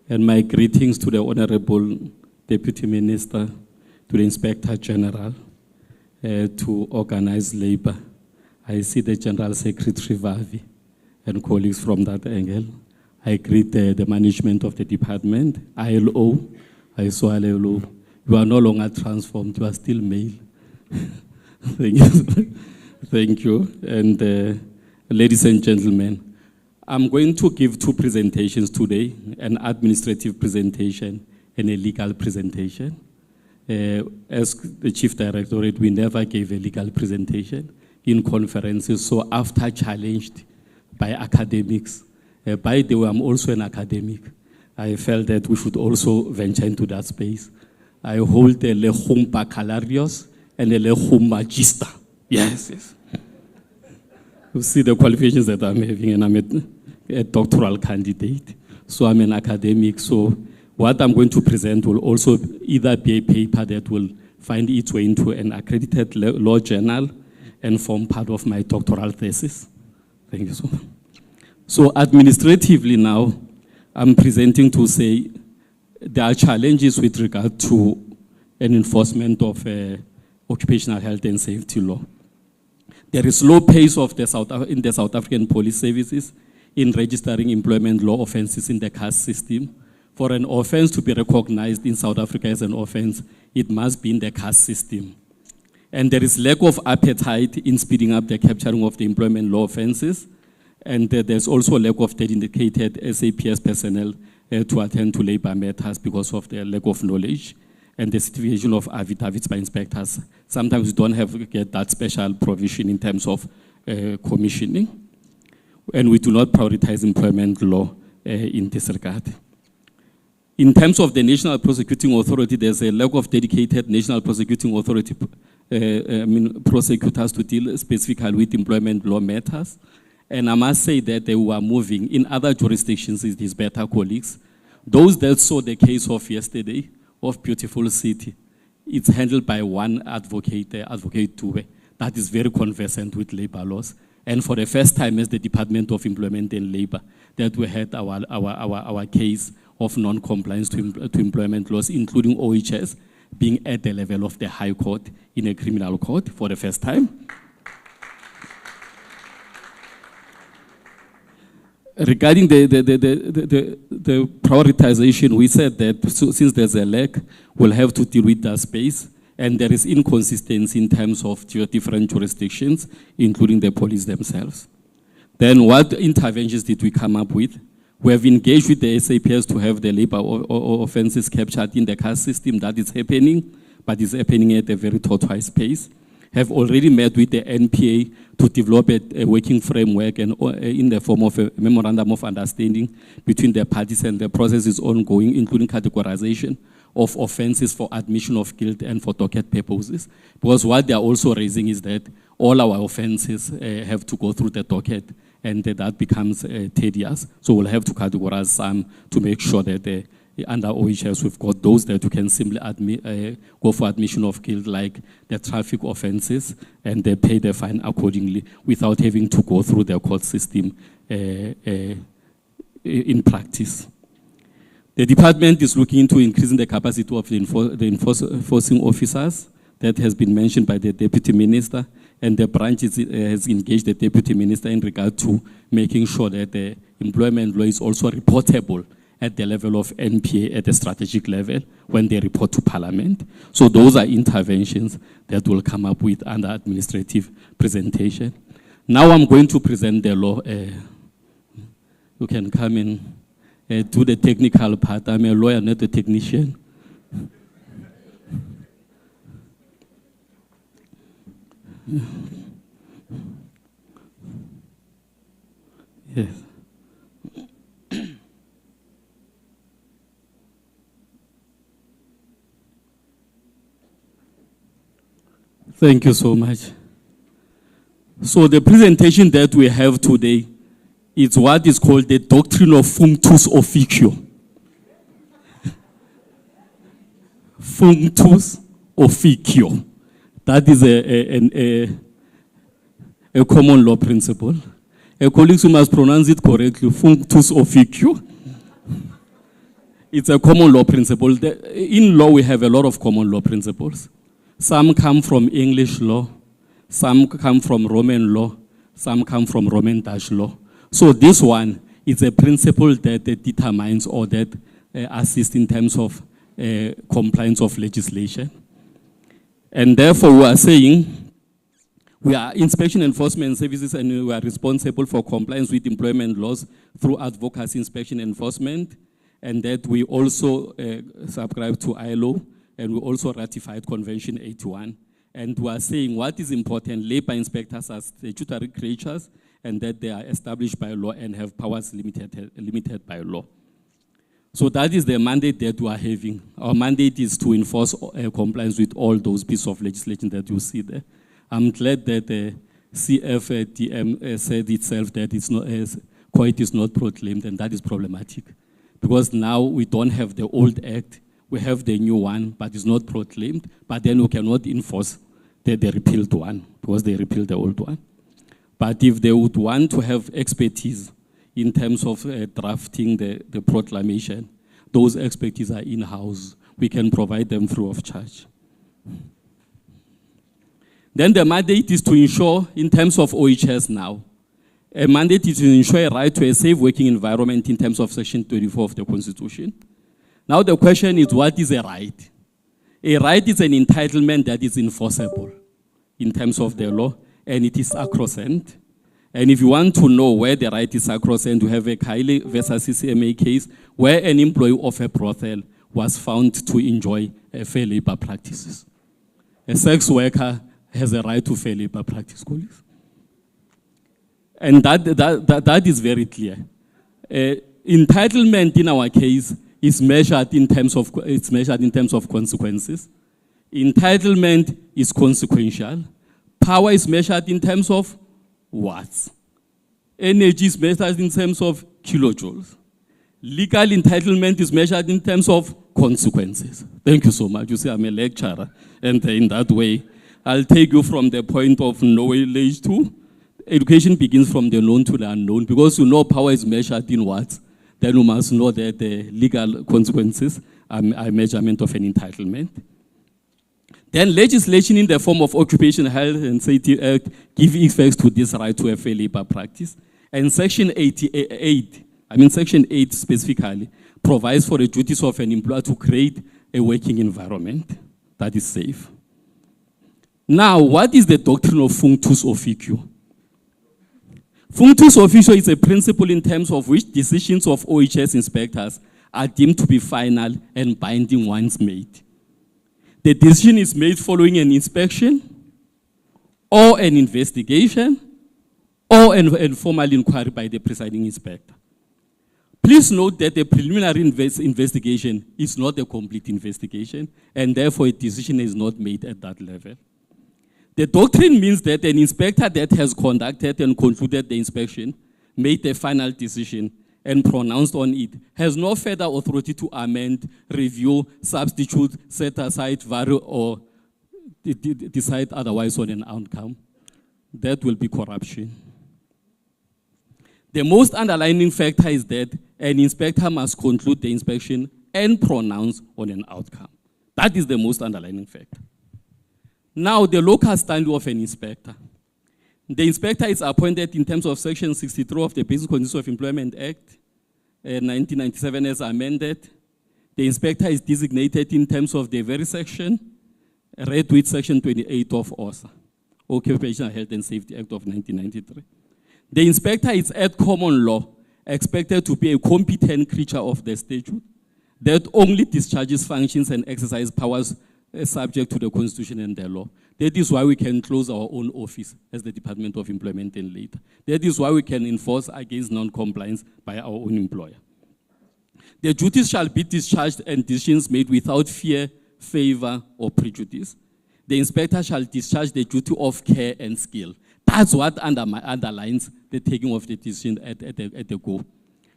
[SPEAKER 16] And my greetings to the Honorable Deputy Minister, to the Inspector General, to Organized Labor. I see the General Secretary Vavi and colleagues from that angle. I greet the management of the department, ILO. I saw ILO. You are no longer transformed, you are still male. Thank you. Thank you. And ladies and gentlemen, I'm going to give two presentations today, an administrative presentation and a legal presentation. As the Chief Directorate, we never gave a legal presentation in conferences, so after challenged by academics, by the way, I'm also an academic, I felt that we should also venture into that space. I hold a Lehum Baccalaureus and a Lehum Magister. Yes, yes. You see the qualifications that I'm having, and I'm a doctoral candidate. So I'm an academic, so what I'm going to present will also either be a paper that will find its way into an accredited law journal and form part of my doctoral thesis. Thank you so much. So administratively now, I'm presenting to say there are challenges with regard to an enforcement of occupational health and safety law. There is low pace of in the South African police services in registering employment law offenses in the caste system. For an offense to be recognized in South Africa as an offense, it must be in the caste system. And there is lack of appetite in speeding up the capturing of the employment law offenses. And there's also lack of dedicated SAPS personnel to attend to labor matters because of their lack of knowledge and the certification of affidavits by inspectors. Sometimes we don't get that special provision in terms of commissioning. And we do not prioritize employment law in this regard. In terms of the National Prosecuting Authority, there's a lack of dedicated National Prosecuting Authority prosecutors to deal specifically with employment law matters. And I must say that they were moving. In other jurisdictions, it is better, colleagues. Those that saw the case of yesterday, of Beautiful City, it's handled by one advocate, Advocate Tube, that is very conversant with labor laws. And for the first time as the Department of Employment and Labor, that we had our case of non-compliance to employment laws, including OHS, being at the level of the High Court in a criminal court for the first time. Regarding the prioritization, we said that since there's a lack, we'll have to deal with that space, and there is inconsistency in terms of different jurisdictions, including the police themselves. Then what interventions did we come up with? We have engaged with the SAPS to have the labor offenses captured in the caste system. That is happening, but it's happening at a very tortoise pace. Have already met with the NPA to develop a working framework and in the form of a memorandum of understanding between the parties, and the process is ongoing, including categorization of offenses for admission of guilt and for docket purposes. Because what they are also raising is that all our offenses have to go through the docket, and that becomes tedious. So we'll have to categorize some to make sure that under OHS, we've got those that you can simply go for admission of guilt, like the traffic offenses, and they pay the fine accordingly without having to go through the court system in practice. The department is looking into increasing the capacity of the enforcing officers. That has been mentioned by the Deputy Minister, and the branch has engaged the Deputy Minister in regard to making sure that the employment law is also reportable at the level of NPA at the strategic level when they report to Parliament. So those are interventions that will come up with under administrative presentation. Now I'm going to present the law. You can come in do the technical part. I'm a lawyer, not a technician. Yes. Thank you so much. So the presentation that we have today is what is called the doctrine of functus officio. Functus officio. That is a common law principle. Colleagues, you must pronounce it correctly, functus officio. It's a common law principle. In law, we have a lot of common law principles. Some come from English law, some come from Roman law, some come from Roman Dutch law. So this one is a principle that determines or that assists in terms of compliance of legislation. And therefore, we are saying we are inspection enforcement services and we are responsible for compliance with employment laws through advocacy, inspection enforcement, and that we also subscribe to ILO, and we also ratified Convention 81. And we are saying what is important, labor inspectors are statutory creatures and that they are established by law and have powers limited by law. So that is the mandate that we are having. Our mandate is to enforce compliance with all those pieces of legislation that you see there. I'm glad that the CFDM said itself that it's not, COIT is not proclaimed, and that is problematic. Because now we don't have the old act, we have the new one, but it's not proclaimed, but then we cannot enforce the repealed one, because they repealed the old one. But if they would want to have expertise in terms of drafting the proclamation, those expertise are in-house. We can provide them free of charge. Then the mandate is to ensure, in terms of OHS now, a mandate is to ensure a right to a safe working environment in terms of Section 24 of the Constitution. Now the question is, what is a right? A right is an entitlement that is enforceable in terms of the law, and it is sacrosanct. And if you want to know where the right is sacrosanct, you have a Kylie versus CCMA case where an employee of a brothel was found to enjoy fair labor practices. A sex worker has a right to fair labor practice, colleagues. And that is very clear. Entitlement in our case is measured in terms of consequences. Entitlement is consequential. Power is measured in terms of watts. Energy is measured in terms of kilojoules. Legal entitlement is measured in terms of consequences. Thank you so much. You see, I'm a lecturer, and in that way, I'll take you from the point of knowledge to education begins from the known to the unknown, because you know power is measured in watts, then you must know that the legal consequences are a measurement of an entitlement. Then legislation in the form of Occupational Health and Safety Act give effect to this right to a fair labor practice. And Section 8 specifically, provides for the duties of an employer to create a working environment that is safe. Now, what is the doctrine of functus officio? Functus officio is a principle in terms of which decisions of OHS inspectors are deemed to be final and binding once made. The decision is made following an inspection, or an investigation, or an informal inquiry by the presiding inspector. Please note that the preliminary investigation is not a complete investigation, and therefore a decision is not made at that level. The doctrine means that an inspector that has conducted and concluded the inspection made a final decision, and pronounced on it, has no further authority to amend, review, substitute, set aside, vary, or decide otherwise on an outcome. That will be corruption. The most underlying factor is that an inspector must conclude the inspection and pronounce on an outcome. That is the most underlying factor. Now, the local standing of an inspector. The inspector is appointed in terms of Section 63 of the Basic Conditions of Employment Act, 1997 as amended. The inspector is designated in terms of the very section, read with Section 28 of OSA, Occupational Health and Safety Act of 1993. The inspector is at common law expected to be a competent creature of the statute that only discharges functions and exercise powers subject to the Constitution and the law. That is why we can close our own office as the Department of Employment and Labor. That is why we can enforce against non-compliance by our own employer. The duties shall be discharged and decisions made without fear, favor, or prejudice. The inspector shall discharge the duty of care and skill. That's what underlines the taking of the decision at the go.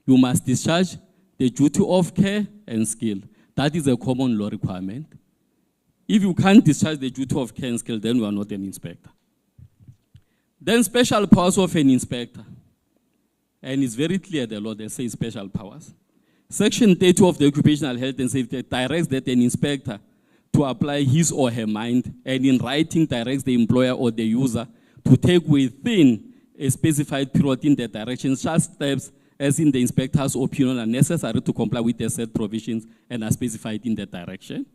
[SPEAKER 16] You must discharge the duty of care and skill. That is a common law requirement. If you can't discharge the duty of care and skill, then you are not an inspector. Then special powers of an inspector. And it's very clear the law, they say special powers. Section 30 of the Occupational Health and Safety Act directs that an inspector to apply his or her mind, and in writing directs the employer or the user to take within a specified period in the direction such steps as in the inspector's opinion are necessary to comply with the set provisions and are specified in the direction.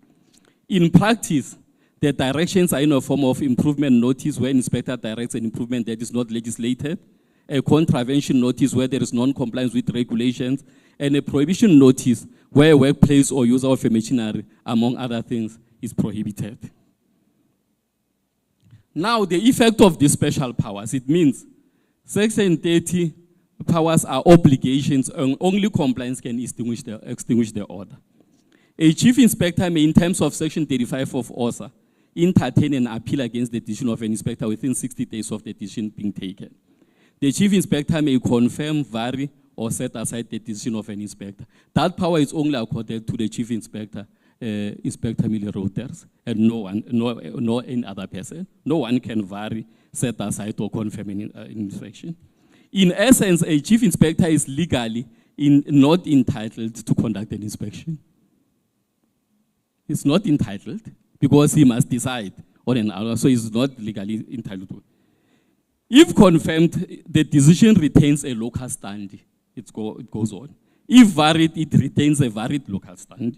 [SPEAKER 16] In practice, the directions are in a form of improvement notice where inspector directs an improvement that is not legislated, a contravention notice where there is non-compliance with regulations, and a prohibition notice where a workplace or use of a machinery, among other things, is prohibited. Now, the effect of these special powers, it means Section 30 powers are obligations, and only compliance can extinguish the order. A chief inspector may, in terms of Section 35 of OSA, entertain an appeal against the decision of an inspector within 60 days of the decision being taken. The chief inspector may confirm, vary, or set aside the decision of an inspector. That power is only accorded to the chief inspector, Inspector Millie Reuters, and no any other person. No one can vary, set aside, or confirm an inspection. In essence, a chief inspector is legally not entitled to conduct an inspection. He's not entitled because he must decide on an hour, so he's not legally entitled to. If confirmed, the decision retains a local stand. It goes on. If varied, it retains a varied local stand.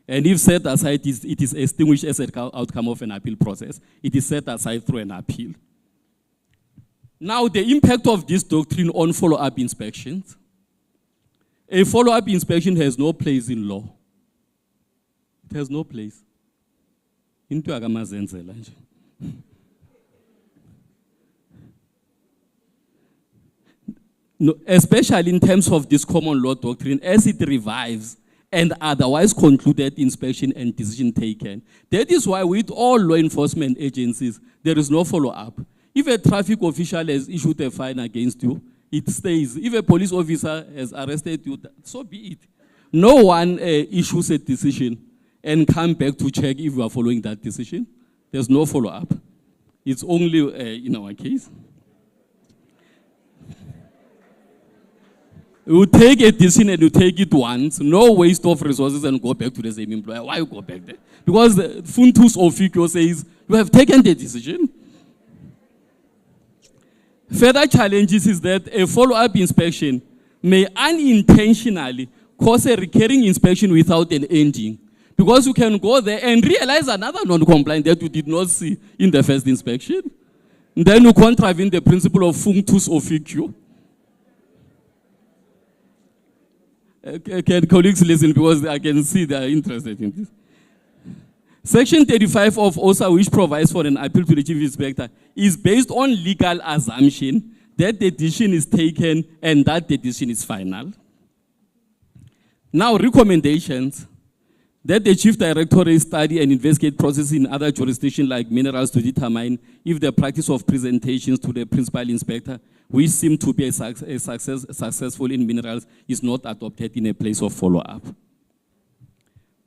[SPEAKER 16] And if set aside, it is extinguished as an outcome of an appeal process. It is set aside through an appeal. Now, the impact of this doctrine on follow-up inspections. A follow-up inspection has no place in law. It has no place. Into agamazenzela nje. No, especially in terms of this common law doctrine, as it revives and otherwise concluded inspection and decision taken. That is why with all law enforcement agencies, there is no follow-up. If a traffic official has issued a fine against you, it stays. If a police officer has arrested you, so be it. No one issues a decision and come back to check if you are following that decision. There's no follow-up. It's only in our case. You take a decision and you take it once, no waste of resources and go back to the same employer. Why you go back there? Because the Funtus Officio says, you have taken the decision. Further challenges is that a follow-up inspection may unintentionally cause a recurring inspection without an ending. Because you can go there and realize another non-compliant that you did not see in the first inspection. And then you contravene the principle of Funtus Officio. Can colleagues listen, because I can see they are interested in this. Section 35 of OSA, which provides for an appeal to the chief inspector, is based on legal assumption that the decision is taken and that the decision is final. Now, recommendations. that the Chief Directorate study and investigate processes in other jurisdictions like minerals to determine if the practice of presentations to the Principal Inspector, which seem to be successful in minerals, is not adopted in a place of follow-up.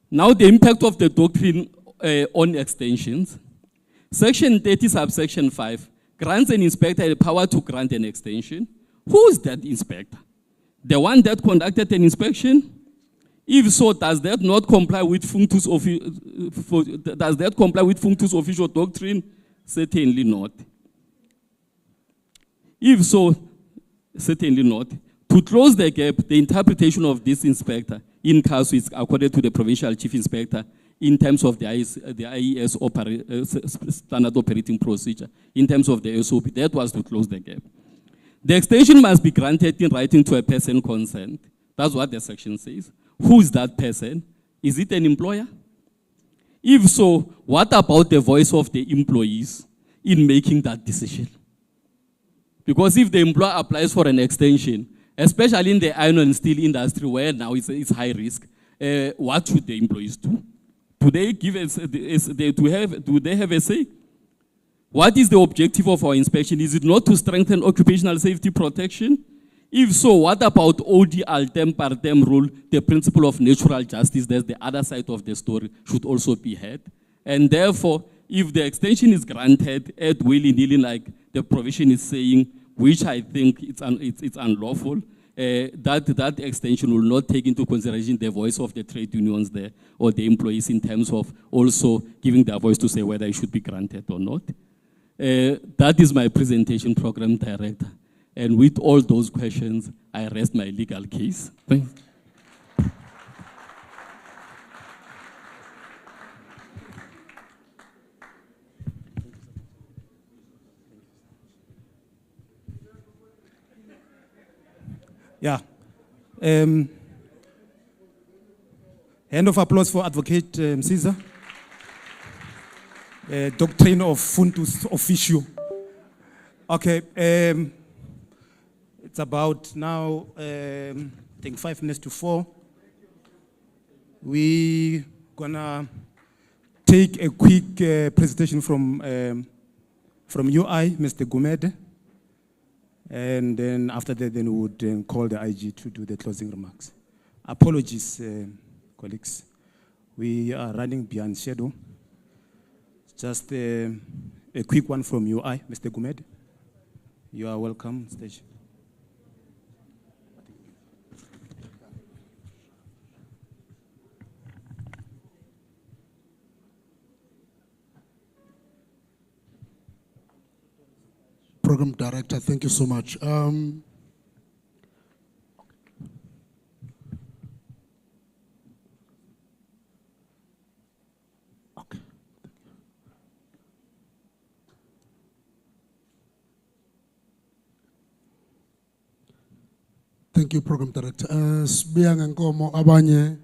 [SPEAKER 16] Now the impact of the doctrine on extensions. Section 30, subsection 5, grants an inspector the power to grant an extension. Who is that inspector? The one that conducted an inspection? If so, does that not comply with functus official doctrine? Certainly not. If so, certainly not. To close the gap, the interpretation of this inspector in CASU is according to the Provincial Chief Inspector in terms of the IES standard operating procedure, in terms of the SOP. That was to close the gap. The extension must be granted in writing to a person consent. That's what the section says. Who is that person? Is it an employer? If so, what about the voice of the employees in making that decision? Because if the employer applies for an extension, especially in the iron and steel industry where now it's high risk, what should the employees do? Do they have a say? What is the objective of our inspection? Is it not to strengthen occupational safety protection? If so, what about OD altem partem rule, the principle of natural justice? That's the other side of the story, should also be heard. And therefore, if the extension is granted at willy-nilly, like the provision is saying, which I think it's unlawful, that extension will not take into consideration the voice of the trade unions there or the employees in terms of also giving their voice to say whether it should be granted or not. That is my presentation, Program Director. And with all those questions, I rest my legal case. Thanks.
[SPEAKER 14] Yeah. Hand of applause for Advocate Caesar. Doctrine of functus officio. Okay. It's about now, I think 5 minutes to 4. We're gonna take a quick presentation from UI, Mr. Gumede. And then after that, then we would call the IG to do the closing remarks. Apologies, colleagues. We are running beyond schedule. Just a quick one from UI, Mr. Gumede. You are welcome on stage.
[SPEAKER 17] Program Director, thank you so much. Thank you, Program Director. Sibuya ngenkomo abanye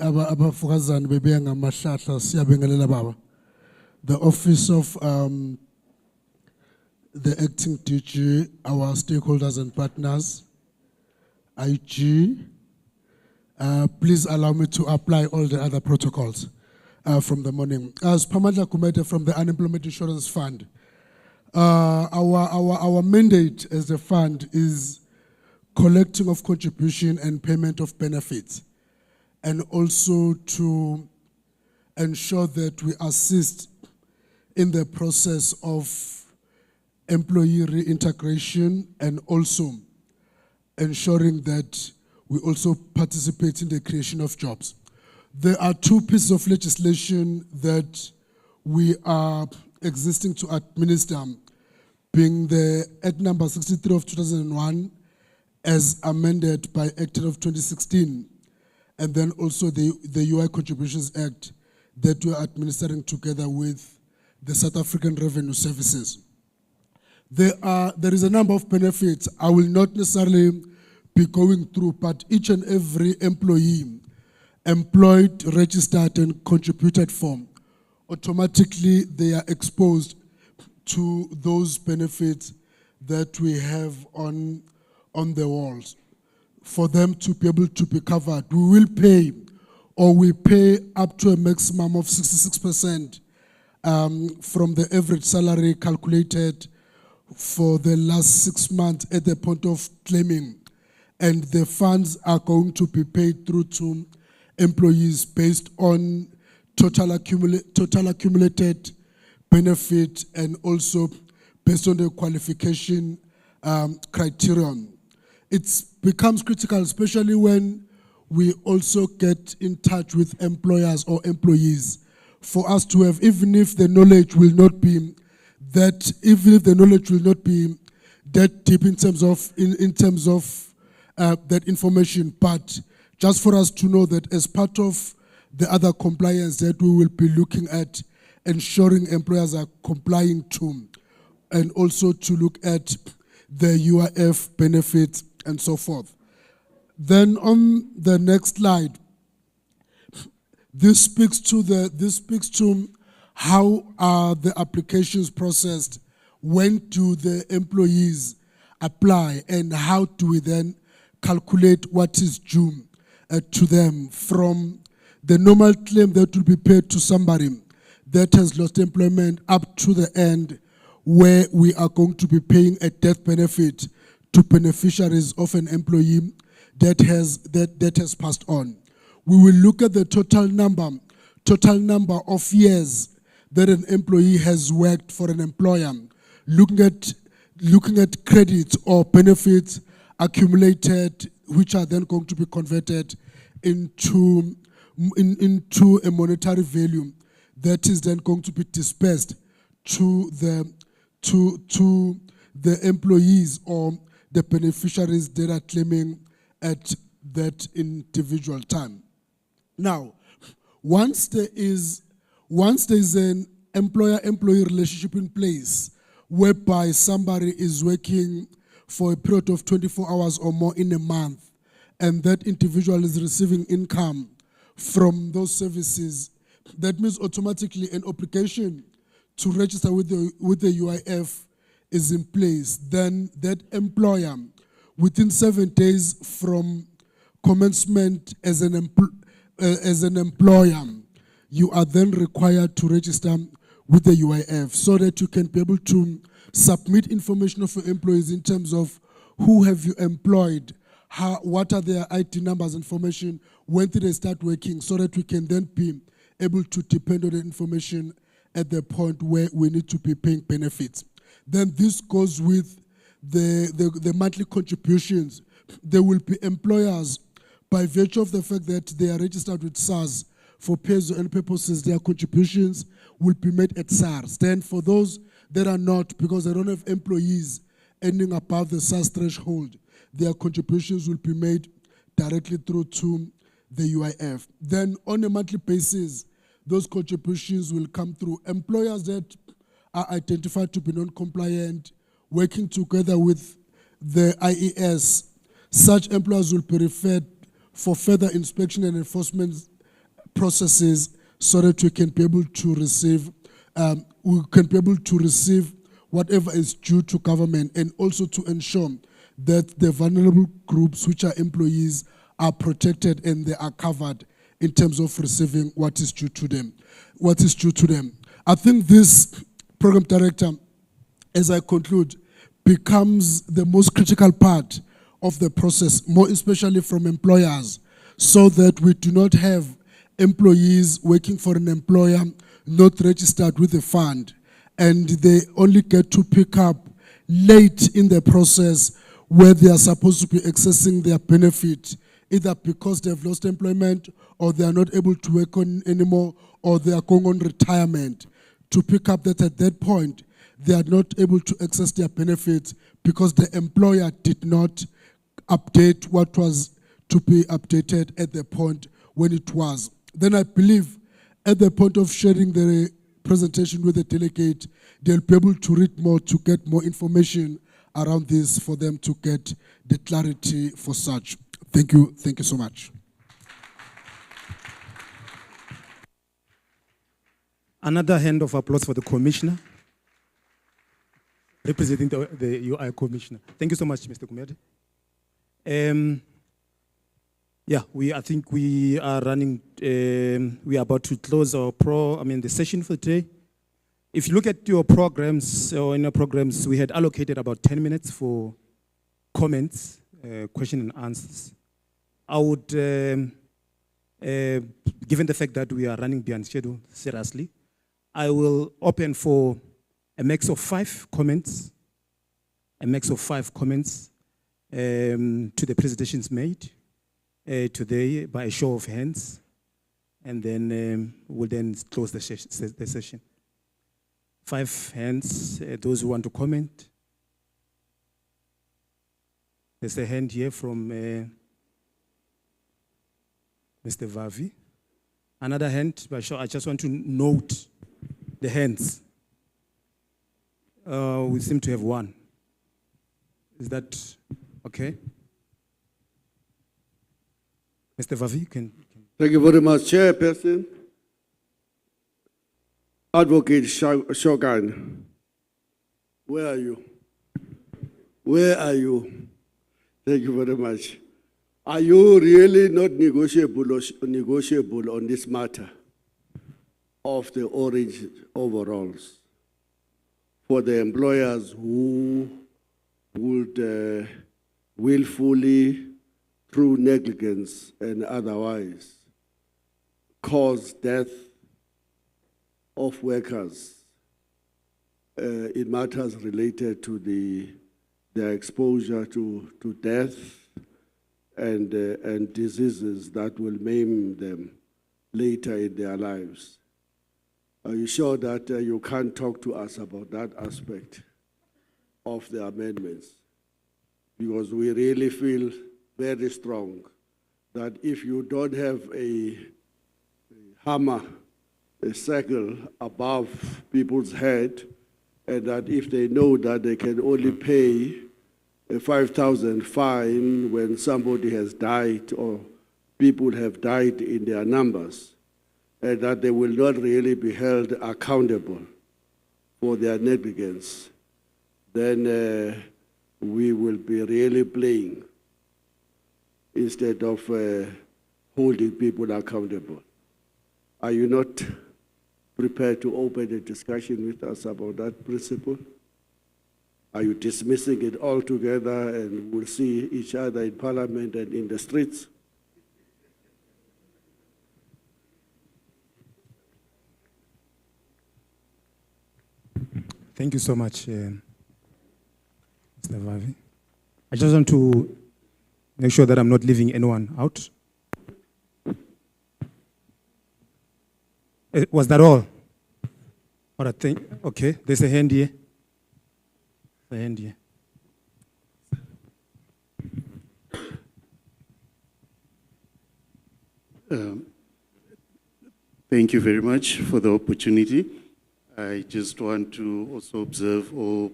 [SPEAKER 17] abafukazana bebuya ngamahlahla siyabengelela baba. The office of the acting DG, our stakeholders and partners, IG, please allow me to apply all the other protocols from the morning. As Pamela Kumete from the Unemployment Insurance Fund, our mandate as a fund is collecting of contribution and payment of benefits, and also to ensure that we assist in the process of employee reintegration, and also ensuring that we also participate in the creation of jobs. There are 2 pieces of legislation that we are existing to administer, being the Act number 63 of 2001 as amended by Act of 2016, and then also the UI Contributions Act that we are administering together with the South African Revenue Services. There is a number of benefits I will not necessarily be going through, but each and every employee employed, registered, and contributed for, automatically they are exposed to those benefits that we have on the walls. For them to be able to be covered, we will pay or we pay up to a maximum of 66% from the average salary calculated for the last 6 months at the point of claiming. And the funds are going to be paid through to employees based on total accumulated benefit and also based on the qualification criterion. It becomes critical, especially when we also get in touch with employers or employees, for us to have, even if the knowledge will not be that deep in terms of that information, but just for us to know that as part of the other compliance that we will be looking at, ensuring employers are complying to, and also to look at the UIF benefits and so forth. Then on the next slide, this speaks to how are the applications processed, when do the employees apply, and how do we then calculate what is due to them from the normal claim that will be paid to somebody that has lost employment up to the end where we are going to be paying a death benefit to beneficiaries of an employee that has passed on. We will look at the total number of years that an employee has worked for an employer, looking at credits or benefits accumulated, which are then going to be converted into a monetary value that is then going to be dispersed to the employees or the beneficiaries that are claiming at that individual time. Now, once there is an employer-employee relationship in place, whereby somebody is working for a period of 24 hours or more in a month, and that individual is receiving income from those services, that means automatically an obligation to register with the UIF is in place. Then that employer, within 7 days from commencement as an employer, you are then required to register with the UIF so that you can be able to submit information of your employees in terms of who have you employed, what are their ID numbers, information, when did they start working, so that we can then be able to depend on the information at the point where we need to be paying benefits. Then this goes with the monthly contributions. There will be employers, by virtue of the fact that they are registered with SARS, for pay-as-you-earn purposes, their contributions will be made at SARS. Then for those that are not, because they don't have employees earning above the SARS threshold, their contributions will be made directly through to the UIF. Then on a monthly basis, those contributions will come through employers that are identified to be non-compliant, working together with the IES. Such employers will be referred for further inspection and enforcement processes so that we can be able to receive whatever is due to government, and also to ensure that the vulnerable groups, which are employees, are protected and they are covered in terms of receiving what is due to them. I think this program director, as I conclude, becomes the most critical part of the process, more especially from employers, so that we do not have employees working for an employer not registered with the fund, and they only get to pick up late in the process where they are supposed to be accessing their benefit, either because they've lost employment or they are not able to work on anymore, or they are going on retirement, to pick up that at that point they are not able to access their benefits because the employer did not update what was to be updated at the point when it was. Then I believe at the point of sharing the presentation with the delegate, they'll be able to read more, to get more information around this for them to get the clarity for such. Thank you so much.
[SPEAKER 14] Another hand of applause for the Commissioner, representing the UI Commissioner. Thank you so much, Mr. Kumede. Yeah, I think we are running, we are about to close the session for today. If you look at your programs, or in your programs, we had allocated about 10 minutes for comments, question and answers. I would, given the fact that we are running behind schedule, seriously, I will open for a max of 5 comments, to the presentations made today by a show of hands, and then we'll then close the session. 5 hands, those who want to comment. There's a hand here from Mr. Vavi. Another hand, but I just want to note the hands. We seem to have one. Is that okay? Mr. Vavi, can.
[SPEAKER 6] Thank you very much, Chairperson. Advocate Shogun, where are you? Where are you? Thank you very much. Are you really not negotiable on this matter of the orange overalls for the employers who would willfully, through negligence and otherwise, cause death of workers in matters related to their exposure to death and diseases that will maim them later in their lives? Are you sure that you can't talk to us about that aspect of the amendments? Because we really feel very strong that if you don't have a hammer, a circle above people's head, and that if they know that they can only pay a 5,000 fine when somebody has died or people have died in their numbers, and that they will not really be held accountable for their negligence, then we will be really playing instead of holding people accountable. Are you not prepared to open a discussion with us about that principle? Are you dismissing it altogether and we'll see each other in Parliament and in the streets?
[SPEAKER 14] Thank you so much, Mr. Vavi. I just want to make sure that I'm not leaving anyone out. Was that all? Or I think, okay, there's a hand here. A hand here.
[SPEAKER 18] Thank you very much for the opportunity. I just want to also observe all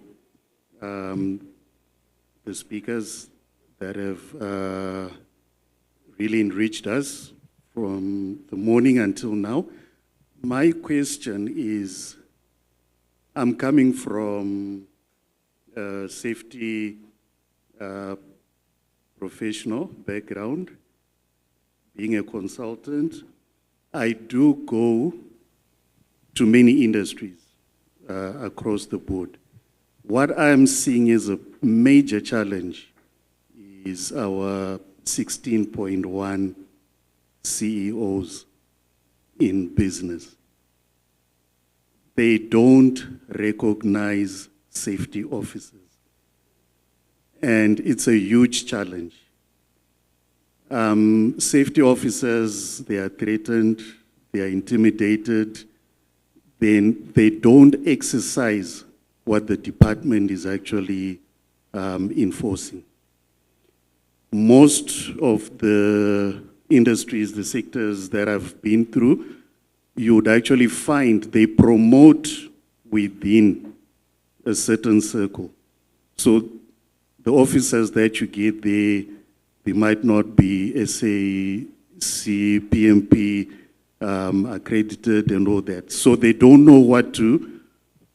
[SPEAKER 18] the speakers that have really enriched us from the morning until now. My question is, I'm coming from a safety professional background, being a consultant. I do go to many industries across the board. What I'm seeing is a major challenge is our 16.1 CEOs in business. They don't recognize safety officers. And it's a huge challenge. Safety officers, they are threatened, they are intimidated, then they don't exercise what the department is actually enforcing. Most of the industries, the sectors that I've been through, you would actually find they promote within a certain circle. So the officers that you get there, they might not be SAC, PMP accredited and all that. So they don't know what to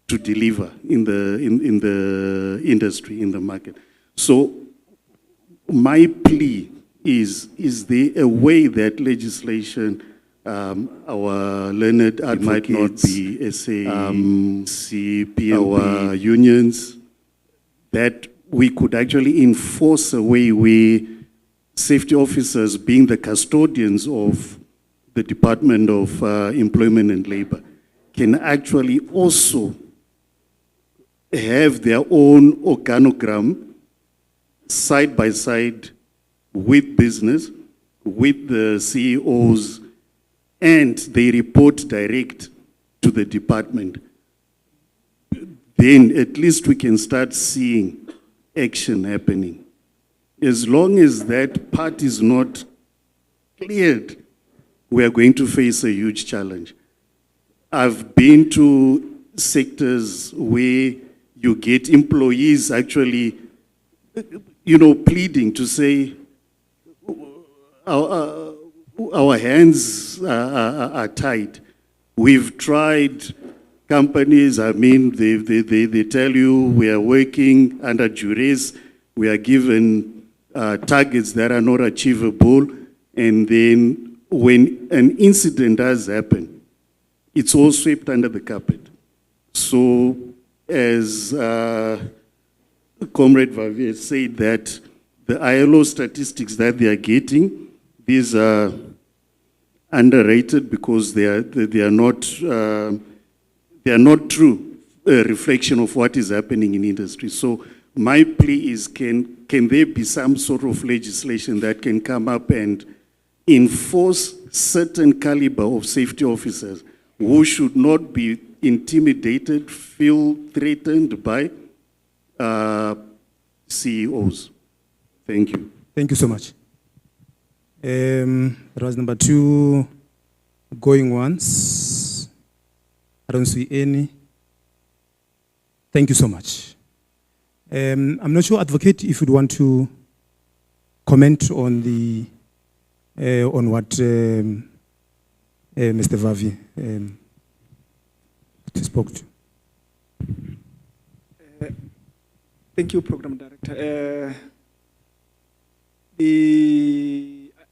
[SPEAKER 18] deliver in the industry, in the market. So my plea is there a way that legislation, our learned advocates, CPLP, our unions, that we could actually enforce a way where safety officers, being the custodians of the Department of Employment and Labor, can actually also have their own organogram side by side with business, with the CEOs, and they report direct to the department. Then at least we can start seeing action happening. As long as that part is not cleared, we are going to face a huge challenge. I've been to sectors where you get employees actually, pleading to say, our hands are tied. We've tried. Companies, they tell you we are working under duress. We are given targets that are not achievable. And then when an incident does happen, it's all swept under the carpet. So as Comrade Vavi said, that the ILO statistics that they are getting, these are underrated because they are not true reflection of what is happening in industry. So my plea is, can there be some sort of legislation that can come up and enforce certain caliber of safety officers who should not be intimidated, feel threatened by CEOs? Thank you.
[SPEAKER 14] Thank you so much. That was number 2, going once. I don't see any. Thank you so much. I'm not sure, Advocate, if you'd want to comment on the on what Mr. Vavi spoke to.
[SPEAKER 9] Thank you, Program Director.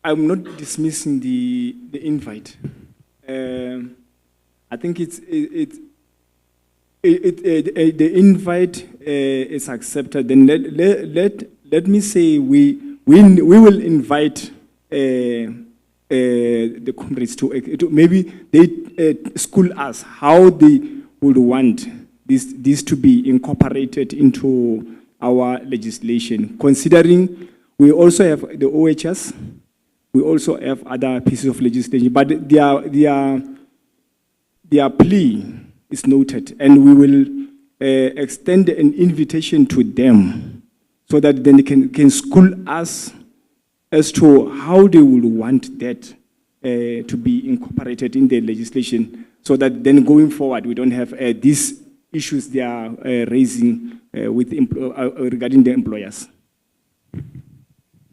[SPEAKER 9] I'm not dismissing the invite. I think the invite is accepted. Then let me say we will invite the comrades to maybe they school us how they would want this to be incorporated into our legislation, considering we also have the OHS, we also have other pieces of legislation, but their plea is noted, and we will extend an invitation to them so that then they can school us as to how they would want that to be incorporated in the legislation, so that then going forward we don't have these issues they are raising with regarding the employers.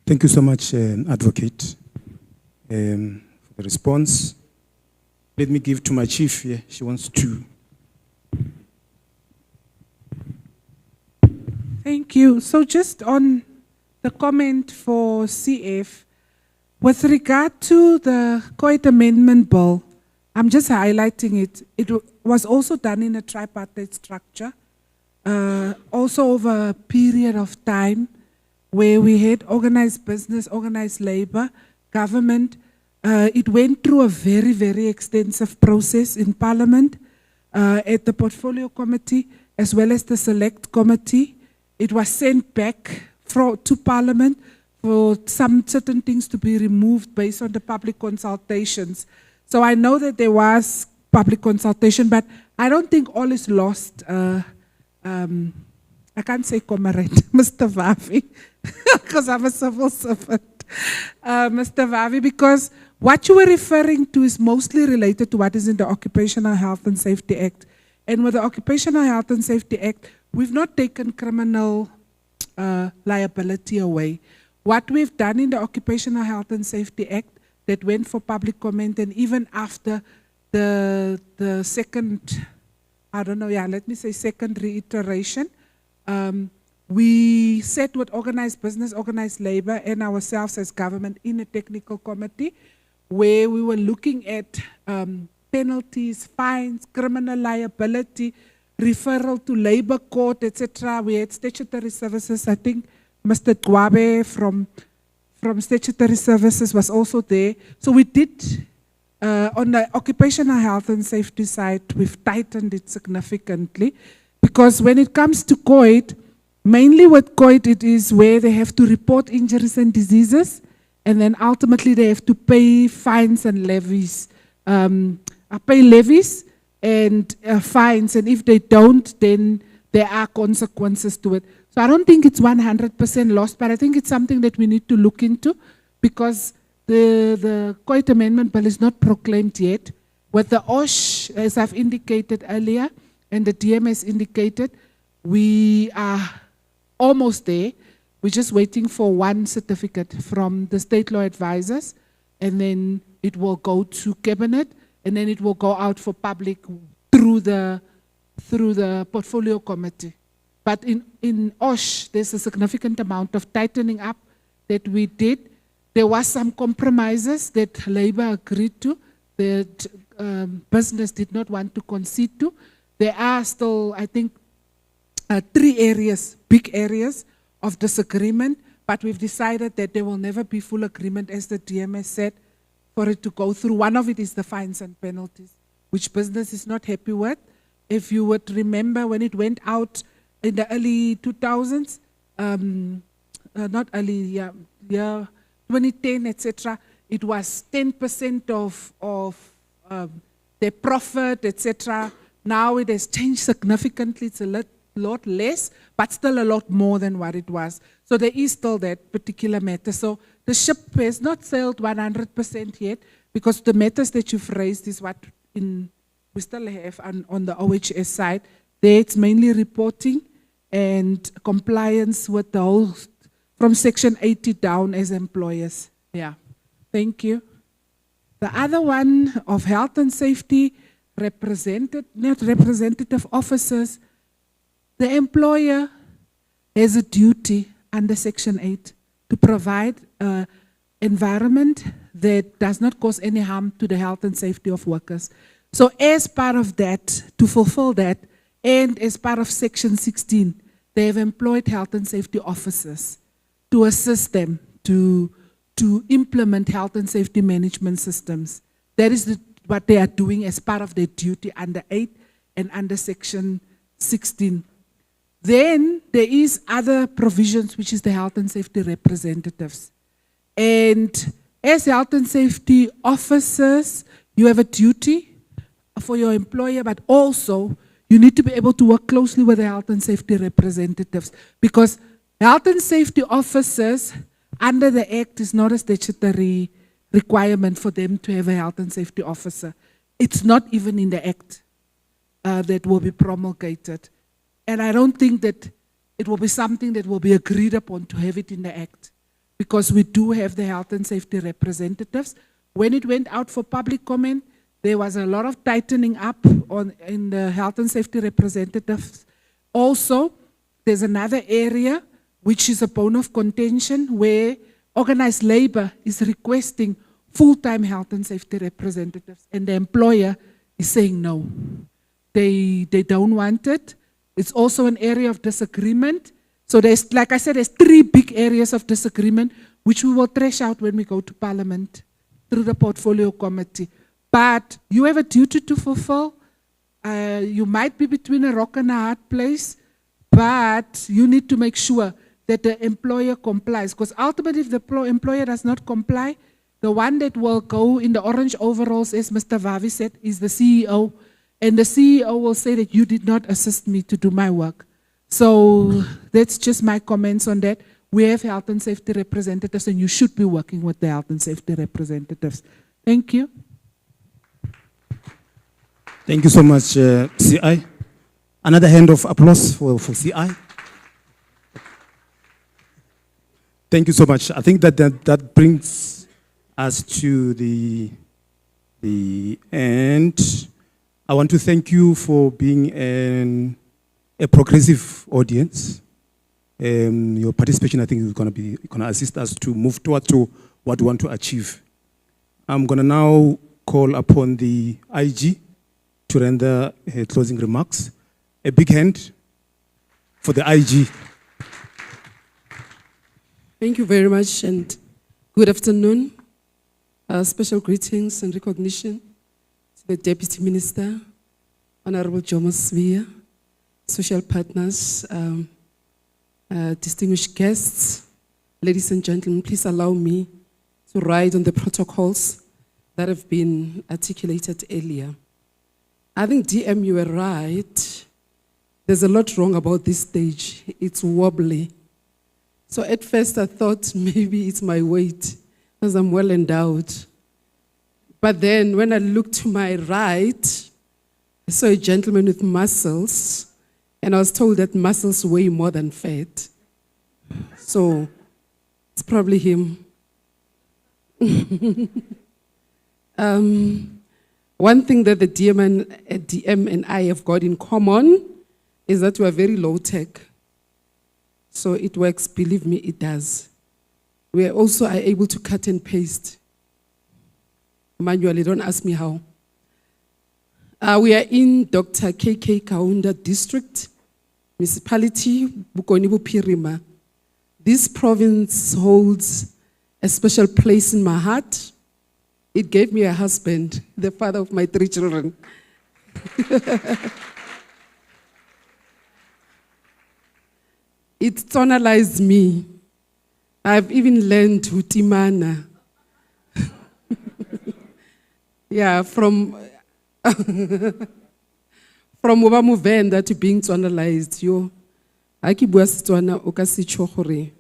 [SPEAKER 14] Thank you so much, Advocate, for the response. Let me give to my chief here. She wants to.
[SPEAKER 4] Thank you. So just on the comment for CF, with regard to the COIT Amendment Bill, I'm just highlighting it. It was also done in a tripartite structure, also over a period of time where we had organized business, organized labor, government. It went through a very, very extensive process in Parliament, at the Portfolio Committee, as well as the Select Committee. It was sent back to Parliament for some certain things to be removed based on the public consultations. So I know that there was public consultation, but I don't think all is lost. I can't say comrade, Mr. Vavi, because I'm a civil servant. Mr. Vavi, because what you were referring to is mostly related to what is in the Occupational Health and Safety Act. And with the Occupational Health and Safety Act, we've not taken criminal liability away. What we've done in the Occupational Health and Safety Act that went for public comment, and even after the second, I don't know, yeah, let me say second reiteration, We sat with organized business, organized labor, and ourselves as government in a technical committee where we were looking at penalties, fines, criminal liability, referral to labor court, etc. We had statutory services. I think Mr. Dwabe from statutory services was also there. So we did, on the occupational health and safety side, we've tightened it significantly because when it comes to COID, mainly with COID, it is where they have to report injuries and diseases, and then ultimately they have to pay fines and levies, pay levies and fines, and if they don't, then there are consequences to it. So I don't think it's 100% lost, but I think it's something that we need to look into because the COID Amendment Bill is not proclaimed yet. With the OSH, as I've indicated earlier, and the DMS indicated, we are almost there. We're just waiting for one certificate from the state law advisors, and then it will go to cabinet, and then it will go out for public through the portfolio committee. But in OSH, there's a significant amount of tightening up that we did. There was some compromises that Labour agreed to, that business did not want to concede to. There are still, I think, 3 areas, big areas of disagreement, but we've decided that there will never be full agreement, as the DMS said, for it to go through. One of it is the fines and penalties, which business is not happy with. If you would remember when it went out in the early 2000s, not early, yeah, 2010, etc., it was 10% of their profit, etc. Now it has changed significantly. It's a lot less, but still a lot more than what it was. So there is still that particular matter. So the ship has not sailed 100% yet, because the matters that you've raised is what we still have on the OHS side. There it's mainly reporting and compliance with the whole, from Section 80 down as employers. Yeah, thank you. The other one of health and safety, representative officers, the employer has a duty under Section 8 to provide an environment that does not cause any harm to the health and safety of workers. So as part of that, to fulfill that, and as part of Section 16, they have employed health and safety officers to assist them to implement health and safety management systems. That is what they are doing as part of their duty under 8 and under Section 16. Then there is other provisions, which is the health and safety representatives. And as health and safety officers, you have a duty for your employer, but also you need to be able to work closely with the health and safety representatives, because health and safety officers under the Act is not a statutory requirement for them to have a health and safety officer. It's not even in the Act that will be promulgated. And I don't think that it will be something that will be agreed upon to have it in the Act, because we do have the health and safety representatives. When it went out for public comment, there was a lot of tightening up in the health and safety representatives. Also, there's another area which is a bone of contention where organized labor is requesting full-time health and safety representatives, and the employer is saying no. They don't want it. It's also an area of disagreement. So there's, like I said, there's 3 big areas of disagreement which we will thresh out when we go to Parliament through the portfolio committee. But you have a duty to fulfill. You might be between a rock and a hard place, but you need to make sure that the employer complies. Because ultimately, if the employer does not comply, the one that will go in the orange overalls, as Mr. Vavi said, is the CEO. And the CEO will say that you did not assist me to do my work. So that's just my comments on that. We have health and safety representatives, and you should be working with the health and safety representatives. Thank you.
[SPEAKER 14] Thank you so much, CI. Another hand of applause for CI. Thank you so much. I think that brings us to the end. I want to thank you for being a progressive audience. Your participation, I think, is going to assist us to move towards to what we want to achieve. I'm going to now call upon the IG to render her closing remarks. A big hand for the IG.
[SPEAKER 19] Thank you very much and good afternoon. Special greetings and recognition to the Deputy Minister, Honorable Jomo Sibiya, social partners, distinguished guests, ladies and gentlemen. Please allow me to ride on the protocols that have been articulated earlier. I think, DM, you were right. There's a lot wrong about this stage. It's wobbly. So at first I thought maybe it's my weight because I'm well endowed. But then when I looked to my right, I saw a gentleman with muscles, and I was told that muscles weigh more than fat. So it's probably him. One thing that the DM and I have got in common is that we are very low tech. So it works, believe me, it does. We also are able to cut and paste manually, don't ask me how. We are in Dr. KK Kaunda District, Municipality, Bokoni Bophirima. This province holds a special place in my heart. It gave me a husband, the father of my 3 children. It tonalized me. I've even learned Utimana. Yeah, from Oba Muvenda to being tonalized. Yo, aki bua Setswana o ka se tjho gore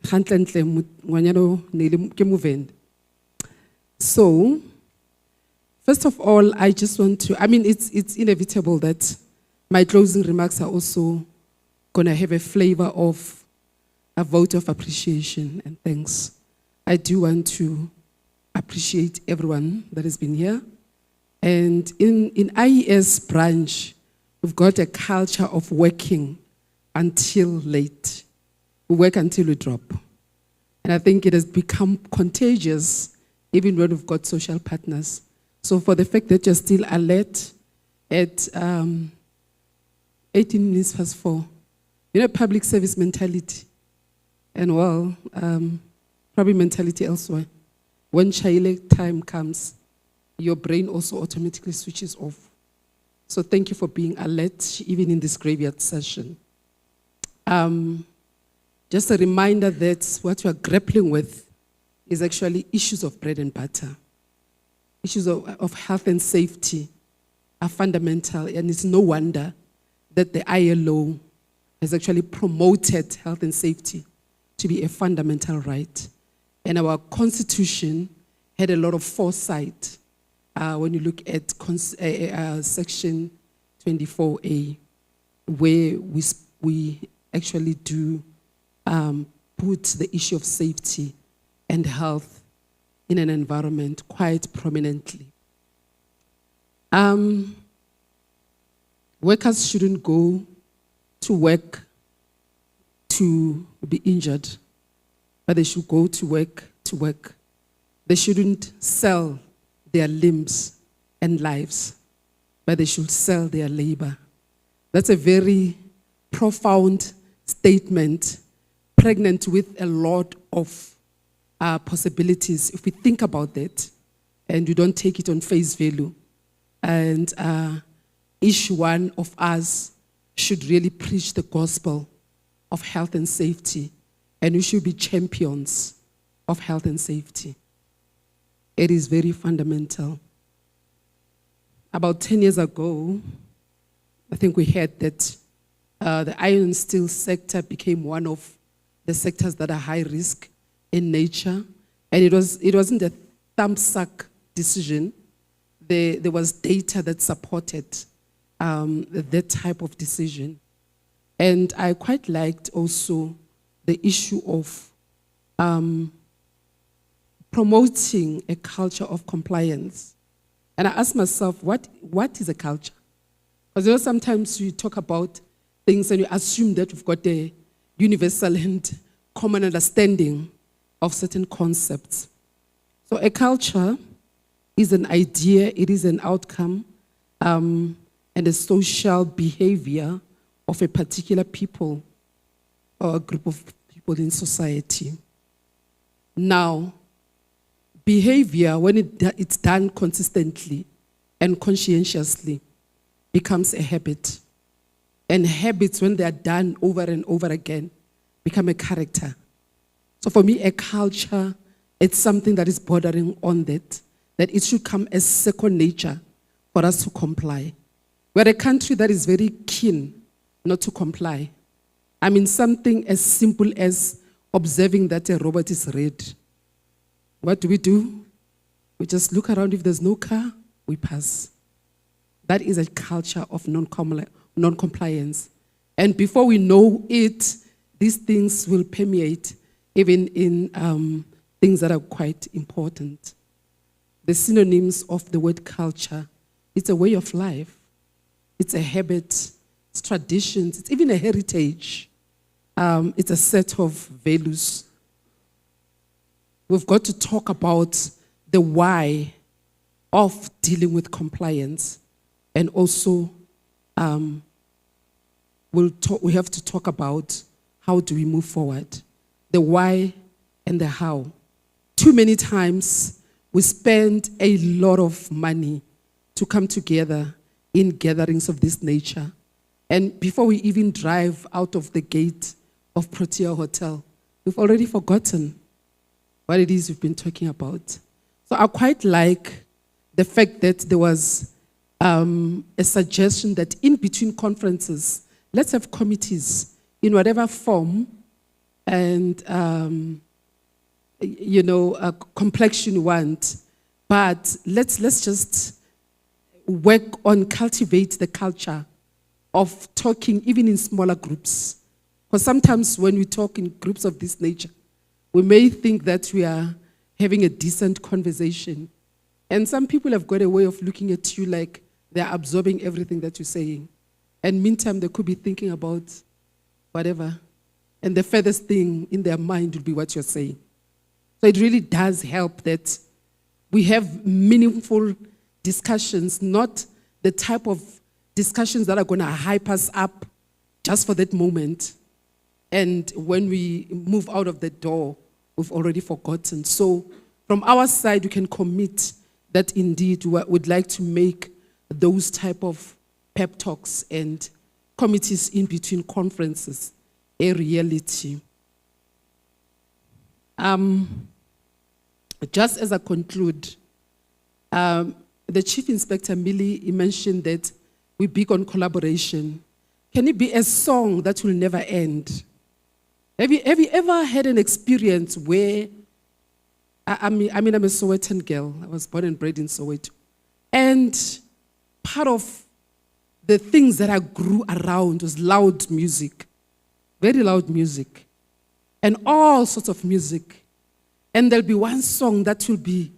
[SPEAKER 19] gantlentle ngwanyana ne le ke Muvenda. So, first of all, I just want to, it's inevitable that my closing remarks are also going to have a flavor of a vote of appreciation and thanks. I do want to appreciate everyone that has been here. And in IES branch, we've got a culture of working until late. We work until we drop. And I think it has become contagious even when we've got social partners. So for the fact that you're still alert at 18 minutes past 4, public service mentality, and well, probably mentality elsewhere. When Chile time comes, your brain also automatically switches off. So thank you for being alert, even in this graveyard session. Just a reminder that what we are grappling with is actually issues of bread and butter. Issues of health and safety are fundamental, and it's no wonder that the ILO has actually promoted health and safety to be a fundamental right. And our constitution had a lot of foresight when you look at section 24A, where we actually do put the issue of safety and health in an environment quite prominently. Workers shouldn't go to work to be injured, but they should go to work to work. They shouldn't sell their limbs and lives, but they should sell their labor. That's a very profound statement, pregnant with a lot of possibilities if we think about that and we don't take it on face value. And each one of us should really preach the gospel of health and safety, and we should be champions of health and safety. It is very fundamental. About 10 years ago, I think we heard that the iron and steel sector became one of the sectors that are high risk in nature, and it wasn't a thumbsuck decision. There was data that supported that type of decision. And I quite liked also the issue of promoting a culture of compliance. And I asked myself, what is a culture? Because sometimes you talk about things and you assume that we've got a universal and common understanding of certain concepts. So a culture is an idea, it is an outcome, and a social behavior of a particular people or a group of people in society. Now, behavior, when it's done consistently and conscientiously, becomes a habit. And habits, when they are done over and over again, become a character. So for me, a culture, it's something that is bordering on that it should come as second nature for us to comply. We're a country that is very keen not to comply. I mean, something as simple as observing that a robot is red. What do? We just look around. If there's no car, we pass. That is a culture of non-compliance. And before we know it, these things will permeate even in things that are quite important. The synonyms of the word culture, it's a way of life. It's a habit, it's traditions, it's even a heritage. It's a set of values. We've got to talk about the why of dealing with compliance. And also, we have to talk about how do we move forward. The why and the how. Too many times, we spend a lot of money to come together in gatherings of this nature. And before we even drive out of the gate of Protea Hotel, we've already forgotten what it is we've been talking about. So I quite like the fact that there was a suggestion that in between conferences, let's have committees in whatever form and complexion you want, but let's just work on cultivate the culture of talking even in smaller groups. Because sometimes when we talk in groups of this nature, we may think that we are having a decent conversation. And some people have got a way of looking at you like they're absorbing everything that you're saying. And meantime, they could be thinking about whatever. And the furthest thing in their mind would be what you're saying. So it really does help that we have meaningful discussions, not the type of discussions that are going to hype us up just for that moment. And when we move out of the door, we've already forgotten. So from our side, we can commit that indeed we'd like to make those type of pep talks and committees in between conferences a reality. Just as I conclude, the Chief Inspector Millie mentioned that we're big on collaboration. Can it be a song that will never end? Have you ever had an experience where, I'm a Sowetan girl. I was born and bred in Soweto. And part of the things that I grew around was loud music, very loud music, and all sorts of music. And there'll be one song that will be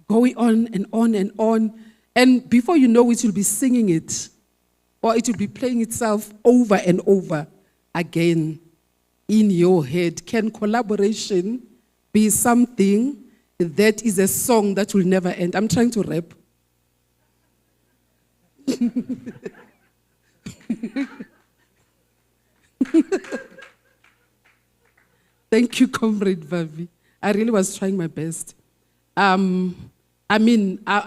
[SPEAKER 19] going on and on and on. And before you know it, you'll be singing it, or it will be playing itself over and over again in your head. Can collaboration be something that is a song that will never end? I'm trying to rap. Thank you, Comrade Vavi. I really was trying my best. I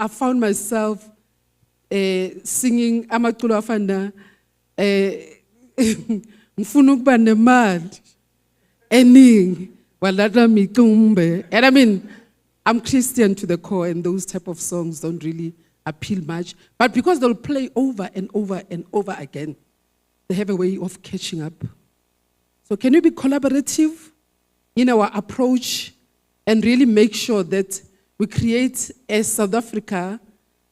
[SPEAKER 19] found myself singing amaculo afana ngifuna ukuba nemali eningi walata mikumbe. And I'm Christian to the core, and those type of songs don't really appeal much. But because they'll play over and over and over again, they have a way of catching up. So can we be collaborative in our approach and really make sure that we create a South Africa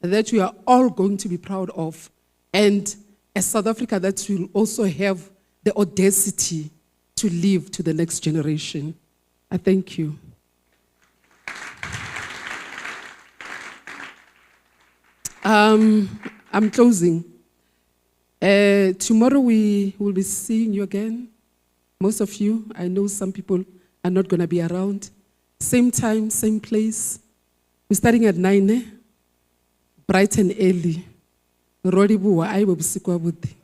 [SPEAKER 19] that we are all going to be proud of, and a South Africa that will also have the audacity to live to the next generation? I thank you. I'm closing. Tomorrow we will be seeing you again Most of you, I know some people are not going to be around. Same time, same place. We're starting at 9, bright and early. Rodibu wa aibo busiku wa budi.